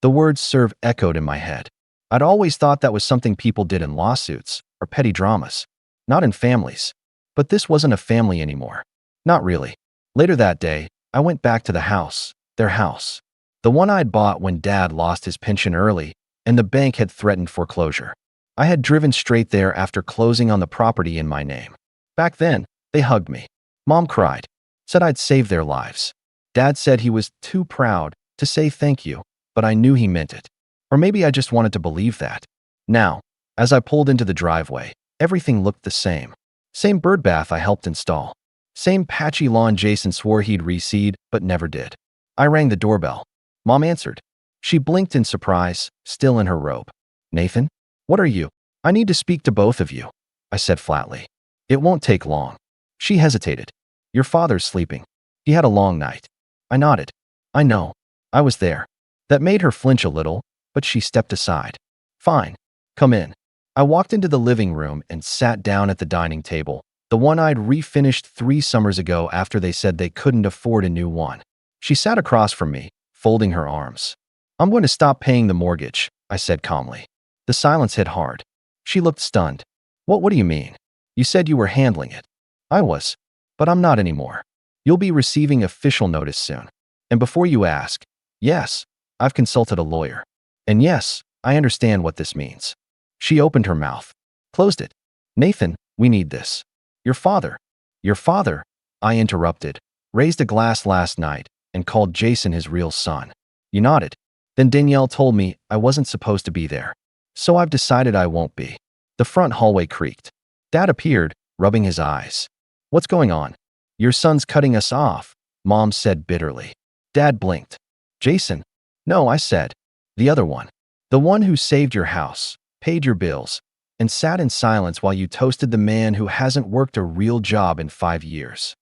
The word serve echoed in my head. I'd always thought that was something people did in lawsuits or petty dramas, not in families. But this wasn't a family anymore. Not really. Later that day, I went back to the house, their house. The one I'd bought when Dad lost his pension early and the bank had threatened foreclosure. I had driven straight there after closing on the property in my name. Back then, they hugged me. Mom cried, said I'd saved their lives. Dad said he was too proud to say thank you, but I knew he meant it. Or maybe I just wanted to believe that. Now, as I pulled into the driveway, everything looked the same. Same bird bath I helped install. Same patchy lawn Jason swore he'd reseed, but never did. I rang the doorbell. Mom answered. She blinked in surprise, still in her robe. Nathan? What are you? I need to speak to both of you, I said flatly. It won't take long. She hesitated. Your father's sleeping. He had a long night. I nodded. I know. I was there. That made her flinch a little, but she stepped aside. Fine. Come in. I walked into the living room and sat down at the dining table, the one I'd refinished 3 summers ago after they said they couldn't afford a new one. She sat across from me, folding her arms. I'm going to stop paying the mortgage, I said calmly. The silence hit hard. She looked stunned. What do you mean? You said you were handling it. I was. But I'm not anymore. You'll be receiving official notice soon. And before you ask, yes, I've consulted a lawyer. And yes, I understand what this means. She opened her mouth, closed it. Nathan, we need this. Your father. Your father, I interrupted, raised a glass last night and called Jason his real son. You nodded. Then Danielle told me I wasn't supposed to be there. So I've decided I won't be. The front hallway creaked. Dad appeared, rubbing his eyes. What's going on? Your son's cutting us off, Mom said bitterly. Dad blinked. Jason? No, I said. The other one. The one who saved your house, paid your bills, and sat in silence while you toasted the man who hasn't worked a real job in 5 years.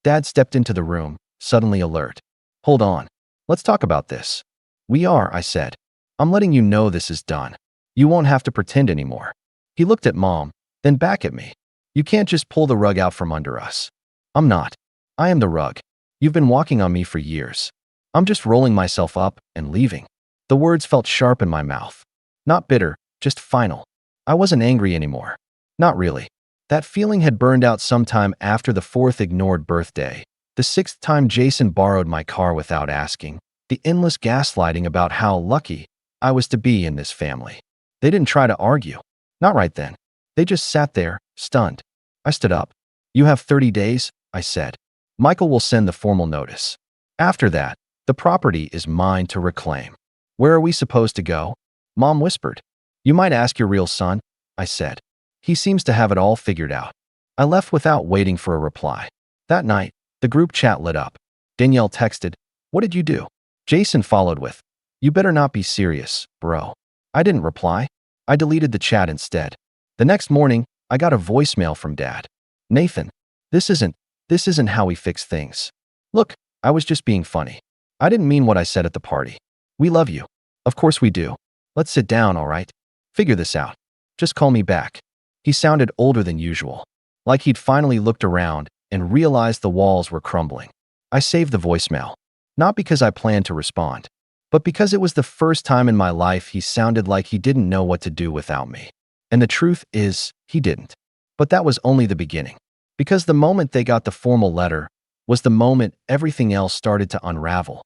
Dad stepped into the room, suddenly alert. Hold on. Let's talk about this. We are, I said. I'm letting you know this is done. You won't have to pretend anymore. He looked at Mom, then back at me. You can't just pull the rug out from under us. I'm not. I am the rug. You've been walking on me for years. I'm just rolling myself up and leaving. The words felt sharp in my mouth. Not bitter, just final. I wasn't angry anymore. Not really. That feeling had burned out sometime after the 4th ignored birthday, the 6th time Jason borrowed my car without asking, the endless gaslighting about how lucky I was to be in this family. They didn't try to argue. Not right then. They just sat there, stunned. I stood up. You have 30 days, I said. Michael will send the formal notice. After that, the property is mine to reclaim. Where are we supposed to go? Mom whispered. You might ask your real son, I said. He seems to have it all figured out. I left without waiting for a reply. That night, the group chat lit up. Danielle texted, What did you do? Jason followed with, You better not be serious, bro. I didn't reply. I deleted the chat instead. The next morning, I got a voicemail from Dad. Nathan, this isn't how we fix things. Look, I was just being funny. I didn't mean what I said at the party. We love you. Of course we do. Let's sit down, all right? Figure this out. Just call me back. He sounded older than usual, like he'd finally looked around and realized the walls were crumbling. I saved the voicemail, not because I planned to respond, but because it was the first time in my life he sounded like he didn't know what to do without me. And the truth is, he didn't. But that was only the beginning. Because the moment they got the formal letter was the moment everything else started to unravel.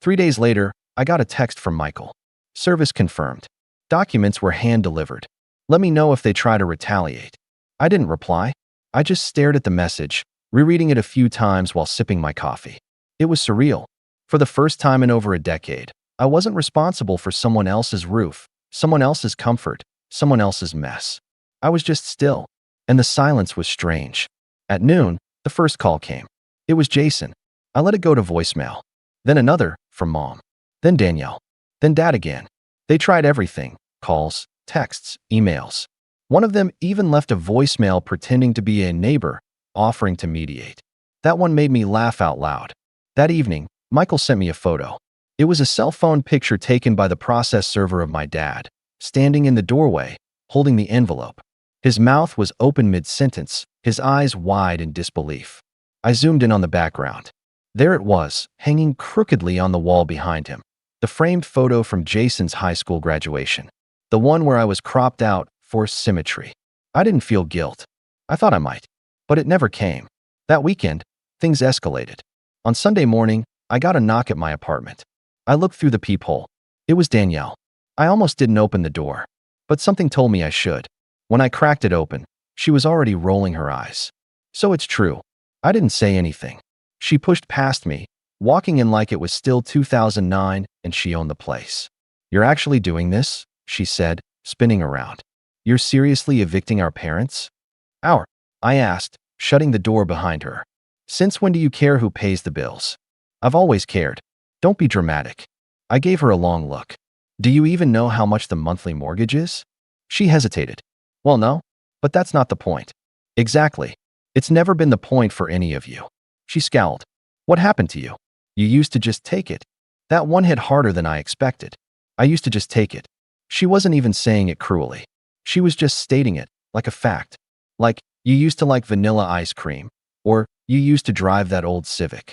3 days later, I got a text from Michael. Service confirmed. Documents were hand-delivered. Let me know if they try to retaliate. I didn't reply. I just stared at the message, rereading it a few times while sipping my coffee. It was surreal. For the first time in over a decade, I wasn't responsible for someone else's roof, someone else's comfort, someone else's mess. I was just still, and the silence was strange. At noon, the first call came. It was Jason. I let it go to voicemail. Then another, from Mom. Then Danielle. Then Dad again. They tried everything. Calls, texts, emails. One of them even left a voicemail pretending to be a neighbor, offering to mediate. That one made me laugh out loud. That evening, Michael sent me a photo. It was a cell phone picture taken by the process server of my dad, standing in the doorway, holding the envelope. His mouth was open mid-sentence, his eyes wide in disbelief. I zoomed in on the background. There it was, hanging crookedly on the wall behind him. The framed photo from Jason's high school graduation. The one where I was cropped out for symmetry. I didn't feel guilt. I thought I might. But it never came. That weekend, things escalated. On Sunday morning, I got a knock at my apartment. I looked through the peephole. It was Danielle. I almost didn't open the door. But something told me I should. When I cracked it open, she was already rolling her eyes. So it's true. I didn't say anything. She pushed past me, walking in like it was still 2009 and she owned the place. "You're actually doing this?" she said, spinning around. "You're seriously evicting our parents?" "Our?" I asked, shutting the door behind her. "Since when do you care who pays the bills?" "I've always cared. Don't be dramatic." I gave her a long look. "Do you even know how much the monthly mortgage is?" She hesitated. "Well, no, but that's not the point." "Exactly. It's never been the point for any of you." She scowled. "What happened to you? You used to just take it." That one hit harder than I expected. I used to just take it. She wasn't even saying it cruelly. She was just stating it, like a fact. Like, "You used to like vanilla ice cream," or "You used to drive that old Civic."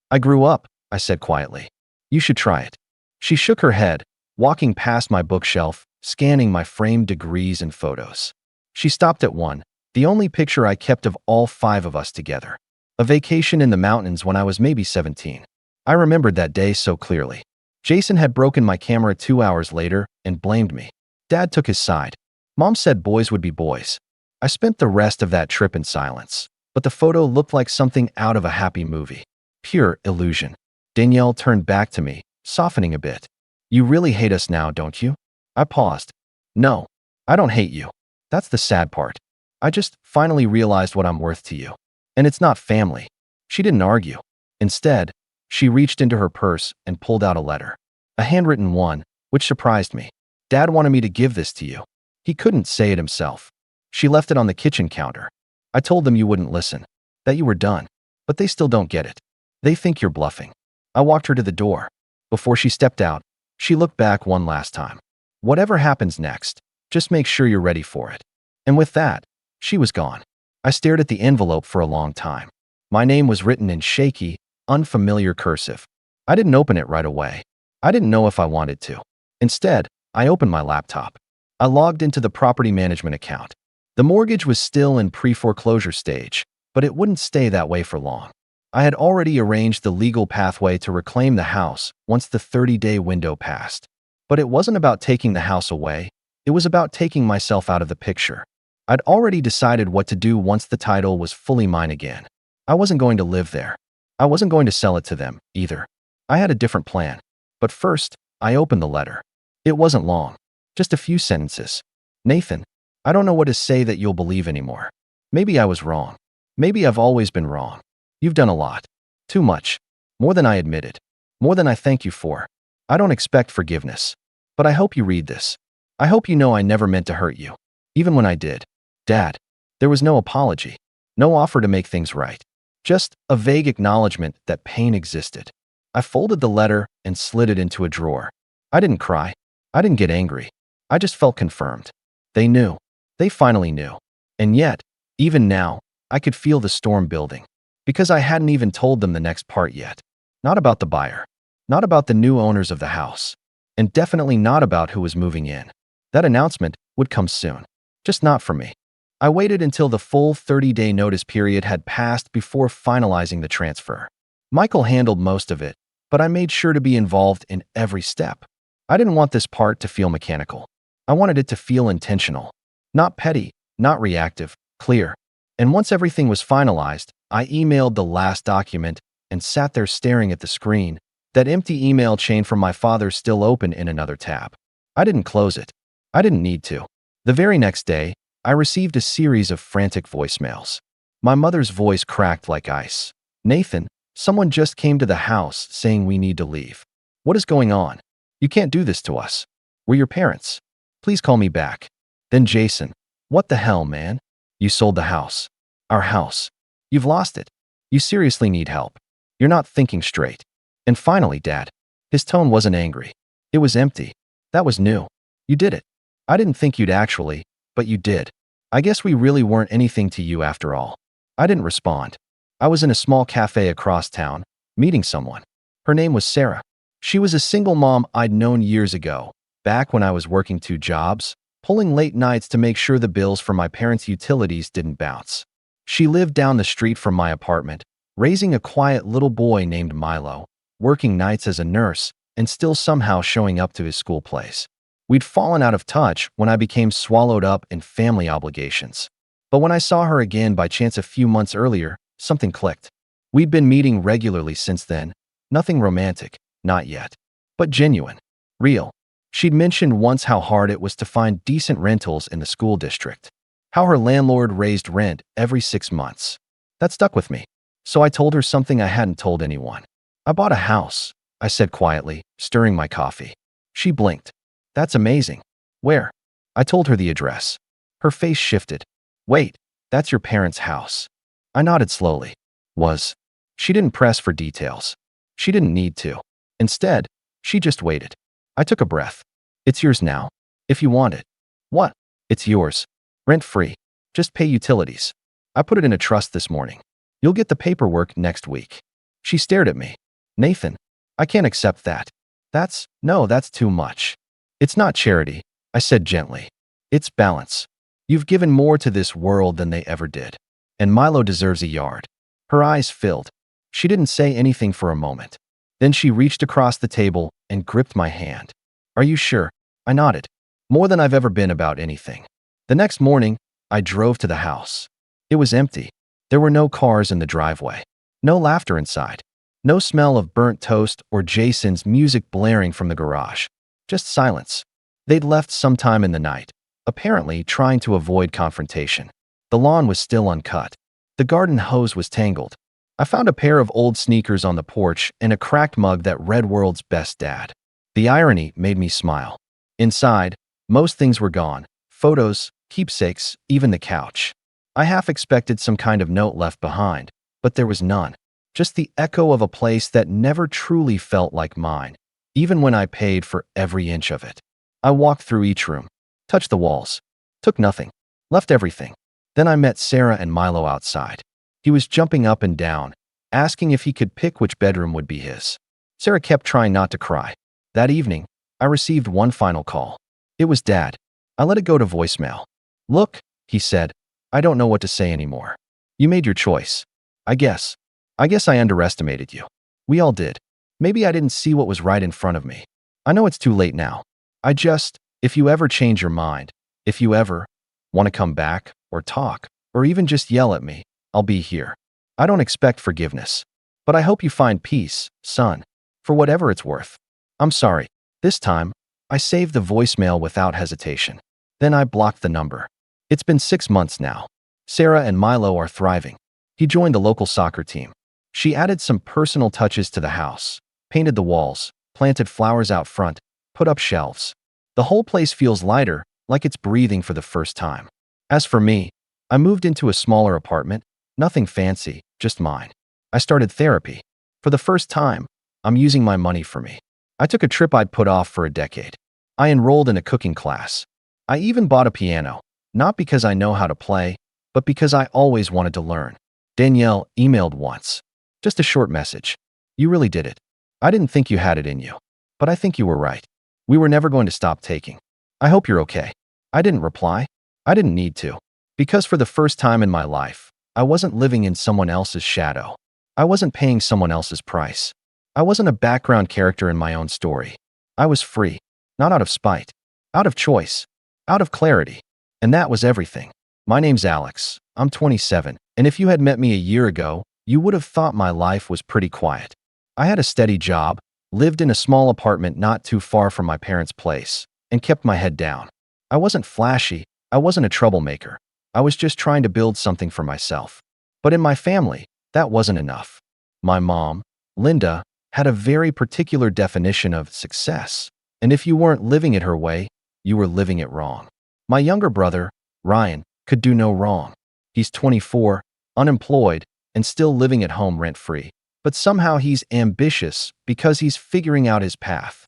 "I grew up," I said quietly. "You should try it." She shook her head, walking past my bookshelf, scanning my framed degrees and photos. She stopped at one, the only picture I kept of all 5 of us together. A vacation in the mountains when I was maybe 17. I remembered that day so clearly. Jason had broken my camera 2 hours later and blamed me. Dad took his side. Mom said boys would be boys. I spent the rest of that trip in silence, but the photo looked like something out of a happy movie. Pure illusion. Danielle turned back to me, softening a bit. "You really hate us now, don't you?" I paused. "No, I don't hate you. That's the sad part. I just finally realized what I'm worth to you. And it's not family." She didn't argue. Instead, she reached into her purse and pulled out a letter. A handwritten one, which surprised me. "Dad wanted me to give this to you. He couldn't say it himself." She left it on the kitchen counter. "I told them you wouldn't listen, that you were done. But they still don't get it. They think you're bluffing." I walked her to the door. Before she stepped out, she looked back one last time. "Whatever happens next, just make sure you're ready for it." And with that, she was gone. I stared at the envelope for a long time. My name was written in shaky, unfamiliar cursive. I didn't open it right away. I didn't know if I wanted to. Instead, I opened my laptop. I logged into the property management account. The mortgage was still in pre-foreclosure stage, but it wouldn't stay that way for long. I had already arranged the legal pathway to reclaim the house once the 30-day window passed. But it wasn't about taking the house away. It was about taking myself out of the picture. I'd already decided what to do once the title was fully mine again. I wasn't going to live there. I wasn't going to sell it to them, either. I had a different plan. But first, I opened the letter. It wasn't long. Just a few sentences. "Nathan, I don't know what to say that you'll believe anymore. Maybe I was wrong. Maybe I've always been wrong. You've done a lot. Too much. More than I admitted. More than I thank you for. I don't expect forgiveness. But I hope you read this. I hope you know I never meant to hurt you. Even when I did. Dad." There was no apology. No offer to make things right. Just a vague acknowledgement that pain existed. I folded the letter and slid it into a drawer. I didn't cry. I didn't get angry. I just felt confirmed. They knew. They finally knew. And yet, even now, I could feel the storm building. Because I hadn't even told them the next part yet. Not about the buyer. Not about the new owners of the house. And definitely not about who was moving in. That announcement would come soon. Just not for me. I waited until the full 30-day notice period had passed before finalizing the transfer. Michael handled most of it, but I made sure to be involved in every step. I didn't want this part to feel mechanical. I wanted it to feel intentional. Not petty, not reactive, clear. And once everything was finalized, I emailed the last document and sat there staring at the screen, that empty email chain from my father still open in another tab. I didn't close it. I didn't need to. The very next day, I received a series of frantic voicemails. My mother's voice cracked like ice. "Nathan, someone just came to the house saying we need to leave. What is going on? You can't do this to us. We're your parents. Please call me back." Then Jason. What the hell, man? You sold the house. Our house. You've lost it. You seriously need help. You're not thinking straight. And finally, Dad. His tone wasn't angry. It was empty. That was new. You did it. I didn't think you'd actually, but you did. I guess we really weren't anything to you after all. I didn't respond. I was in a small cafe across town, meeting someone. Her name was Sarah. She was a single mom I'd known years ago, back when I was working 2 jobs, pulling late nights to make sure the bills for my parents' utilities didn't bounce. She lived down the street from my apartment, raising a quiet little boy named Milo, working nights as a nurse, and still somehow showing up to his school plays. We'd fallen out of touch when I became swallowed up in family obligations. But when I saw her again by chance a few months earlier, something clicked. We'd been meeting regularly since then. Nothing romantic, not yet. But genuine. Real. She'd mentioned once how hard it was to find decent rentals in the school district. How her landlord raised rent every 6 months. That stuck with me. So I told her something I hadn't told anyone. I bought a house, I said quietly, stirring my coffee. She blinked. That's amazing. Where? I told her the address. Her face shifted. Wait, that's your parents' house. I nodded slowly. She didn't press for details. She didn't need to. Instead, she just waited. I took a breath. It's yours now. If you want it. What? It's yours. Rent-free. Just pay utilities. I put it in a trust this morning. You'll get the paperwork next week. She stared at me. Nathan, I can't accept that. That's too much. It's not charity, I said gently. It's balance. You've given more to this world than they ever did. And Milo deserves a yard. Her eyes filled. She didn't say anything for a moment. Then she reached across the table and gripped my hand. Are you sure? I nodded. More than I've ever been about anything. The next morning, I drove to the house. It was empty. There were no cars in the driveway. No laughter inside. No smell of burnt toast or Jason's music blaring from the garage. Just silence. They'd left sometime in the night, apparently trying to avoid confrontation. The lawn was still uncut. The garden hose was tangled. I found a pair of old sneakers on the porch and a cracked mug that read World's Best Dad. The irony made me smile. Inside, most things were gone. Photos, keepsakes, even the couch. I half expected some kind of note left behind, but there was none. Just the echo of a place that never truly felt like mine, even when I paid for every inch of it. I walked through each room, touched the walls, took nothing, left everything. Then I met Sarah and Milo outside. He was jumping up and down, asking if he could pick which bedroom would be his. Sarah kept trying not to cry. That evening, I received one final call. It was Dad. I let it go to voicemail. Look, he said, I don't know what to say anymore. You made your choice. I guess I underestimated you. We all did. Maybe I didn't see what was right in front of me. I know it's too late now. If you ever change your mind, if you ever want to come back or talk, or even just yell at me, I'll be here. I don't expect forgiveness. But I hope you find peace, son, for whatever it's worth. I'm sorry. This time, I saved the voicemail without hesitation. Then I blocked the number. It's been 6 months now. Sarah and Milo are thriving. He joined the local soccer team. She added some personal touches to the house, painted the walls, planted flowers out front, put up shelves. The whole place feels lighter, like it's breathing for the first time. As for me, I moved into a smaller apartment, nothing fancy, just mine. I started therapy. For the first time, I'm using my money for me. I took a trip I'd put off for a decade. I enrolled in a cooking class. I even bought a piano, not because I know how to play, but because I always wanted to learn. Danielle emailed once. Just a short message. You really did it. I didn't think you had it in you. But I think you were right. We were never going to stop taking. I hope you're okay. I didn't reply. I didn't need to. Because for the first time in my life, I wasn't living in someone else's shadow. I wasn't paying someone else's price. I wasn't a background character in my own story. I was free. Not out of spite. Out of choice. Out of clarity. And that was everything. My name's Alex. I'm 27. And if you had met me a year ago, you would have thought my life was pretty quiet. I had a steady job, lived in a small apartment not too far from my parents' place, and kept my head down. I wasn't flashy. I wasn't a troublemaker. I was just trying to build something for myself. But in my family, that wasn't enough. My mom, Linda, had a very particular definition of success. And if you weren't living it her way, you were living it wrong. My younger brother, Ryan could do no wrong. He's 24, unemployed, and still living at home rent-free. But somehow he's ambitious because he's figuring out his path.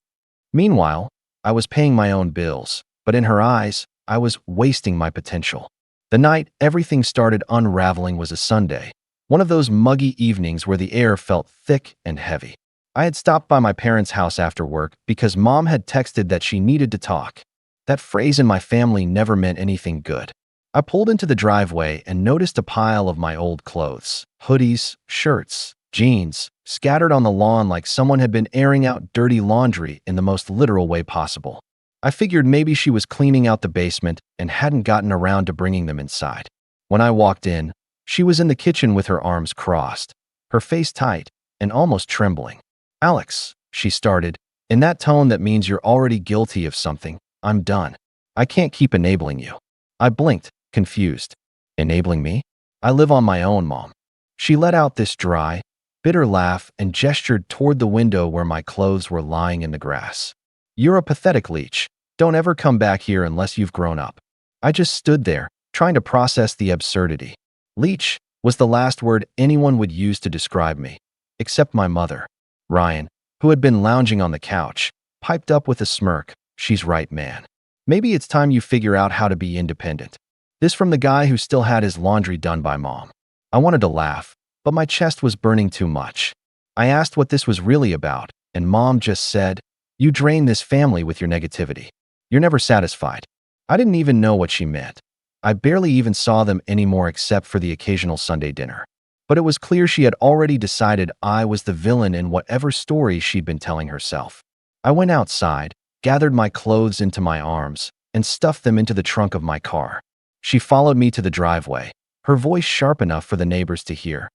Meanwhile, I was paying my own bills, but in her eyes, I was wasting my potential. The night everything started unraveling was a Sunday, one of those muggy evenings where the air felt thick and heavy. I had stopped by my parents' house after work because Mom had texted that she needed to talk. That phrase in my family never meant anything good. I pulled into the driveway and noticed a pile of my old clothes, hoodies, shirts, jeans, scattered on the lawn like someone had been airing out dirty laundry in the most literal way possible. I figured maybe she was cleaning out the basement and hadn't gotten around to bringing them inside. When I walked in, she was in the kitchen with her arms crossed, her face tight, and almost trembling. "Alex," she started, in that tone that means you're already guilty of something. "I'm done. I can't keep enabling you." I blinked, confused. "Enabling me? I live on my own, Mom." She let out this dry, bitter laugh and gestured toward the window where my clothes were lying in the grass. "You're a pathetic leech. Don't ever come back here unless you've grown up." I just stood there, trying to process the absurdity. Leech was the last word anyone would use to describe me, except my mother. Ryan, who had been lounging on the couch, piped up with a smirk. "She's right, man. Maybe it's time you figure out how to be independent." This from the guy who still had his laundry done by Mom. I wanted to laugh, but my chest was burning too much. I asked what this was really about, and Mom just said, "You drain this family with your negativity. You're never satisfied." I didn't even know what she meant. I barely even saw them anymore except for the occasional Sunday dinner. But it was clear she had already decided I was the villain in whatever story she'd been telling herself. I went outside, gathered my clothes into my arms, and stuffed them into the trunk of my car. She followed me to the driveway, her voice sharp enough for the neighbors to hear.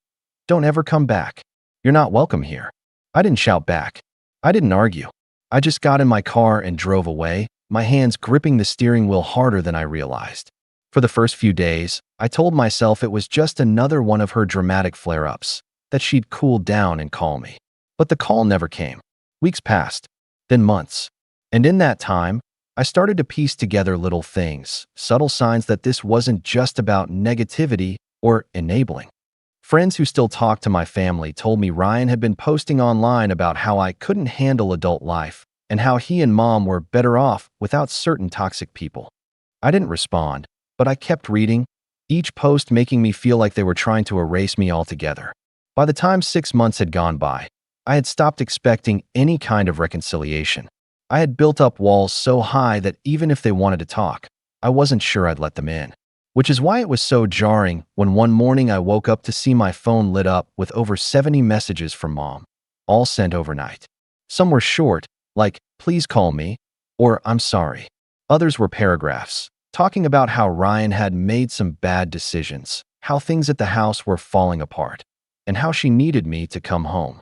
"Don't ever come back. You're not welcome here." I didn't shout back. I didn't argue. I just got in my car and drove away, my hands gripping the steering wheel harder than I realized. For the first few days, I told myself it was just another one of her dramatic flare-ups, that she'd cool down and call me. But the call never came. Weeks passed, then months. And in that time, I started to piece together little things, subtle signs that this wasn't just about negativity or enabling. Friends who still talked to my family told me Ryan had been posting online about how I couldn't handle adult life and how he and Mom were better off without certain toxic people. I didn't respond, but I kept reading, each post making me feel like they were trying to erase me altogether. By the time 6 months had gone by, I had stopped expecting any kind of reconciliation. I had built up walls so high that even if they wanted to talk, I wasn't sure I'd let them in. Which is why it was so jarring when one morning I woke up to see my phone lit up with over 70 messages from Mom, all sent overnight. Some were short, like, "Please call me," or "I'm sorry." Others were paragraphs, talking about how Ryan had made some bad decisions, how things at the house were falling apart, and how she needed me to come home.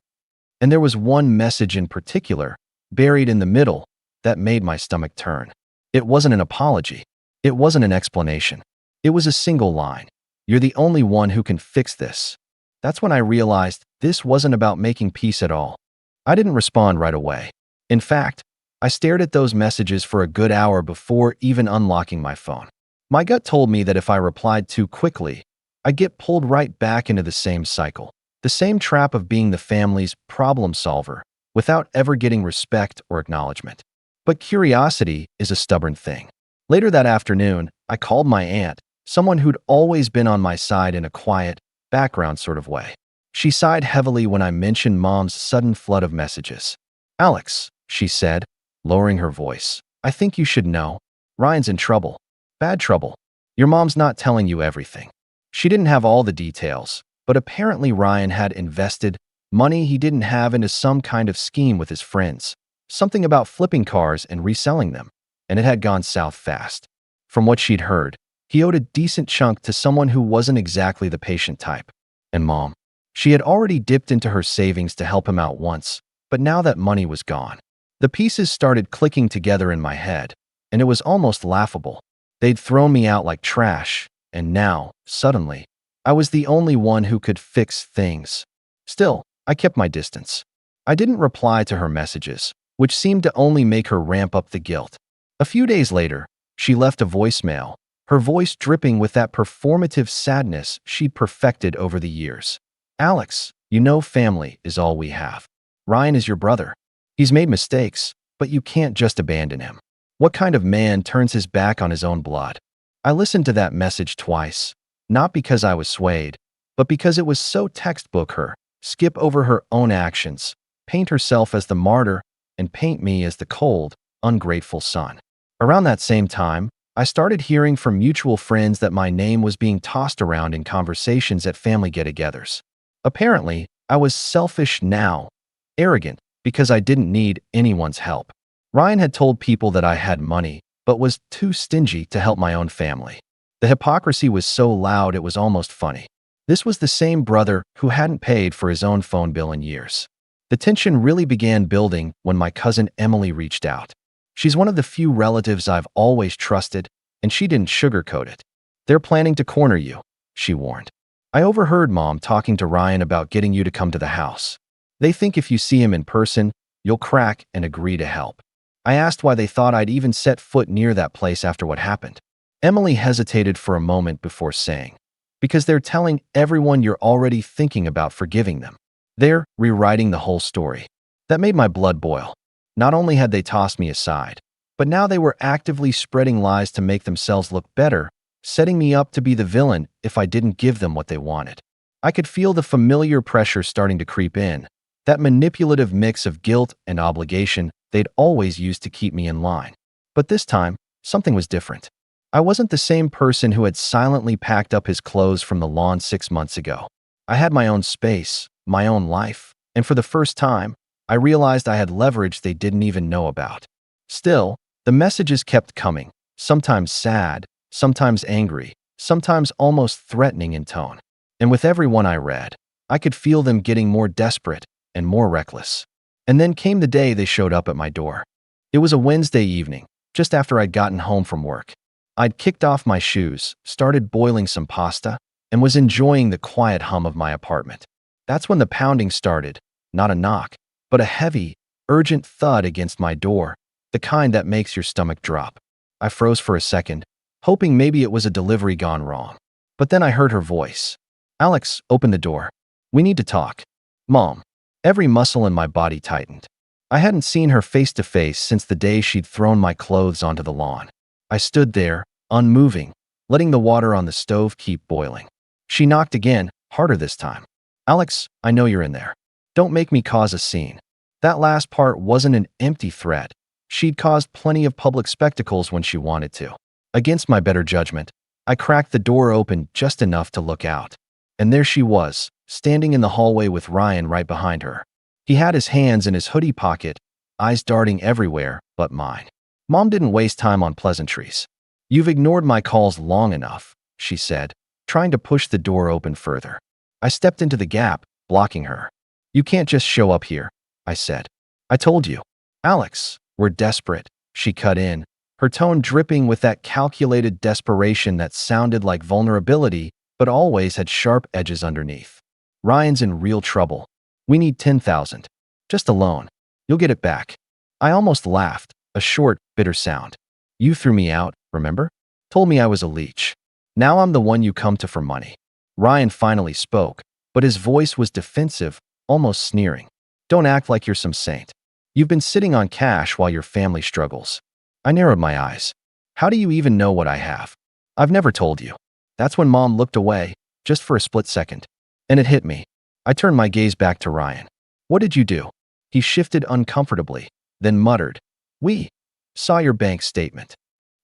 And there was one message in particular, buried in the middle, that made my stomach turn. It wasn't an apology. It wasn't an explanation. It was a single line. "You're the only one who can fix this." That's when I realized this wasn't about making peace at all. I didn't respond right away. In fact, I stared at those messages for a good hour before even unlocking my phone. My gut told me that if I replied too quickly, I'd get pulled right back into the same cycle, the same trap of being the family's problem solver without ever getting respect or acknowledgement. But curiosity is a stubborn thing. Later that afternoon, I called my aunt, someone who'd always been on my side in a quiet, background sort of way. She sighed heavily when I mentioned Mom's sudden flood of messages. "Alex," she said, lowering her voice, "I think you should know. Ryan's in trouble. Bad trouble. Your mom's not telling you everything." She didn't have all the details, but apparently Ryan had invested money he didn't have into some kind of scheme with his friends, something about flipping cars and reselling them, and it had gone south fast. From what she'd heard, he owed a decent chunk to someone who wasn't exactly the patient type. And Mom, she had already dipped into her savings to help him out once, but now that money was gone. The pieces started clicking together in my head, and it was almost laughable. They'd thrown me out like trash, and now, suddenly, I was the only one who could fix things. Still, I kept my distance. I didn't reply to her messages, which seemed to only make her ramp up the guilt. A few days later, she left a voicemail, her voice dripping with that performative sadness she'd perfected over the years. Alex, you know family is all we have. Ryan is your brother. He's made mistakes, but you can't just abandon him. What kind of man turns his back on his own blood? I listened to that message twice, not because I was swayed, but because it was so textbook her. Skip over her own actions, paint herself as the martyr, and paint me as the cold, ungrateful son. Around that same time, I started hearing from mutual friends that my name was being tossed around in conversations at family get-togethers. Apparently, I was selfish now, arrogant, because I didn't need anyone's help. Ryan had told people that I had money, but was too stingy to help my own family. The hypocrisy was so loud it was almost funny. This was the same brother who hadn't paid for his own phone bill in years. The tension really began building when my cousin Emily reached out. She's one of the few relatives I've always trusted, and she didn't sugarcoat it. They're planning to corner you, she warned. I overheard Mom talking to Ryan about getting you to come to the house. They think if you see him in person, you'll crack and agree to help. I asked why they thought I'd even set foot near that place after what happened. Emily hesitated for a moment before saying, because they're telling everyone you're already thinking about forgiving them. They're rewriting the whole story. That made my blood boil. Not only had they tossed me aside, but now they were actively spreading lies to make themselves look better, setting me up to be the villain if I didn't give them what they wanted. I could feel the familiar pressure starting to creep in, that manipulative mix of guilt and obligation they'd always used to keep me in line. But this time, something was different. I wasn't the same person who had silently packed up his clothes from the lawn 6 months ago. I had my own space, my own life, and for the first time, I realized I had leverage they didn't even know about. Still, the messages kept coming, sometimes sad, sometimes angry, sometimes almost threatening in tone. And with every one I read, I could feel them getting more desperate and more reckless. And then came the day they showed up at my door. It was a Wednesday evening, just after I'd gotten home from work. I'd kicked off my shoes, started boiling some pasta, and was enjoying the quiet hum of my apartment. That's when the pounding started, not a knock, but a heavy, urgent thud against my door, the kind that makes your stomach drop. I froze for a second, hoping maybe it was a delivery gone wrong. But then I heard her voice. Alex, open the door. We need to talk. Mom. Every muscle in my body tightened. I hadn't seen her face to face since the day she'd thrown my clothes onto the lawn. I stood there, unmoving, letting the water on the stove keep boiling. She knocked again, harder this time. Alex, I know you're in there. Don't make me cause a scene. That last part wasn't an empty threat. She'd caused plenty of public spectacles when she wanted to. Against my better judgment, I cracked the door open just enough to look out. And there she was, standing in the hallway with Ryan right behind her. He had his hands in his hoodie pocket, eyes darting everywhere but mine. Mom didn't waste time on pleasantries. You've ignored my calls long enough, she said, trying to push the door open further. I stepped into the gap, blocking her. You can't just show up here, I said. I told you. Alex, we're desperate, she cut in, her tone dripping with that calculated desperation that sounded like vulnerability but always had sharp edges underneath. Ryan's in real trouble. We need 10,000. Just a loan. You'll get it back. I almost laughed, a short, bitter sound. You threw me out, remember? Told me I was a leech. Now I'm the one you come to for money. Ryan finally spoke, but his voice was defensive, almost sneering. Don't act like you're some saint. You've been sitting on cash while your family struggles. I narrowed my eyes. How do you even know what I have? I've never told you. That's when Mom looked away, just for a split second. And it hit me. I turned my gaze back to Ryan. What did you do? He shifted uncomfortably, then muttered, We saw your bank statement.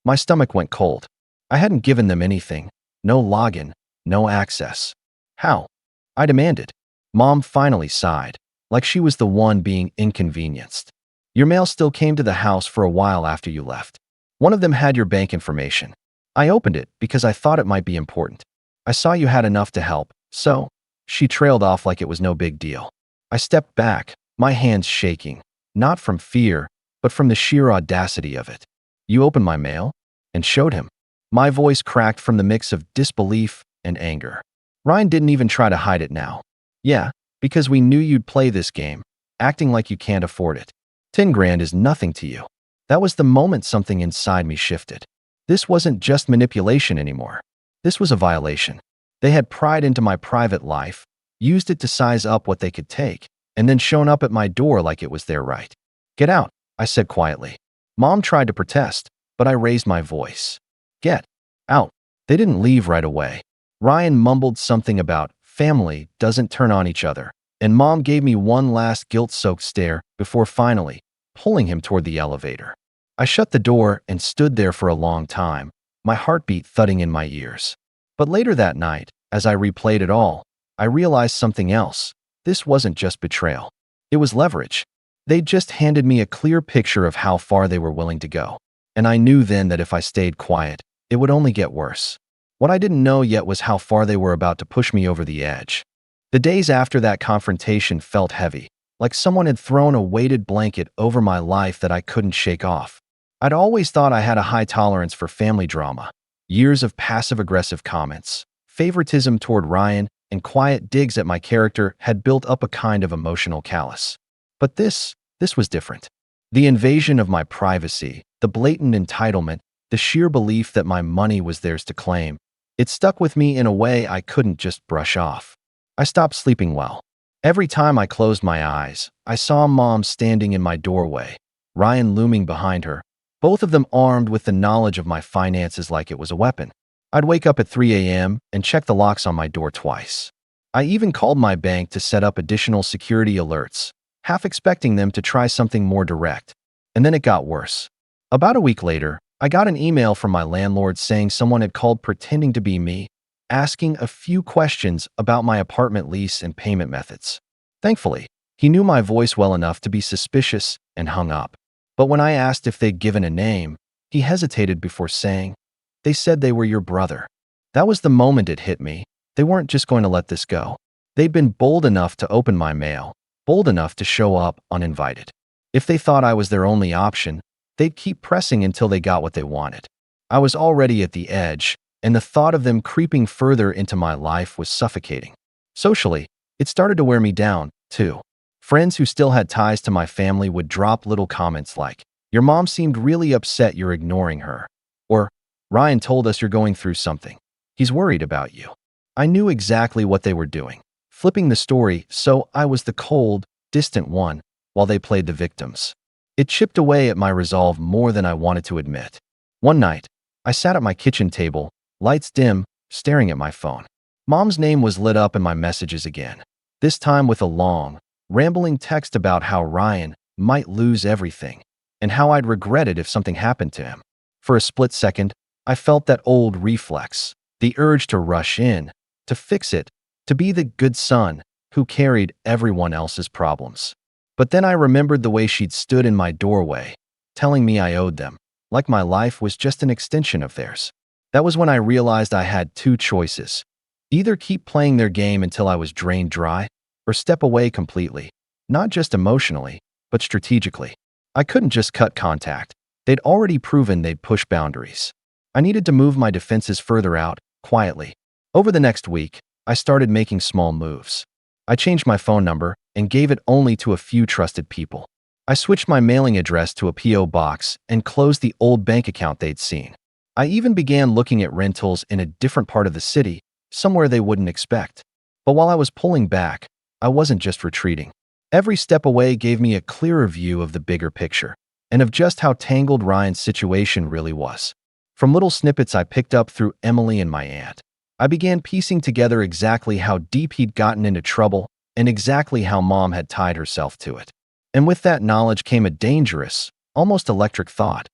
My stomach went cold. I hadn't given them anything. No login, no access. How? I demanded. Mom finally sighed, like she was the one being inconvenienced. Your mail still came to the house for a while after you left. One of them had your bank information. I opened it because I thought it might be important. I saw you had enough to help, so she trailed off like it was no big deal. I stepped back, my hands shaking, not from fear, but from the sheer audacity of it. You opened my mail? And showed him. My voice cracked from the mix of disbelief and anger. Ryan didn't even try to hide it now. Yeah, because we knew you'd play this game, acting like you can't afford it. 10 grand is nothing to you. That was the moment something inside me shifted. This wasn't just manipulation anymore. This was a violation. They had pried into my private life, used it to size up what they could take, and then shown up at my door like it was their right. "Get out," I said quietly. Mom tried to protest, but I raised my voice. "Get out." They didn't leave right away. Ryan mumbled something about family doesn't turn on each other, and Mom gave me one last guilt-soaked stare before finally pulling him toward the elevator. I shut the door and stood there for a long time, my heartbeat thudding in my ears. But later that night, as I replayed it all, I realized something else. This wasn't just betrayal. It was leverage. They'd just handed me a clear picture of how far they were willing to go. And I knew then that if I stayed quiet, it would only get worse. What I didn't know yet was how far they were about to push me over the edge. The days after that confrontation felt heavy, like someone had thrown a weighted blanket over my life that I couldn't shake off. I'd always thought I had a high tolerance for family drama. Years of passive-aggressive comments, favoritism toward Ryan, and quiet digs at my character had built up a kind of emotional callus. But this was different. The invasion of my privacy, the blatant entitlement, the sheer belief that my money was theirs to claim, it stuck with me in a way I couldn't just brush off. I stopped sleeping well. Every time I closed my eyes, I saw Mom standing in my doorway, Ryan looming behind her, both of them armed with the knowledge of my finances like it was a weapon. I'd wake up at 3 a.m. and check the locks on my door twice. I even called my bank to set up additional security alerts, half expecting them to try something more direct. And then it got worse. About a week later, I got an email from my landlord saying someone had called pretending to be me, asking a few questions about my apartment lease and payment methods. Thankfully, he knew my voice well enough to be suspicious and hung up. But when I asked if they'd given a name, he hesitated before saying, "They said they were your brother." That was the moment it hit me. They weren't just going to let this go. They'd been bold enough to open my mail, bold enough to show up uninvited. If they thought I was their only option, they'd keep pressing until they got what they wanted. I was already at the edge, and the thought of them creeping further into my life was suffocating. Socially, it started to wear me down, too. Friends who still had ties to my family would drop little comments like, "Your mom seemed really upset you're ignoring her," or, "Ryan told us you're going through something. He's worried about you." I knew exactly what they were doing, flipping the story so I was the cold, distant one, while they played the victims. It chipped away at my resolve more than I wanted to admit. One night, I sat at my kitchen table, lights dim, staring at my phone. Mom's name was lit up in my messages again, this time with a long, rambling text about how Ryan might lose everything and how I'd regret it if something happened to him. For a split second, I felt that old reflex, the urge to rush in, to fix it, to be the good son who carried everyone else's problems. But then I remembered the way she'd stood in my doorway, telling me I owed them, like my life was just an extension of theirs. That was when I realized I had two choices. Either keep playing their game until I was drained dry, or step away completely, not just emotionally, but strategically. I couldn't just cut contact. They'd already proven they'd push boundaries. I needed to move my defenses further out, quietly. Over the next week, I started making small moves. I changed my phone number and gave it only to a few trusted people. I switched my mailing address to a P.O. box and closed the old bank account they'd seen. I even began looking at rentals in a different part of the city, somewhere they wouldn't expect. But while I was pulling back, I wasn't just retreating. Every step away gave me a clearer view of the bigger picture, and of just how tangled Ryan's situation really was. From little snippets I picked up through Emily and my aunt, I began piecing together exactly how deep he'd gotten into trouble and exactly how Mom had tied herself to it. And with that knowledge came a dangerous, almost electric thought.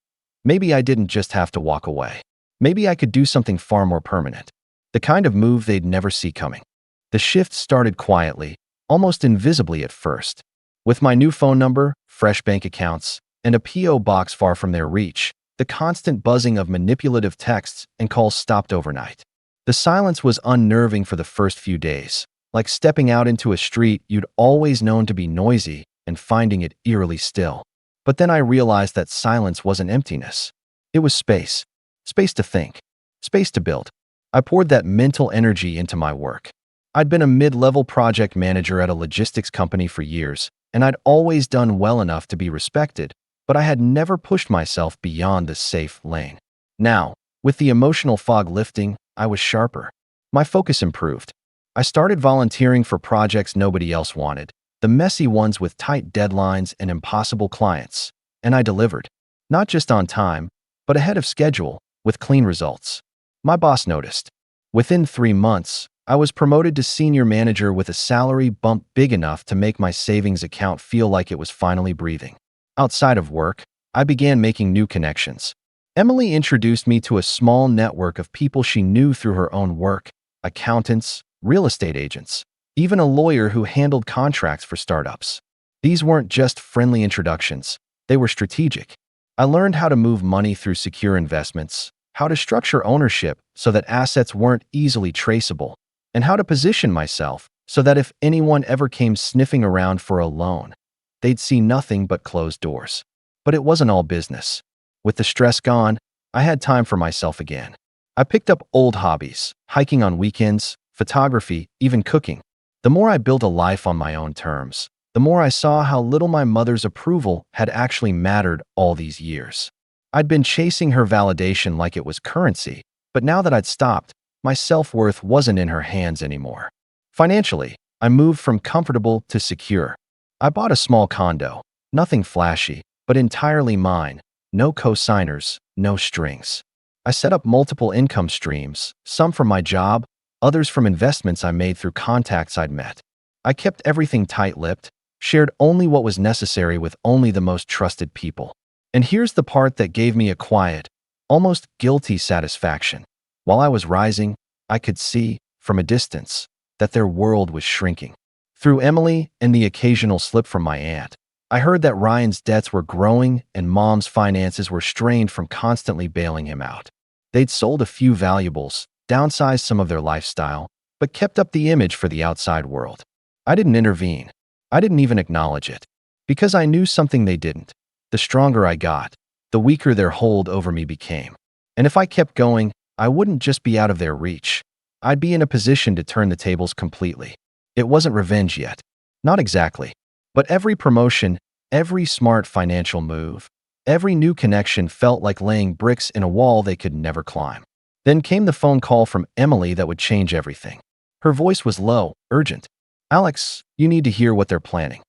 Maybe I didn't just have to walk away. Maybe I could do something far more permanent. The kind of move they'd never see coming. The shift started quietly, almost invisibly at first. With my new phone number, fresh bank accounts, and a P.O. box far from their reach, the constant buzzing of manipulative texts and calls stopped overnight. The silence was unnerving for the first few days, like stepping out into a street you'd always known to be noisy and finding it eerily still. But then I realized that silence wasn't emptiness. It was space. Space to think. Space to build. I poured that mental energy into my work. I'd been a mid-level project manager at a logistics company for years, and I'd always done well enough to be respected, but I had never pushed myself beyond the safe lane. Now, With the emotional fog lifting, I was sharper. My focus improved. I started volunteering for projects nobody else wanted, the messy ones with tight deadlines and impossible clients. And I delivered. Not just on time, but ahead of schedule, with clean results. My boss noticed. Within 3 months, I was promoted to senior manager with a salary bump big enough to make my savings account feel like it was finally breathing. Outside of work, I began making new connections. Emily introduced me to a small network of people she knew through her own work, accountants, real estate agents, even a lawyer who handled contracts for startups. These weren't just friendly introductions, they were strategic. I learned how to move money through secure investments, how to structure ownership so that assets weren't easily traceable, and how to position myself so that if anyone ever came sniffing around for a loan, they'd see nothing but closed doors. But it wasn't all business. With the stress gone, I had time for myself again. I picked up old hobbies, hiking on weekends, photography, even cooking. The more I built a life on my own terms, the more I saw how little my mother's approval had actually mattered all these years. I'd been chasing her validation like it was currency, but now that I'd stopped, my self-worth wasn't in her hands anymore. Financially, I moved from comfortable to secure. I bought a small condo, nothing flashy, but entirely mine, no co-signers, no strings. I set up multiple income streams, some from my job, others from investments I made through contacts I'd met. I kept everything tight-lipped, shared only what was necessary with only the most trusted people. And here's the part that gave me a quiet, almost guilty satisfaction. While I was rising, I could see, from a distance, that their world was shrinking. Through Emily and the occasional slip from my aunt, I heard that Ryan's debts were growing and Mom's finances were strained from constantly bailing him out. They'd sold a few valuables, downsized some of their lifestyle, but kept up the image for the outside world. I didn't intervene. I didn't even acknowledge it. Because I knew something they didn't. The stronger I got, the weaker their hold over me became. And if I kept going, I wouldn't just be out of their reach. I'd be in a position to turn the tables completely. It wasn't revenge yet. Not exactly. But every promotion, every smart financial move, every new connection felt like laying bricks in a wall they could never climb. Then came the phone call from Emily that would change everything. Her voice was low, urgent. "Alex, you need to hear what they're planning."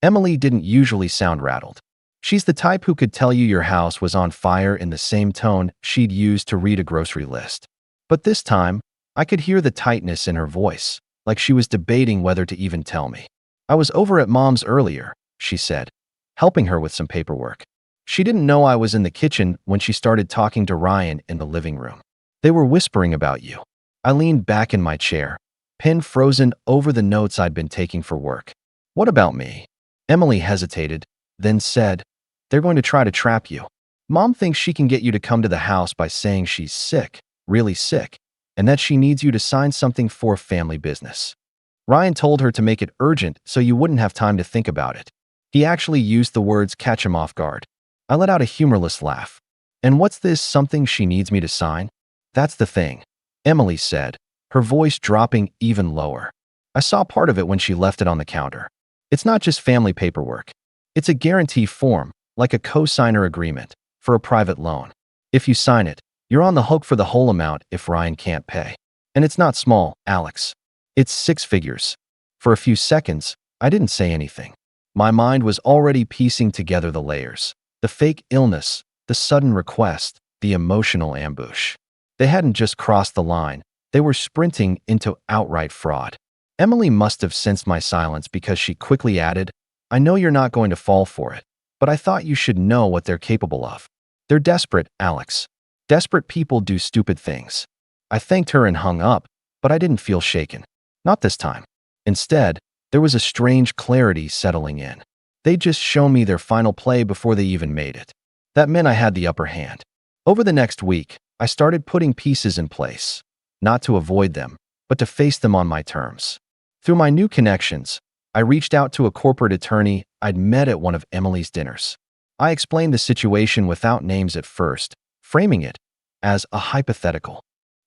Emily didn't usually sound rattled. She's the type who could tell you your house was on fire in the same tone she'd used to read a grocery list. But this time, I could hear the tightness in her voice, like she was debating whether to even tell me. "I was over at Mom's earlier," she said, helping her with some paperwork. She didn't know I was in the kitchen when she started talking to Ryan in the living room. "They were whispering about you." I leaned back in my chair, pen frozen over the notes I'd been taking for work. "What about me?" Emily hesitated, then said, "They're going to try to trap you. Mom thinks she can get you to come to the house by saying she's sick, really sick, and that she needs you to sign something for family business. Ryan told her to make it urgent so you wouldn't have time to think about it. He actually used the words catch him off guard." I let out a humorless laugh. "And what's this something she needs me to sign?" "That's the thing," Emily said, her voice dropping even lower. I saw part of it when she left it on the counter. "It's not just family paperwork. It's a guarantee form, like a co-signer agreement, for a private loan. If you sign it, you're on the hook for the whole amount if Ryan can't pay. And it's not small, Alex. It's 6 figures." For a few seconds, I didn't say anything. My mind was already piecing together the layers. The fake illness, the sudden request, the emotional ambush. They hadn't just crossed the line, they were sprinting into outright fraud. Emily must have sensed my silence because she quickly added, "I know you're not going to fall for it, but I thought you should know what they're capable of. They're desperate, Alex. Desperate people do stupid things." I thanked her and hung up, but I didn't feel shaken. Not this time. Instead, there was a strange clarity settling in. They'd just shown me their final play before they even made it. That meant I had the upper hand. Over the next week, I started putting pieces in place, not to avoid them, but to face them on my terms. Through my new connections, I reached out to a corporate attorney I'd met at one of Emily's dinners. I explained the situation without names at first, framing it as a hypothetical.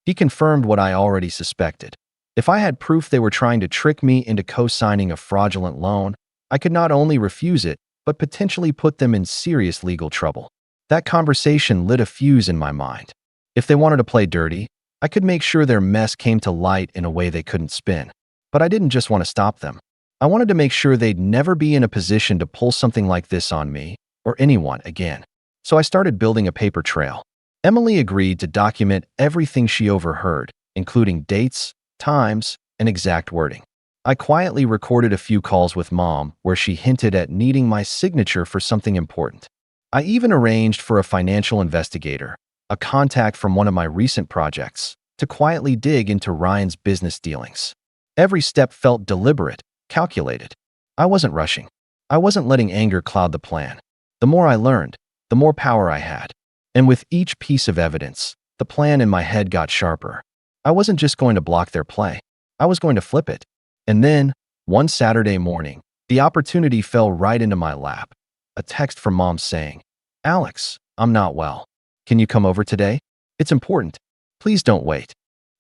He confirmed what I already suspected. If I had proof they were trying to trick me into co-signing a fraudulent loan, I could not only refuse it, but potentially put them in serious legal trouble. That conversation lit a fuse in my mind. If they wanted to play dirty, I could make sure their mess came to light in a way they couldn't spin. But I didn't just want to stop them. I wanted to make sure they'd never be in a position to pull something like this on me or anyone again. So I started building a paper trail. Emily agreed to document everything she overheard, including dates, times, and exact wording. I quietly recorded a few calls with Mom where she hinted at needing my signature for something important. I even arranged for a financial investigator, a contact from one of my recent projects, to quietly dig into Ryan's business dealings. Every step felt deliberate, calculated. I wasn't rushing. I wasn't letting anger cloud the plan. The more I learned, the more power I had. And with each piece of evidence, the plan in my head got sharper. I wasn't just going to block their play. I was going to flip it. And then, one Saturday morning, the opportunity fell right into my lap. A text from Mom saying, "Alex, I'm not well. Can you come over today? It's important. Please don't wait."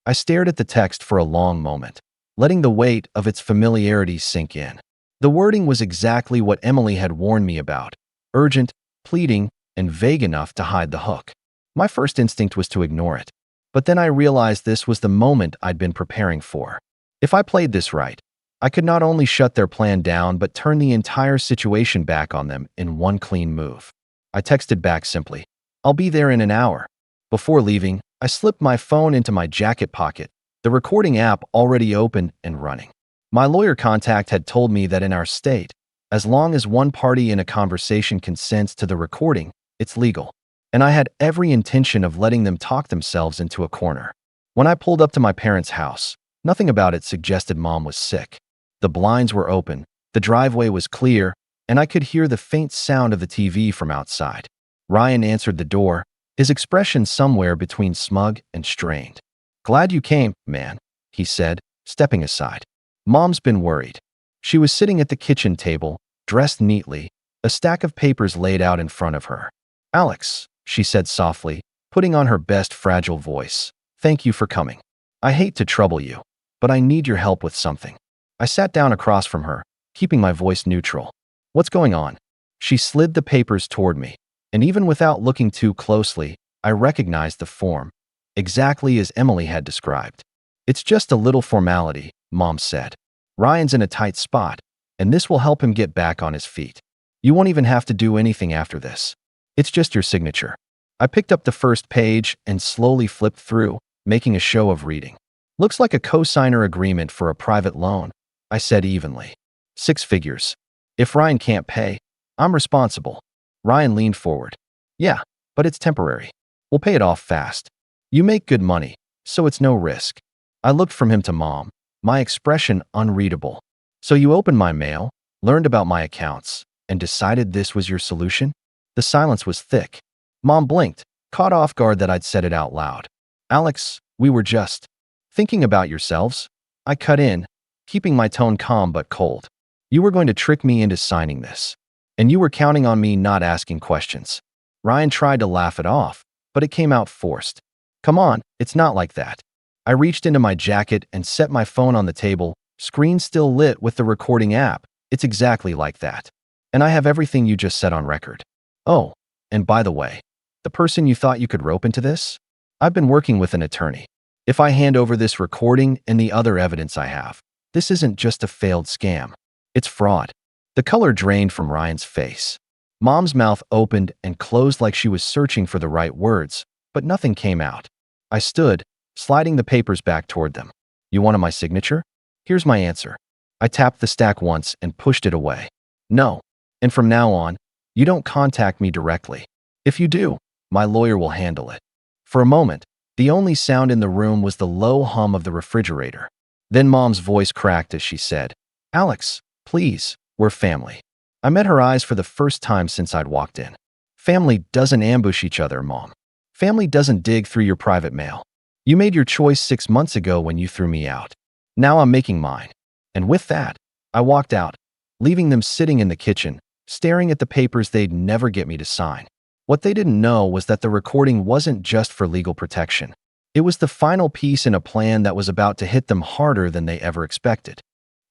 I stared at the text for a long moment, letting the weight of its familiarity sink in. The wording was exactly what Emily had warned me about: urgent, pleading, and vague enough to hide the hook. My first instinct was to ignore it. But then I realized this was the moment I'd been preparing for. If I played this right, I could not only shut their plan down but turn the entire situation back on them in one clean move. I texted back simply, "I'll be there in an hour." Before leaving, I slipped my phone into my jacket pocket, the recording app already open and running. My lawyer contact had told me that in our state, as long as one party in a conversation consents to the recording, it's legal. And I had every intention of letting them talk themselves into a corner. When I pulled up to my parents' house, nothing about it suggested Mom was sick. The blinds were open, the driveway was clear, and I could hear the faint sound of the TV from outside. Ryan answered the door, his expression somewhere between smug and strained. "Glad you came, man," he said, stepping aside. Mom's been worried. She was sitting at the kitchen table, dressed neatly, a stack of papers laid out in front of her. "Alex," she said softly, putting on her best fragile voice, "thank you for coming. I hate to trouble you, but I need your help with something." I sat down across from her, keeping my voice neutral. "What's going on?" She slid the papers toward me, and even without looking too closely, I recognized the form, exactly as Emily had described. "It's just a little formality," Mom said. "Ryan's in a tight spot, and this will help him get back on his feet. You won't even have to do anything after this. It's just your signature." I picked up the first page and slowly flipped through, making a show of reading. "Looks like a co-signer agreement for a private loan," I said evenly. "6 figures. If Ryan can't pay, I'm responsible." Ryan leaned forward. "Yeah, but it's temporary. We'll pay it off fast. You make good money, so it's no risk." I looked from him to Mom, my expression unreadable. "So you opened my mail, learned about my accounts, and decided this was your solution?" The silence was thick. Mom blinked, caught off guard that I'd said it out loud. "Alex, we were just thinking about yourselves." I cut in, keeping my tone calm but cold. "You were going to trick me into signing this. And you were counting on me not asking questions." Ryan tried to laugh it off, but it came out forced. "Come on, it's not like that." I reached into my jacket and set my phone on the table, screen still lit with the recording app. "It's exactly like that. And I have everything you just said on record. Oh, and by the way, the person you thought you could rope into this? I've been working with an attorney. If I hand over this recording and the other evidence I have, this isn't just a failed scam. It's fraud." The color drained from Ryan's face. Mom's mouth opened and closed like she was searching for the right words, but nothing came out. I stood, sliding the papers back toward them. "You wanted my signature? Here's my answer." I tapped the stack once and pushed it away. "No. And from now on, you don't contact me directly. If you do, my lawyer will handle it." For a moment, the only sound in the room was the low hum of the refrigerator. Then Mom's voice cracked as she said, "Alex, please, we're family." I met her eyes for the first time since I'd walked in. Family doesn't ambush each other, Mom. Family doesn't dig through your private mail. You made your choice 6 months ago when you threw me out. Now I'm making mine. And with that, I walked out, leaving them sitting in the kitchen, staring at the papers they'd never get me to sign. What they didn't know was that the recording wasn't just for legal protection. It was the final piece in a plan that was about to hit them harder than they ever expected.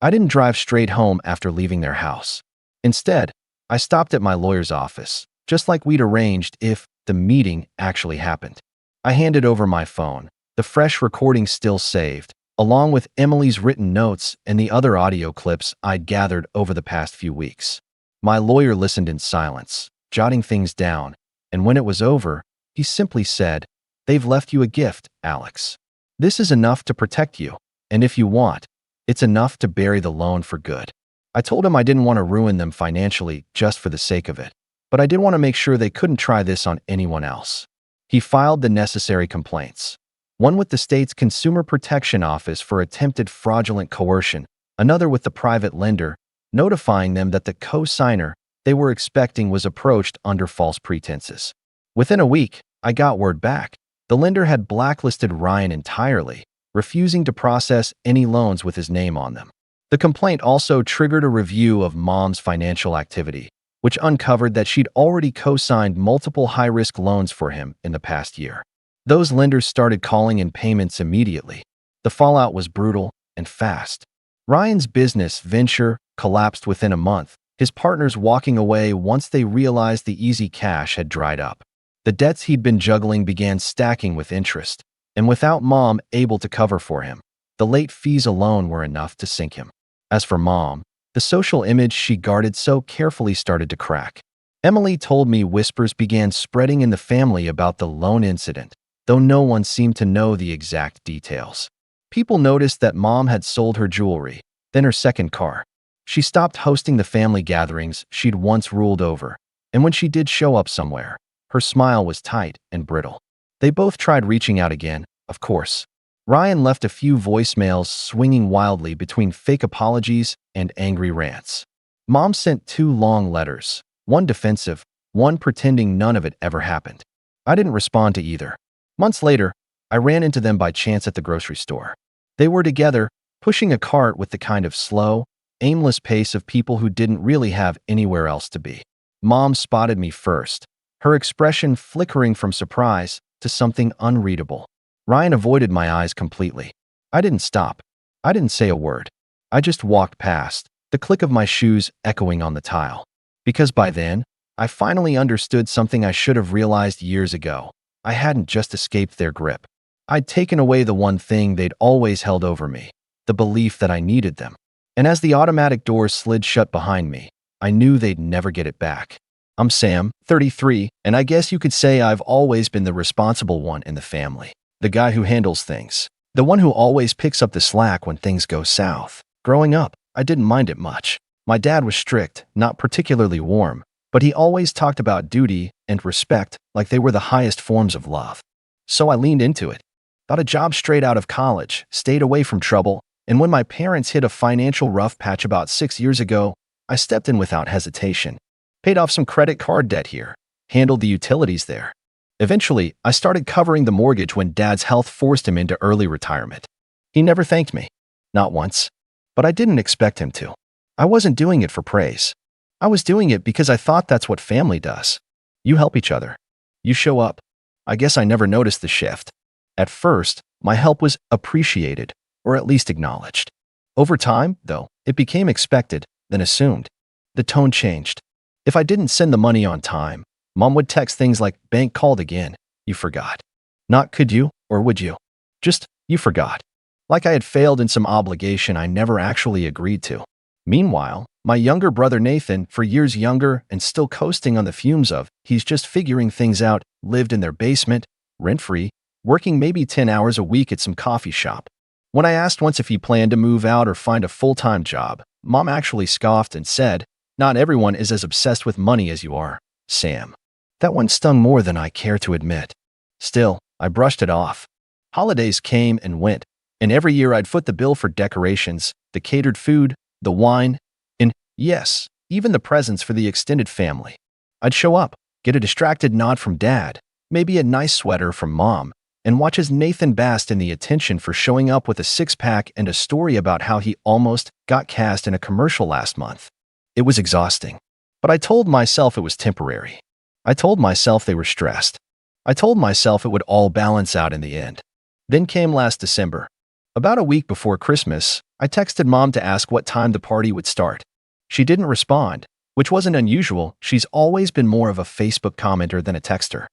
I didn't drive straight home after leaving their house. Instead, I stopped at my lawyer's office, just like we'd arranged if the meeting actually happened. I handed over my phone, the fresh recording still saved, along with Emily's written notes and the other audio clips I'd gathered over the past few weeks. My lawyer listened in silence, jotting things down, and when it was over, he simply said, "They've left you a gift, Alex. This is enough to protect you, and if you want, it's enough to bury the loan for good." I told him I didn't want to ruin them financially just for the sake of it, but I did want to make sure they couldn't try this on anyone else. He filed the necessary complaints, one with the state's Consumer Protection Office for attempted fraudulent coercion, another with the private lender, notifying them that the co-signer they were expecting was approached under false pretenses. Within a week, I got word back. The lender had blacklisted Ryan entirely, refusing to process any loans with his name on them. The complaint also triggered a review of Mom's financial activity, which uncovered that she'd already co-signed multiple high-risk loans for him in the past year. Those lenders started calling in payments immediately. The fallout was brutal and fast. Ryan's business venture collapsed within a month, his partners walking away once they realized the easy cash had dried up. The debts he'd been juggling began stacking with interest, and without Mom able to cover for him, the late fees alone were enough to sink him. As for Mom, the social image she guarded so carefully started to crack. Emily told me whispers began spreading in the family about the loan incident, though no one seemed to know the exact details. People noticed that Mom had sold her jewelry, then her second car. She stopped hosting the family gatherings she'd once ruled over, and when she did show up somewhere, her smile was tight and brittle. They both tried reaching out again, of course. Ryan left a few voicemails swinging wildly between fake apologies and angry rants. Mom sent 2 long letters, one defensive, one pretending none of it ever happened. I didn't respond to either. Months later, I ran into them by chance at the grocery store. They were together, pushing a cart with the kind of slow, aimless pace of people who didn't really have anywhere else to be. Mom spotted me first, her expression flickering from surprise to something unreadable. Ryan avoided my eyes completely. I didn't stop. I didn't say a word. I just walked past, the click of my shoes echoing on the tile. Because by then, I finally understood something I should have realized years ago. I hadn't just escaped their grip. I'd taken away the one thing they'd always held over me, the belief that I needed them. And as the automatic door slid shut behind me, I knew they'd never get it back. I'm Sam, 33, and I guess you could say I've always been the responsible one in the family. The guy who handles things. The one who always picks up the slack when things go south. Growing up, I didn't mind it much. My dad was strict, not particularly warm, but he always talked about duty and respect like they were the highest forms of love. So I leaned into it. Got a job straight out of college, stayed away from trouble, and when my parents hit a financial rough patch about 6 years ago, I stepped in without hesitation. Paid off some credit card debt here, handled the utilities there. Eventually, I started covering the mortgage when Dad's health forced him into early retirement. He never thanked me. Not once. But I didn't expect him to. I wasn't doing it for praise. I was doing it because I thought that's what family does. You help each other. You show up. I guess I never noticed the shift. At first, my help was appreciated, or at least acknowledged. Over time, though, it became expected, then assumed. The tone changed. If I didn't send the money on time, Mom would text things like, "Bank called again. You forgot." Not could you, or would you? Just, you forgot. Like I had failed in some obligation I never actually agreed to. Meanwhile, my younger brother Nathan, for years younger and still coasting on the fumes of, he's just figuring things out, lived in their basement, rent-free, working maybe 10 hours a week at some coffee shop. When I asked once if he planned to move out or find a full-time job, Mom actually scoffed and said, "Not everyone is as obsessed with money as you are, Sam." That one stung more than I care to admit. Still, I brushed it off. Holidays came and went, and every year I'd foot the bill for decorations, the catered food, the wine, and, yes, even the presents for the extended family. I'd show up, get a distracted nod from Dad, maybe a nice sweater from Mom, and watch as Nathan basked in the attention for showing up with a six-pack and a story about how he almost got cast in a commercial last month. It was exhausting, but I told myself it was temporary. I told myself they were stressed. I told myself it would all balance out in the end. Then came last December. About a week before Christmas, I texted Mom to ask what time the party would start. She didn't respond, which wasn't unusual. She's always been more of a Facebook commenter than a texter.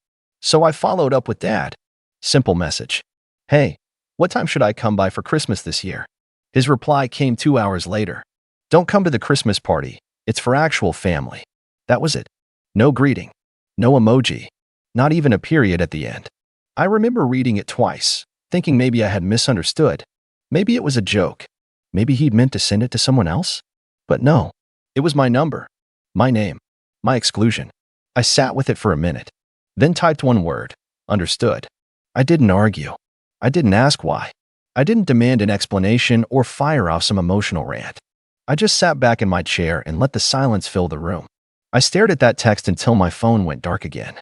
So I followed up with Dad. Simple message. Hey, what time should I come by for Christmas this year? His reply came 2 hours later. Don't come to the Christmas party. It's for actual family. That was it. No greeting. No emoji. Not even a period at the end. I remember reading it twice, thinking maybe I had misunderstood. Maybe it was a joke. Maybe he'd meant to send it to someone else. But no, it was my number, my name, my exclusion. I sat with it for a minute, then typed one word, understood. I didn't argue. I didn't ask why. I didn't demand an explanation or fire off some emotional rant. I just sat back in my chair and let the silence fill the room. I stared at that text until my phone went dark again.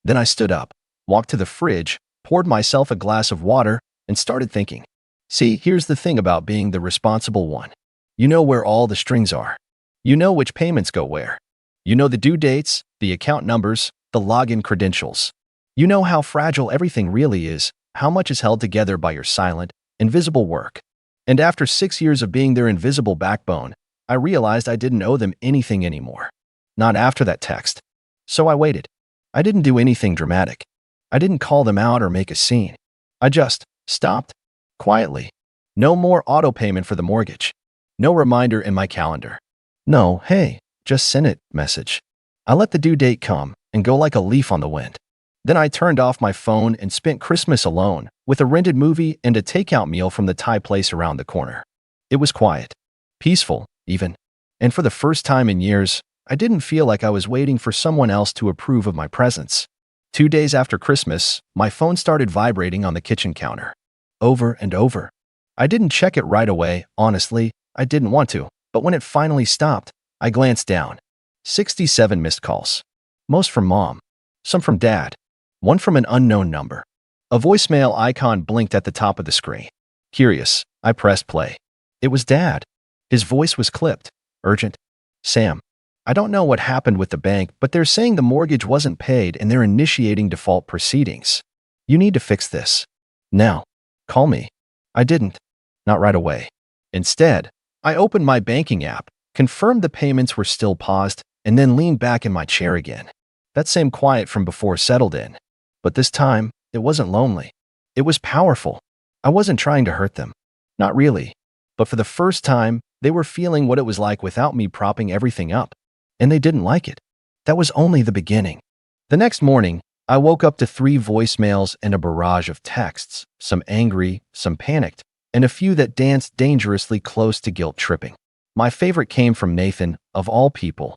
Then I stood up, walked to the fridge, poured myself a glass of water, and started thinking. See, here's the thing about being the responsible one. You know where all the strings are. You know which payments go where. You know the due dates, the account numbers, the login credentials. You know how fragile everything really is, how much is held together by your silent, invisible work. And after 6 years of being their invisible backbone, I realized I didn't owe them anything anymore. Not after that text. So I waited. I didn't do anything dramatic. I didn't call them out or make a scene. I just stopped. Quietly. No more auto payment for the mortgage. No reminder in my calendar. No, hey, just send it message. I let the due date come and go like a leaf on the wind. Then I turned off my phone and spent Christmas alone with a rented movie and a takeout meal from the Thai place around the corner. It was quiet. Peaceful, even. And for the first time in years, I didn't feel like I was waiting for someone else to approve of my presence. 2 days after Christmas, my phone started vibrating on the kitchen counter. Over and over. I didn't check it right away, honestly. I didn't want to. But when it finally stopped, I glanced down. 67 missed calls. Most from Mom. Some from Dad. One from an unknown number. A voicemail icon blinked at the top of the screen. Curious, I pressed play. It was Dad. His voice was clipped. Urgent. Sam, I don't know what happened with the bank, but they're saying the mortgage wasn't paid and they're initiating default proceedings. You need to fix this. Now. Call me. I didn't. Not right away. Instead, I opened my banking app, confirmed the payments were still paused, and then leaned back in my chair again. That same quiet from before settled in. But this time, it wasn't lonely. It was powerful. I wasn't trying to hurt them. Not really. But for the first time, they were feeling what it was like without me propping everything up. And they didn't like it. That was only the beginning. The next morning, I woke up to 3 voicemails and a barrage of texts, some angry, some panicked, and a few that danced dangerously close to guilt tripping. My favorite came from Nathan, of all people.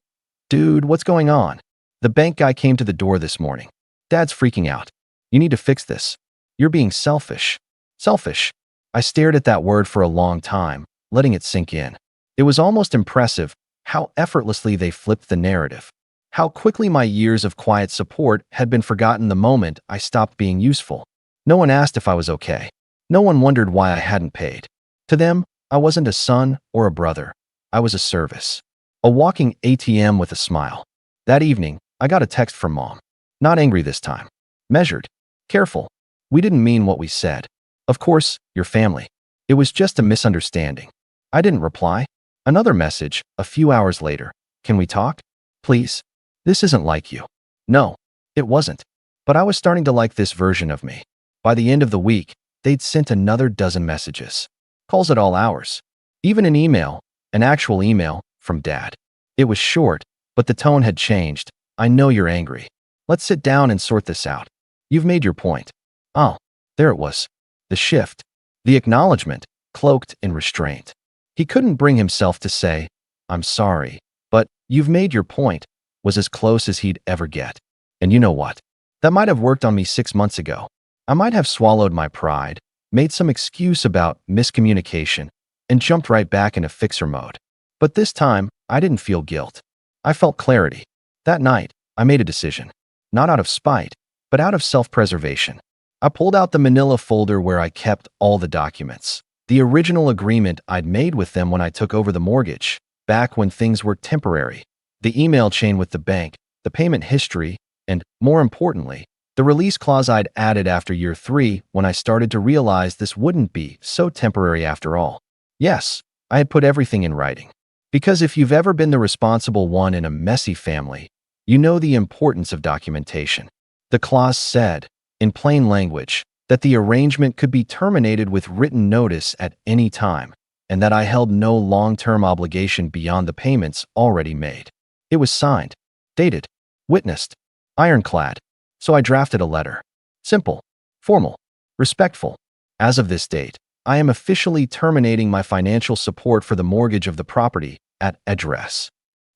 Dude, what's going on? The bank guy came to the door this morning. Dad's freaking out. You need to fix this. You're being selfish. Selfish. I stared at that word for a long time, letting it sink in. It was almost impressive how effortlessly they flipped the narrative. How quickly my years of quiet support had been forgotten the moment I stopped being useful. No one asked if I was okay. No one wondered why I hadn't paid. To them, I wasn't a son or a brother. I was a service. A walking ATM with a smile. That evening, I got a text from Mom. Not angry this time. Measured. Careful. We didn't mean what we said. Of course, your family. It was just a misunderstanding. I didn't reply. Another message, a few hours later. Can we talk? Please. This isn't like you. No, it wasn't. But I was starting to like this version of me. By the end of the week, they'd sent another dozen messages. Calls at all hours. Even an email, an actual email, from Dad. It was short, but the tone had changed. I know you're angry. Let's sit down and sort this out. You've made your point. Oh, there it was. The shift. The acknowledgement, cloaked in restraint. He couldn't bring himself to say, I'm sorry, but you've made your point, was as close as he'd ever get. And you know what? That might have worked on me 6 months ago. I might have swallowed my pride, made some excuse about miscommunication, and jumped right back into fixer mode. But this time, I didn't feel guilt. I felt clarity. That night, I made a decision. Not out of spite, but out of self-preservation. I pulled out the manila folder where I kept all the documents. The original agreement I'd made with them when I took over the mortgage, back when things were temporary. The email chain with the bank, the payment history, and, more importantly, the release clause I'd added after year 3 when I started to realize this wouldn't be so temporary after all. Yes, I had put everything in writing. Because if you've ever been the responsible one in a messy family, you know the importance of documentation. The clause said, in plain language, that the arrangement could be terminated with written notice at any time, and that I held no long-term obligation beyond the payments already made. It was signed, dated, witnessed, ironclad, so I drafted a letter. Simple, formal, respectful. As of this date, I am officially terminating my financial support for the mortgage of the property at address.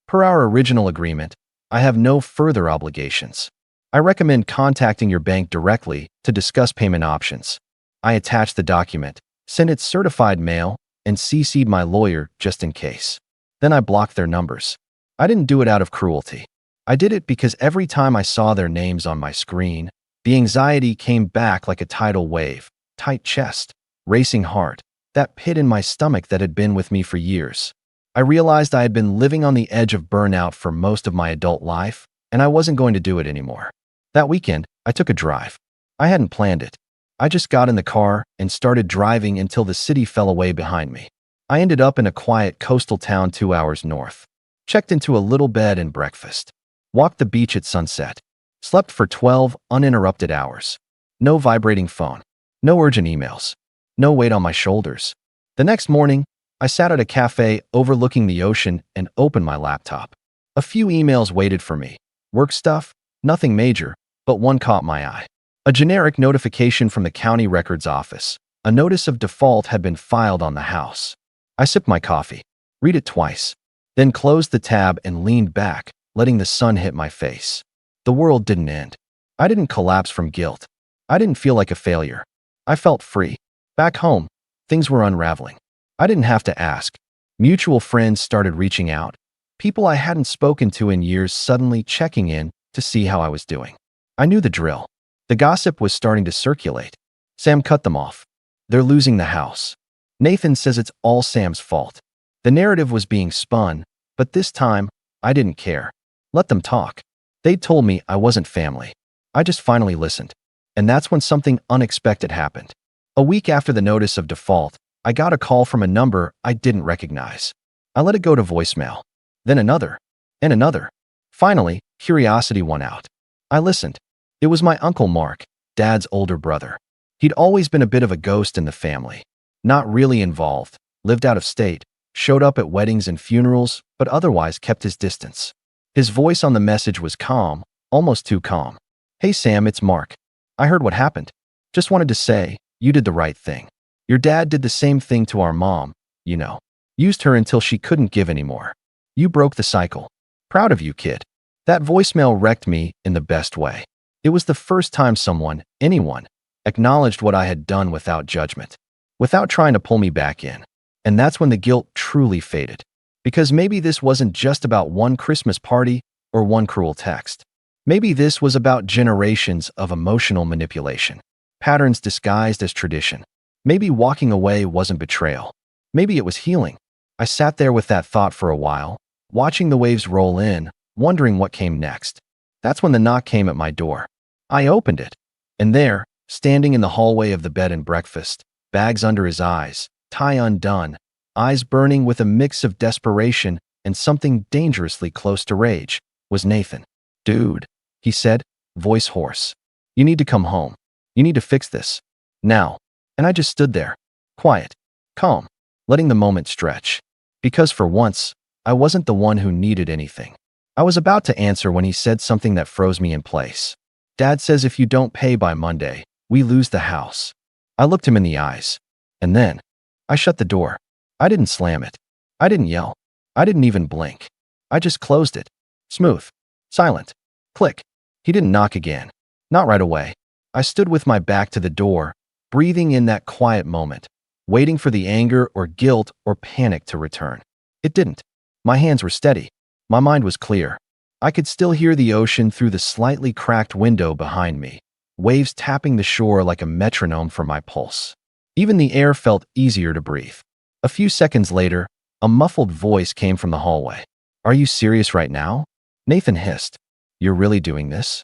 Per our original agreement, I have no further obligations. I recommend contacting your bank directly to discuss payment options. I attached the document, sent it certified mail, and CC'd my lawyer just in case. Then I blocked their numbers. I didn't do it out of cruelty. I did it because every time I saw their names on my screen, the anxiety came back like a tidal wave. Tight chest, racing heart, that pit in my stomach that had been with me for years. I realized I had been living on the edge of burnout for most of my adult life, and I wasn't going to do it anymore. That weekend, I took a drive. I hadn't planned it. I just got in the car and started driving until the city fell away behind me. I ended up in a quiet coastal town 2 hours north. Checked into a little bed and breakfast. Walked the beach at sunset. Slept for 12 uninterrupted hours. No vibrating phone. No urgent emails. No weight on my shoulders. The next morning, I sat at a cafe overlooking the ocean and opened my laptop. A few emails waited for me. Work stuff, nothing major, but one caught my eye. A generic notification from the county records office. A notice of default had been filed on the house. I sipped my coffee, read it twice, then closed the tab and leaned back, letting the sun hit my face. The world didn't end. I didn't collapse from guilt. I didn't feel like a failure. I felt free. Back home, things were unraveling. I didn't have to ask. Mutual friends started reaching out. People I hadn't spoken to in years suddenly checking in to see how I was doing. I knew the drill. The gossip was starting to circulate. Sam cut them off. They're losing the house. Nathan says it's all Sam's fault. The narrative was being spun, but this time, I didn't care. Let them talk. They'd told me I wasn't family. I just finally listened. And that's when something unexpected happened. A week after the notice of default, I got a call from a number I didn't recognize. I let it go to voicemail. Then another. And another. Finally, curiosity won out. I listened. It was my Uncle Mark, Dad's older brother. He'd always been a bit of a ghost in the family. Not really involved, lived out of state, showed up at weddings and funerals, but otherwise kept his distance. His voice on the message was calm, almost too calm. Hey Sam, it's Mark. I heard what happened. Just wanted to say, you did the right thing. Your dad did the same thing to our mom, you know. Used her until she couldn't give anymore. You broke the cycle. Proud of you, kid. That voicemail wrecked me in the best way. It was the first time someone, anyone, acknowledged what I had done without judgment, without trying to pull me back in. And that's when the guilt truly faded. Because maybe this wasn't just about one Christmas party or one cruel text. Maybe this was about generations of emotional manipulation, patterns disguised as tradition. Maybe walking away wasn't betrayal. Maybe it was healing. I sat there with that thought for a while, watching the waves roll in, wondering what came next. That's when the knock came at my door. I opened it, and there, standing in the hallway of the bed and breakfast, bags under his eyes, tie undone, eyes burning with a mix of desperation and something dangerously close to rage, was Nathan. Dude, he said, voice hoarse. You need to come home. You need to fix this. Now. And I just stood there, quiet, calm, letting the moment stretch. Because for once, I wasn't the one who needed anything. I was about to answer when he said something that froze me in place. Dad says if you don't pay by Monday, we lose the house. I looked him in the eyes. And then, I shut the door. I didn't slam it. I didn't yell. I didn't even blink. I just closed it. Smooth. Silent. Click. He didn't knock again. Not right away. I stood with my back to the door, breathing in that quiet moment, waiting for the anger or guilt or panic to return. It didn't. My hands were steady. My mind was clear. I could still hear the ocean through the slightly cracked window behind me, waves tapping the shore like a metronome for my pulse. Even the air felt easier to breathe. A few seconds later, a muffled voice came from the hallway. Are you serious right now? Nathan hissed. You're really doing this?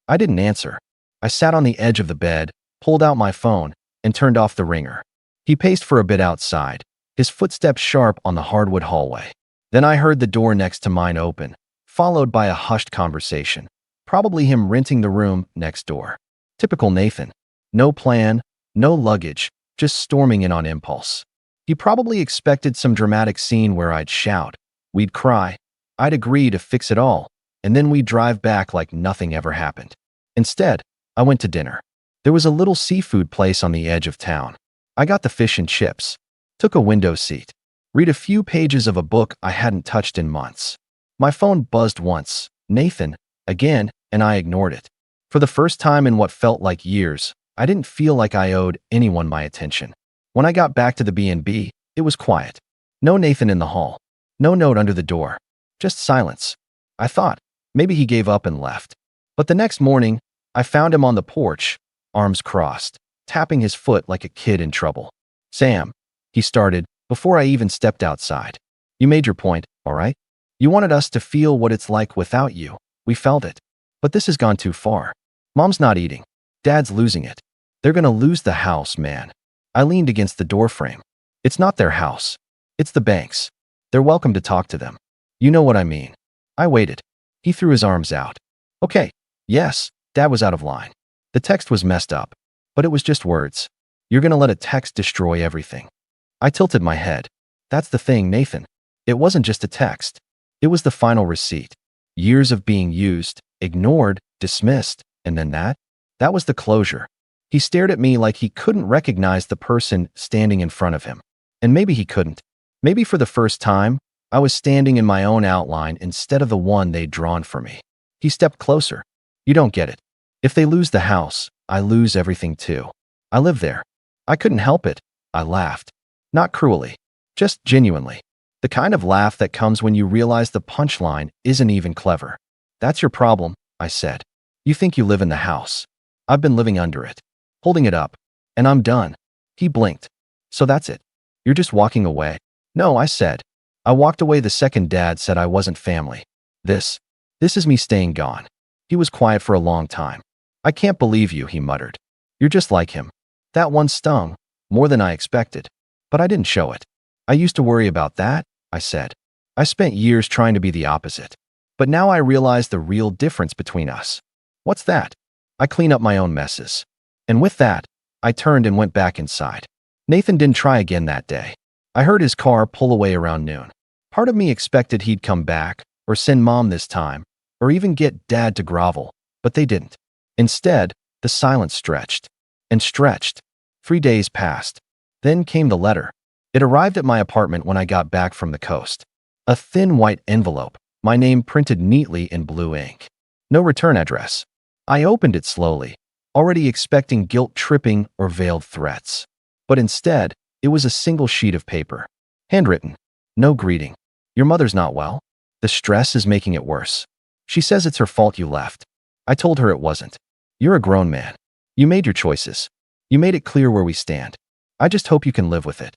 I didn't answer. I sat on the edge of the bed, pulled out my phone, and turned off the ringer. He paced for a bit outside, his footsteps sharp on the hardwood hallway. Then I heard the door next to mine open, followed by a hushed conversation, probably him renting the room next door. Typical Nathan. No plan, no luggage, just storming in on impulse. He probably expected some dramatic scene where I'd shout, we'd cry, I'd agree to fix it all, and then we'd drive back like nothing ever happened. Instead, I went to dinner. There was a little seafood place on the edge of town. I got the fish and chips, took a window seat, read a few pages of a book I hadn't touched in months. My phone buzzed once, Nathan, again, and I ignored it. For the first time in what felt like years, I didn't feel like I owed anyone my attention. When I got back to the B&B, it was quiet. No Nathan in the hall. No note under the door. Just silence. I thought, maybe he gave up and left. But the next morning, I found him on the porch, arms crossed, tapping his foot like a kid in trouble. Sam, he started, before I even stepped outside. You made your point, all right? You wanted us to feel what it's like without you. We felt it. But this has gone too far. Mom's not eating. Dad's losing it. They're gonna lose the house, man. I leaned against the doorframe. It's not their house. It's the bank's. They're welcome to talk to them. You know what I mean. I waited. He threw his arms out. Okay, yes, Dad was out of line. The text was messed up, but it was just words. You're gonna let a text destroy everything. I tilted my head. That's the thing, Nathan. It wasn't just a text. It was the final receipt. Years of being used, ignored, dismissed, and then that? That was the closure. He stared at me like he couldn't recognize the person standing in front of him. And maybe he couldn't. Maybe for the first time, I was standing in my own outline instead of the one they'd drawn for me. He stepped closer. You don't get it. If they lose the house, I lose everything too. I live there. I couldn't help it. I laughed. Not cruelly, just genuinely. The kind of laugh that comes when you realize the punchline isn't even clever. That's your problem, I said. You think you live in the house. I've been living under it, holding it up, and I'm done. He blinked. So that's it. You're just walking away. No, I said. I walked away the second Dad said I wasn't family. This is me staying gone. He was quiet for a long time. I can't believe you, he muttered. You're just like him. That one stung, more than I expected. But I didn't show it. I used to worry about that, I said. I spent years trying to be the opposite. But now I realize the real difference between us. What's that? I clean up my own messes. And with that, I turned and went back inside. Nathan didn't try again that day. I heard his car pull away around noon. Part of me expected he'd come back, or send Mom this time, or even get Dad to grovel, but they didn't. Instead, the silence stretched and stretched. 3 days passed. Then came the letter. It arrived at my apartment when I got back from the coast. A thin white envelope, my name printed neatly in blue ink. No return address. I opened it slowly, already expecting guilt-tripping or veiled threats. But instead, it was a single sheet of paper. Handwritten. No greeting. Your mother's not well. The stress is making it worse. She says it's her fault you left. I told her it wasn't. You're a grown man. You made your choices. You made it clear where we stand. I just hope you can live with it.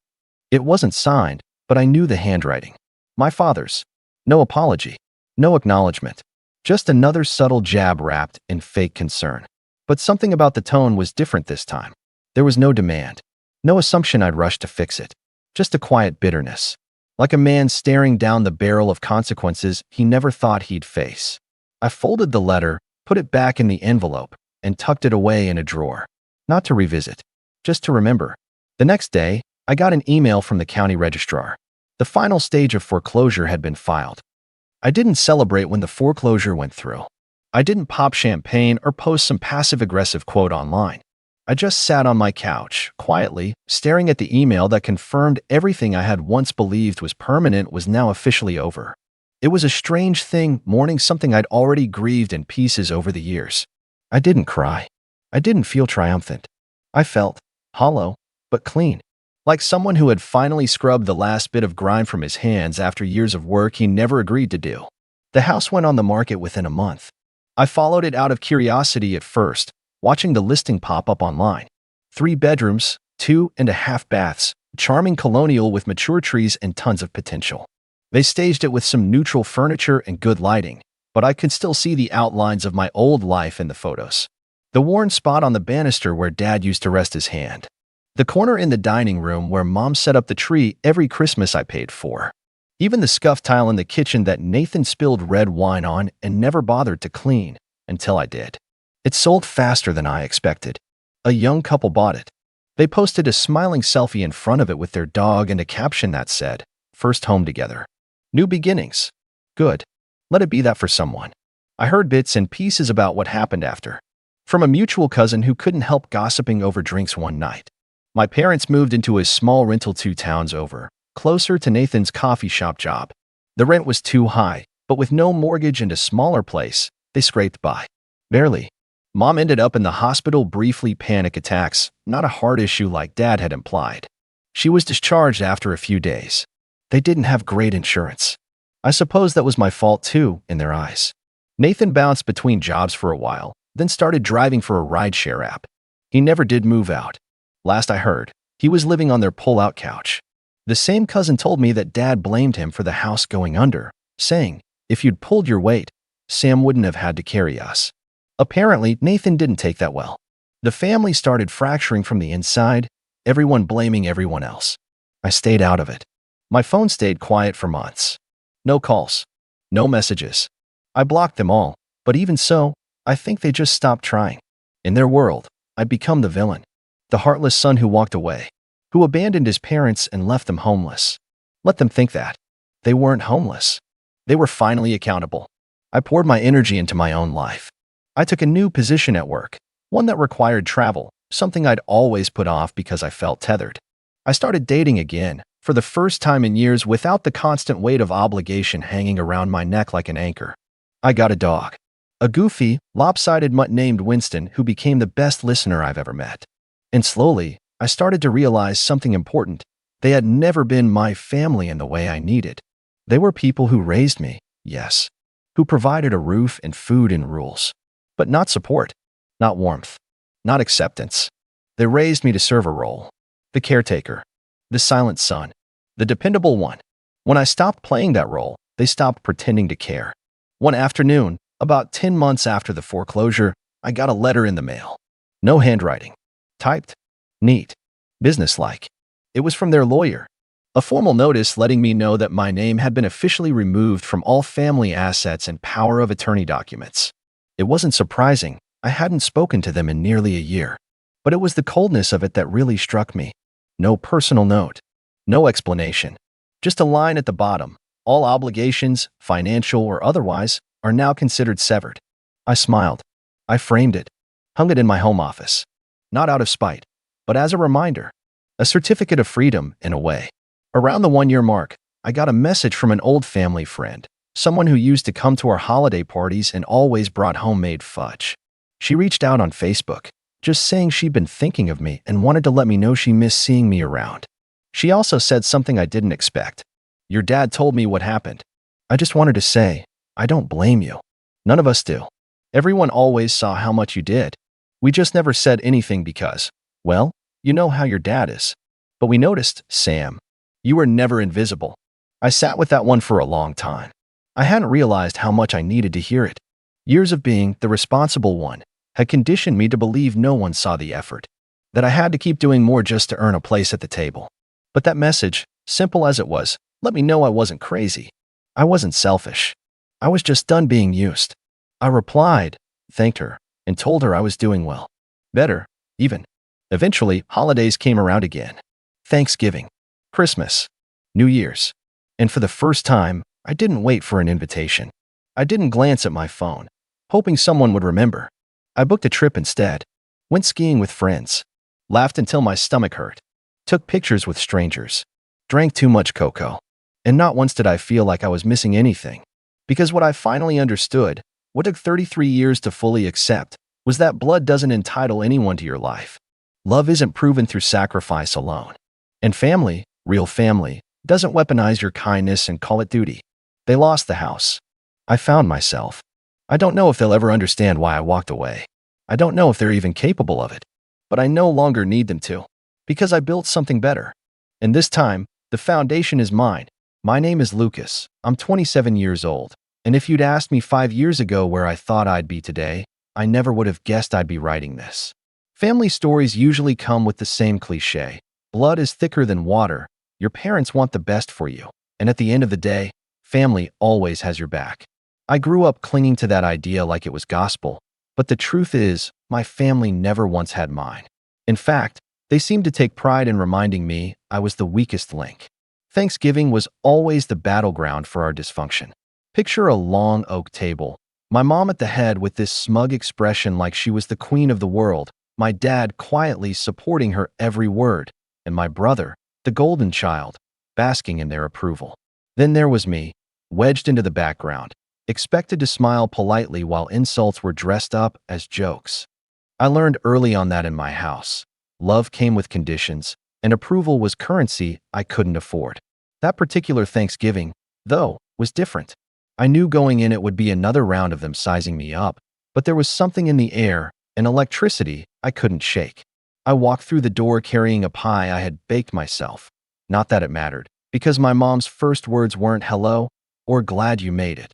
It wasn't signed, but I knew the handwriting. My father's. No apology. No acknowledgement. Just another subtle jab wrapped in fake concern. But something about the tone was different this time. There was no demand. No assumption I'd rush to fix it. Just a quiet bitterness. Like a man staring down the barrel of consequences he never thought he'd face. I folded the letter, put it back in the envelope, and tucked it away in a drawer. Not to revisit. Just to remember. The next day, I got an email from the county registrar. The final stage of foreclosure had been filed. I didn't celebrate when the foreclosure went through. I didn't pop champagne or post some passive-aggressive quote online. I just sat on my couch, quietly, staring at the email that confirmed everything I had once believed was permanent was now officially over. It was a strange thing, mourning something I'd already grieved in pieces over the years. I didn't cry. I didn't feel triumphant. I felt hollow, but clean. Like someone who had finally scrubbed the last bit of grime from his hands after years of work he never agreed to do. The house went on the market within a month. I followed it out of curiosity at first, watching the listing pop up online. 3 bedrooms, 2.5 baths, charming colonial with mature trees and tons of potential. They staged it with some neutral furniture and good lighting, but I could still see the outlines of my old life in the photos. The worn spot on the banister where Dad used to rest his hand. The corner in the dining room where Mom set up the tree every Christmas I paid for. Even the scuff tile in the kitchen that Nathan spilled red wine on and never bothered to clean, until I did. It sold faster than I expected. A young couple bought it. They posted a smiling selfie in front of it with their dog and a caption that said, "First home together. New beginnings." Good. Let it be that for someone. I heard bits and pieces about what happened after. From a mutual cousin who couldn't help gossiping over drinks one night. My parents moved into a small rental 2 towns over, closer to Nathan's coffee shop job. The rent was too high, but with no mortgage and a smaller place, they scraped by. Barely. Mom ended up in the hospital, briefly panic attacks, not a heart issue like Dad had implied. She was discharged after a few days. They didn't have great insurance. I suppose that was my fault too, in their eyes. Nathan bounced between jobs for a while, then started driving for a rideshare app. He never did move out. Last I heard, he was living on their pull-out couch. The same cousin told me that Dad blamed him for the house going under, saying, "If you'd pulled your weight, Sam wouldn't have had to carry us." Apparently, Nathan didn't take that well. The family started fracturing from the inside, everyone blaming everyone else. I stayed out of it. My phone stayed quiet for months. No calls. No messages. I blocked them all, but even so, I think they just stopped trying. In their world, I'd become the villain. The heartless son who walked away, who abandoned his parents and left them homeless. Let them think that. They weren't homeless. They were finally accountable. I poured my energy into my own life. I took a new position at work, one that required travel, something I'd always put off because I felt tethered. I started dating again, for the first time in years without the constant weight of obligation hanging around my neck like an anchor. I got a dog. A goofy, lopsided mutt named Winston who became the best listener I've ever met. And slowly, I started to realize something important. They had never been my family in the way I needed. They were people who raised me, yes, who provided a roof and food and rules. But not support, not warmth, not acceptance. They raised me to serve a role. The caretaker, the silent son, the dependable one. When I stopped playing that role, they stopped pretending to care. One afternoon, about 10 months after the foreclosure, I got a letter in the mail. No handwriting. Typed. Neat. Businesslike. It was from their lawyer. A formal notice letting me know that my name had been officially removed from all family assets and power of attorney documents. It wasn't surprising. I hadn't spoken to them in nearly a year. But it was the coldness of it that really struck me. No personal note. No explanation. Just a line at the bottom. All obligations, financial or otherwise, are now considered severed. I smiled. I framed it. Hung it in my home office. Not out of spite, but as a reminder. A certificate of freedom, in a way. Around the 1-year mark, I got a message from an old family friend, someone who used to come to our holiday parties and always brought homemade fudge. She reached out on Facebook, just saying she'd been thinking of me and wanted to let me know she missed seeing me around. She also said something I didn't expect. "Your dad told me what happened." I just wanted to say, I don't blame you. None of us do. Everyone always saw how much you did. We just never said anything because, well, you know how your dad is. But we noticed, Sam, you were never invisible. I sat with that one for a long time. I hadn't realized how much I needed to hear it. Years of being the responsible one had conditioned me to believe no one saw the effort, that I had to keep doing more just to earn a place at the table. But that message, simple as it was, let me know I wasn't crazy. I wasn't selfish. I was just done being used. I replied, thanked her, and told her I was doing well. Better, even. Eventually, holidays came around again. Thanksgiving, Christmas, New Year's. And for the first time, I didn't wait for an invitation. I didn't glance at my phone, hoping someone would remember. I booked a trip instead. Went skiing with friends. Laughed until my stomach hurt. Took pictures with strangers. Drank too much cocoa. And not once did I feel like I was missing anything. Because what I finally understood, what took 33 years to fully accept, was that blood doesn't entitle anyone to your life. Love isn't proven through sacrifice alone. And family, real family, doesn't weaponize your kindness and call it duty. They lost the house. I found myself. I don't know if they'll ever understand why I walked away. I don't know if they're even capable of it. But I no longer need them to. Because I built something better. And this time, the foundation is mine. My name is Lucas. I'm 27 years old. And if you'd asked me 5 years ago where I thought I'd be today, I never would have guessed I'd be writing this. Family stories usually come with the same cliche. Blood is thicker than water. Your parents want the best for you. And at the end of the day, family always has your back. I grew up clinging to that idea like it was gospel. But the truth is, my family never once had mine. In fact, they seemed to take pride in reminding me I was the weakest link. Thanksgiving was always the battleground for our dysfunction. Picture a long oak table, my mom at the head with this smug expression like she was the queen of the world, my dad quietly supporting her every word, and my brother, the golden child, basking in their approval. Then there was me, wedged into the background, expected to smile politely while insults were dressed up as jokes. I learned early on that in my house, love came with conditions, and approval was currency I couldn't afford. That particular Thanksgiving, though, was different. I knew going in it would be another round of them sizing me up, but there was something in the air, an electricity I couldn't shake. I walked through the door carrying a pie I had baked myself. Not that it mattered, because my mom's first words weren't hello or glad you made it.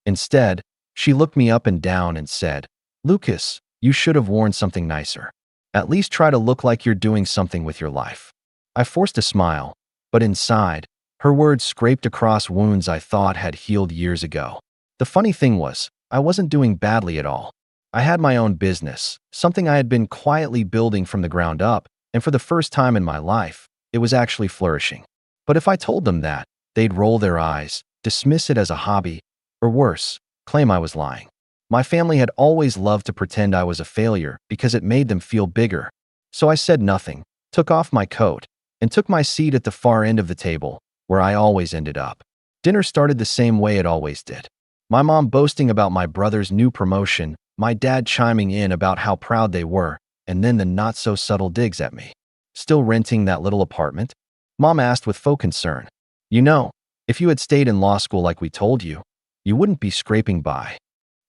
Instead, she looked me up and down and said, "Lucas, you should have worn something nicer. At least try to look like you're doing something with your life." I forced a smile, but inside, her words scraped across wounds I thought had healed years ago. The funny thing was, I wasn't doing badly at all. I had my own business, something I had been quietly building from the ground up, and for the first time in my life, it was actually flourishing. But if I told them that, they'd roll their eyes, dismiss it as a hobby, or worse, claim I was lying. My family had always loved to pretend I was a failure because it made them feel bigger. So I said nothing, took off my coat, and took my seat at the far end of the table, where I always ended up. Dinner started the same way it always did. My mom boasting about my brother's new promotion, my dad chiming in about how proud they were, and then the not-so-subtle digs at me. "Still renting that little apartment?" Mom asked with faux concern. "You know, if you had stayed in law school like we told you, you wouldn't be scraping by."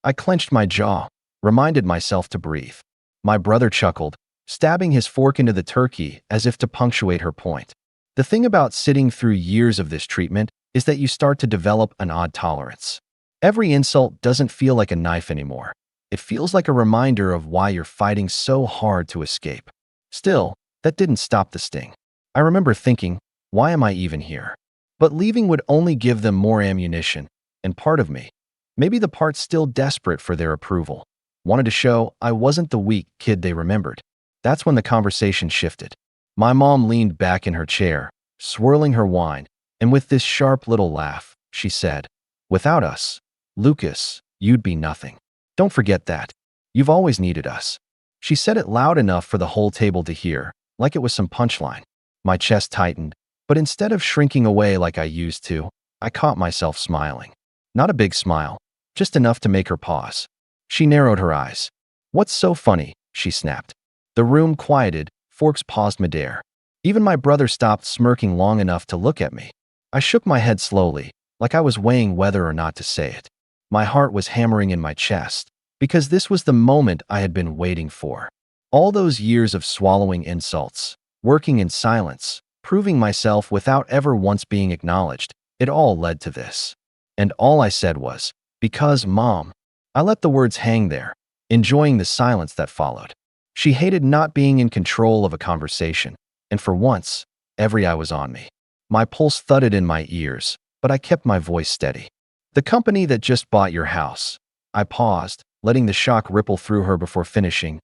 I clenched my jaw, reminded myself to breathe. My brother chuckled, stabbing his fork into the turkey as if to punctuate her point. The thing about sitting through years of this treatment is that you start to develop an odd tolerance. Every insult doesn't feel like a knife anymore. It feels like a reminder of why you're fighting so hard to escape. Still, that didn't stop the sting. I remember thinking, why am I even here? But leaving would only give them more ammunition, and part of me, maybe the part still desperate for their approval, wanted to show I wasn't the weak kid they remembered. That's when the conversation shifted. My mom leaned back in her chair, swirling her wine, and with this sharp little laugh, she said, "Without us, Lucas, you'd be nothing. Don't forget that. You've always needed us." She said it loud enough for the whole table to hear, like it was some punchline. My chest tightened, but instead of shrinking away like I used to, I caught myself smiling. Not a big smile, just enough to make her pause. She narrowed her eyes. "What's so funny?" she snapped. The room quieted, forks paused midair. Even my brother stopped smirking long enough to look at me. I shook my head slowly, like I was weighing whether or not to say it. My heart was hammering in my chest, because this was the moment I had been waiting for. All those years of swallowing insults, working in silence, proving myself without ever once being acknowledged, it all led to this. And all I said was, "Because, Mom." I let the words hang there, enjoying the silence that followed. She hated not being in control of a conversation, and for once, every eye was on me. My pulse thudded in my ears, but I kept my voice steady. "The company that just bought your house," I paused, letting the shock ripple through her before finishing,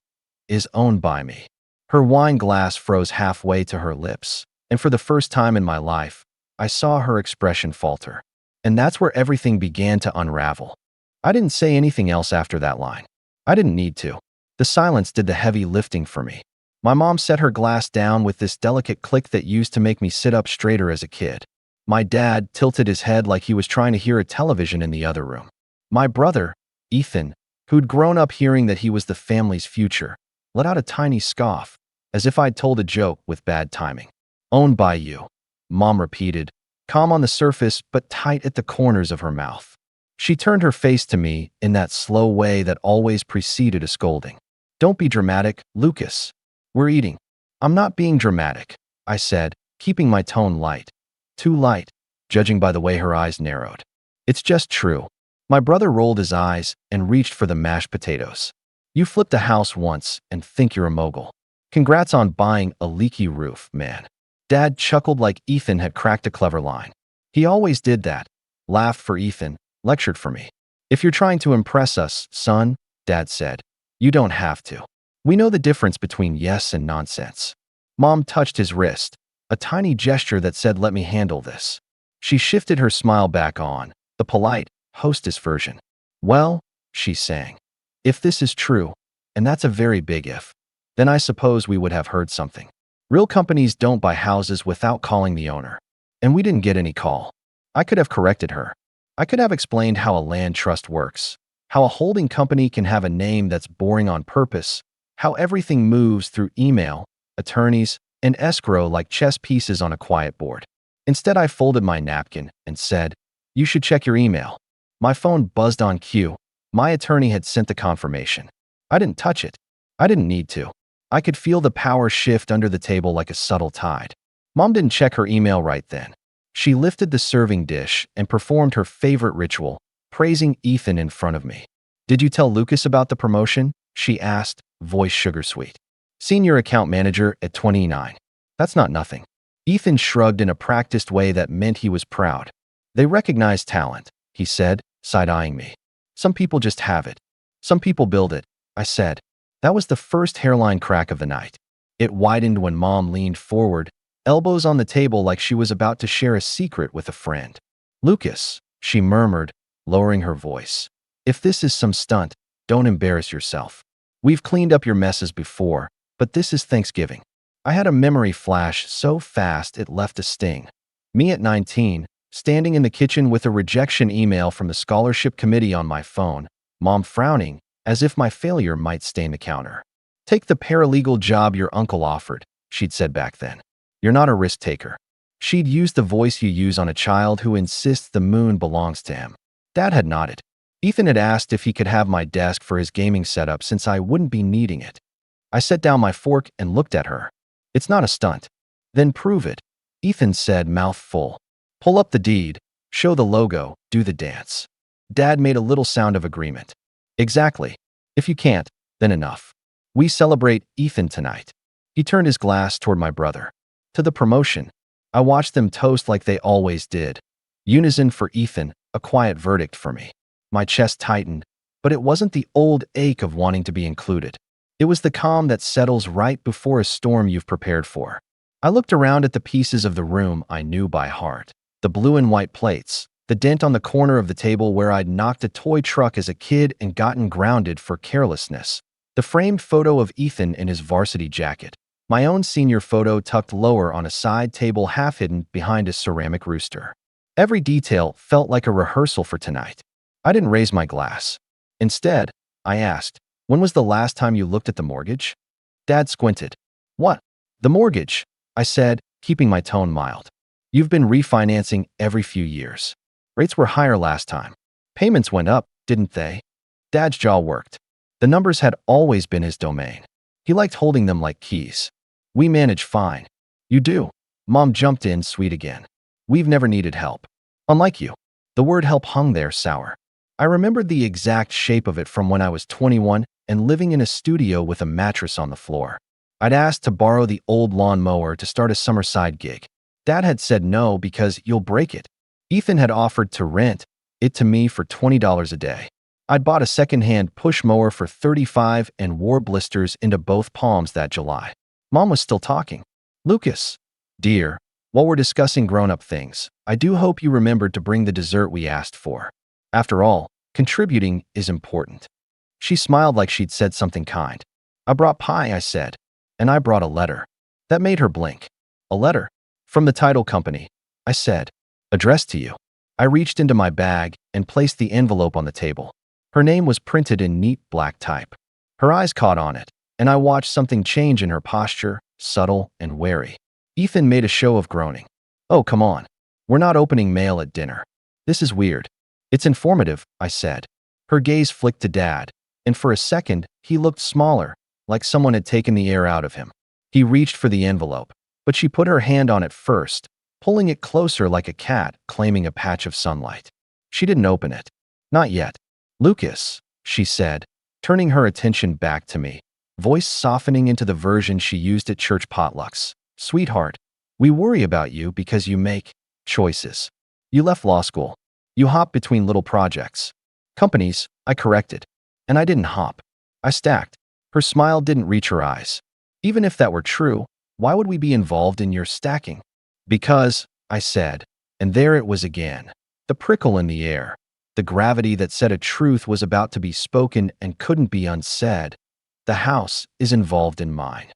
"is owned by me." Her wine glass froze halfway to her lips, and for the first time in my life, I saw her expression falter. And that's where everything began to unravel. I didn't say anything else after that line. I didn't need to. The silence did the heavy lifting for me. My mom set her glass down with this delicate click that used to make me sit up straighter as a kid. My dad tilted his head like he was trying to hear a television in the other room. My brother, Ethan, who'd grown up hearing that he was the family's future, let out a tiny scoff, as if I'd told a joke with bad timing. "Owned by you," Mom repeated, calm on the surface but tight at the corners of her mouth. She turned her face to me in that slow way that always preceded a scolding. "Don't be dramatic, Lucas. We're eating." "I'm not being dramatic," I said, keeping my tone light. Too light, judging by the way her eyes narrowed. "It's just true." My brother rolled his eyes and reached for the mashed potatoes. "You flipped a house once and think you're a mogul. Congrats on buying a leaky roof, man." Dad chuckled like Ethan had cracked a clever line. He always did that. Laughed for Ethan, lectured for me. "If you're trying to impress us, son," Dad said, You don't have to. We know the difference between yes and nonsense. Mom touched his wrist, a tiny gesture that said, let me handle this. She shifted her smile back on, the polite, hostess version. Well, she sang, if this is true, and that's a very big if, then I suppose we would have heard something. Real companies don't buy houses without calling the owner. And we didn't get any call. I could have corrected her. I could have explained how a land trust works, how a holding company can have a name that's boring on purpose, how everything moves through email, attorneys, and escrow like chess pieces on a quiet board. Instead, I folded my napkin and said, you should check your email. My phone buzzed on cue. My attorney had sent the confirmation. I didn't touch it. I didn't need to. I could feel the power shift under the table like a subtle tide. Mom didn't check her email right then. She lifted the serving dish and performed her favorite ritual, praising Ethan in front of me. Did you tell Lucas about the promotion? She asked, voice sugar-sweet. Senior account manager at 29. That's not nothing. Ethan shrugged in a practiced way that meant he was proud. They recognize talent, he said, side-eyeing me. Some people just have it. Some people build it, I said. That was the first hairline crack of the night. It widened when Mom leaned forward, elbows on the table like she was about to share a secret with a friend. Lucas, she murmured, lowering her voice. If this is some stunt, don't embarrass yourself. We've cleaned up your messes before, but this is Thanksgiving. I had a memory flash so fast it left a sting. Me at 19, standing in the kitchen with a rejection email from the scholarship committee on my phone, Mom frowning, as if my failure might stain the counter. Take the paralegal job your uncle offered, she'd said back then. You're not a risk taker. She'd used the voice you use on a child who insists the moon belongs to him. Dad had nodded. Ethan had asked if he could have my desk for his gaming setup since I wouldn't be needing it. I set down my fork and looked at her. It's not a stunt. Then prove it, Ethan said, mouth full. Pull up the deed, show the logo, do the dance. Dad made a little sound of agreement. Exactly. If you can't, then enough. We celebrate Ethan tonight. He turned his glass toward my brother. To the promotion. I watched them toast like they always did. Unison for Ethan, a quiet verdict for me. My chest tightened, but it wasn't the old ache of wanting to be included. It was the calm that settles right before a storm you've prepared for. I looked around at the pieces of the room I knew by heart. The blue and white plates, the dent on the corner of the table where I'd knocked a toy truck as a kid and gotten grounded for carelessness, the framed photo of Ethan in his varsity jacket, my own senior photo tucked lower on a side table half hidden behind a ceramic rooster. Every detail felt like a rehearsal for tonight. I didn't raise my glass. Instead, I asked, when was the last time you looked at the mortgage? Dad squinted. What? The mortgage, I said, keeping my tone mild. You've been refinancing every few years. Rates were higher last time. Payments went up, didn't they? Dad's jaw worked. The numbers had always been his domain. He liked holding them like keys. We manage fine. You do. Mom jumped in, sweet again. We've never needed help. Unlike you. The word help hung there sour. I remembered the exact shape of it from when I was 21 and living in a studio with a mattress on the floor. I'd asked to borrow the old lawnmower to start a summer side gig. Dad had said no because you'll break it. Ethan had offered to rent it to me for $20 a day. I'd bought a second-hand push mower for $35 and wore blisters into both palms that July. Mom was still talking. Lucas, dear, while we're discussing grown-up things, I do hope you remembered to bring the dessert we asked for. After all, contributing is important. She smiled like she'd said something kind. I brought pie, I said, and I brought a letter. That made her blink. A letter? From the title company, I said, addressed to you. I reached into my bag and placed the envelope on the table. Her name was printed in neat black type. Her eyes caught on it, and I watched something change in her posture, subtle and wary. Ethan made a show of groaning. Oh, come on. We're not opening mail at dinner. This is weird. It's informative, I said. Her gaze flicked to Dad, and for a second, he looked smaller, like someone had taken the air out of him. He reached for the envelope, but she put her hand on it first, pulling it closer like a cat claiming a patch of sunlight. She didn't open it. Not yet. Lucas, she said, turning her attention back to me, voice softening into the version she used at church potlucks. Sweetheart, we worry about you because you make choices. You left law school. You hop between little projects. Companies, I corrected. And I didn't hop. I stacked. Her smile didn't reach her eyes. Even if that were true, why would we be involved in your stacking? Because, I said, and there it was again. The prickle in the air. The gravity that said a truth was about to be spoken and couldn't be unsaid. The house is involved in mine.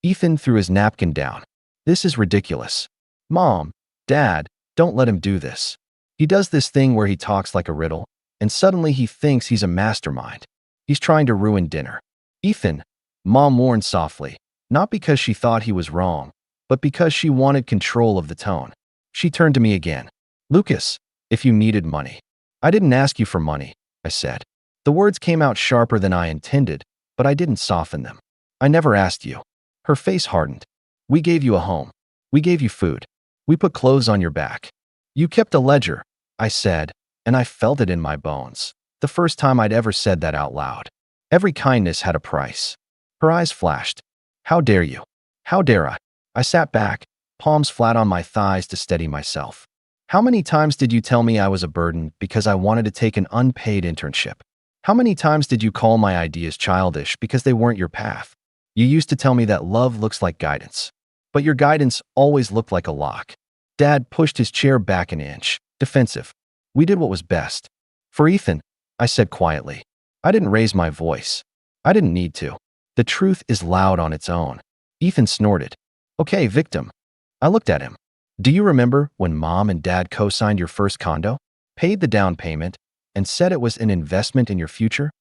Ethan threw his napkin down. This is ridiculous. Mom, Dad, don't let him do this. He does this thing where he talks like a riddle, and suddenly he thinks he's a mastermind. He's trying to ruin dinner. Ethan, Mom warned softly, not because she thought he was wrong, but because she wanted control of the tone. She turned to me again. Lucas, if you needed money. I didn't ask you for money, I said. The words came out sharper than I intended, but I didn't soften them. I never asked you. Her face hardened. We gave you a home. We gave you food. We put clothes on your back. You kept a ledger, I said, and I felt it in my bones. The first time I'd ever said that out loud. Every kindness had a price. Her eyes flashed. How dare you? How dare I? I sat back, palms flat on my thighs to steady myself. How many times did you tell me I was a burden because I wanted to take an unpaid internship? How many times did you call my ideas childish because they weren't your path? You used to tell me that love looks like guidance. But your guidance always looked like a lock. Dad pushed his chair back an inch, defensive. We did what was best. For Ethan, I said quietly. I didn't raise my voice. I didn't need to. The truth is loud on its own. Ethan snorted. Okay, victim. I looked at him. Do you remember when Mom and Dad co-signed your first condo, paid the down payment, and said it was an investment in your future?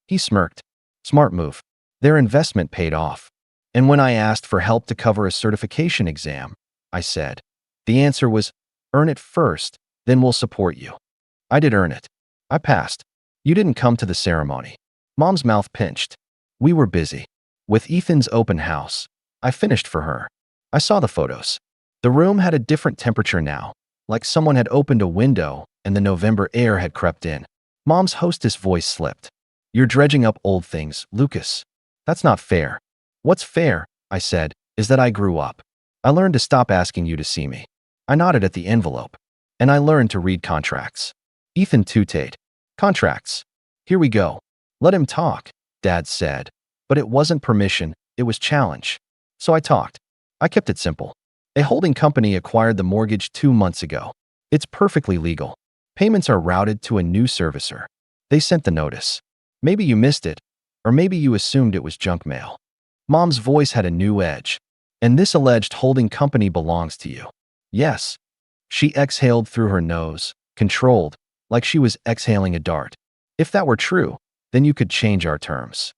He smirked. Smart move. Their investment paid off. And when I asked for help to cover a certification exam, I said, the answer was, earn it first, then we'll support you. I did earn it. I passed. You didn't come to the ceremony. Mom's mouth pinched. We were busy. With Ethan's open house, I finished for her. I saw the photos. The room had a different temperature now, like someone had opened a window and the November air had crept in. Mom's hostess voice slipped. You're dredging up old things, Lucas. That's not fair. What's fair, I said, is that I grew up. I learned to stop asking you to see me. I nodded at the envelope. And I learned to read contracts. Ethan tooted. Contracts. Here we go. Let him talk, Dad said. But it wasn't permission, it was challenge. So I talked. I kept it simple. A holding company acquired the mortgage 2 months ago. It's perfectly legal. Payments are routed to a new servicer. They sent the notice. Maybe you missed it, or maybe you assumed it was junk mail. Mom's voice had a new edge. And this alleged holding company belongs to you. Yes. She exhaled through her nose, controlled, like she was exhaling a dart. If that were true, then you could change our terms.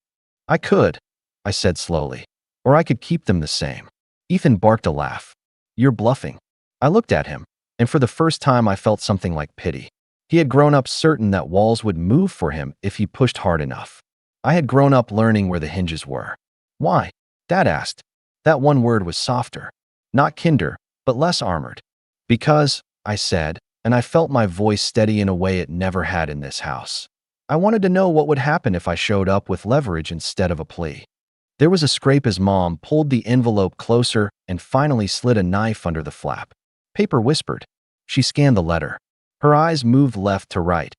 I could, I said slowly, or I could keep them the same. Ethan barked a laugh. You're bluffing. I looked at him, and for the first time I felt something like pity. He had grown up certain that walls would move for him if he pushed hard enough. I had grown up learning where the hinges were. Why? Dad asked. That one word was softer. Not kinder, but less armored. Because, I said, and I felt my voice steady in a way it never had in this house. I wanted to know what would happen if I showed up with leverage instead of a plea. There was a scrape as Mom pulled the envelope closer and finally slid a knife under the flap. Paper whispered. She scanned the letter. Her eyes moved left to right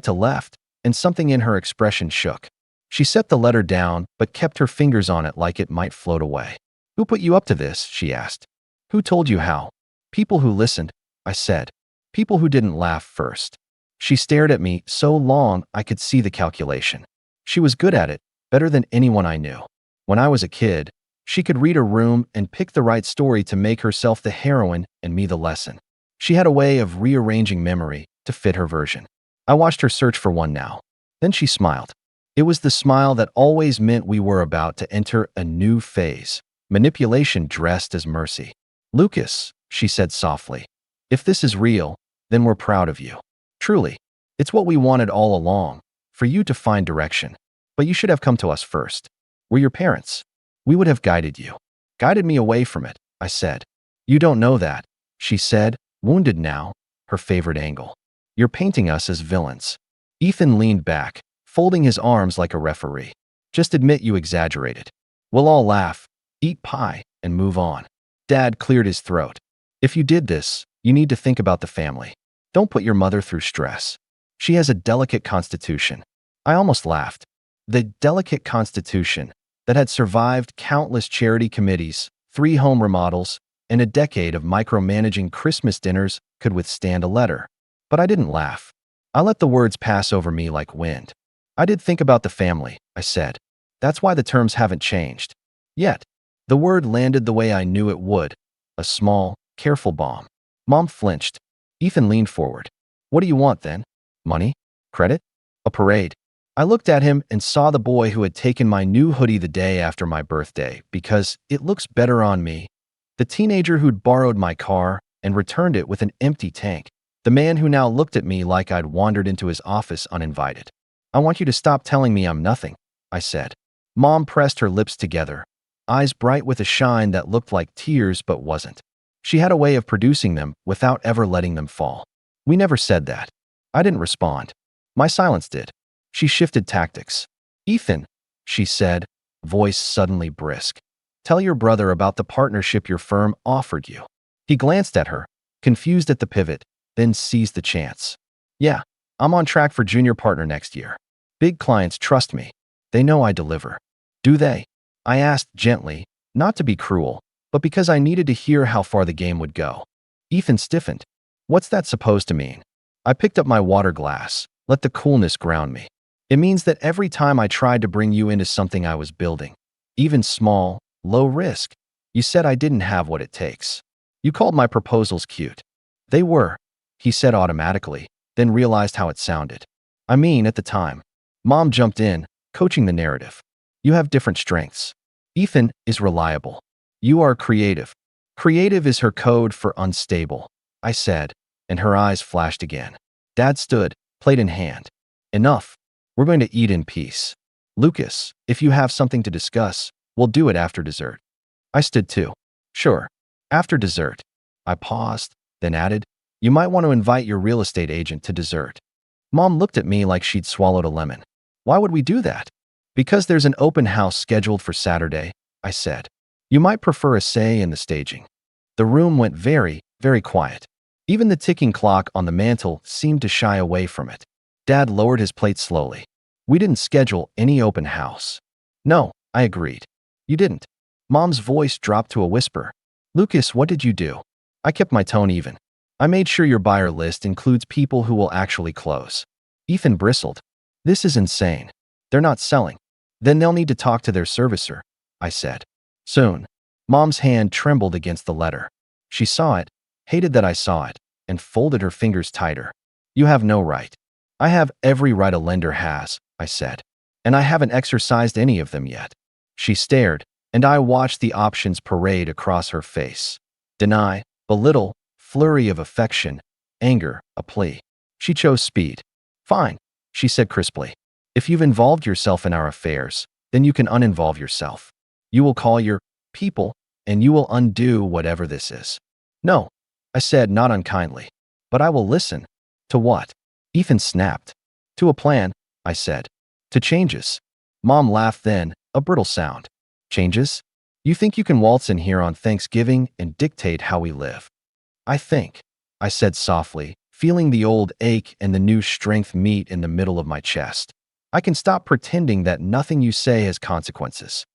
to left, and something in her expression shook. She set the letter down, but kept her fingers on it like it might float away. Who put you up to this? She asked. Who told you how? People who listened, I said. People who didn't laugh first. She stared at me so long I could see the calculation. She was good at it, better than anyone I knew. When I was a kid, she could read a room and pick the right story to make herself the heroine and me the lesson. She had a way of rearranging memory to fit her version. I watched her search for one now. Then she smiled. It was the smile that always meant we were about to enter a new phase. Manipulation dressed as mercy. Lucas, she said softly, if this is real, then we're proud of you. Truly, it's what we wanted all along, for you to find direction. But you should have come to us first. We're your parents. We would have guided you. Guided me away from it, I said. You don't know that, she said, wounded now, her favorite angle. You're painting us as villains. Ethan leaned back, folding his arms like a referee. Just admit you exaggerated. We'll all laugh, eat pie, and move on. Dad cleared his throat. If you did this, you need to think about the family. Don't put your mother through stress. She has a delicate constitution. I almost laughed. The delicate constitution that had survived countless charity committees, 3 home remodels, and a decade of micromanaging Christmas dinners could withstand a letter. But I didn't laugh. I let the words pass over me like wind. I did think about the family, I said. That's why the terms haven't changed. Yet, the word landed the way I knew it would. A small, careful bomb. Mom flinched. Ethan leaned forward. What do you want then? Money? Credit? A parade? I looked at him and saw the boy who had taken my new hoodie the day after my birthday because it looks better on me. The teenager who'd borrowed my car and returned it with an empty tank. The man who now looked at me like I'd wandered into his office uninvited. I want you to stop telling me I'm nothing, I said. Mom pressed her lips together, eyes bright with a shine that looked like tears but wasn't. She had a way of producing them without ever letting them fall. We never said that. I didn't respond. My silence did. She shifted tactics. Ethan, she said, voice suddenly brisk. Tell your brother about the partnership your firm offered you. He glanced at her, confused at the pivot, then seized the chance. Yeah, I'm on track for junior partner next year. Big clients trust me. They know I deliver. Do they? I asked gently, not to be cruel, but because I needed to hear how far the game would go. Ethan stiffened. What's that supposed to mean? I picked up my water glass, let the coolness ground me. It means that every time I tried to bring you into something I was building, even small, low risk, you said I didn't have what it takes. You called my proposals cute. They were, he said automatically, then realized how it sounded. I mean, at the time. Mom jumped in, coaching the narrative. You have different strengths. Ethan is reliable. You are creative. Creative is her code for unstable, I said, and her eyes flashed again. Dad stood, plate in hand. Enough. We're going to eat in peace. Lucas, if you have something to discuss, we'll do it after dessert. I stood too. Sure. After dessert. I paused, then added, you might want to invite your real estate agent to dessert. Mom looked at me like she'd swallowed a lemon. Why would we do that? Because there's an open house scheduled for Saturday, I said. You might prefer a say in the staging. The room went very, very quiet. Even the ticking clock on the mantel seemed to shy away from it. Dad lowered his plate slowly. We didn't schedule any open house. No, I agreed. You didn't. Mom's voice dropped to a whisper. Lucas, what did you do? I kept my tone even. I made sure your buyer list includes people who will actually close. Ethan bristled. This is insane. They're not selling. Then they'll need to talk to their servicer, I said. Soon. Mom's hand trembled against the letter. She saw it, hated that I saw it, and folded her fingers tighter. You have no right. I have every right a lender has, I said. And I haven't exercised any of them yet. She stared, and I watched the options parade across her face. Deny, belittle, flurry of affection, anger, a plea. She chose speed. Fine, she said crisply. If you've involved yourself in our affairs, then you can uninvolve yourself. You will call your people, and you will undo whatever this is. No, I said not unkindly. But I will listen. To what? Ethan snapped. To a plan, I said. To changes. Mom laughed then, a brittle sound. Changes? You think you can waltz in here on Thanksgiving and dictate how we live? I think, I said softly, feeling the old ache and the new strength meet in the middle of my chest. I can stop pretending that nothing you say has consequences.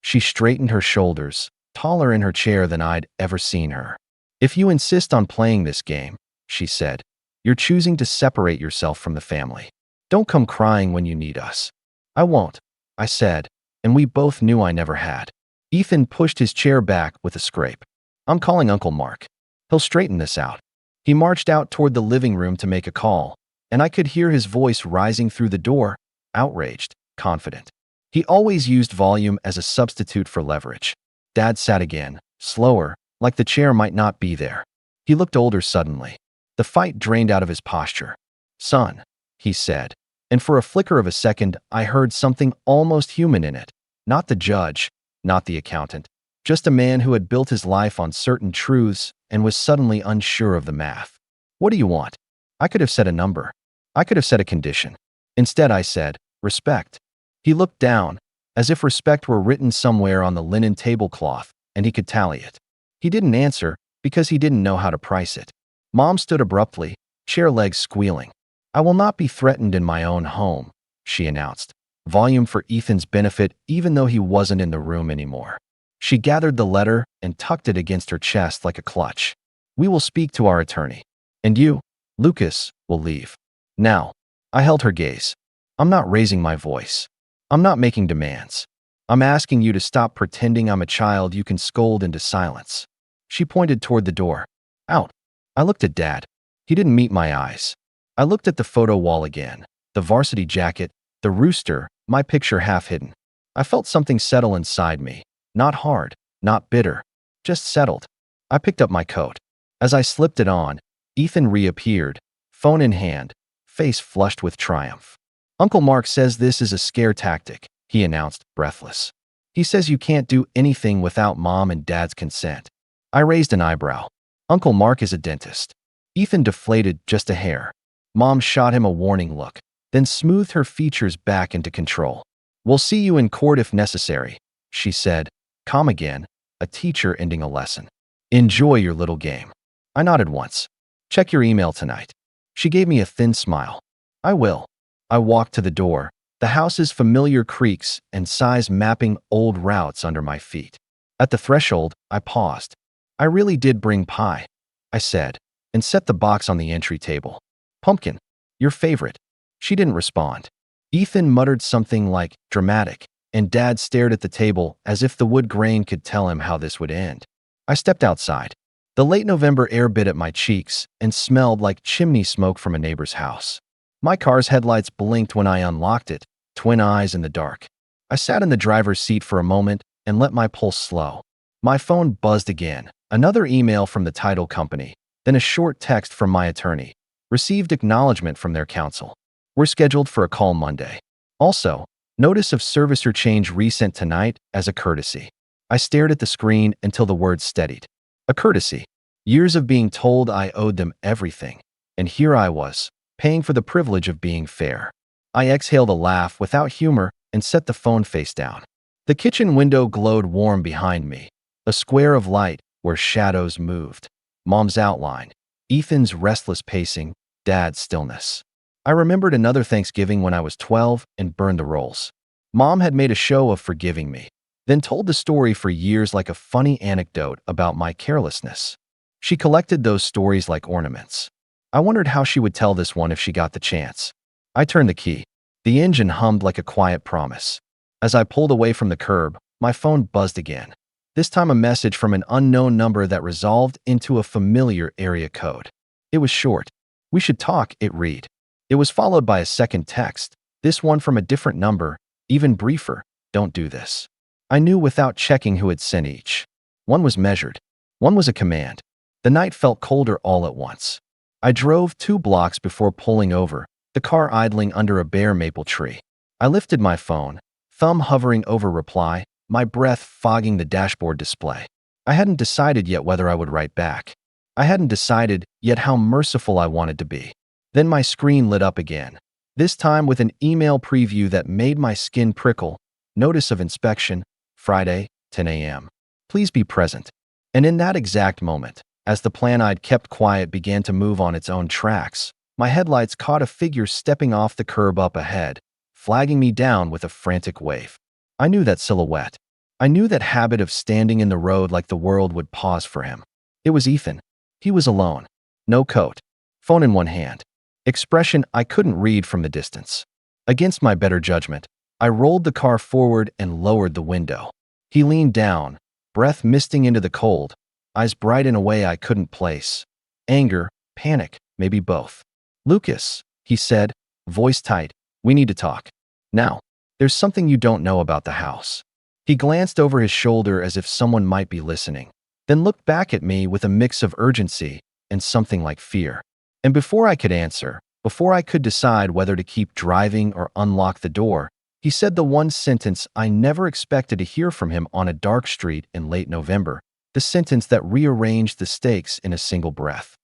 She straightened her shoulders, taller in her chair than I'd ever seen her. If you insist on playing this game, she said, you're choosing to separate yourself from the family. Don't come crying when you need us. I won't, I said, and we both knew I never had. Ethan pushed his chair back with a scrape. I'm calling Uncle Mark. He'll straighten this out. He marched out toward the living room to make a call, and I could hear his voice rising through the door, outraged, confident. He always used volume as a substitute for leverage. Dad sat again, slower, like the chair might not be there. He looked older suddenly. The fight drained out of his posture. Son, he said, and for a flicker of a second, I heard something almost human in it. Not the judge, not the accountant, just a man who had built his life on certain truths and was suddenly unsure of the math. What do you want? I could have said a number. I could have said a condition. Instead, I said, respect. He looked down, as if respect were written somewhere on the linen tablecloth, and he could tally it. He didn't answer because he didn't know how to price it. Mom stood abruptly, chair legs squealing. I will not be threatened in my own home, she announced. volume for Ethan's benefit even though he wasn't in the room anymore. She gathered the letter and tucked it against her chest like a clutch. We will speak to our attorney. And you, Lucas, will leave. Now. I held her gaze. I'm not raising my voice. I'm not making demands. I'm asking you to stop pretending I'm a child you can scold into silence. She pointed toward the door. Out. I looked at Dad. He didn't meet my eyes. I looked at the photo wall again. The varsity jacket, the rooster, my picture half hidden. I felt something settle inside me. Not hard, not bitter, just settled. I picked up my coat. As I slipped it on, Ethan reappeared, phone in hand, face flushed with triumph. Uncle Mark says this is a scare tactic, he announced, breathless. He says you can't do anything without Mom and Dad's consent. I raised an eyebrow. Uncle Mark is a dentist. Ethan deflated just a hair. Mom shot him a warning look, then smoothed her features back into control. We'll see you in court if necessary, she said, calm again, a teacher ending a lesson. Enjoy your little game. I nodded once. Check your email tonight. She gave me a thin smile. I will. I walked to the door, the house's familiar creaks and sighs mapping old routes under my feet. At the threshold, I paused. I really did bring pie, I said, and set the box on the entry table. Pumpkin, your favorite. She didn't respond. Ethan muttered something like, dramatic, and Dad stared at the table as if the wood grain could tell him how this would end. I stepped outside. The late November air bit at my cheeks and smelled like chimney smoke from a neighbor's house. My car's headlights blinked when I unlocked it, twin eyes in the dark. I sat in the driver's seat for a moment and let my pulse slow. My phone buzzed again, another email from the title company, then a short text from my attorney. Received acknowledgement from their counsel. We're scheduled for a call Monday. Also, notice of servicer change resent tonight as a courtesy. I stared at the screen until the words steadied. A courtesy. Years of being told I owed them everything. And here I was, paying for the privilege of being fair. I exhaled a laugh without humor and set the phone face down. The kitchen window glowed warm behind me, a square of light where shadows moved. Mom's outline, Ethan's restless pacing, Dad's stillness. I remembered another Thanksgiving when I was 12 and burned the rolls. Mom had made a show of forgiving me, then told the story for years like a funny anecdote about my carelessness. She collected those stories like ornaments. I wondered how she would tell this one if she got the chance. I turned the key. The engine hummed like a quiet promise. As I pulled away from the curb, my phone buzzed again. This time a message from an unknown number that resolved into a familiar area code. It was short. We should talk, it read. It was followed by a second text, this one from a different number, even briefer. Don't do this. I knew without checking who had sent each. One was measured. One was a command. The night felt colder all at once. I drove 2 blocks before pulling over, the car idling under a bare maple tree. I lifted my phone, thumb hovering over reply, my breath fogging the dashboard display. I hadn't decided yet whether I would write back. I hadn't decided yet how merciful I wanted to be. Then my screen lit up again, this time with an email preview that made my skin prickle. Notice of inspection, Friday, 10 a.m. Please be present. And in that exact moment, as the plan I'd kept quiet began to move on its own tracks, my headlights caught a figure stepping off the curb up ahead, flagging me down with a frantic wave. I knew that silhouette. I knew that habit of standing in the road like the world would pause for him. It was Ethan. He was alone. No coat. Phone in one hand. Expression I couldn't read from the distance. Against my better judgment, I rolled the car forward and lowered the window. He leaned down, breath misting into the cold, eyes bright in a way I couldn't place. Anger, panic, maybe both. Lucas, he said, voice tight, we need to talk. Now, there's something you don't know about the house. He glanced over his shoulder as if someone might be listening, then looked back at me with a mix of urgency and something like fear. And before I could answer, before I could decide whether to keep driving or unlock the door, he said the one sentence I never expected to hear from him on a dark street in late November, the sentence that rearranged the stakes in a single breath.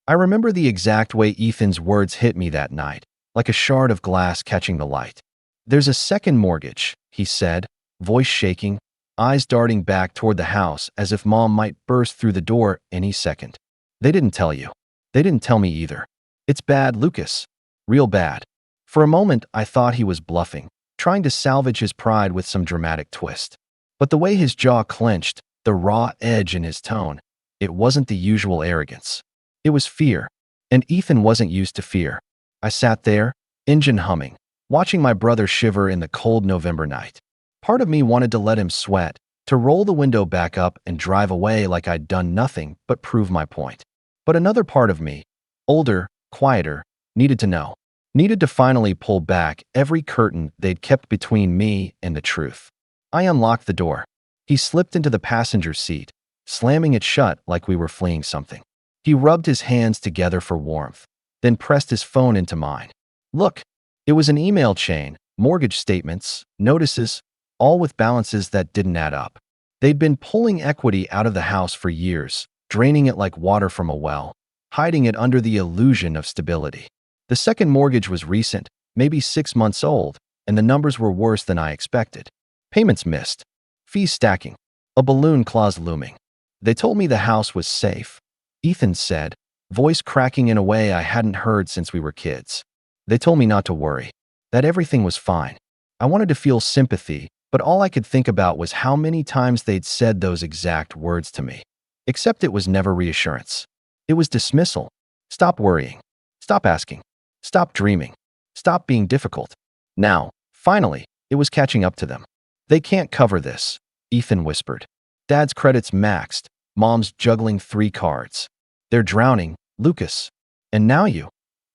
I remember the exact way Ethan's words hit me that night, like a shard of glass catching the light. There's a second mortgage, he said, voice shaking, eyes darting back toward the house as if Mom might burst through the door any second. They didn't tell you. They didn't tell me either. It's bad, Lucas. Real bad. For a moment, I thought he was bluffing. trying to salvage his pride with some dramatic twist. But the way his jaw clenched, the raw edge in his tone, it wasn't the usual arrogance. It was fear. And Ethan wasn't used to fear. I sat there, engine humming, watching my brother shiver in the cold November night. Part of me wanted to let him sweat, to roll the window back up and drive away like I'd done nothing but prove my point. But another part of me, older, quieter, needed to know. Needed to finally pull back every curtain they'd kept between me and the truth. I unlocked the door. He slipped into the passenger seat, slamming it shut like we were fleeing something. He rubbed his hands together for warmth, then pressed his phone into mine. Look, it was an email chain, mortgage statements, notices, all with balances that didn't add up. They'd been pulling equity out of the house for years, draining it like water from a well, hiding it under the illusion of stability. The second mortgage was recent, maybe 6 months old, and the numbers were worse than I expected. Payments missed, fees stacking, a balloon clause looming. They told me the house was safe, Ethan said, voice cracking in a way I hadn't heard since we were kids. They told me not to worry, that everything was fine. I wanted to feel sympathy, but all I could think about was how many times they'd said those exact words to me. Except it was never reassurance. It was dismissal. Stop worrying. Stop asking. Stop dreaming. Stop being difficult. Now, finally, it was catching up to them. They can't cover this, Ethan whispered. Dad's credit's maxed. Mom's juggling 3 cards. They're drowning, Lucas. And now you.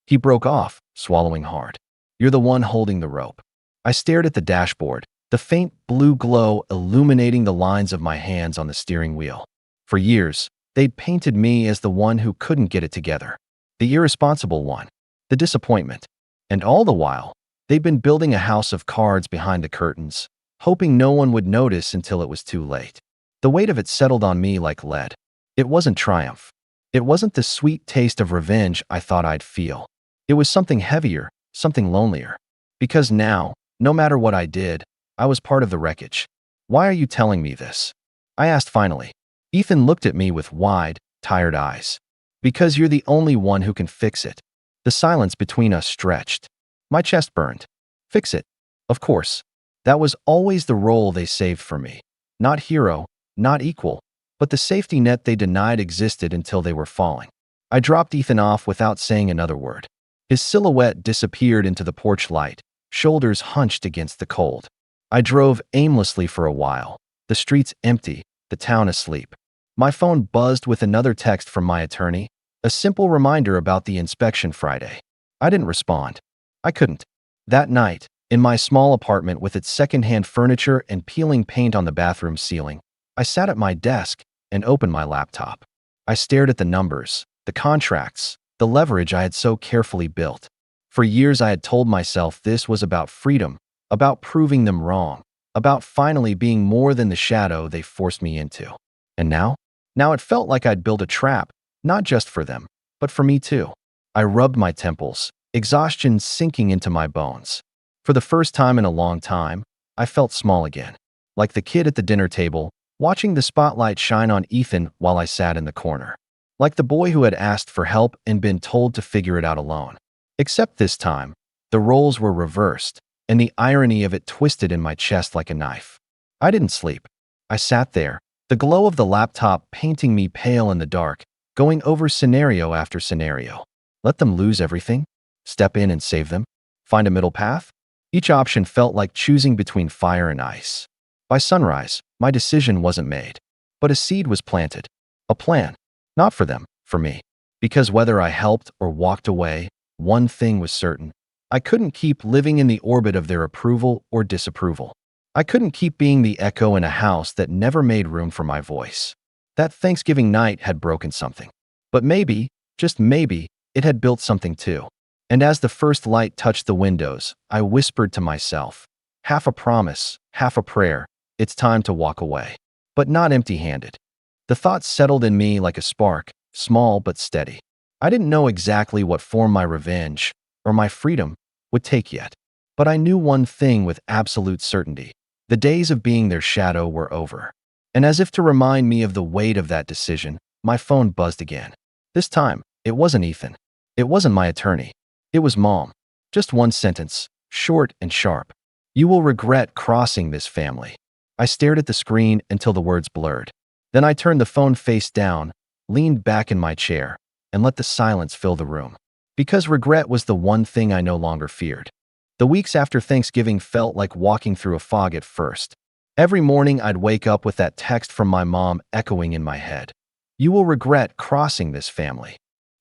He broke off, swallowing hard. You're the one holding the rope. I stared at the dashboard, the faint blue glow illuminating the lines of my hands on the steering wheel. For years, they'd painted me as the one who couldn't get it together, the irresponsible one, the disappointment. And all the while, they'd been building a house of cards behind the curtains, hoping no one would notice until it was too late. The weight of it settled on me like lead. It wasn't triumph. It wasn't the sweet taste of revenge I thought I'd feel. It was something heavier, something lonelier. Because now, no matter what I did, I was part of the wreckage. Why are you telling me this? I asked finally. Ethan looked at me with wide, tired eyes. Because you're the only one who can fix it. The silence between us stretched. My chest burned. Fix it. Of course. That was always the role they saved for me. Not hero, not equal, but the safety net they denied existed until they were falling. I dropped Ethan off without saying another word. His silhouette disappeared into the porch light, shoulders hunched against the cold. I drove aimlessly for a while, the streets empty, the town asleep. My phone buzzed with another text from my attorney, a simple reminder about the inspection Friday. I didn't respond. I couldn't. That night, in my small apartment with its secondhand furniture and peeling paint on the bathroom ceiling, I sat at my desk and opened my laptop. I stared at the numbers, the contracts, the leverage I had so carefully built. For years I had told myself this was about freedom, about proving them wrong, about finally being more than the shadow they forced me into. And now? Now it felt like I'd built a trap, not just for them, but for me too. I rubbed my temples, exhaustion sinking into my bones. For the first time in a long time, I felt small again, like the kid at the dinner table, watching the spotlight shine on Ethan while I sat in the corner. Like the boy who had asked for help and been told to figure it out alone. Except this time, the roles were reversed, and the irony of it twisted in my chest like a knife. I didn't sleep. I sat there, the glow of the laptop painting me pale in the dark, going over scenario after scenario. Let them lose everything? Step in and save them? Find a middle path? Each option felt like choosing between fire and ice. By sunrise, my decision wasn't made. But a seed was planted. A plan. Not for them, for me. Because whether I helped or walked away, one thing was certain. I couldn't keep living in the orbit of their approval or disapproval. I couldn't keep being the echo in a house that never made room for my voice. That Thanksgiving night had broken something. But maybe, just maybe, it had built something too. And as the first light touched the windows, I whispered to myself, half a promise, half a prayer, it's time to walk away. But not empty-handed. The thought settled in me like a spark, small but steady. I didn't know exactly what form my revenge, or my freedom, would take yet. But I knew one thing with absolute certainty. The days of being their shadow were over. And as if to remind me of the weight of that decision, my phone buzzed again. This time, it wasn't Ethan. It wasn't my attorney. It was Mom. Just one sentence, short and sharp. You will regret crossing this family. I stared at the screen until the words blurred. Then I turned the phone face down, leaned back in my chair, and let the silence fill the room. Because regret was the one thing I no longer feared. The weeks after Thanksgiving felt like walking through a fog at first. Every morning I'd wake up with that text from my mom echoing in my head. You will regret crossing this family.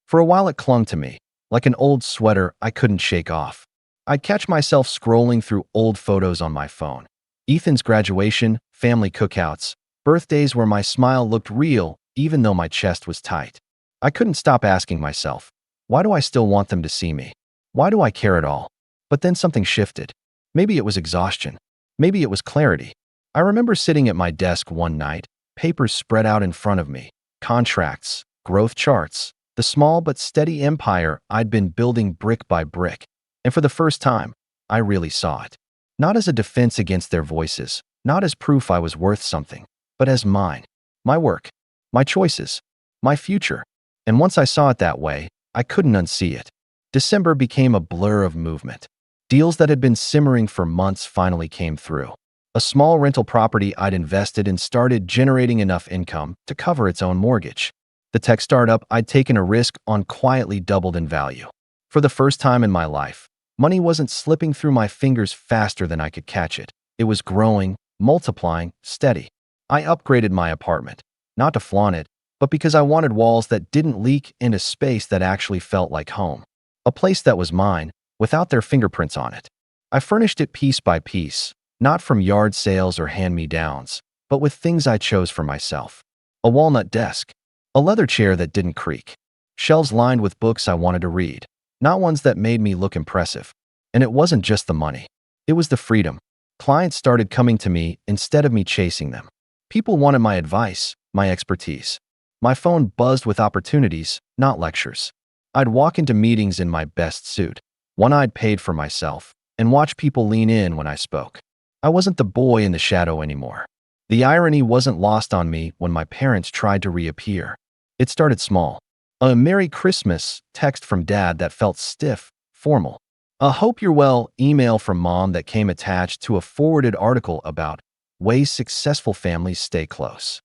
For a while it clung to me, like an old sweater I couldn't shake off. I'd catch myself scrolling through old photos on my phone. Ethan's graduation, family cookouts, birthdays where my smile looked real even though my chest was tight. I couldn't stop asking myself, why do I still want them to see me? Why do I care at all? But then something shifted. Maybe it was exhaustion. Maybe it was clarity. I remember sitting at my desk one night, papers spread out in front of me, contracts, growth charts, the small but steady empire I'd been building brick by brick. And for the first time, I really saw it. Not as a defense against their voices, not as proof I was worth something, but as mine. My work, my choices, my future. And once I saw it that way, I couldn't unsee it. December became a blur of movement. Deals that had been simmering for months finally came through. A small rental property I'd invested in started generating enough income to cover its own mortgage. The tech startup I'd taken a risk on quietly doubled in value. For the first time in my life, money wasn't slipping through my fingers faster than I could catch it. It was growing, multiplying, steady. I upgraded my apartment, not to flaunt it, but because I wanted walls that didn't leak and a space that actually felt like home. A place that was mine, without their fingerprints on it. I furnished it piece by piece, not from yard sales or hand-me-downs, but with things I chose for myself. A walnut desk, a leather chair that didn't creak, shelves lined with books I wanted to read, not ones that made me look impressive. And it wasn't just the money. It was the freedom. Clients started coming to me instead of me chasing them. People wanted my advice, my expertise. My phone buzzed with opportunities, not lectures. I'd walk into meetings in my best suit, one I'd paid for myself, and watch people lean in when I spoke. I wasn't the boy in the shadow anymore. The irony wasn't lost on me when my parents tried to reappear. It started small. A Merry Christmas text from Dad that felt stiff, formal. A hope you're well email from Mom that came attached to a forwarded article about ways successful families stay close.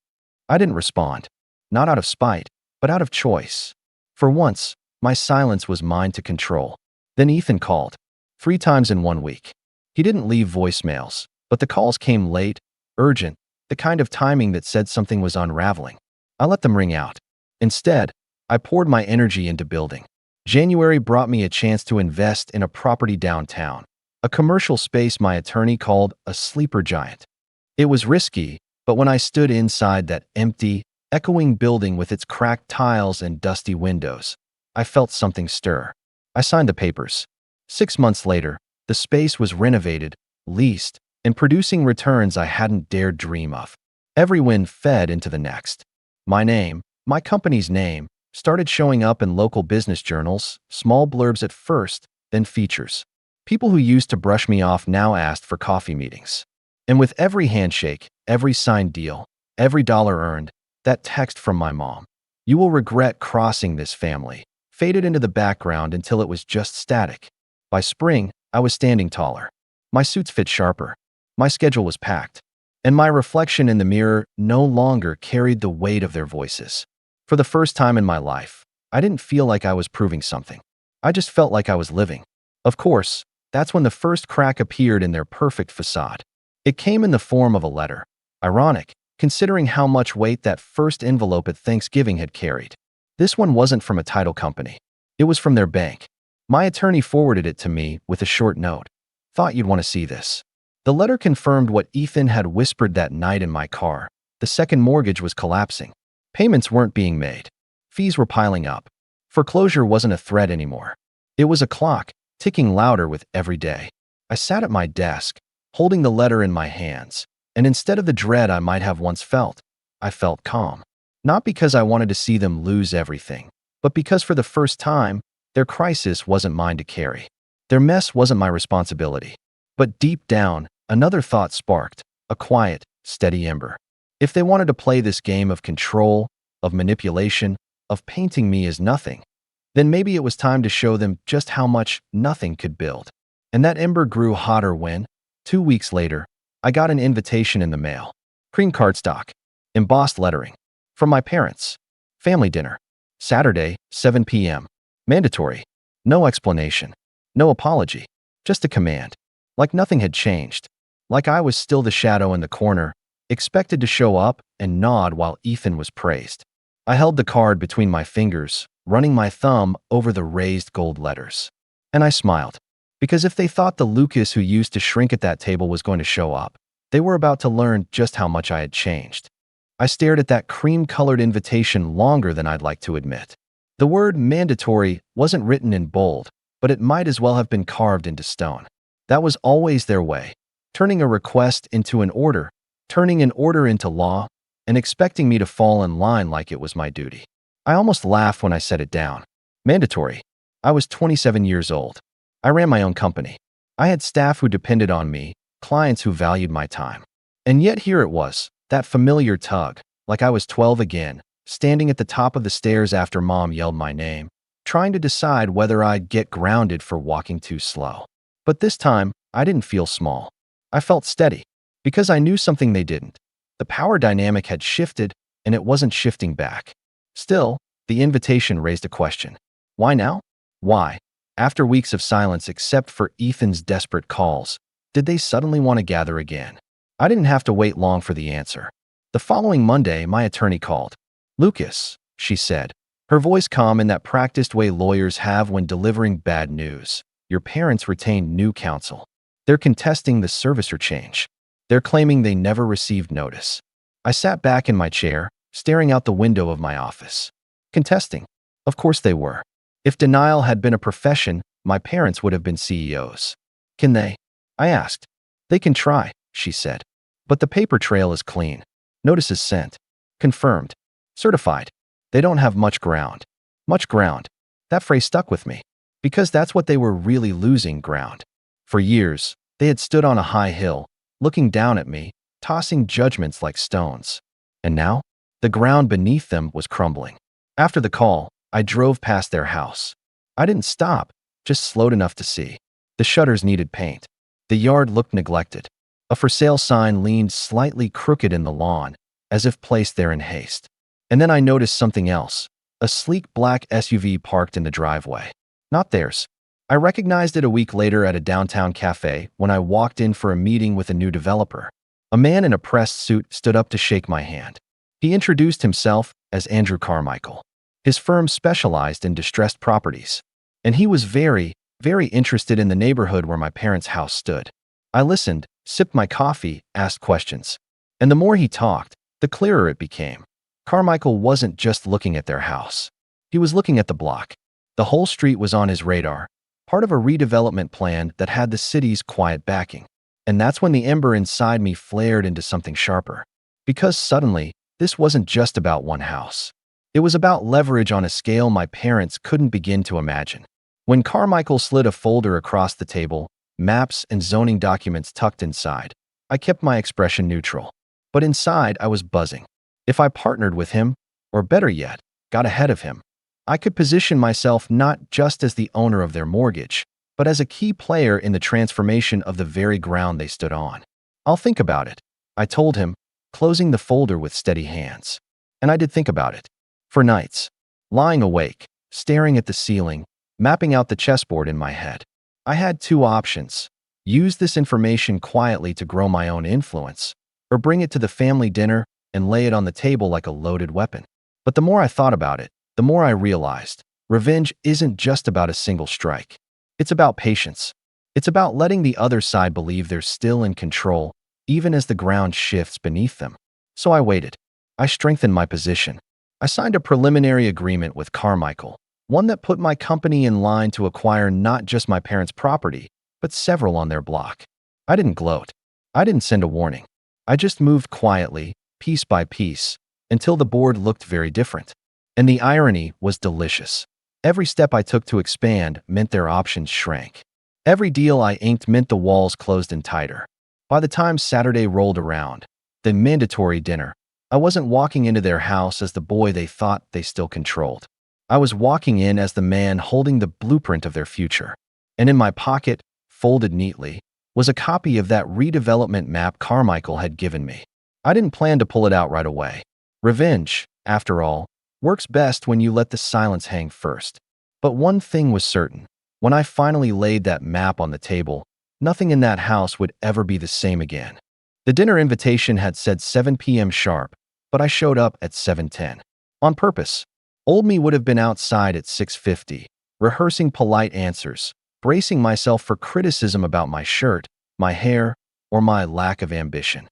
I didn't respond, not out of spite, but out of choice. For once, my silence was mine to control. Then Ethan called, 3 times in 1 week. He didn't leave voicemails, but the calls came late, urgent, the kind of timing that said something was unraveling. I let them ring out. Instead, I poured my energy into building. January brought me a chance to invest in a property downtown, a commercial space my attorney called a sleeper giant. It was risky, but when I stood inside that empty, echoing building with its cracked tiles and dusty windows, I felt something stir. I signed the papers. 6 months later, the space was renovated, leased, and producing returns I hadn't dared dream of. Every win fed into the next. My name, my company's name, started showing up in local business journals, small blurbs at first, then features. People who used to brush me off now asked for coffee meetings. And with every handshake, every signed deal, every dollar earned, that text from my mom, "You will regret crossing this family," faded into the background until it was just static. By spring, I was standing taller. My suits fit sharper. My schedule was packed. And my reflection in the mirror no longer carried the weight of their voices. For the first time in my life, I didn't feel like I was proving something. I just felt like I was living. Of course, that's when the first crack appeared in their perfect facade. It came in the form of a letter. Ironic, considering how much weight that first envelope at Thanksgiving had carried. This one wasn't from a title company. It was from their bank. My attorney forwarded it to me with a short note. "Thought you'd want to see this." The letter confirmed what Ethan had whispered that night in my car. The second mortgage was collapsing. Payments weren't being made. Fees were piling up. Foreclosure wasn't a threat anymore. It was a clock, ticking louder with every day. I sat at my desk, holding the letter in my hands, and instead of the dread I might have once felt, I felt calm. Not because I wanted to see them lose everything, but because for the first time, their crisis wasn't mine to carry. Their mess wasn't my responsibility. But deep down, another thought sparked, a quiet, steady ember. If they wanted to play this game of control, of manipulation, of painting me as nothing, then maybe it was time to show them just how much nothing could build. And that ember grew hotter when, 2 weeks later, I got an invitation in the mail. Cream cardstock, embossed lettering. From my parents. Family dinner. Saturday, 7 p.m. Mandatory. No explanation. No apology. Just a command. Like nothing had changed. Like I was still the shadow in the corner, expected to show up and nod while Ethan was praised. I held the card between my fingers, running my thumb over the raised gold letters. And I smiled. Because if they thought the Lucas who used to shrink at that table was going to show up, they were about to learn just how much I had changed. I stared at that cream-colored invitation longer than I'd like to admit. The word mandatory wasn't written in bold, but it might as well have been carved into stone. That was always their way, turning a request into an order, turning an order into law, and expecting me to fall in line like it was my duty. I almost laughed when I set it down. Mandatory. I was 27 years old. I ran my own company. I had staff who depended on me, clients who valued my time. And yet here it was, that familiar tug, like I was 12 again, standing at the top of the stairs after Mom yelled my name, trying to decide whether I'd get grounded for walking too slow. But this time, I didn't feel small. I felt steady, because I knew something they didn't. The power dynamic had shifted, and it wasn't shifting back. Still, the invitation raised a question. Why now? Why, after weeks of silence except for Ethan's desperate calls, did they suddenly want to gather again? I didn't have to wait long for the answer. The following Monday, my attorney called. Lucas, she said, her voice calm in that practiced way lawyers have when delivering bad news. Your parents retained new counsel. They're contesting the servicer change. They're claiming they never received notice. I sat back in my chair, staring out the window of my office. Contesting? Of course they were. If denial had been a profession, my parents would have been CEOs. Can they? I asked. They can try, she said. But the paper trail is clean. Notices sent. Confirmed. Certified. They don't have much ground. Much ground. That phrase stuck with me. Because that's what they were really losing ground. For years, they had stood on a high hill, looking down at me, tossing judgments like stones. And now, the ground beneath them was crumbling. After the call, I drove past their house. I didn't stop, just slowed enough to see. The shutters needed paint. The yard looked neglected. A for sale sign leaned slightly crooked in the lawn, as if placed there in haste. And then I noticed something else. A sleek black SUV parked in the driveway. Not theirs. I recognized it a week later at a downtown cafe when I walked in for a meeting with a new developer. A man in a pressed suit stood up to shake my hand. He introduced himself as Andrew Carmichael. His firm specialized in distressed properties. And he was very interested in the neighborhood where my parents' house stood. I listened, sipped my coffee, asked questions. And the more he talked, the clearer it became. Carmichael wasn't just looking at their house. He was looking at the block. The whole street was on his radar, part of a redevelopment plan that had the city's quiet backing. And that's when the ember inside me flared into something sharper. Because suddenly, this wasn't just about one house. It was about leverage on a scale my parents couldn't begin to imagine. When Carmichael slid a folder across the table, maps and zoning documents tucked inside, I kept my expression neutral. But inside, I was buzzing. If I partnered with him, or better yet, got ahead of him, I could position myself not just as the owner of their mortgage, but as a key player in the transformation of the very ground they stood on. I'll think about it, I told him, closing the folder with steady hands. And I did think about it. For nights, lying awake, staring at the ceiling, mapping out the chessboard in my head. I had two options: use this information quietly to grow my own influence, or bring it to the family dinner and lay it on the table like a loaded weapon. But the more I thought about it, the more I realized revenge isn't just about a single strike. It's about patience. It's about letting the other side believe they're still in control, even as the ground shifts beneath them. So I waited. I strengthened my position. I signed a preliminary agreement with Carmichael, one that put my company in line to acquire not just my parents' property, but several on their block. I didn't gloat. I didn't send a warning. I just moved quietly, piece by piece, until the board looked very different. And the irony was delicious. Every step I took to expand meant their options shrank. Every deal I inked meant the walls closed in tighter. By the time Saturday rolled around, the mandatory dinner, I wasn't walking into their house as the boy they thought they still controlled. I was walking in as the man holding the blueprint of their future. And in my pocket, folded neatly, was a copy of that redevelopment map Carmichael had given me. I didn't plan to pull it out right away. Revenge, after all, works best when you let the silence hang first. But one thing was certain. When I finally laid that map on the table, nothing in that house would ever be the same again. The dinner invitation had said 7 p.m. sharp, but I showed up at 7:10. On purpose. Old me would have been outside at 6:50, rehearsing polite answers, bracing myself for criticism about my shirt, my hair, or my lack of ambition.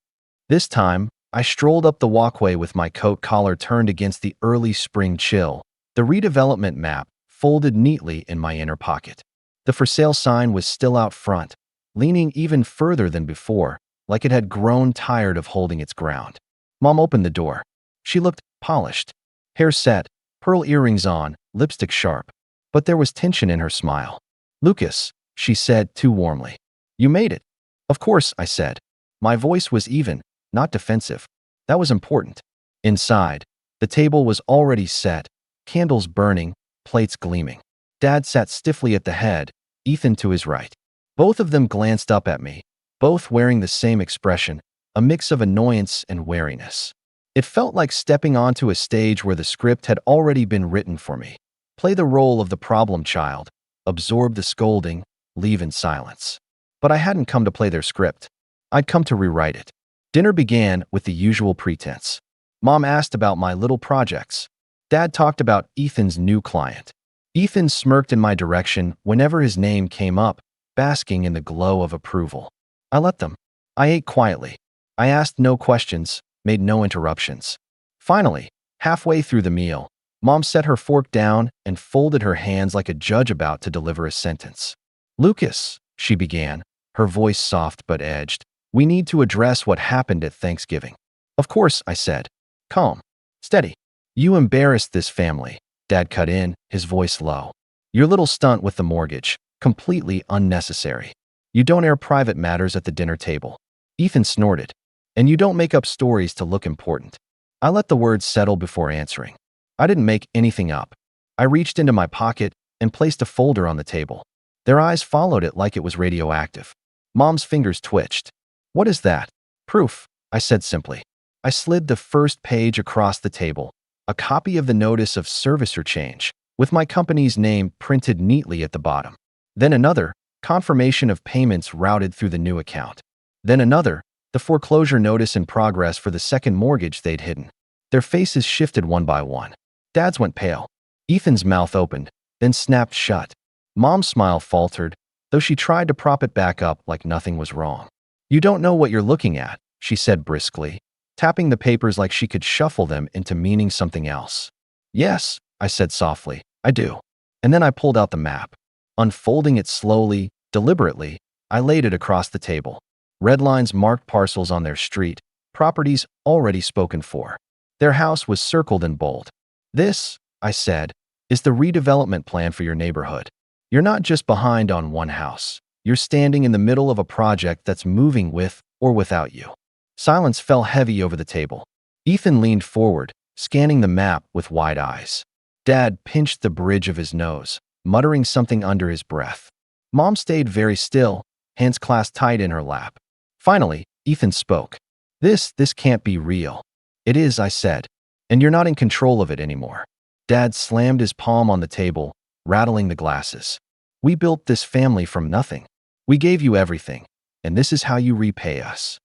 This time, I strolled up the walkway with my coat collar turned against the early spring chill, the redevelopment map folded neatly in my inner pocket. The for sale sign was still out front, leaning even further than before, like it had grown tired of holding its ground. Mom opened the door. She looked polished. Hair set, pearl earrings on, lipstick sharp. But there was tension in her smile. "Lucas," she said too warmly. "You made it." "Of course," I said. My voice was even, not defensive. That was important. Inside, the table was already set, candles burning, plates gleaming. Dad sat stiffly at the head, Ethan to his right. Both of them glanced up at me, both wearing the same expression, a mix of annoyance and wariness. It felt like stepping onto a stage where the script had already been written for me. Play the role of the problem child, absorb the scolding, leave in silence. But I hadn't come to play their script. I'd come to rewrite it. Dinner began with the usual pretense. Mom asked about my little projects. Dad talked about Ethan's new client. Ethan smirked in my direction whenever his name came up, basking in the glow of approval. I let them. I ate quietly. I asked no questions, made no interruptions. Finally, halfway through the meal, Mom set her fork down and folded her hands like a judge about to deliver a sentence. "Lucas," she began, her voice soft but edged, "we need to address what happened at Thanksgiving." "Of course," I said. "Calm. Steady." "You embarrassed this family," Dad cut in, his voice low. "Your little stunt with the mortgage, completely unnecessary. You don't air private matters at the dinner table." Ethan snorted. "And you don't make up stories to look important." I let the words settle before answering. I didn't make anything up. I reached into my pocket and placed a folder on the table. Their eyes followed it like it was radioactive. Mom's fingers twitched. "What is that?" "Proof," I said simply. I slid the first page across the table, a copy of the notice of servicer change, with my company's name printed neatly at the bottom. Then another, confirmation of payments routed through the new account. Then another, the foreclosure notice in progress for the second mortgage they'd hidden. Their faces shifted one by one. Dad's went pale. Ethan's mouth opened, then snapped shut. Mom's smile faltered, though she tried to prop it back up like nothing was wrong. "You don't know what you're looking at," she said briskly, tapping the papers like she could shuffle them into meaning something else. "Yes," I said softly, "I do." And then I pulled out the map. Unfolding it slowly, deliberately, I laid it across the table. Red lines marked parcels on their street, properties already spoken for. Their house was circled in bold. "This," I said, "is the redevelopment plan for your neighborhood. You're not just behind on one house. You're standing in the middle of a project that's moving with or without you." Silence fell heavy over the table. Ethan leaned forward, scanning the map with wide eyes. Dad pinched the bridge of his nose, muttering something under his breath. Mom stayed very still, hands clasped tight in her lap. Finally, Ethan spoke. This can't be real." "It is," I said, "and you're not in control of it anymore." Dad slammed his palm on the table, rattling the glasses. "We built this family from nothing. We gave you everything, and this is how you repay us."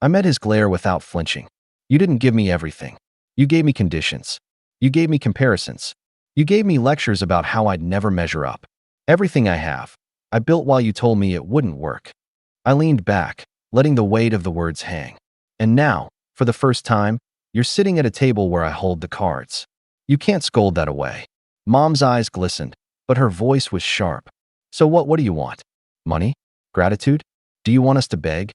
I met his glare without flinching. "You didn't give me everything. You gave me conditions. You gave me comparisons. You gave me lectures about how I'd never measure up. Everything I have, I built while you told me it wouldn't work." I leaned back, letting the weight of the words hang. "And now, for the first time, you're sitting at a table where I hold the cards. You can't scold that away." Mom's eyes glistened, but her voice was sharp. "So what do you want? Money? Gratitude? Do you want us to beg?"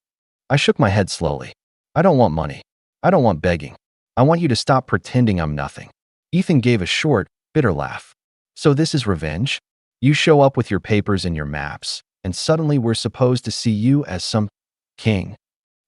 I shook my head slowly. "I don't want money. I don't want begging. I want you to stop pretending I'm nothing." Ethan gave a short, bitter laugh. "So this is revenge? You show up with your papers and your maps, and suddenly we're supposed to see you as some king."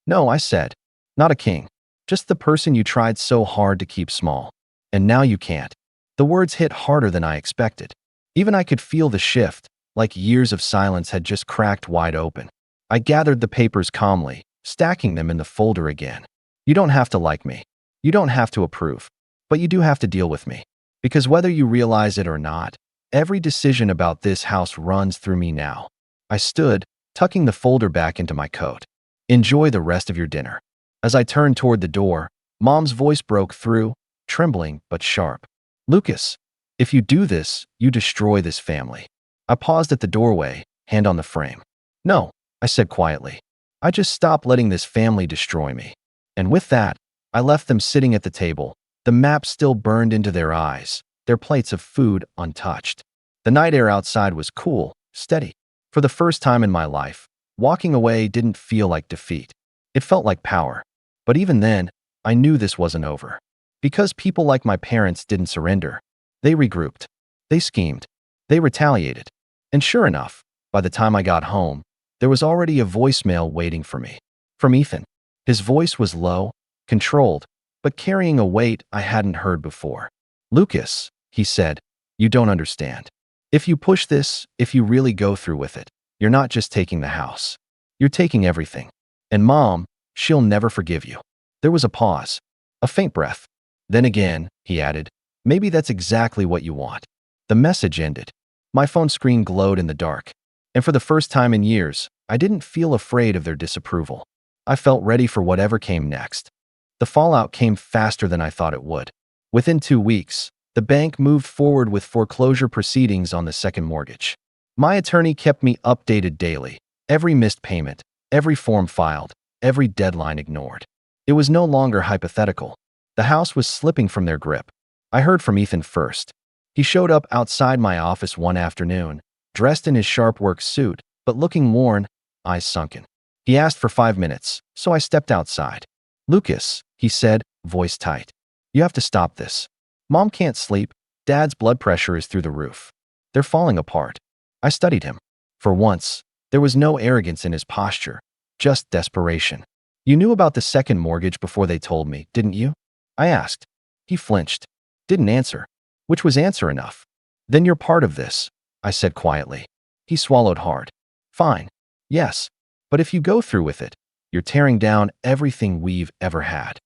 "No," I said. "Not a king. Just the person you tried so hard to keep small. And now you can't." The words hit harder than I expected. Even I could feel the shift, like years of silence had just cracked wide open. I gathered the papers calmly, stacking them in the folder again. You don't have to like me. You don't have to approve. But you do have to deal with me. Because whether you realize it or not, every decision about this house runs through me now. I stood, tucking the folder back into my coat. Enjoy the rest of your dinner. As I turned toward the door, Mom's voice broke through, trembling but sharp. Lucas, if you do this, you destroy this family. I paused at the doorway, hand on the frame. No, I said quietly. I just stopped letting this family destroy me. And with that, I left them sitting at the table, the map still burned into their eyes, their plates of food untouched. The night air outside was cool, steady. For the first time in my life, walking away didn't feel like defeat. It felt like power. But even then, I knew this wasn't over. Because people like my parents didn't surrender. They regrouped. They schemed. They retaliated. And sure enough, by the time I got home, there was already a voicemail waiting for me. From Ethan. His voice was low, controlled, but carrying a weight I hadn't heard before. Lucas, he said, you don't understand. If you push this, if you really go through with it, you're not just taking the house. You're taking everything. And Mom, she'll never forgive you. There was a pause. A faint breath. Then again, he added, maybe that's exactly what you want. The message ended. My phone screen glowed in the dark. And for the first time in years, I didn't feel afraid of their disapproval. I felt ready for whatever came next. The fallout came faster than I thought it would. Within 2 weeks, the bank moved forward with foreclosure proceedings on the second mortgage. My attorney kept me updated daily. Every missed payment, every form filed, every deadline ignored. It was no longer hypothetical. The house was slipping from their grip. I heard from Ethan first. He showed up outside my office one afternoon, dressed in his sharp work suit, but looking worn, eyes sunken. He asked for 5 minutes, so I stepped outside. Lucas, he said, voice tight. You have to stop this. Mom can't sleep. Dad's blood pressure is through the roof. They're falling apart. I studied him. For once, there was no arrogance in his posture, just desperation. You knew about the second mortgage before they told me, didn't you? I asked. He flinched. Didn't answer. Which was answer enough. Then you're part of this, I said quietly. He swallowed hard. Fine. Yes. But if you go through with it, you're tearing down everything we've ever had.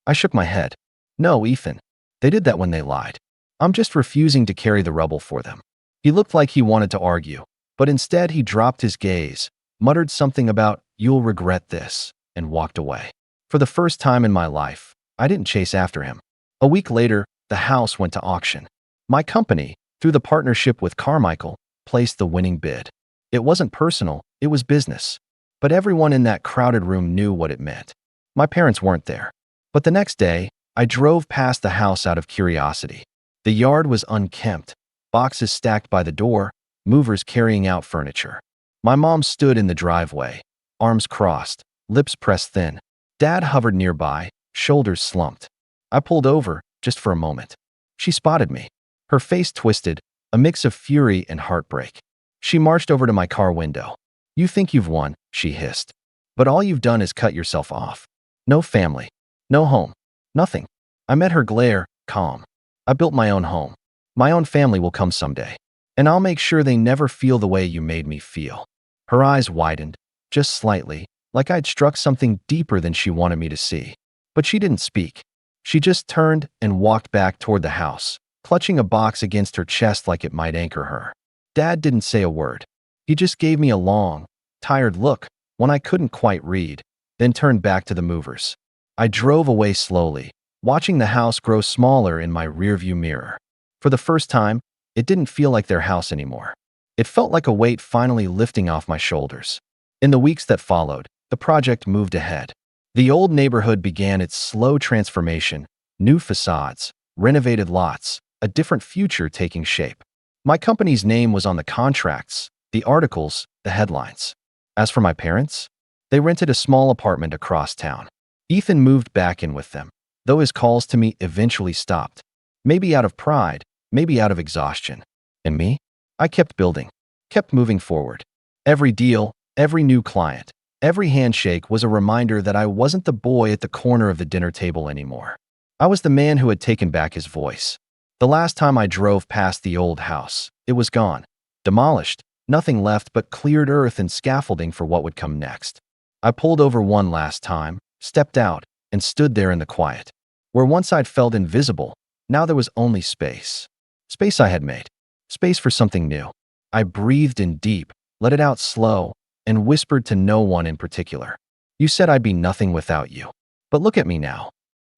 I shook my head. No, Ethan. They did that when they lied. I'm just refusing to carry the rubble for them. He looked like he wanted to argue, but instead he dropped his gaze, muttered something about, you'll regret this, and walked away. For the first time in my life, I didn't chase after him. A week later, the house went to auction. My company, through the partnership with Carmichael, placed the winning bid. It wasn't personal, it was business. But everyone in that crowded room knew what it meant. My parents weren't there. But the next day, I drove past the house out of curiosity. The yard was unkempt, boxes stacked by the door, movers carrying out furniture. My mom stood in the driveway, arms crossed, lips pressed thin. Dad hovered nearby, shoulders slumped. I pulled over, just for a moment. She spotted me. Her face twisted, a mix of fury and heartbreak. She marched over to my car window. You think you've won, she hissed. But all you've done is cut yourself off. No family. No home. Nothing. I met her glare, calm. I built my own home. My own family will come someday. And I'll make sure they never feel the way you made me feel. Her eyes widened, just slightly, like I'd struck something deeper than she wanted me to see. But she didn't speak. She just turned and walked back toward the house, clutching a box against her chest like it might anchor her. Dad didn't say a word. He just gave me a long, tired look, one I couldn't quite read, then turned back to the movers. I drove away slowly, watching the house grow smaller in my rearview mirror. For the first time, it didn't feel like their house anymore. It felt like a weight finally lifting off my shoulders. In the weeks that followed, the project moved ahead. The old neighborhood began its slow transformation, new facades, renovated lots, a different future taking shape. My company's name was on the contracts, the articles, the headlines. As for my parents, they rented a small apartment across town. Ethan moved back in with them, though his calls to me eventually stopped. Maybe out of pride, maybe out of exhaustion. And me? I kept building, kept moving forward. Every deal, every new client, every handshake was a reminder that I wasn't the boy at the corner of the dinner table anymore. I was the man who had taken back his voice. The last time I drove past the old house, it was gone, demolished, Nothing left but cleared earth and scaffolding for what would come next. I pulled over one last time, stepped out, and stood there in the quiet. Where once I'd felt invisible, now there was only space. Space I had made. Space for something new. I breathed in deep, let it out slow, and whispered to no one in particular. You said I'd be nothing without you. But look at me now.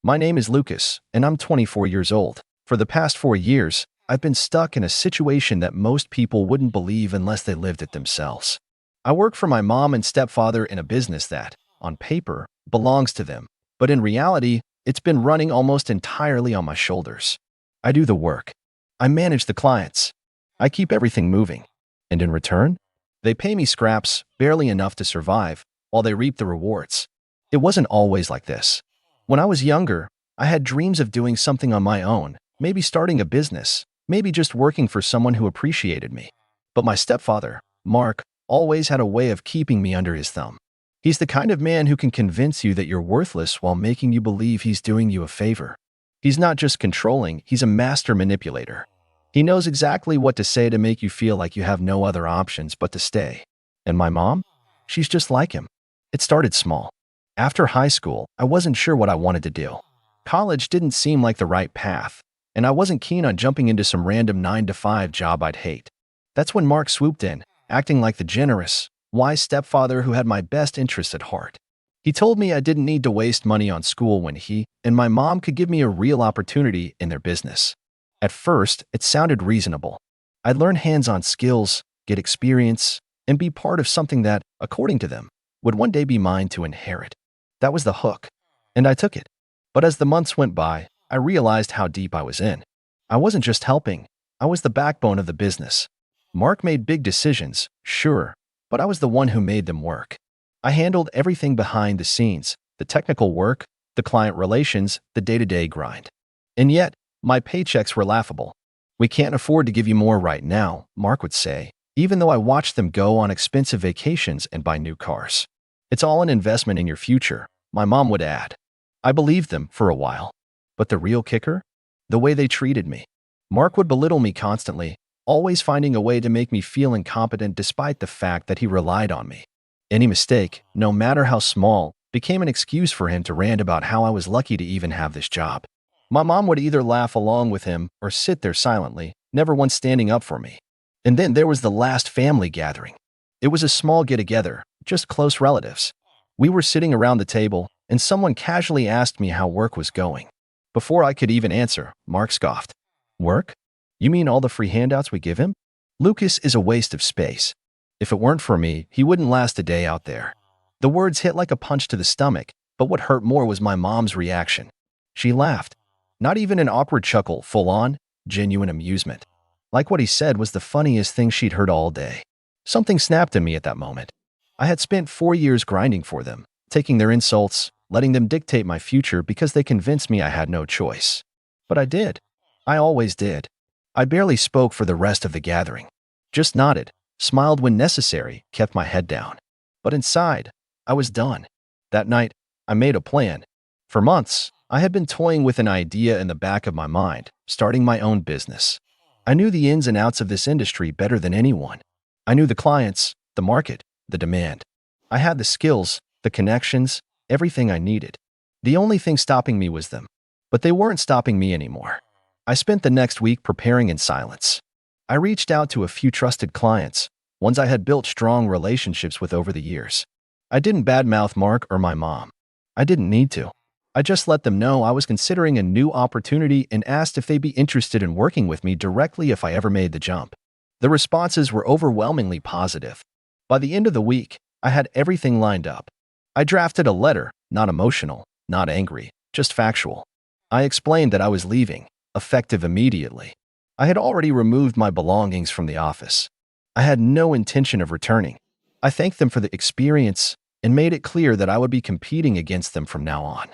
My name is Lucas, and I'm 24 years old. For the past 4 years, I've been stuck in a situation that most people wouldn't believe unless they lived it themselves. I work for my mom and stepfather in a business that, on paper, belongs to them, but in reality, it's been running almost entirely on my shoulders. I do the work. I manage the clients. I keep everything moving. And in return, they pay me scraps, barely enough to survive, while they reap the rewards. It wasn't always like this. When I was younger, I had dreams of doing something on my own, maybe starting a business, maybe just working for someone who appreciated me. But my stepfather, Mark, always had a way of keeping me under his thumb. He's the kind of man who can convince you that you're worthless while making you believe he's doing you a favor. He's not just controlling, he's a master manipulator. He knows exactly what to say to make you feel like you have no other options but to stay. And my mom? She's just like him. It started small. After high school, I wasn't sure what I wanted to do. College didn't seem like the right path, and I wasn't keen on jumping into some random 9-to-5 job I'd hate. That's when Mark swooped in, acting like the generous, wise stepfather who had my best interests at heart. He told me I didn't need to waste money on school when he and my mom could give me a real opportunity in their business. At first, it sounded reasonable. I'd learn hands-on skills, get experience, and be part of something that, according to them, would one day be mine to inherit. That was the hook, and I took it. But as the months went by, I realized how deep I was in. I wasn't just helping, I was the backbone of the business. Mark made big decisions, sure, but I was the one who made them work. I handled everything behind the scenes, the technical work, the client relations, the day-to-day grind. And yet, my paychecks were laughable. We can't afford to give you more right now, Mark would say, even though I watched them go on expensive vacations and buy new cars. It's all an investment in your future, my mom would add. I believed them for a while. But the real kicker? The way they treated me. Mark would belittle me constantly, always finding a way to make me feel incompetent despite the fact that he relied on me. Any mistake, no matter how small, became an excuse for him to rant about how I was lucky to even have this job. My mom would either laugh along with him or sit there silently, never once standing up for me. And then there was the last family gathering. It was a small get-together, just close relatives. We were sitting around the table, and someone casually asked me how work was going. Before I could even answer, Mark scoffed. Work? You mean all the free handouts we give him? Lucas is a waste of space. If it weren't for me, he wouldn't last a day out there. The words hit like a punch to the stomach, but what hurt more was my mom's reaction. She laughed. Not even an awkward chuckle, full-on, genuine amusement. Like what he said was the funniest thing she'd heard all day. Something snapped in me at that moment. I had spent 4 years grinding for them, taking their insults, letting them dictate my future because they convinced me I had no choice. But I did. I always did. I barely spoke for the rest of the gathering. Just nodded, smiled when necessary, kept my head down. But inside, I was done. That night, I made a plan. For months, I had been toying with an idea in the back of my mind, starting my own business. I knew the ins and outs of this industry better than anyone. I knew the clients, the market, the demand. I had the skills, the connections, everything I needed. The only thing stopping me was them. But they weren't stopping me anymore. I spent the next week preparing in silence. I reached out to a few trusted clients, ones I had built strong relationships with over the years. I didn't badmouth Mark or my mom. I didn't need to. I just let them know I was considering a new opportunity and asked if they'd be interested in working with me directly if I ever made the jump. The responses were overwhelmingly positive. By the end of the week, I had everything lined up. I drafted a letter, not emotional, not angry, just factual. I explained that I was leaving, effective immediately. I had already removed my belongings from the office. I had no intention of returning. I thanked them for the experience and made it clear that I would be competing against them from now on.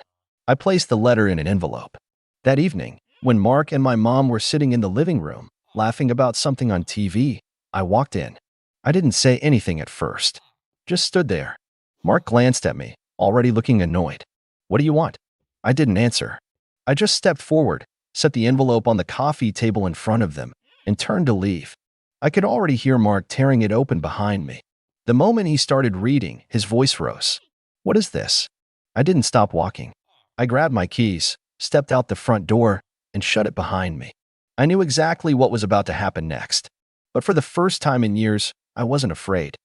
I placed the letter in an envelope. That evening, when Mark and my mom were sitting in the living room, laughing about something on TV, I walked in. I didn't say anything at first. Just stood there. Mark glanced at me, already looking annoyed. What do you want? I didn't answer. I just stepped forward, set the envelope on the coffee table in front of them, and turned to leave. I could already hear Mark tearing it open behind me. The moment he started reading, his voice rose. "What is this?" I didn't stop walking. I grabbed my keys, stepped out the front door, and shut it behind me. I knew exactly what was about to happen next. But for the first time in years, I wasn't afraid.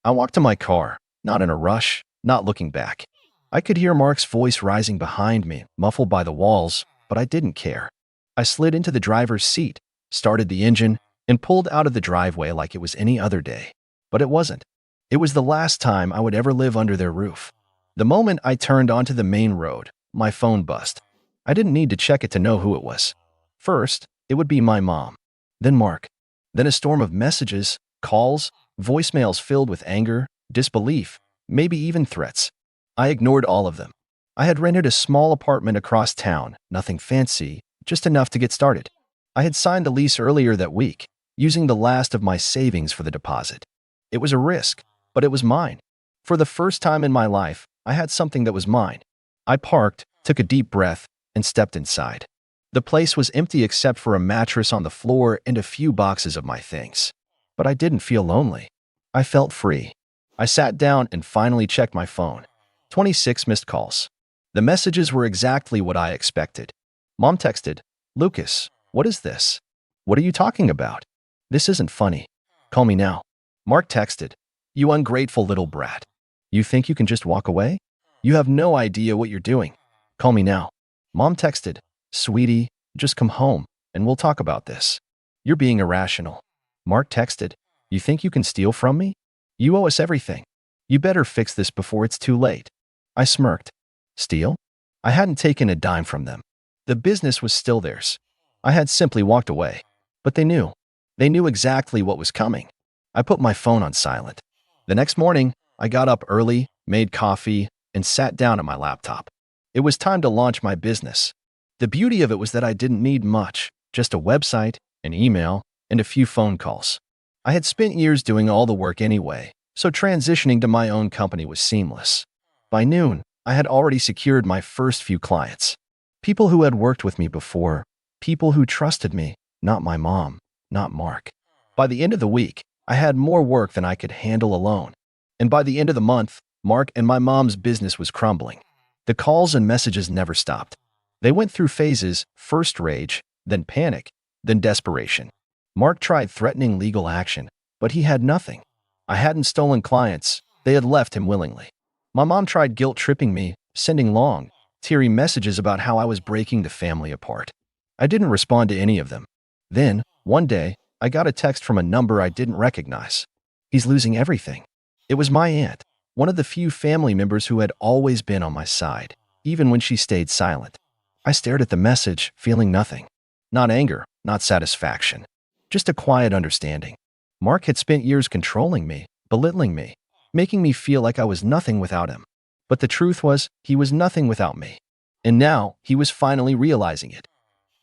I walked to my car, not in a rush, not looking back. I could hear Mark's voice rising behind me, muffled by the walls, but I didn't care. I slid into the driver's seat, started the engine, and pulled out of the driveway like it was any other day. But it wasn't. It was the last time I would ever live under their roof. The moment I turned onto the main road, my phone buzzed. I didn't need to check it to know who it was. First, it would be my mom. Then Mark. Then a storm of messages, calls, voicemails filled with anger, disbelief, maybe even threats. I ignored all of them. I had rented a small apartment across town, nothing fancy, just enough to get started. I had signed the lease earlier that week, using the last of my savings for the deposit. It was a risk, but it was mine. For the first time in my life, I had something that was mine. I parked, took a deep breath, and stepped inside. The place was empty except for a mattress on the floor and a few boxes of my things. But I didn't feel lonely. I felt free. I sat down and finally checked my phone. 26 missed calls. The messages were exactly what I expected. Mom texted, "Lucas, what is this? What are you talking about? This isn't funny. Call me now." Mark texted, "You ungrateful little brat. You think you can just walk away? You have no idea what you're doing. Call me now." Mom texted, "Sweetie, just come home and we'll talk about this. You're being irrational." Mark texted, "You think you can steal from me? You owe us everything. You better fix this before it's too late." I smirked. Steal? I hadn't taken a dime from them. The business was still theirs. I had simply walked away. But they knew. They knew exactly what was coming. I put my phone on silent. The next morning, I got up early, made coffee, and sat down at my laptop. It was time to launch my business. The beauty of it was that I didn't need much, just a website, an email, and a few phone calls. I had spent years doing all the work anyway, so transitioning to my own company was seamless. By noon, I had already secured my first few clients. People who had worked with me before, people who trusted me, not my mom, not Mark. By the end of the week, I had more work than I could handle alone. And by the end of the month, Mark and my mom's business was crumbling. The calls and messages never stopped. They went through phases, first rage, then panic, then desperation. Mark tried threatening legal action, but he had nothing. I hadn't stolen clients, they had left him willingly. My mom tried guilt-tripping me, sending long, teary messages about how I was breaking the family apart. I didn't respond to any of them. Then, one day, I got a text from a number I didn't recognize. "He's losing everything." It was my aunt, one of the few family members who had always been on my side, even when she stayed silent. I stared at the message, feeling nothing. Not anger, not satisfaction. Just a quiet understanding. Mark had spent years controlling me, belittling me, making me feel like I was nothing without him. But the truth was, he was nothing without me. And now, he was finally realizing it.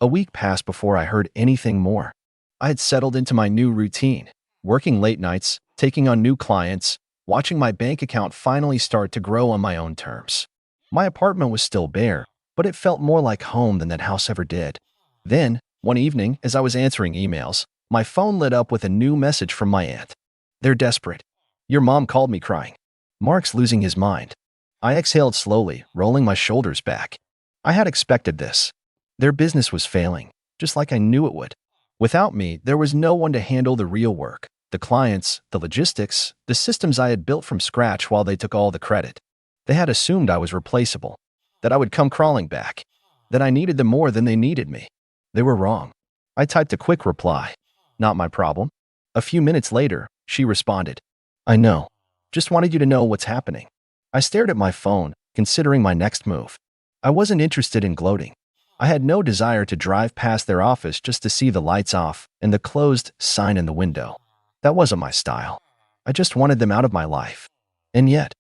A week passed before I heard anything more. I had settled into my new routine, working late nights, taking on new clients, watching my bank account finally start to grow on my own terms. My apartment was still bare, but it felt more like home than that house ever did. Then, one evening, as I was answering emails, my phone lit up with a new message from my aunt. "They're desperate. Your mom called me crying. Mark's losing his mind." I exhaled slowly, rolling my shoulders back. I had expected this. Their business was failing, just like I knew it would. Without me, there was no one to handle the real work, the clients, the logistics, the systems I had built from scratch while they took all the credit. They had assumed I was replaceable, that I would come crawling back, that I needed them more than they needed me. They were wrong. I typed a quick reply. "Not my problem." A few minutes later, she responded. "I know. Just wanted you to know what's happening." I stared at my phone, considering my next move. I wasn't interested in gloating. I had no desire to drive past their office just to see the lights off and the closed sign in the window. That wasn't my style. I just wanted them out of my life. And yet,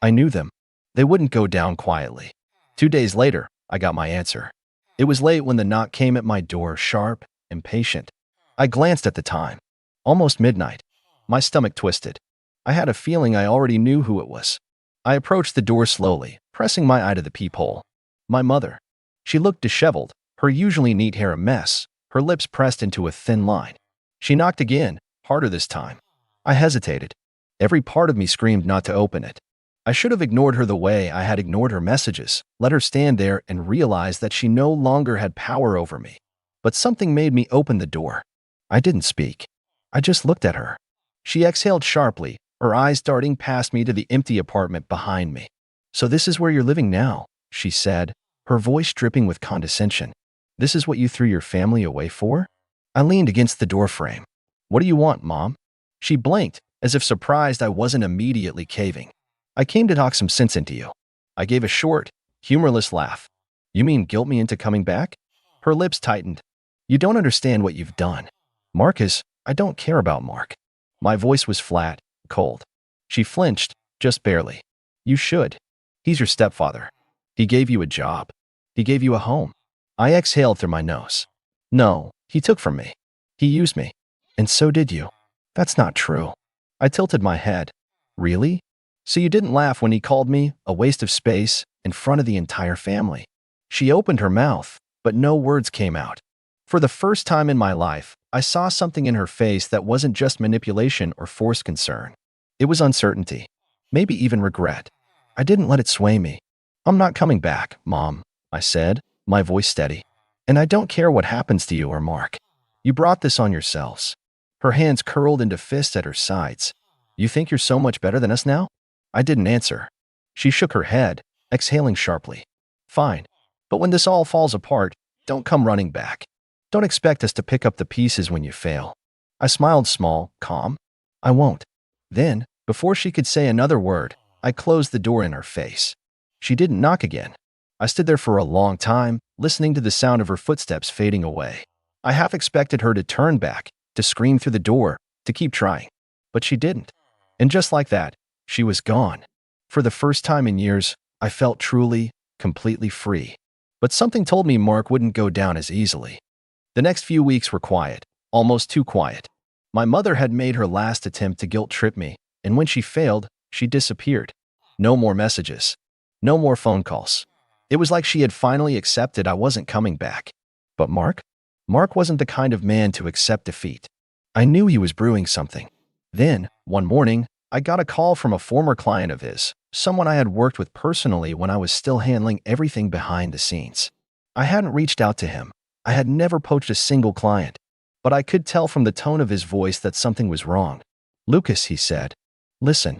I knew them. They wouldn't go down quietly. 2 days later, I got my answer. It was late when the knock came at my door, sharp, impatient. I glanced at the time. Almost midnight. My stomach twisted. I had a feeling I already knew who it was. I approached the door slowly, pressing my eye to the peephole. My mother. She looked disheveled, her usually neat hair a mess, her lips pressed into a thin line. She knocked again, harder this time. I hesitated. Every part of me screamed not to open it. I should have ignored her the way I had ignored her messages, let her stand there and realize that she no longer had power over me. But something made me open the door. I didn't speak. I just looked at her. She exhaled sharply, her eyes darting past me to the empty apartment behind me. "So this is where you're living now," she said, her voice dripping with condescension. "This is what you threw your family away for?" I leaned against the doorframe. "What do you want, Mom?" She blinked, as if surprised I wasn't immediately caving. "I came to talk some sense into you." I gave a short, humorless laugh. "You mean guilt me into coming back?" Her lips tightened. "You don't understand what you've done. Marcus, I don't care about Mark." My voice was flat, cold. She flinched, just barely. "You should. He's your stepfather. He gave you a job. He gave you a home." I exhaled through my nose. "No, he took from me. He used me. And so did you." "That's not true." I tilted my head. "Really? So you didn't laugh when he called me a waste of space in front of the entire family?" She opened her mouth, but no words came out. For the first time in my life, I saw something in her face that wasn't just manipulation or forced concern. It was uncertainty, maybe even regret. I didn't let it sway me. "I'm not coming back, Mom," I said, my voice steady. "And I don't care what happens to you or Mark. You brought this on yourselves." Her hands curled into fists at her sides. "You think you're so much better than us now?" I didn't answer. She shook her head, exhaling sharply. "Fine. But when this all falls apart, don't come running back. Don't expect us to pick up the pieces when you fail." I smiled small, calm. "I won't." Then, before she could say another word, I closed the door in her face. She didn't knock again. I stood there for a long time, listening to the sound of her footsteps fading away. I half expected her to turn back, to scream through the door, to keep trying. But she didn't. And just like that, she was gone. For the first time in years, I felt truly, completely free. But something told me Mark wouldn't go down as easily. The next few weeks were quiet, almost too quiet. My mother had made her last attempt to guilt-trip me, and when she failed, she disappeared. No more messages. No more phone calls. It was like she had finally accepted I wasn't coming back. But Mark? Mark wasn't the kind of man to accept defeat. I knew he was brewing something. Then, one morning, I got a call from a former client of his, someone I had worked with personally when I was still handling everything behind the scenes. I hadn't reached out to him. I had never poached a single client. But I could tell from the tone of his voice that something was wrong. "Lucas," he said. "Listen.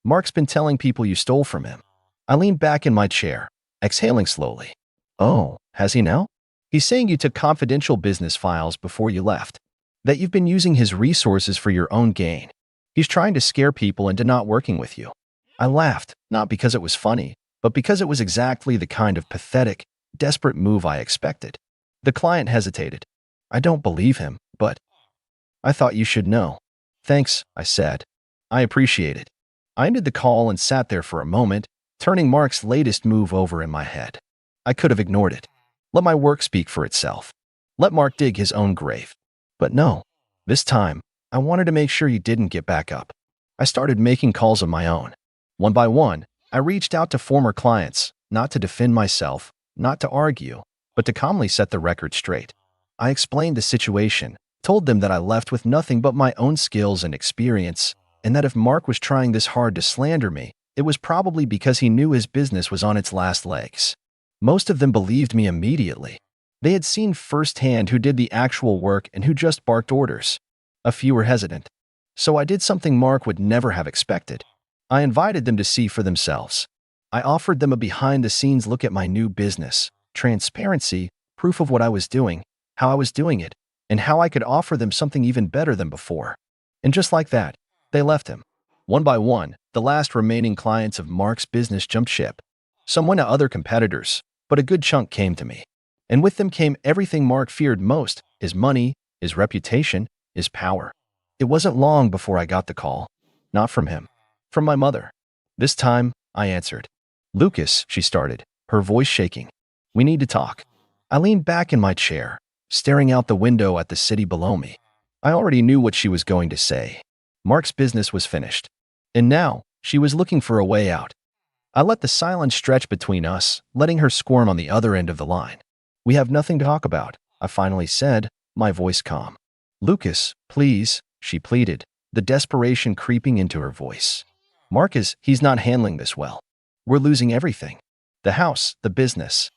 Mark's been telling people you stole from him." I leaned back in my chair, exhaling slowly. "Oh, has he now?" "He's saying you took confidential business files before you left. That you've been using his resources for your own gain. He's trying to scare people into not working with you." I laughed, not because it was funny, but because it was exactly the kind of pathetic, desperate move I expected. The client hesitated. "I don't believe him, but I thought you should know." "Thanks," I said. "I appreciate it." I ended the call and sat there for a moment, turning Mark's latest move over in my head. I could have ignored it. Let my work speak for itself. Let Mark dig his own grave. But no. This time, I wanted to make sure he didn't get back up. I started making calls of my own. One by one, I reached out to former clients, not to defend myself, not to argue, but to calmly set the record straight. I explained the situation, told them that I left with nothing but my own skills and experience, and that if Mark was trying this hard to slander me, it was probably because he knew his business was on its last legs. Most of them believed me immediately. They had seen firsthand who did the actual work and who just barked orders. A few were hesitant. So I did something Mark would never have expected. I invited them to see for themselves. I offered them a behind-the-scenes look at my new business, transparency, proof of what I was doing, how I was doing it, and how I could offer them something even better than before. And just like that, they left him. One by one, the last remaining clients of Mark's business jumped ship. Some went to other competitors, but a good chunk came to me. And with them came everything Mark feared most, his money, his reputation, his power. It wasn't long before I got the call. Not from him. From my mother. This time, I answered. "Lucas," she started, her voice shaking. "We need to talk." I leaned back in my chair, staring out the window at the city below me. I already knew what she was going to say. Mark's business was finished. And now, she was looking for a way out. I let the silence stretch between us, letting her squirm on the other end of the line. "We have nothing to talk about," I finally said, my voice calm. Lucas, please, she pleaded, the desperation creeping into her voice. Marcus, he's not handling this well. We're losing everything. The house, the business.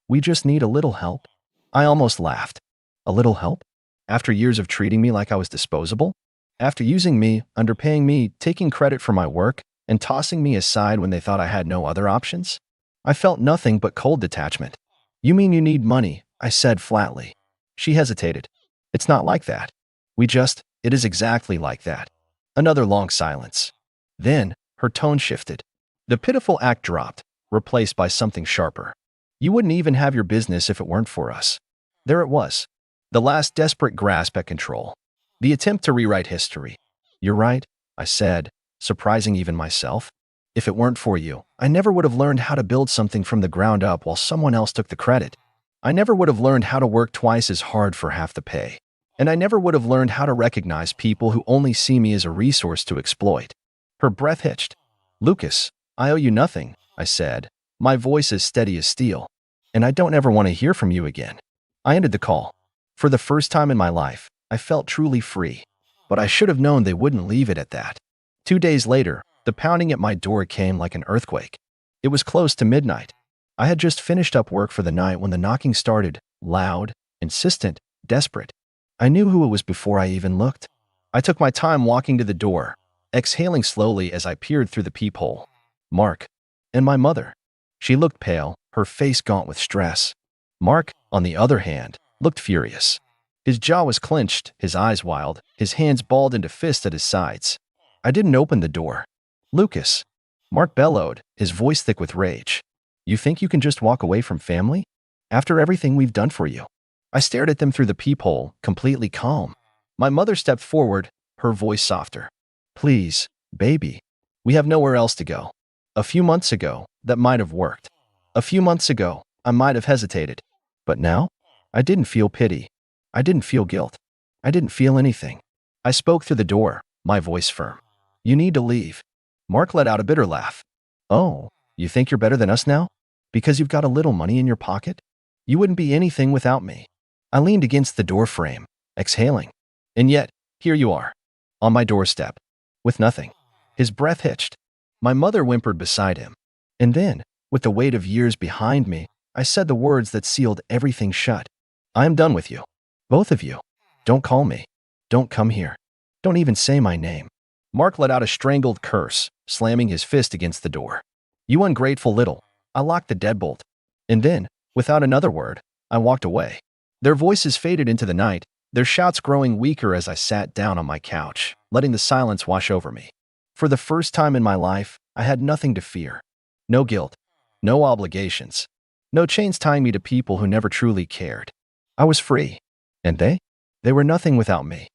We just need a little help. I almost laughed. A little help? After years of treating me like I was disposable? After using me, underpaying me, taking credit for my work, and tossing me aside when they thought I had no other options? I felt nothing but cold detachment. You mean you need money? I said flatly. She hesitated. It's not like that. It is exactly like that. Another long silence. Then, her tone shifted. The pitiful act dropped, replaced by something sharper. You wouldn't even have your business if it weren't for us. There it was. The last desperate grasp at control. The attempt to rewrite history. You're right, I said, surprising even myself. If it weren't for you, I never would have learned how to build something from the ground up while someone else took the credit. I never would have learned how to work twice as hard for half the pay. And I never would have learned how to recognize people who only see me as a resource to exploit. Her breath hitched. Lucas, I owe you nothing, I said, my voice as steady as steel. And I don't ever want to hear from you again. I ended the call. For the first time in my life, I felt truly free. But I should have known they wouldn't leave it at that. 2 days later, the pounding at my door came like an earthquake. It was close to midnight. I had just finished up work for the night when the knocking started, loud, insistent, desperate. I knew who it was before I even looked. I took my time walking to the door, exhaling slowly as I peered through the peephole. Mark. And my mother. She looked pale, her face gaunt with stress. Mark, on the other hand, looked furious. His jaw was clenched, his eyes wild, his hands balled into fists at his sides. I didn't open the door. Lucas. Mark bellowed, his voice thick with rage. You think you can just walk away from family? After everything we've done for you? I stared at them through the peephole, completely calm. My mother stepped forward, her voice softer. Please, baby. We have nowhere else to go. A few months ago, that might have worked. A few months ago, I might have hesitated. But now? I didn't feel pity. I didn't feel guilt. I didn't feel anything. I spoke through the door, my voice firm. You need to leave. Mark let out a bitter laugh. Oh, you think you're better than us now? Because you've got a little money in your pocket? You wouldn't be anything without me. I leaned against the door frame, exhaling. And yet, here you are, on my doorstep, with nothing. His breath hitched. My mother whimpered beside him. And then, with the weight of years behind me, I said the words that sealed everything shut. I am done with you. Both of you. Don't call me. Don't come here. Don't even say my name. Mark let out a strangled curse, slamming his fist against the door. You ungrateful little. I locked the deadbolt. And then, without another word, I walked away. Their voices faded into the night, their shouts growing weaker as I sat down on my couch, letting the silence wash over me. For the first time in my life, I had nothing to fear. No guilt. No obligations. No chains tying me to people who never truly cared. I was free. And they? They were nothing without me.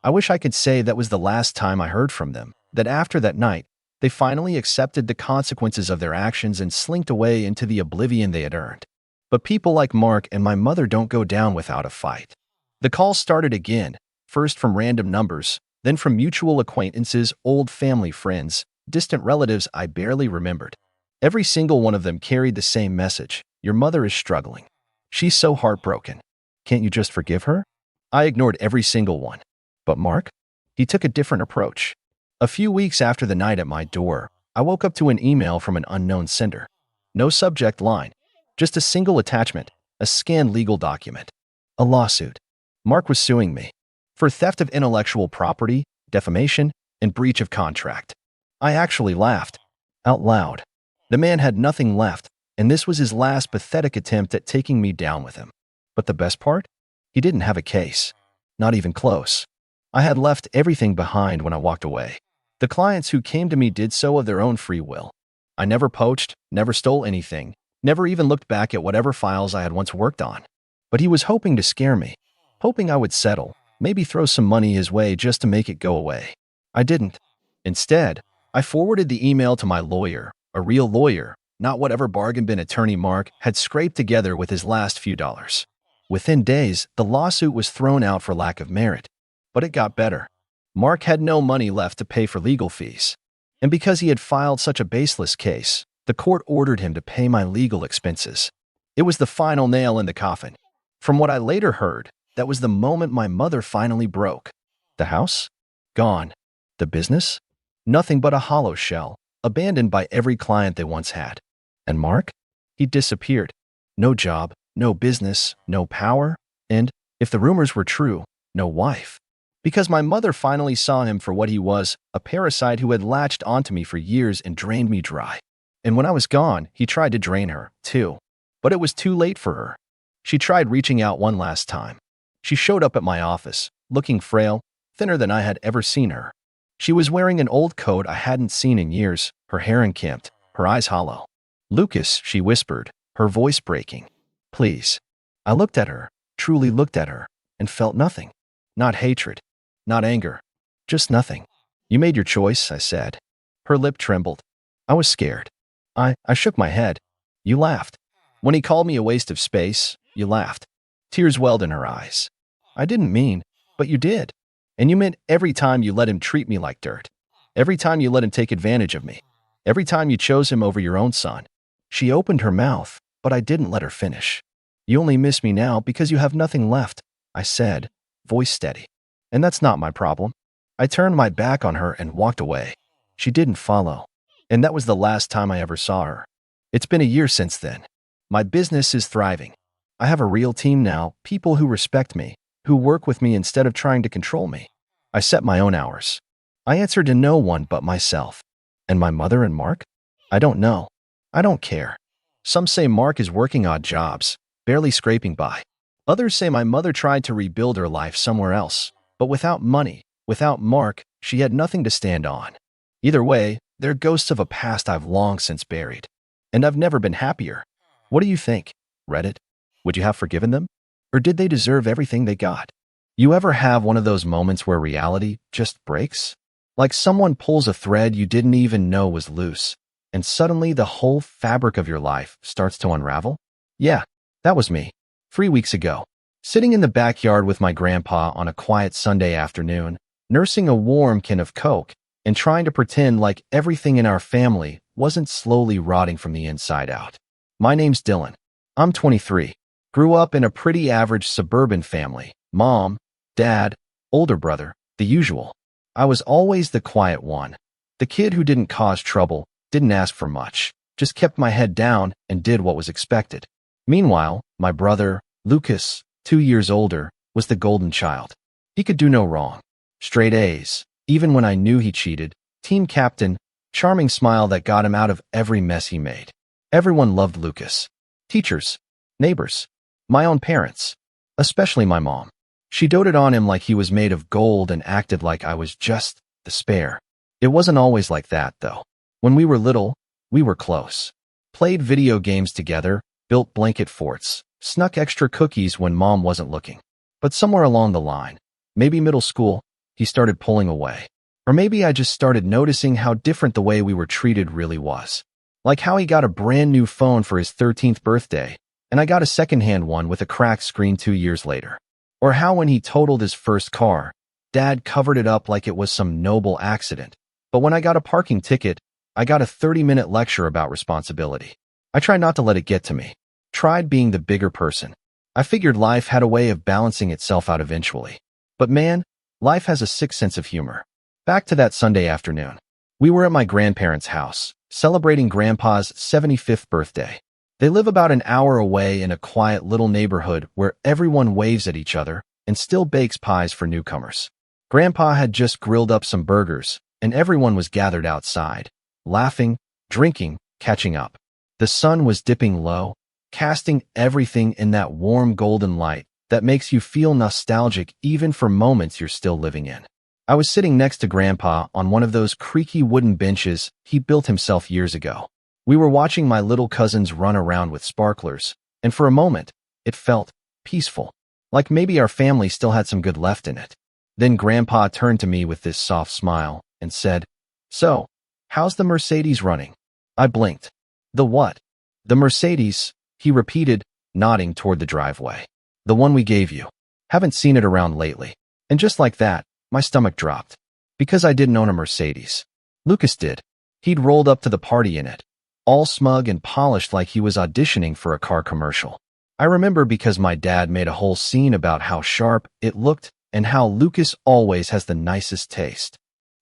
I wish I could say that was the last time I heard from them, that after that night, they finally accepted the consequences of their actions and slinked away into the oblivion they had earned. But people like Mark and my mother don't go down without a fight. The calls started again, first from random numbers, then from mutual acquaintances, old family friends, distant relatives I barely remembered. Every single one of them carried the same message. Your mother is struggling. She's so heartbroken. Can't you just forgive her? I ignored every single one. But Mark? He took a different approach. A few weeks after the night at my door, I woke up to an email from an unknown sender. No subject line. Just a single attachment, a scanned legal document. A lawsuit. Mark was suing me for theft of intellectual property, defamation, and breach of contract. I actually laughed. Out loud. The man had nothing left, and this was his last pathetic attempt at taking me down with him. But the best part? He didn't have a case. Not even close. I had left everything behind when I walked away. The clients who came to me did so of their own free will. I never poached, never stole anything, never even looked back at whatever files I had once worked on. But he was hoping to scare me, hoping I would settle, maybe throw some money his way just to make it go away. I didn't. Instead, I forwarded the email to my lawyer, a real lawyer, not whatever bargain bin attorney Mark had scraped together with his last few dollars. Within days, the lawsuit was thrown out for lack of merit. But it got better. Mark had no money left to pay for legal fees. And because he had filed such a baseless case, the court ordered him to pay my legal expenses. It was the final nail in the coffin. From what I later heard, That was the moment my mother finally broke. The house? Gone. The business? Nothing but a hollow shell, abandoned by every client they once had. And Mark? He disappeared. No job, no business, no power, and, if the rumors were true, no wife. Because my mother finally saw him for what he was, a parasite who had latched onto me for years and drained me dry. And when I was gone, he tried to drain her, too. But it was too late for her. She tried reaching out one last time. She showed up at my office, looking frail, thinner than I had ever seen her. She was wearing an old coat I hadn't seen in years, her hair unkempt, her eyes hollow. "Lucas," she whispered, her voice breaking. "Please." I looked at her, truly looked at her, and felt nothing. Not hatred, not anger, just nothing. "You made your choice," I said. Her lip trembled. I was scared. I shook my head. "You laughed. When he called me a waste of space, you laughed." Tears welled in her eyes. "I didn't mean, but you did. And you meant every time you let him treat me like dirt. Every time you let him take advantage of me. Every time you chose him over your own son." She opened her mouth, but I didn't let her finish. "You only miss me now because you have nothing left," I said, voice steady. "And that's not my problem." I turned my back on her and walked away. She didn't follow. And that was the last time I ever saw her. It's been a year since then. My business is thriving. I have a real team now, people who respect me, who work with me instead of trying to control me. I set my own hours. I answer to no one but myself. And my mother and Mark? I don't know. I don't care. Some say Mark is working odd jobs, barely scraping by. Others say my mother tried to rebuild her life somewhere else, but without money, without Mark, she had nothing to stand on. Either way, they're ghosts of a past I've long since buried. And I've never been happier. What do you think, Reddit? Would you have forgiven them? Or did they deserve everything they got? You ever have one of those moments where reality just breaks? Like someone pulls a thread you didn't even know was loose, and suddenly the whole fabric of your life starts to unravel? Yeah, that was me. 3 weeks ago, sitting in the backyard with my grandpa on a quiet Sunday afternoon, nursing a warm can of Coke, and trying to pretend like everything in our family wasn't slowly rotting from the inside out. My name's Dylan. I'm 23. Grew up in a pretty average suburban family. Mom, dad, older brother, the usual. I was always the quiet one. The kid who didn't cause trouble, didn't ask for much, just kept my head down and did what was expected. Meanwhile, my brother, Lucas, 2 years older, was the golden child. He could do no wrong. Straight A's, even when I knew he cheated. Team captain, charming smile that got him out of every mess he made. Everyone loved Lucas. Teachers, neighbors, my own parents, especially my mom. She doted on him like he was made of gold and acted like I was just the spare. It wasn't always like that, though. When we were little, we were close. Played video games together, built blanket forts, snuck extra cookies when mom wasn't looking. But somewhere along the line, maybe middle school, he started pulling away. Or maybe I just started noticing how different the way we were treated really was. Like how he got a brand new phone for his 13th birthday, and I got a secondhand one with a cracked screen 2 years later. Or how when he totaled his first car, Dad covered it up like it was some noble accident. But when I got a parking ticket, I got a 30-minute lecture about responsibility. I tried not to let it get to me. Tried being the bigger person. I figured life had a way of balancing itself out eventually. But man, life has a sick sense of humor. Back to that Sunday afternoon. We were at my grandparents' house, celebrating Grandpa's 75th birthday. They live about an hour away in a quiet little neighborhood where everyone waves at each other and still bakes pies for newcomers. Grandpa had just grilled up some burgers, and everyone was gathered outside, laughing, drinking, catching up. The sun was dipping low, casting everything in that warm golden light that makes you feel nostalgic even for moments you're still living in. I was sitting next to Grandpa on one of those creaky wooden benches he built himself years ago. We were watching my little cousins run around with sparklers, and for a moment, it felt peaceful, like maybe our family still had some good left in it. Then Grandpa turned to me with this soft smile and said, "So, how's the Mercedes running?" I blinked. "The what?" "The Mercedes," he repeated, nodding toward the driveway. "The one we gave you. Haven't seen it around lately." And just like that, my stomach dropped. Because I didn't own a Mercedes. Lucas did. He'd rolled up to the party in it, all smug and polished like he was auditioning for a car commercial. I remember because my dad made a whole scene about how sharp it looked and how Lucas always has the nicest taste.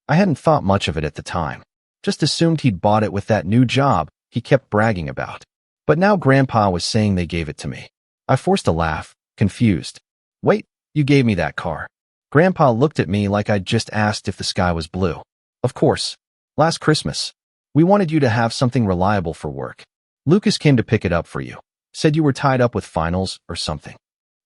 I hadn't thought much of it at the time, just assumed he'd bought it with that new job he kept bragging about. But now Grandpa was saying they gave it to me. I forced a laugh, confused. Wait, you gave me that car? Grandpa looked at me like I'd just asked if the sky was blue. Of course. Last Christmas. We wanted you to have something reliable for work. Lucas came to pick it up for you. Said you were tied up with finals or something.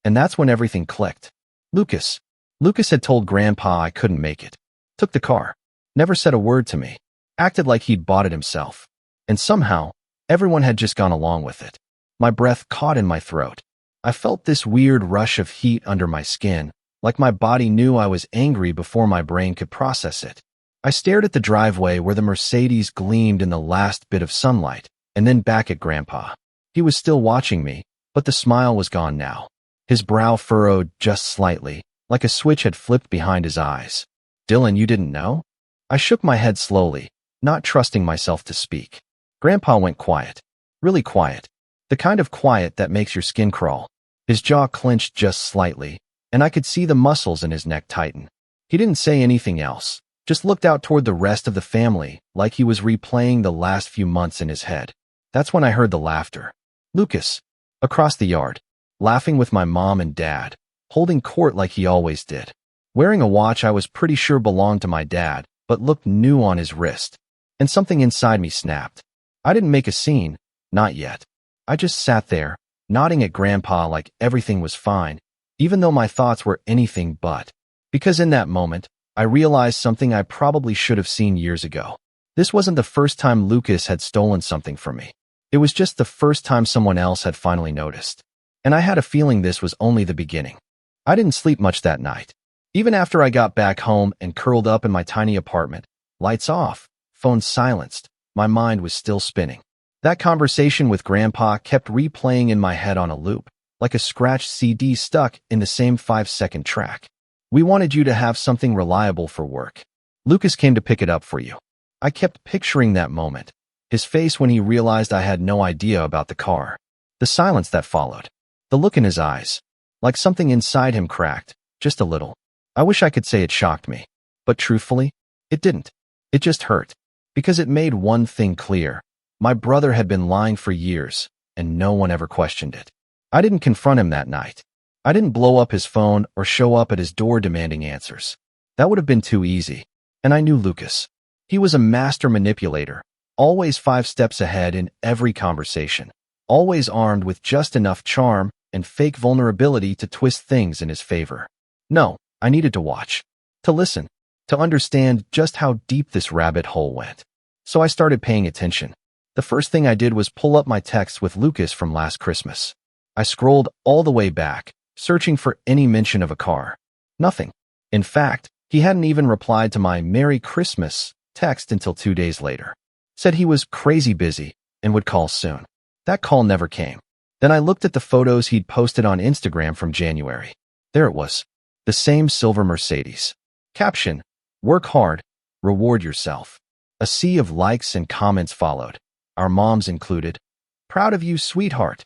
And that's when everything clicked. Lucas. Lucas had told Grandpa I couldn't make it. Took the car. Never said a word to me. Acted like he'd bought it himself. And somehow, everyone had just gone along with it. My breath caught in my throat. I felt this weird rush of heat under my skin, like my body knew I was angry before my brain could process it. I stared at the driveway where the Mercedes gleamed in the last bit of sunlight, and then back at Grandpa. He was still watching me, but the smile was gone now. His brow furrowed just slightly, like a switch had flipped behind his eyes. Dylan, you didn't know? I shook my head slowly, not trusting myself to speak. Grandpa went quiet. Really quiet. The kind of quiet that makes your skin crawl. His jaw clenched just slightly, and I could see the muscles in his neck tighten. He didn't say anything else, just looked out toward the rest of the family like he was replaying the last few months in his head. That's when I heard the laughter. Lucas, across the yard, laughing with my mom and dad, holding court like he always did. Wearing a watch I was pretty sure belonged to my dad, but looked new on his wrist. And something inside me snapped. I didn't make a scene, not yet. I just sat there, nodding at Grandpa like everything was fine, even though my thoughts were anything but. Because in that moment, I realized something I probably should have seen years ago. This wasn't the first time Lucas had stolen something from me. It was just the first time someone else had finally noticed. And I had a feeling this was only the beginning. I didn't sleep much that night. Even after I got back home and curled up in my tiny apartment, lights off, phone silenced, my mind was still spinning. That conversation with Grandpa kept replaying in my head on a loop, like a scratched CD stuck in the same 5-second track. We wanted you to have something reliable for work. Lucas came to pick it up for you. I kept picturing that moment, his face when he realized I had no idea about the car, the silence that followed, the look in his eyes, like something inside him cracked, just a little. I wish I could say it shocked me, but truthfully, it didn't. It just hurt, because it made one thing clear. My brother had been lying for years, and no one ever questioned it. I didn't confront him that night. I didn't blow up his phone or show up at his door demanding answers. That would have been too easy. And I knew Lucas. He was a master manipulator, always 5 steps ahead in every conversation, always armed with just enough charm and fake vulnerability to twist things in his favor. No, I needed to watch, to listen, to understand just how deep this rabbit hole went. So I started paying attention. The first thing I did was pull up my texts with Lucas from last Christmas. I scrolled all the way back, searching for any mention of a car. Nothing. In fact, he hadn't even replied to my Merry Christmas text until 2 days later. Said he was crazy busy and would call soon. That call never came. Then I looked at the photos he'd posted on Instagram from January. There it was. The same silver Mercedes. Caption: work hard, reward yourself. A sea of likes and comments followed, our moms included. Proud of you, sweetheart.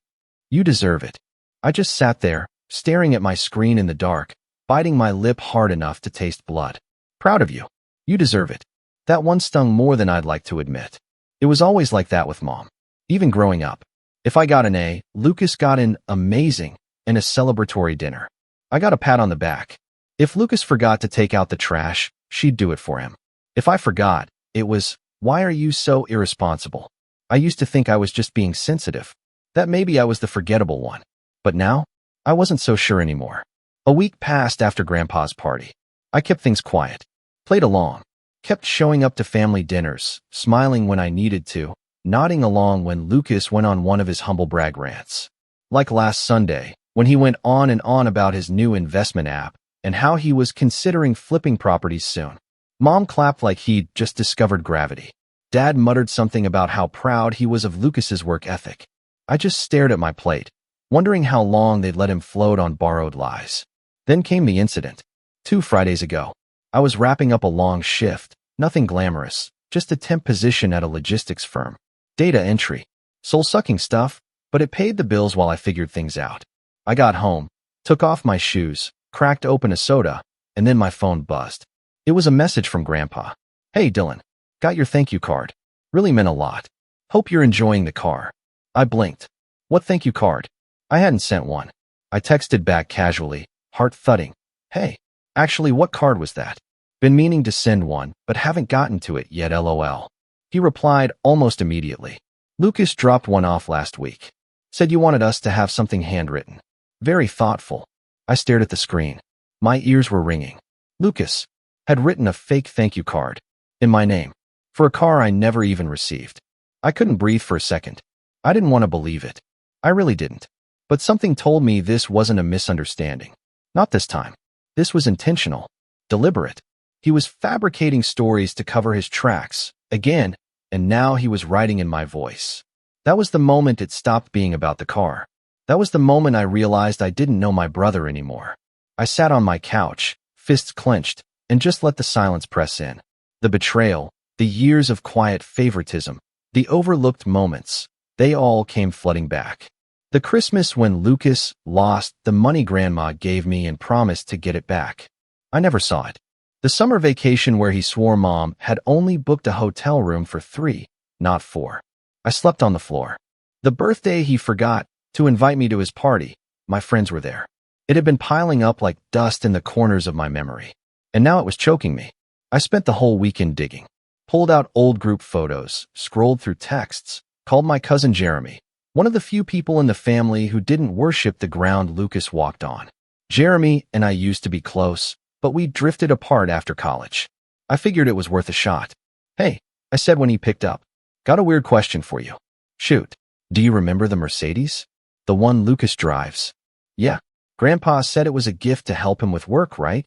You deserve it. I just sat there, staring at my screen in the dark, biting my lip hard enough to taste blood. Proud of you. You deserve it. That one stung more than I'd like to admit. It was always like that with Mom. Even growing up. If I got an A, Lucas got an amazing and a celebratory dinner. I got a pat on the back. If Lucas forgot to take out the trash, she'd do it for him. If I forgot, it was, why are you so irresponsible? I used to think I was just being sensitive, that maybe I was the forgettable one. But now, I wasn't so sure anymore. A week passed after Grandpa's party. I kept things quiet, played along, kept showing up to family dinners, smiling when I needed to, nodding along when Lucas went on one of his humble brag rants. Like last Sunday, when he went on and on about his new investment app and how he was considering flipping properties soon. Mom clapped like he'd just discovered gravity. Dad muttered something about how proud he was of Lucas's work ethic. I just stared at my plate, wondering how long they'd let him float on borrowed lies. Then came the incident. 2 Fridays ago. I was wrapping up a long shift, nothing glamorous, just a temp position at a logistics firm. Data entry. Soul-sucking stuff, but it paid the bills while I figured things out. I got home, took off my shoes, cracked open a soda, and then my phone buzzed. It was a message from Grandpa. "Hey, Dylan. Got your thank you card. Really meant a lot. Hope you're enjoying the car." I blinked. "What thank you card?" I hadn't sent one. I texted back casually, heart thudding. "Hey, actually, what card was that? Been meaning to send one, but haven't gotten to it yet, lol." He replied almost immediately. "Lucas dropped one off last week. Said you wanted us to have something handwritten. Very thoughtful." I stared at the screen. My ears were ringing. Lucas had written a fake thank you card in my name for a car I never even received. I couldn't breathe for a second. I didn't want to believe it. I really didn't. But something told me this wasn't a misunderstanding. Not this time. This was intentional, deliberate. He was fabricating stories to cover his tracks, again, and now he was writing in my voice. That was the moment it stopped being about the car. That was the moment I realized I didn't know my brother anymore. I sat on my couch, fists clenched, and just let the silence press in. The betrayal, the years of quiet favoritism, the overlooked moments, they all came flooding back. The Christmas when Lucas lost the money Grandma gave me and promised to get it back. I never saw it. The summer vacation where he swore Mom had only booked a hotel room for 3, not 4. I slept on the floor. The birthday he forgot to invite me to his party. My friends were there. It had been piling up like dust in the corners of my memory. And now it was choking me. I spent the whole weekend digging. Pulled out old group photos, scrolled through texts, called my cousin Jeremy, one of the few people in the family who didn't worship the ground Lucas walked on. Jeremy and I used to be close, but we drifted apart after college. I figured it was worth a shot. "Hey," I said when he picked up. "Got a weird question for you." "Shoot. Do you remember the Mercedes? The one Lucas drives?" "Yeah. Grandpa said it was a gift to help him with work, right?"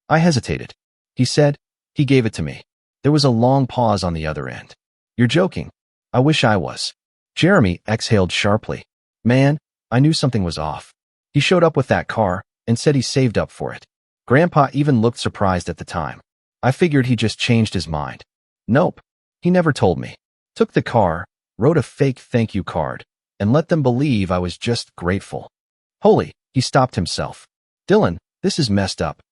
I hesitated. He said he gave it to me. There was a long pause on the other end. "You're joking." I wish I was. Jeremy exhaled sharply. "Man, I knew something was off. He showed up with that car and said he saved up for it. Grandpa even looked surprised at the time. I figured he just changed his mind." "Nope. He never told me. Took the car, wrote a fake thank you card, and let them believe I was just grateful." Holy, he stopped himself. "Dylan, this is messed up."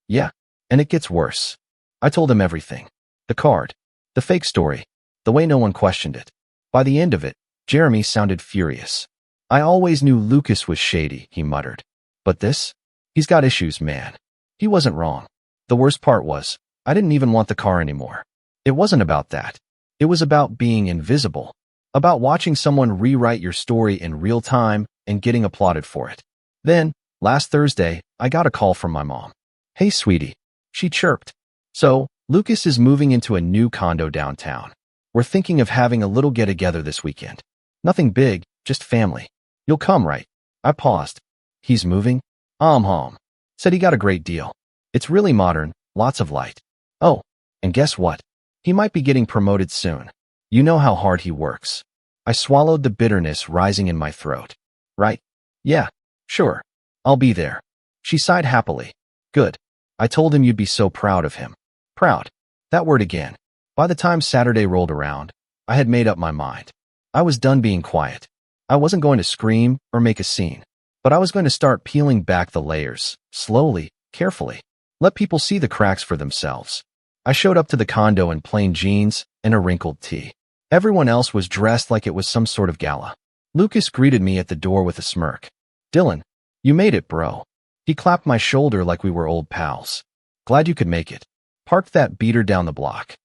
"Yeah, and it gets worse." I told him everything. The card, the fake story, the way no one questioned it. By the end of it, Jeremy sounded furious. "I always knew Lucas was shady," he muttered. "But this? He's got issues, man." He wasn't wrong. The worst part was, I didn't even want the car anymore. It wasn't about that. It was about being invisible. About watching someone rewrite your story in real time and getting applauded for it. Then, last Thursday, I got a call from my mom. "Hey, sweetie," she chirped. "So, Lucas is moving into a new condo downtown. We're thinking of having a little get-together this weekend. Nothing big, just family. You'll come, right?" I paused. "He's moving?" Home. Said he got a great deal. It's really modern, lots of light. Oh, and guess what? He might be getting promoted soon. You know how hard he works." I swallowed the bitterness rising in my throat. "Right? Yeah, sure. I'll be there." She sighed happily. "Good. I told him you'd be so proud of him." Proud. That word again. By the time Saturday rolled around, I had made up my mind. I was done being quiet. I wasn't going to scream or make a scene, but I was going to start peeling back the layers, slowly, carefully. Let people see the cracks for themselves. I showed up to the condo in plain jeans and a wrinkled tee. Everyone else was dressed like it was some sort of gala. Lucas greeted me at the door with a smirk. "Dylan, you made it, bro." He clapped my shoulder like we were old pals. "Glad you could make it. Parked that beater down the block."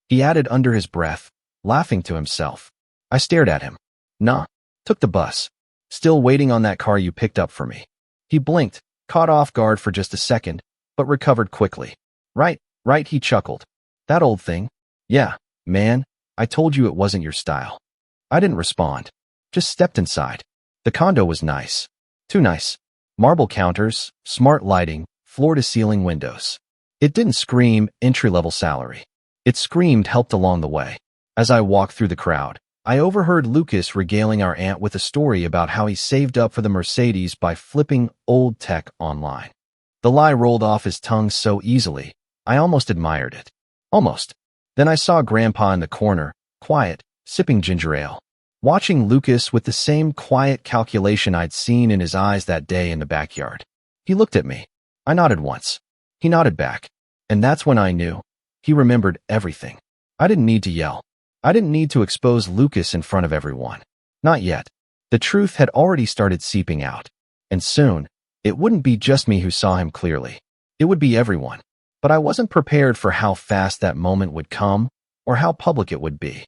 He added under his breath, laughing to himself. I stared at him. "Nah, took the bus. Still waiting on that car you picked up for me." He blinked, caught off guard for just a second, but recovered quickly. Right, he chuckled. "That old thing? Yeah, man, I told you it wasn't your style." I didn't respond. Just stepped inside. The condo was nice. Too nice. Marble counters, smart lighting, floor-to-ceiling windows. It didn't scream entry-level salary. It screamed helped along the way. As I walked through the crowd, I overheard Lucas regaling our aunt with a story about how he saved up for the Mercedes by flipping old tech online. The lie rolled off his tongue so easily, I almost admired it. Almost. Then I saw Grandpa in the corner, quiet, sipping ginger ale. watching Lucas with the same quiet calculation I'd seen in his eyes that day in the backyard. He looked at me. I nodded once. He nodded back. And that's when I knew. He remembered everything. I didn't need to yell. I didn't need to expose Lucas in front of everyone. Not yet. The truth had already started seeping out. And soon, it wouldn't be just me who saw him clearly. It would be everyone. But I wasn't prepared for how fast that moment would come or how public it would be.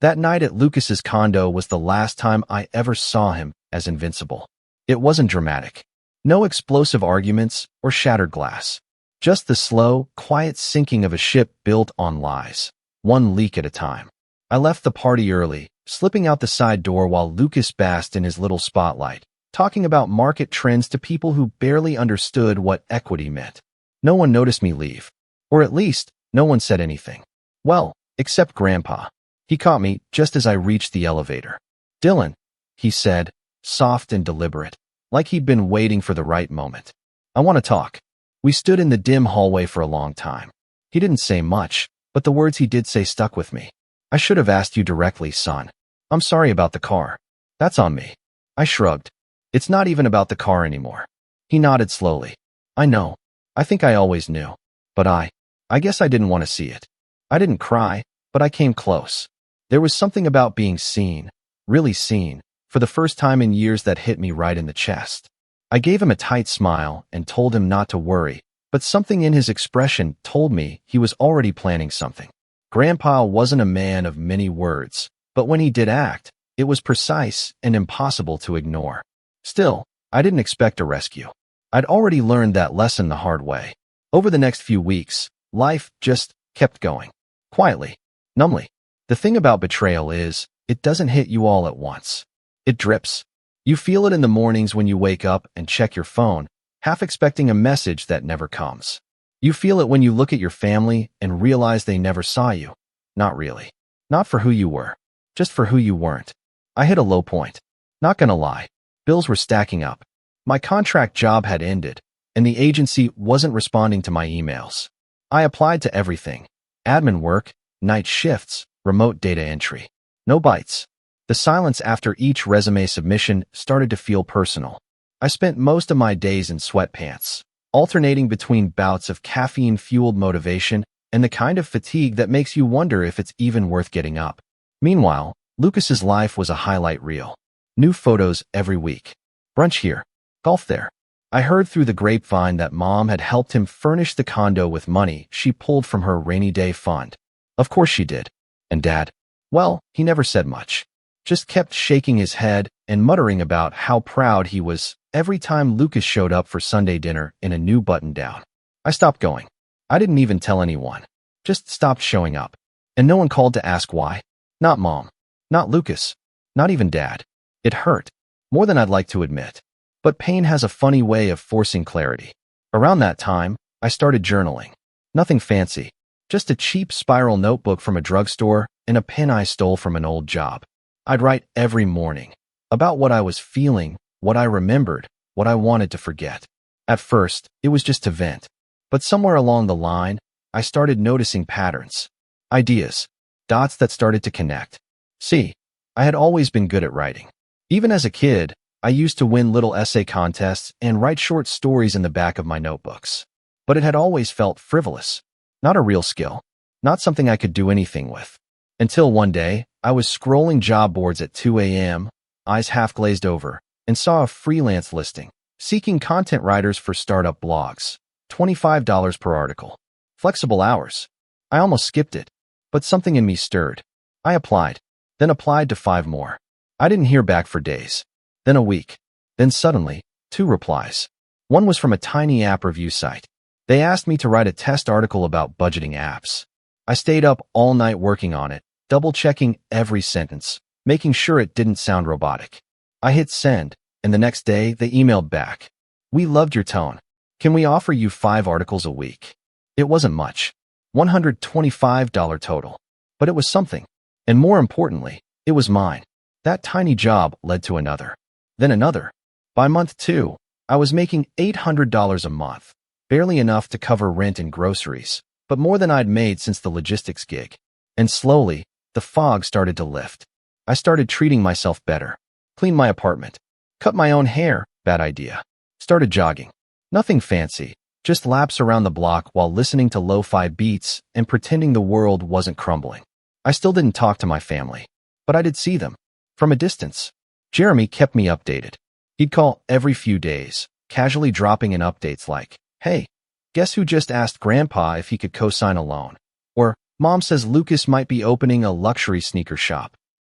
That night at Lucas's condo was the last time I ever saw him as invincible. It wasn't dramatic. No explosive arguments or shattered glass. Just the slow, quiet sinking of a ship built on lies, one leak at a time. I left the party early, slipping out the side door while Lucas basked in his little spotlight, talking about market trends to people who barely understood what equity meant. No one noticed me leave. Or at least, no one said anything. Well, except Grandpa. He caught me just as I reached the elevator. "Dylan," he said, soft and deliberate, like he'd been waiting for the right moment. "I want to talk." We stood in the dim hallway for a long time. He didn't say much, but the words he did say stuck with me. "I should have asked you directly, son. I'm sorry about the car. That's on me." I shrugged. "It's not even about the car anymore." He nodded slowly. "I know. I think I always knew. But I guess I didn't want to see it. I didn't cry, but I came close. There was something about being seen, really seen, for the first time in years that hit me right in the chest." I gave him a tight smile and told him not to worry, but something in his expression told me he was already planning something. Grandpa wasn't a man of many words, but when he did act, it was precise and impossible to ignore. Still, I didn't expect a rescue. I'd already learned that lesson the hard way. Over the next few weeks, life just kept going. Quietly, numbly. The thing about betrayal is, it doesn't hit you all at once. It drips. You feel it in the mornings when you wake up and check your phone, half expecting a message that never comes. You feel it when you look at your family and realize they never saw you. Not really. Not for who you were. Just for who you weren't. I hit a low point. Not gonna lie. Bills were stacking up. My contract job had ended, and the agency wasn't responding to my emails. I applied to everything. Admin work, night shifts, remote data entry. No bites. The silence after each resume submission started to feel personal. I spent most of my days in sweatpants, alternating between bouts of caffeine-fueled motivation and the kind of fatigue that makes you wonder if it's even worth getting up. Meanwhile, Lucas's life was a highlight reel. New photos every week. Brunch here. Golf there. I heard through the grapevine that Mom had helped him furnish the condo with money she pulled from her rainy day fund. Of course she did. And Dad? Well, he never said much. Just kept shaking his head and muttering about how proud he was every time Lucas showed up for Sunday dinner in a new button-down. I stopped going. I didn't even tell anyone. Just stopped showing up. And no one called to ask why. Not Mom. Not Lucas. Not even Dad. It hurt. More than I'd like to admit. But pain has a funny way of forcing clarity. Around that time, I started journaling. Nothing fancy. Just a cheap spiral notebook from a drugstore and a pen I stole from an old job. I'd write every morning about what I was feeling, what I remembered, what I wanted to forget. At first, it was just to vent. But somewhere along the line, I started noticing patterns. Ideas. Dots that started to connect. See, I had always been good at writing. Even as a kid, I used to win little essay contests and write short stories in the back of my notebooks. But it had always felt frivolous. Not a real skill. Not something I could do anything with. Until one day, I was scrolling job boards at 2 a.m., eyes half glazed over, and saw a freelance listing, seeking content writers for startup blogs. $25 per article. Flexible hours. I almost skipped it, but something in me stirred. I applied, then applied to 5 more. I didn't hear back for days. Then a week. Then suddenly, 2 replies. One was from a tiny app review site. They asked me to write a test article about budgeting apps. I stayed up all night working on it, double-checking every sentence, making sure it didn't sound robotic. I hit send, and the next day they emailed back. "We loved your tone. Can we offer you 5 articles a week?" It wasn't much. $125 total. But it was something. And more importantly, it was mine. That tiny job led to another. Then another. By month 2, I was making $800 a month. Barely enough to cover rent and groceries, but more than I'd made since the logistics gig. And slowly, the fog started to lift. I started treating myself better. Cleaned my apartment. Cut my own hair. Bad idea. Started jogging. Nothing fancy. Just laps around the block while listening to lo-fi beats and pretending the world wasn't crumbling. I still didn't talk to my family, but I did see them. From a distance. Jeremy kept me updated. He'd call every few days, casually dropping in updates like, "Hey, guess who just asked Grandpa if he could co-sign a loan?" Or, "Mom says Lucas might be opening a luxury sneaker shop."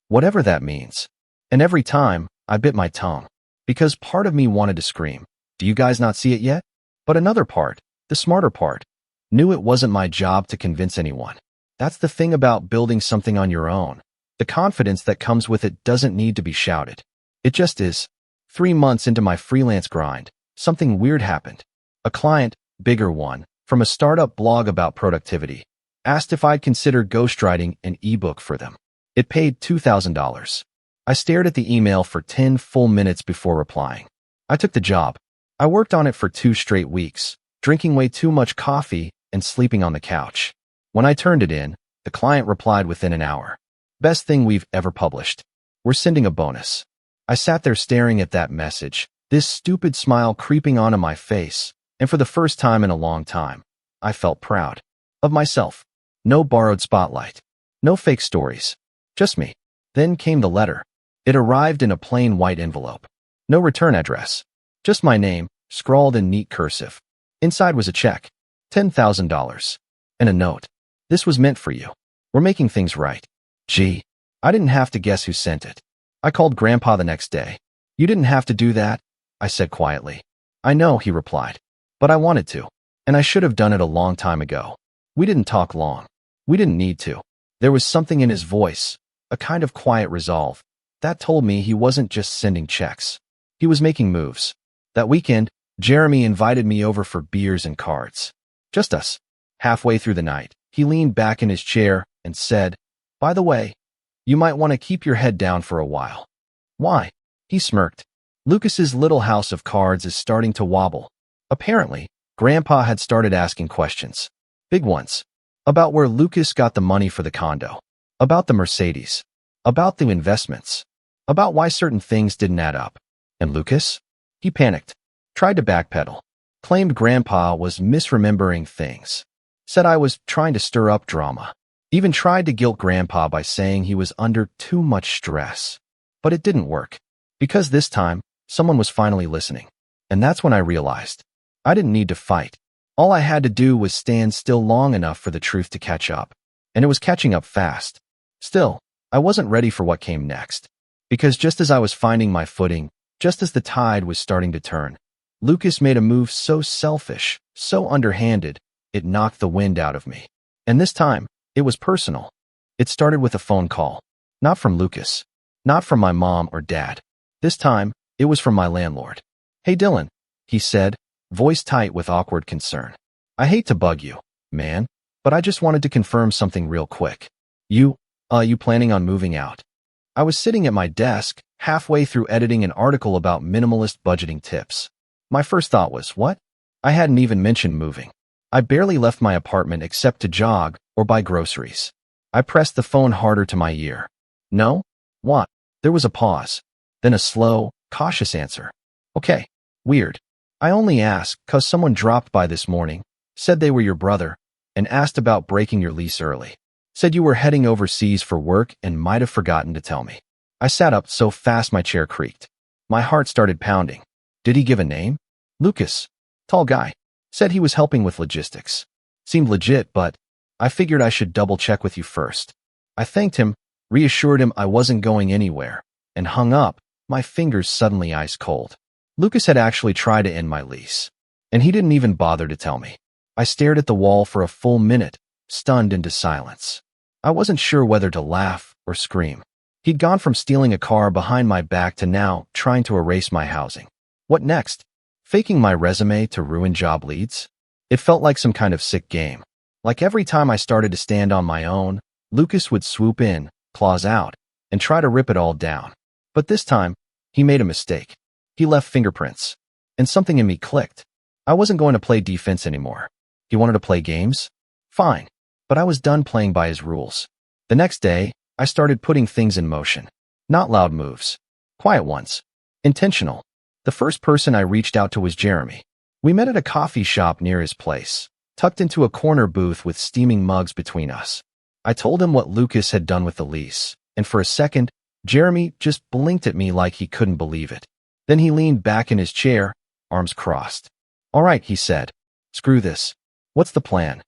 Whatever that means. And every time, I bit my tongue. Because part of me wanted to scream, "Do you guys not see it yet?" But another part, the smarter part, knew it wasn't my job to convince anyone. That's the thing about building something on your own. The confidence that comes with it doesn't need to be shouted. It just is. 3 months into my freelance grind, something weird happened. A client, bigger one, from a startup blog about productivity, asked if I'd consider ghostwriting an ebook for them. It paid $2,000. I stared at the email for 10 full minutes before replying. I took the job. I worked on it for 2 straight weeks, drinking way too much coffee and sleeping on the couch. When I turned it in, the client replied within an hour. "Best thing we've ever published. We're sending a bonus." I sat there staring at that message, this stupid smile creeping onto my face, and for the first time in a long time, I felt proud of myself. No borrowed spotlight. No fake stories. Just me. Then came the letter. It arrived in a plain white envelope. No return address. Just my name, scrawled in neat cursive. Inside was a check. $10,000. And a note. "This was meant for you. We're making things right." Gee, I didn't have to guess who sent it. I called Grandpa the next day. "You didn't have to do that," I said quietly. "I know," he replied. "But I wanted to. And I should have done it a long time ago." We didn't talk long. We didn't need to. There was something in his voice, a kind of quiet resolve, that told me he wasn't just sending checks. He was making moves. That weekend, Jeremy invited me over for beers and cards. Just us. Halfway through the night, he leaned back in his chair and said, "By the way, you might want to keep your head down for a while." "Why?" He smirked. "Lucas's little house of cards is starting to wobble." Apparently, Grandpa had started asking questions. Big ones. About where Lucas got the money for the condo. About the Mercedes. About the investments. About why certain things didn't add up. And Lucas? He panicked. Tried to backpedal. Claimed Grandpa was misremembering things. Said I was trying to stir up drama. Even tried to guilt Grandpa by saying he was under too much stress. But it didn't work. Because this time, someone was finally listening. And that's when I realized. I didn't need to fight. All I had to do was stand still long enough for the truth to catch up. And it was catching up fast. Still, I wasn't ready for what came next. Because just as I was finding my footing, just as the tide was starting to turn, Lucas made a move so selfish, so underhanded, it knocked the wind out of me. And this time, it was personal. It started with a phone call. Not from Lucas. Not from my mom or dad. This time, it was from my landlord. "Hey Dylan," he said, voice tight with awkward concern. "I hate to bug you, man, but I just wanted to confirm something real quick. You planning on moving out?" I was sitting at my desk, halfway through editing an article about minimalist budgeting tips. My first thought was, what? I hadn't even mentioned moving. I barely left my apartment except to jog or buy groceries. I pressed the phone harder to my ear. "No? What?" There was a pause, then a slow, cautious answer. "Okay, weird. I only asked 'cause someone dropped by this morning, said they were your brother, and asked about breaking your lease early. Said you were heading overseas for work and might have forgotten to tell me." I sat up so fast my chair creaked. My heart started pounding. Did he give a name? "Lucas. Tall guy. Said he was helping with logistics. Seemed legit, but I figured I should double check with you first." I thanked him, reassured him I wasn't going anywhere, and hung up, my fingers suddenly ice cold. Lucas had actually tried to end my lease, and he didn't even bother to tell me. I stared at the wall for a full minute, stunned into silence. I wasn't sure whether to laugh or scream. He'd gone from stealing a car behind my back to now trying to erase my housing. What next? Faking my resume to ruin job leads? It felt like some kind of sick game. Like every time I started to stand on my own, Lucas would swoop in, claws out, and try to rip it all down. But this time, he made a mistake. He left fingerprints. And something in me clicked. I wasn't going to play defense anymore. He wanted to play games? Fine. But I was done playing by his rules. The next day, I started putting things in motion. Not loud moves. Quiet ones. Intentional. The first person I reached out to was Jeremy. We met at a coffee shop near his place, tucked into a corner booth with steaming mugs between us. I told him what Lucas had done with the lease, and for a second, Jeremy just blinked at me like he couldn't believe it. Then he leaned back in his chair, arms crossed. "All right," he said. "Screw this. What's the plan?"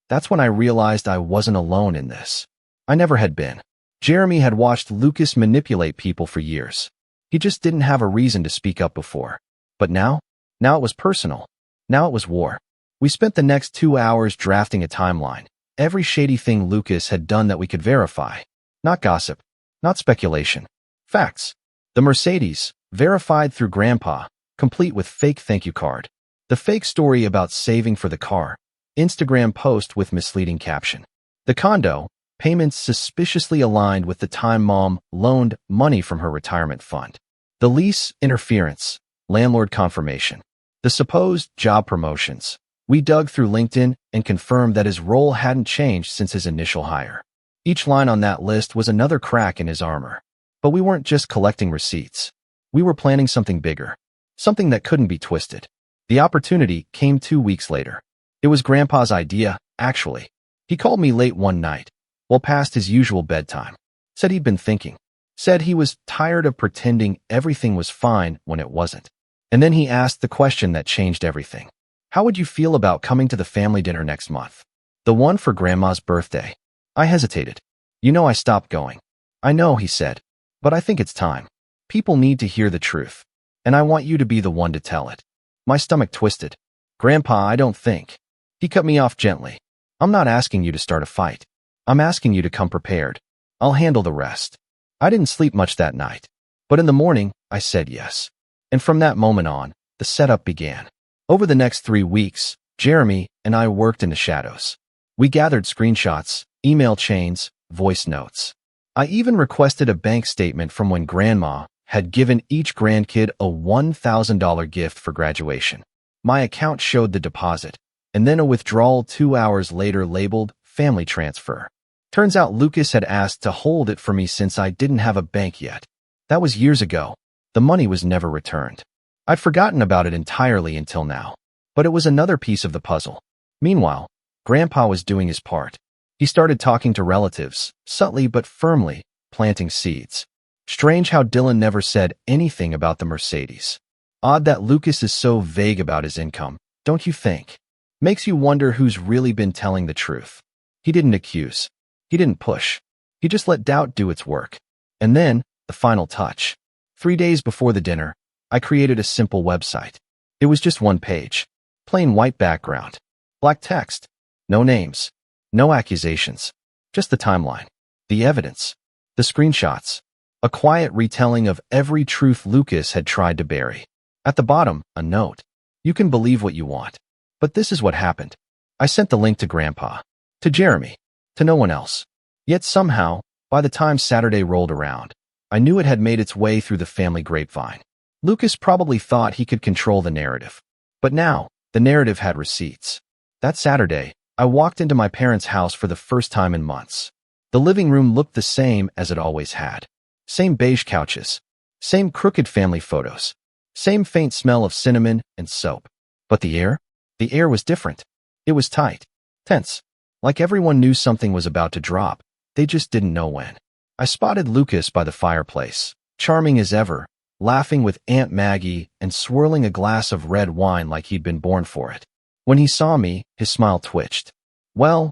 That's when I realized I wasn't alone in this. I never had been. Jeremy had watched Lucas manipulate people for years. He just didn't have a reason to speak up before. But now it was personal. Now it was war. We spent the next 2 hours drafting a timeline. Every shady thing Lucas had done that we could verify. Not gossip. Not speculation. Facts. The Mercedes, verified through Grandpa, complete with fake thank you card. The fake story about saving for the car. Instagram post with misleading caption. The condo, payments suspiciously aligned with the time Mom loaned money from her retirement fund. The lease, interference, landlord confirmation. The supposed job promotions. We dug through LinkedIn and confirmed that his role hadn't changed since his initial hire. Each line on that list was another crack in his armor. But we weren't just collecting receipts. We were planning something bigger. Something that couldn't be twisted. The opportunity came 2 weeks later. It was Grandpa's idea, actually. He called me late one night, well past his usual bedtime. Said he'd been thinking. Said he was tired of pretending everything was fine when it wasn't. And then he asked the question that changed everything. "How would you feel about coming to the family dinner next month? The one for Grandma's birthday?" I hesitated. I stopped going. "I know," he said, "but I think it's time. People need to hear the truth. And I want you to be the one to tell it." My stomach twisted. "Grandpa, I don't think." He cut me off gently. "I'm not asking you to start a fight. I'm asking you to come prepared. I'll handle the rest." I didn't sleep much that night. But in the morning, I said yes. And from that moment on, the setup began. Over the next 3 weeks, Jeremy and I worked in the shadows. We gathered screenshots, email chains, voice notes. I even requested a bank statement from when Grandma had given each grandkid a $1,000 gift for graduation. My account showed the deposit, and then a withdrawal 2 hours later labeled family transfer. Turns out Lucas had asked to hold it for me since I didn't have a bank yet. That was years ago. The money was never returned. I'd forgotten about it entirely until now. But it was another piece of the puzzle. Meanwhile, Grandpa was doing his part. He started talking to relatives, subtly but firmly, planting seeds. Strange how Dylan never said anything about the Mercedes. Odd that Lucas is so vague about his income, don't you think? Makes you wonder who's really been telling the truth. He didn't accuse. He didn't push. He just let doubt do its work. And then, the final touch. 3 days before the dinner, I created a simple website. It was just one page. Plain white background. Black text. No names. No accusations. Just the timeline. The evidence. The screenshots. A quiet retelling of every truth Lucas had tried to bury. At the bottom, a note. "You can believe what you want. But this is what happened." I sent the link to Grandpa. To Jeremy. To no one else. Yet somehow, by the time Saturday rolled around, I knew it had made its way through the family grapevine. Lucas probably thought he could control the narrative. But now, the narrative had receipts. That Saturday, I walked into my parents' house for the first time in months. The living room looked the same as it always had. Same beige couches. Same crooked family photos. Same faint smell of cinnamon and soap. But the air? The air was different. It was tight. Tense. Like everyone knew something was about to drop. They just didn't know when. I spotted Lucas by the fireplace, charming as ever, laughing with Aunt Maggie and swirling a glass of red wine like he'd been born for it. When he saw me, his smile twitched. Well,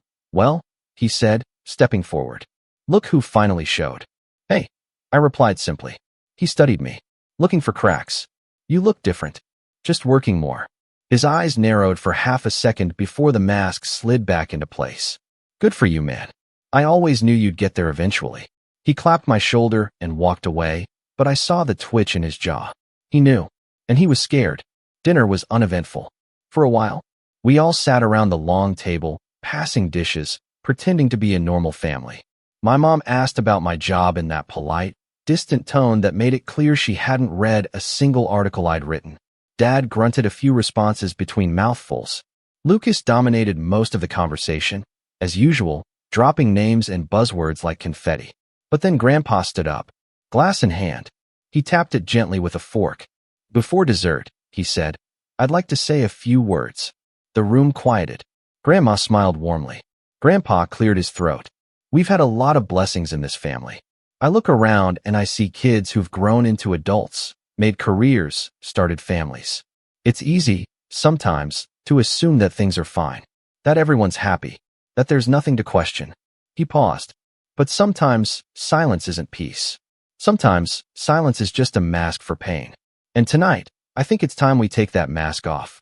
he said, stepping forward. "Look who finally showed." "Hey," I replied simply. He studied me, looking for cracks. "You look different. Just working more." His eyes narrowed for half a second before the mask slid back into place. "Good for you, man. I always knew you'd get there eventually." He clapped my shoulder and walked away, but I saw the twitch in his jaw. He knew, and he was scared. Dinner was uneventful. For a while, we all sat around the long table, passing dishes, pretending to be a normal family. My mom asked about my job in that polite, distant tone that made it clear she hadn't read a single article I'd written. Dad grunted a few responses between mouthfuls. Lucas dominated most of the conversation, as usual, dropping names and buzzwords like confetti. But then Grandpa stood up. glass in hand. He tapped it gently with a fork. Before dessert, he said, I'd like to say a few words. The room quieted. Grandma smiled warmly. Grandpa cleared his throat. We've had a lot of blessings in this family. I look around and I see kids who've grown into adults, made careers, started families. It's easy, sometimes, to assume that things are fine, that everyone's happy, that there's nothing to question. He paused. But sometimes, silence isn't peace. Sometimes, silence is just a mask for pain. And tonight, I think it's time we take that mask off.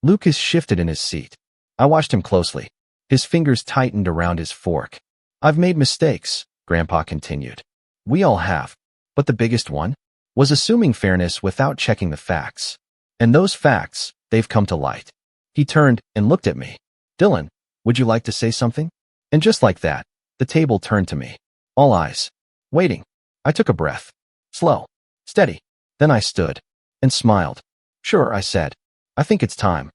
Lucas shifted in his seat. I watched him closely. His fingers tightened around his fork. I've made mistakes, Grandpa continued. We all have. But the biggest one was assuming fairness without checking the facts. And those facts, they've come to light. He turned and looked at me. Dylan, would you like to say something? And just like that, the table turned to me. All eyes. Waiting. I took a breath. Slow. Steady. Then I stood. And smiled. Sure, I said. I think it's time.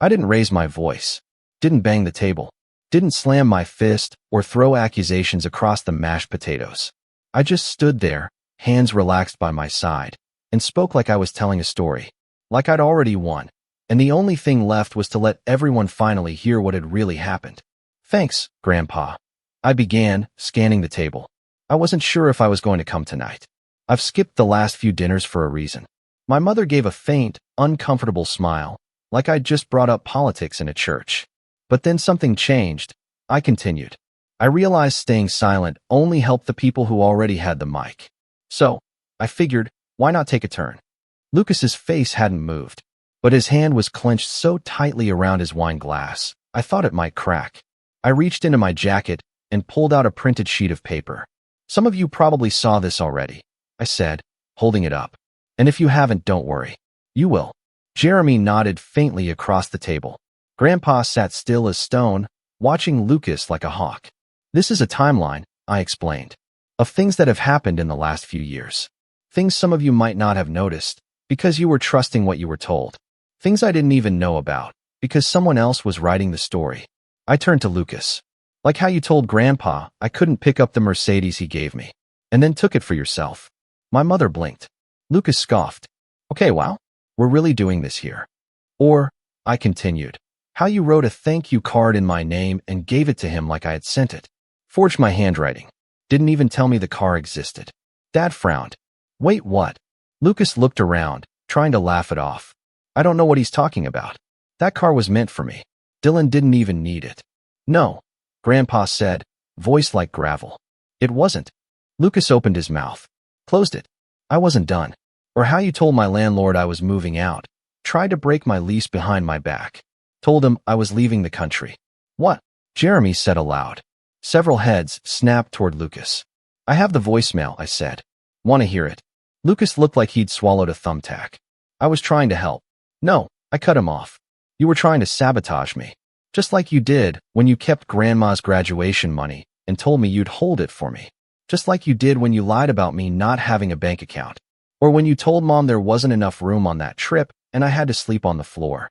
I didn't raise my voice. Didn't bang the table. Didn't slam my fist or throw accusations across the mashed potatoes. I just stood there, hands relaxed by my side, and spoke like I was telling a story. Like I'd already won. And the only thing left was to let everyone finally hear what had really happened. Thanks, Grandpa. I began, scanning the table. I wasn't sure if I was going to come tonight. I've skipped the last few dinners for a reason. My mother gave a faint, uncomfortable smile, like I'd just brought up politics in a church. But then something changed. I continued. I realized staying silent only helped the people who already had the mic. So, I figured, why not take a turn? Lucas's face hadn't moved, but his hand was clenched so tightly around his wine glass, I thought it might crack. I reached into my jacket and pulled out a printed sheet of paper. Some of you probably saw this already, I said, holding it up. And if you haven't, don't worry. You will. Jeremy nodded faintly across the table. Grandpa sat still as stone, watching Lucas like a hawk. This is a timeline, I explained, of things that have happened in the last few years. Things some of you might not have noticed, because you were trusting what you were told. Things I didn't even know about, because someone else was writing the story. I turned to Lucas. Like how you told Grandpa I couldn't pick up the Mercedes he gave me, and then took it for yourself. My mother blinked. Lucas scoffed. Okay, wow, we're really doing this here. Or, I continued, how you wrote a thank you card in my name and gave it to him like I had sent it. Forged my handwriting. Didn't even tell me the car existed. Dad frowned. Wait, what? Lucas looked around, trying to laugh it off. I don't know what he's talking about. That car was meant for me. Dylan didn't even need it. No, Grandpa said, voice like gravel. It wasn't. Lucas opened his mouth. Closed it. I wasn't done. Or how you told my landlord I was moving out. Tried to break my lease behind my back. Told him I was leaving the country. What? Jeremy said aloud. Several heads snapped toward Lucas. I have the voicemail, I said. Want to hear it? Lucas looked like he'd swallowed a thumbtack. I was trying to help. No, I cut him off. You were trying to sabotage me. Just like you did when you kept Grandma's graduation money and told me you'd hold it for me. Just like you did when you lied about me not having a bank account. Or when you told Mom there wasn't enough room on that trip and I had to sleep on the floor.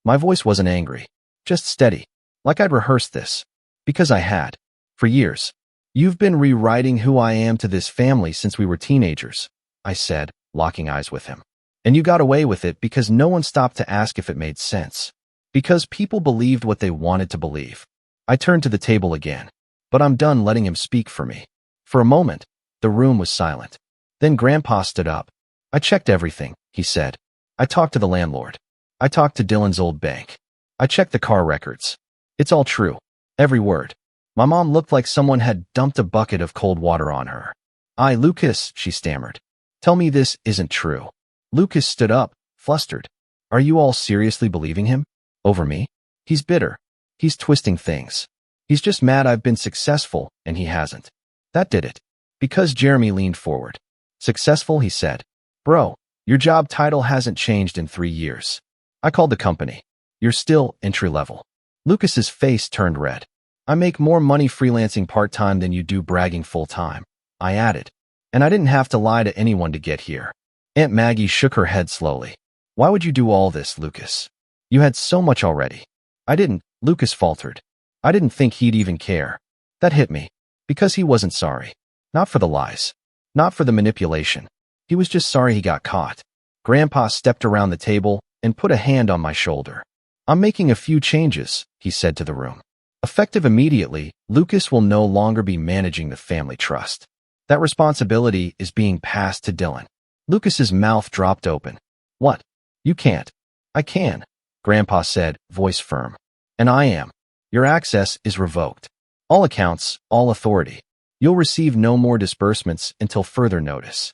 My voice wasn't angry, just steady, like I'd rehearsed this. Because I had. For years. You've been rewriting who I am to this family since we were teenagers, I said, locking eyes with him. And you got away with it because no one stopped to ask if it made sense. Because people believed what they wanted to believe. I turned to the table again. But I'm done letting him speak for me. For a moment, the room was silent. Then Grandpa stood up. I checked everything, he said. I talked to the landlord. I talked to Dylan's old bank. I checked the car records. It's all true. Every word. My mom looked like someone had dumped a bucket of cold water on her. Lucas, she stammered. Tell me this isn't true. Lucas stood up, flustered. Are you all seriously believing him? Over me? He's bitter. He's twisting things. He's just mad I've been successful, and he hasn't. That did it. Because Jeremy leaned forward. Successful, he said. Bro, your job title hasn't changed in 3 years. I called the company. You're still entry level. Lucas's face turned red. I make more money freelancing part-time than you do bragging full-time, I added. And I didn't have to lie to anyone to get here. Aunt Maggie shook her head slowly. Why would you do all this, Lucas? You had so much already. I didn't, Lucas faltered. I didn't think he'd even care. That hit me. Because he wasn't sorry. Not for the lies. Not for the manipulation. He was just sorry he got caught. Grandpa stepped around the table and put a hand on my shoulder. I'm making a few changes, he said to the room. Effective immediately, Lucas will no longer be managing the family trust. That responsibility is being passed to Dylan. Lucas's mouth dropped open. What? You can't. I can, Grandpa said, voice firm. And I am. Your access is revoked. All accounts, all authority. You'll receive no more disbursements until further notice.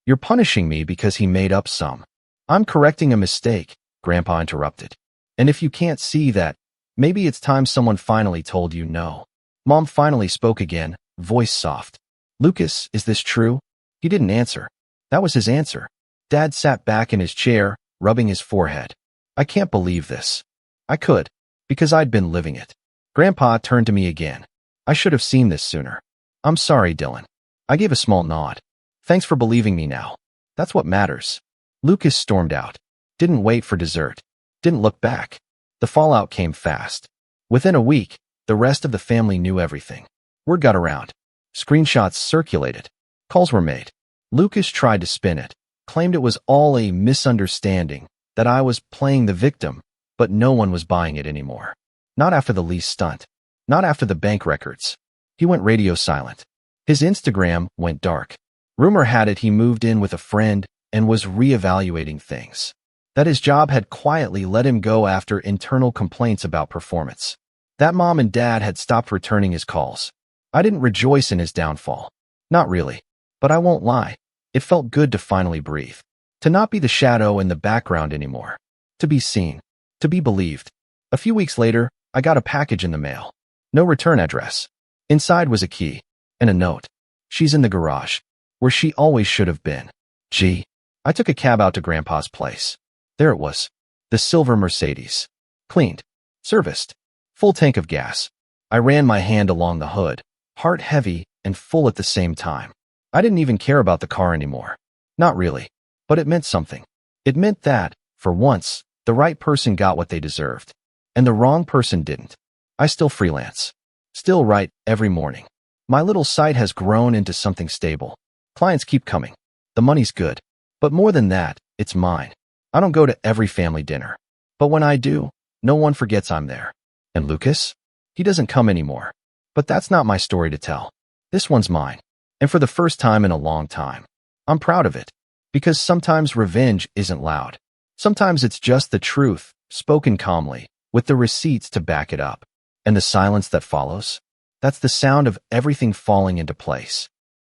You're punishing me because he made up some. I'm correcting a mistake, Grandpa interrupted. And if you can't see that, maybe it's time someone finally told you no. Mom finally spoke again, voice soft. Lucas, is this true? He didn't answer. That was his answer. Dad sat back in his chair, rubbing his forehead. I can't believe this. I could, because I'd been living it. Grandpa turned to me again. I should have seen this sooner. I'm sorry, Dylan. I gave a small nod. Thanks for believing me now. That's what matters. Lucas stormed out. Didn't wait for dessert. Didn't look back. The fallout came fast. Within a week, the rest of the family knew everything. Word got around. Screenshots circulated. Calls were made. Lucas tried to spin it, claimed it was all a misunderstanding, that I was playing the victim, but no one was buying it anymore. Not after the lease stunt. Not after the bank records. He went radio silent. His Instagram went dark. Rumor had it he moved in with a friend and was reevaluating things. That his job had quietly let him go after internal complaints about performance. That Mom and Dad had stopped returning his calls. I didn't rejoice in his downfall. Not really. But I won't lie. It felt good to finally breathe. To not be the shadow in the background anymore. To be seen. To be believed. A few weeks later, I got a package in the mail. No return address. Inside was a key. And a note. She's in the garage. Where she always should have been. Gee. I took a cab out to Grandpa's place. There it was. The silver Mercedes. Cleaned. Serviced. Full tank of gas. I ran my hand along the hood. Heart heavy and full at the same time. I didn't even care about the car anymore. Not really. But it meant something. It meant that, for once, the right person got what they deserved. And the wrong person didn't. I still freelance. Still write every morning. My little site has grown into something stable. Clients keep coming. The money's good. But more than that, it's mine. I don't go to every family dinner. But when I do, no one forgets I'm there. And Lucas? He doesn't come anymore. But that's not my story to tell. This one's mine. And for the first time in a long time. I'm proud of it. Because sometimes revenge isn't loud. Sometimes it's just the truth, spoken calmly, with the receipts to back it up. And the silence that follows? That's the sound of everything falling into place.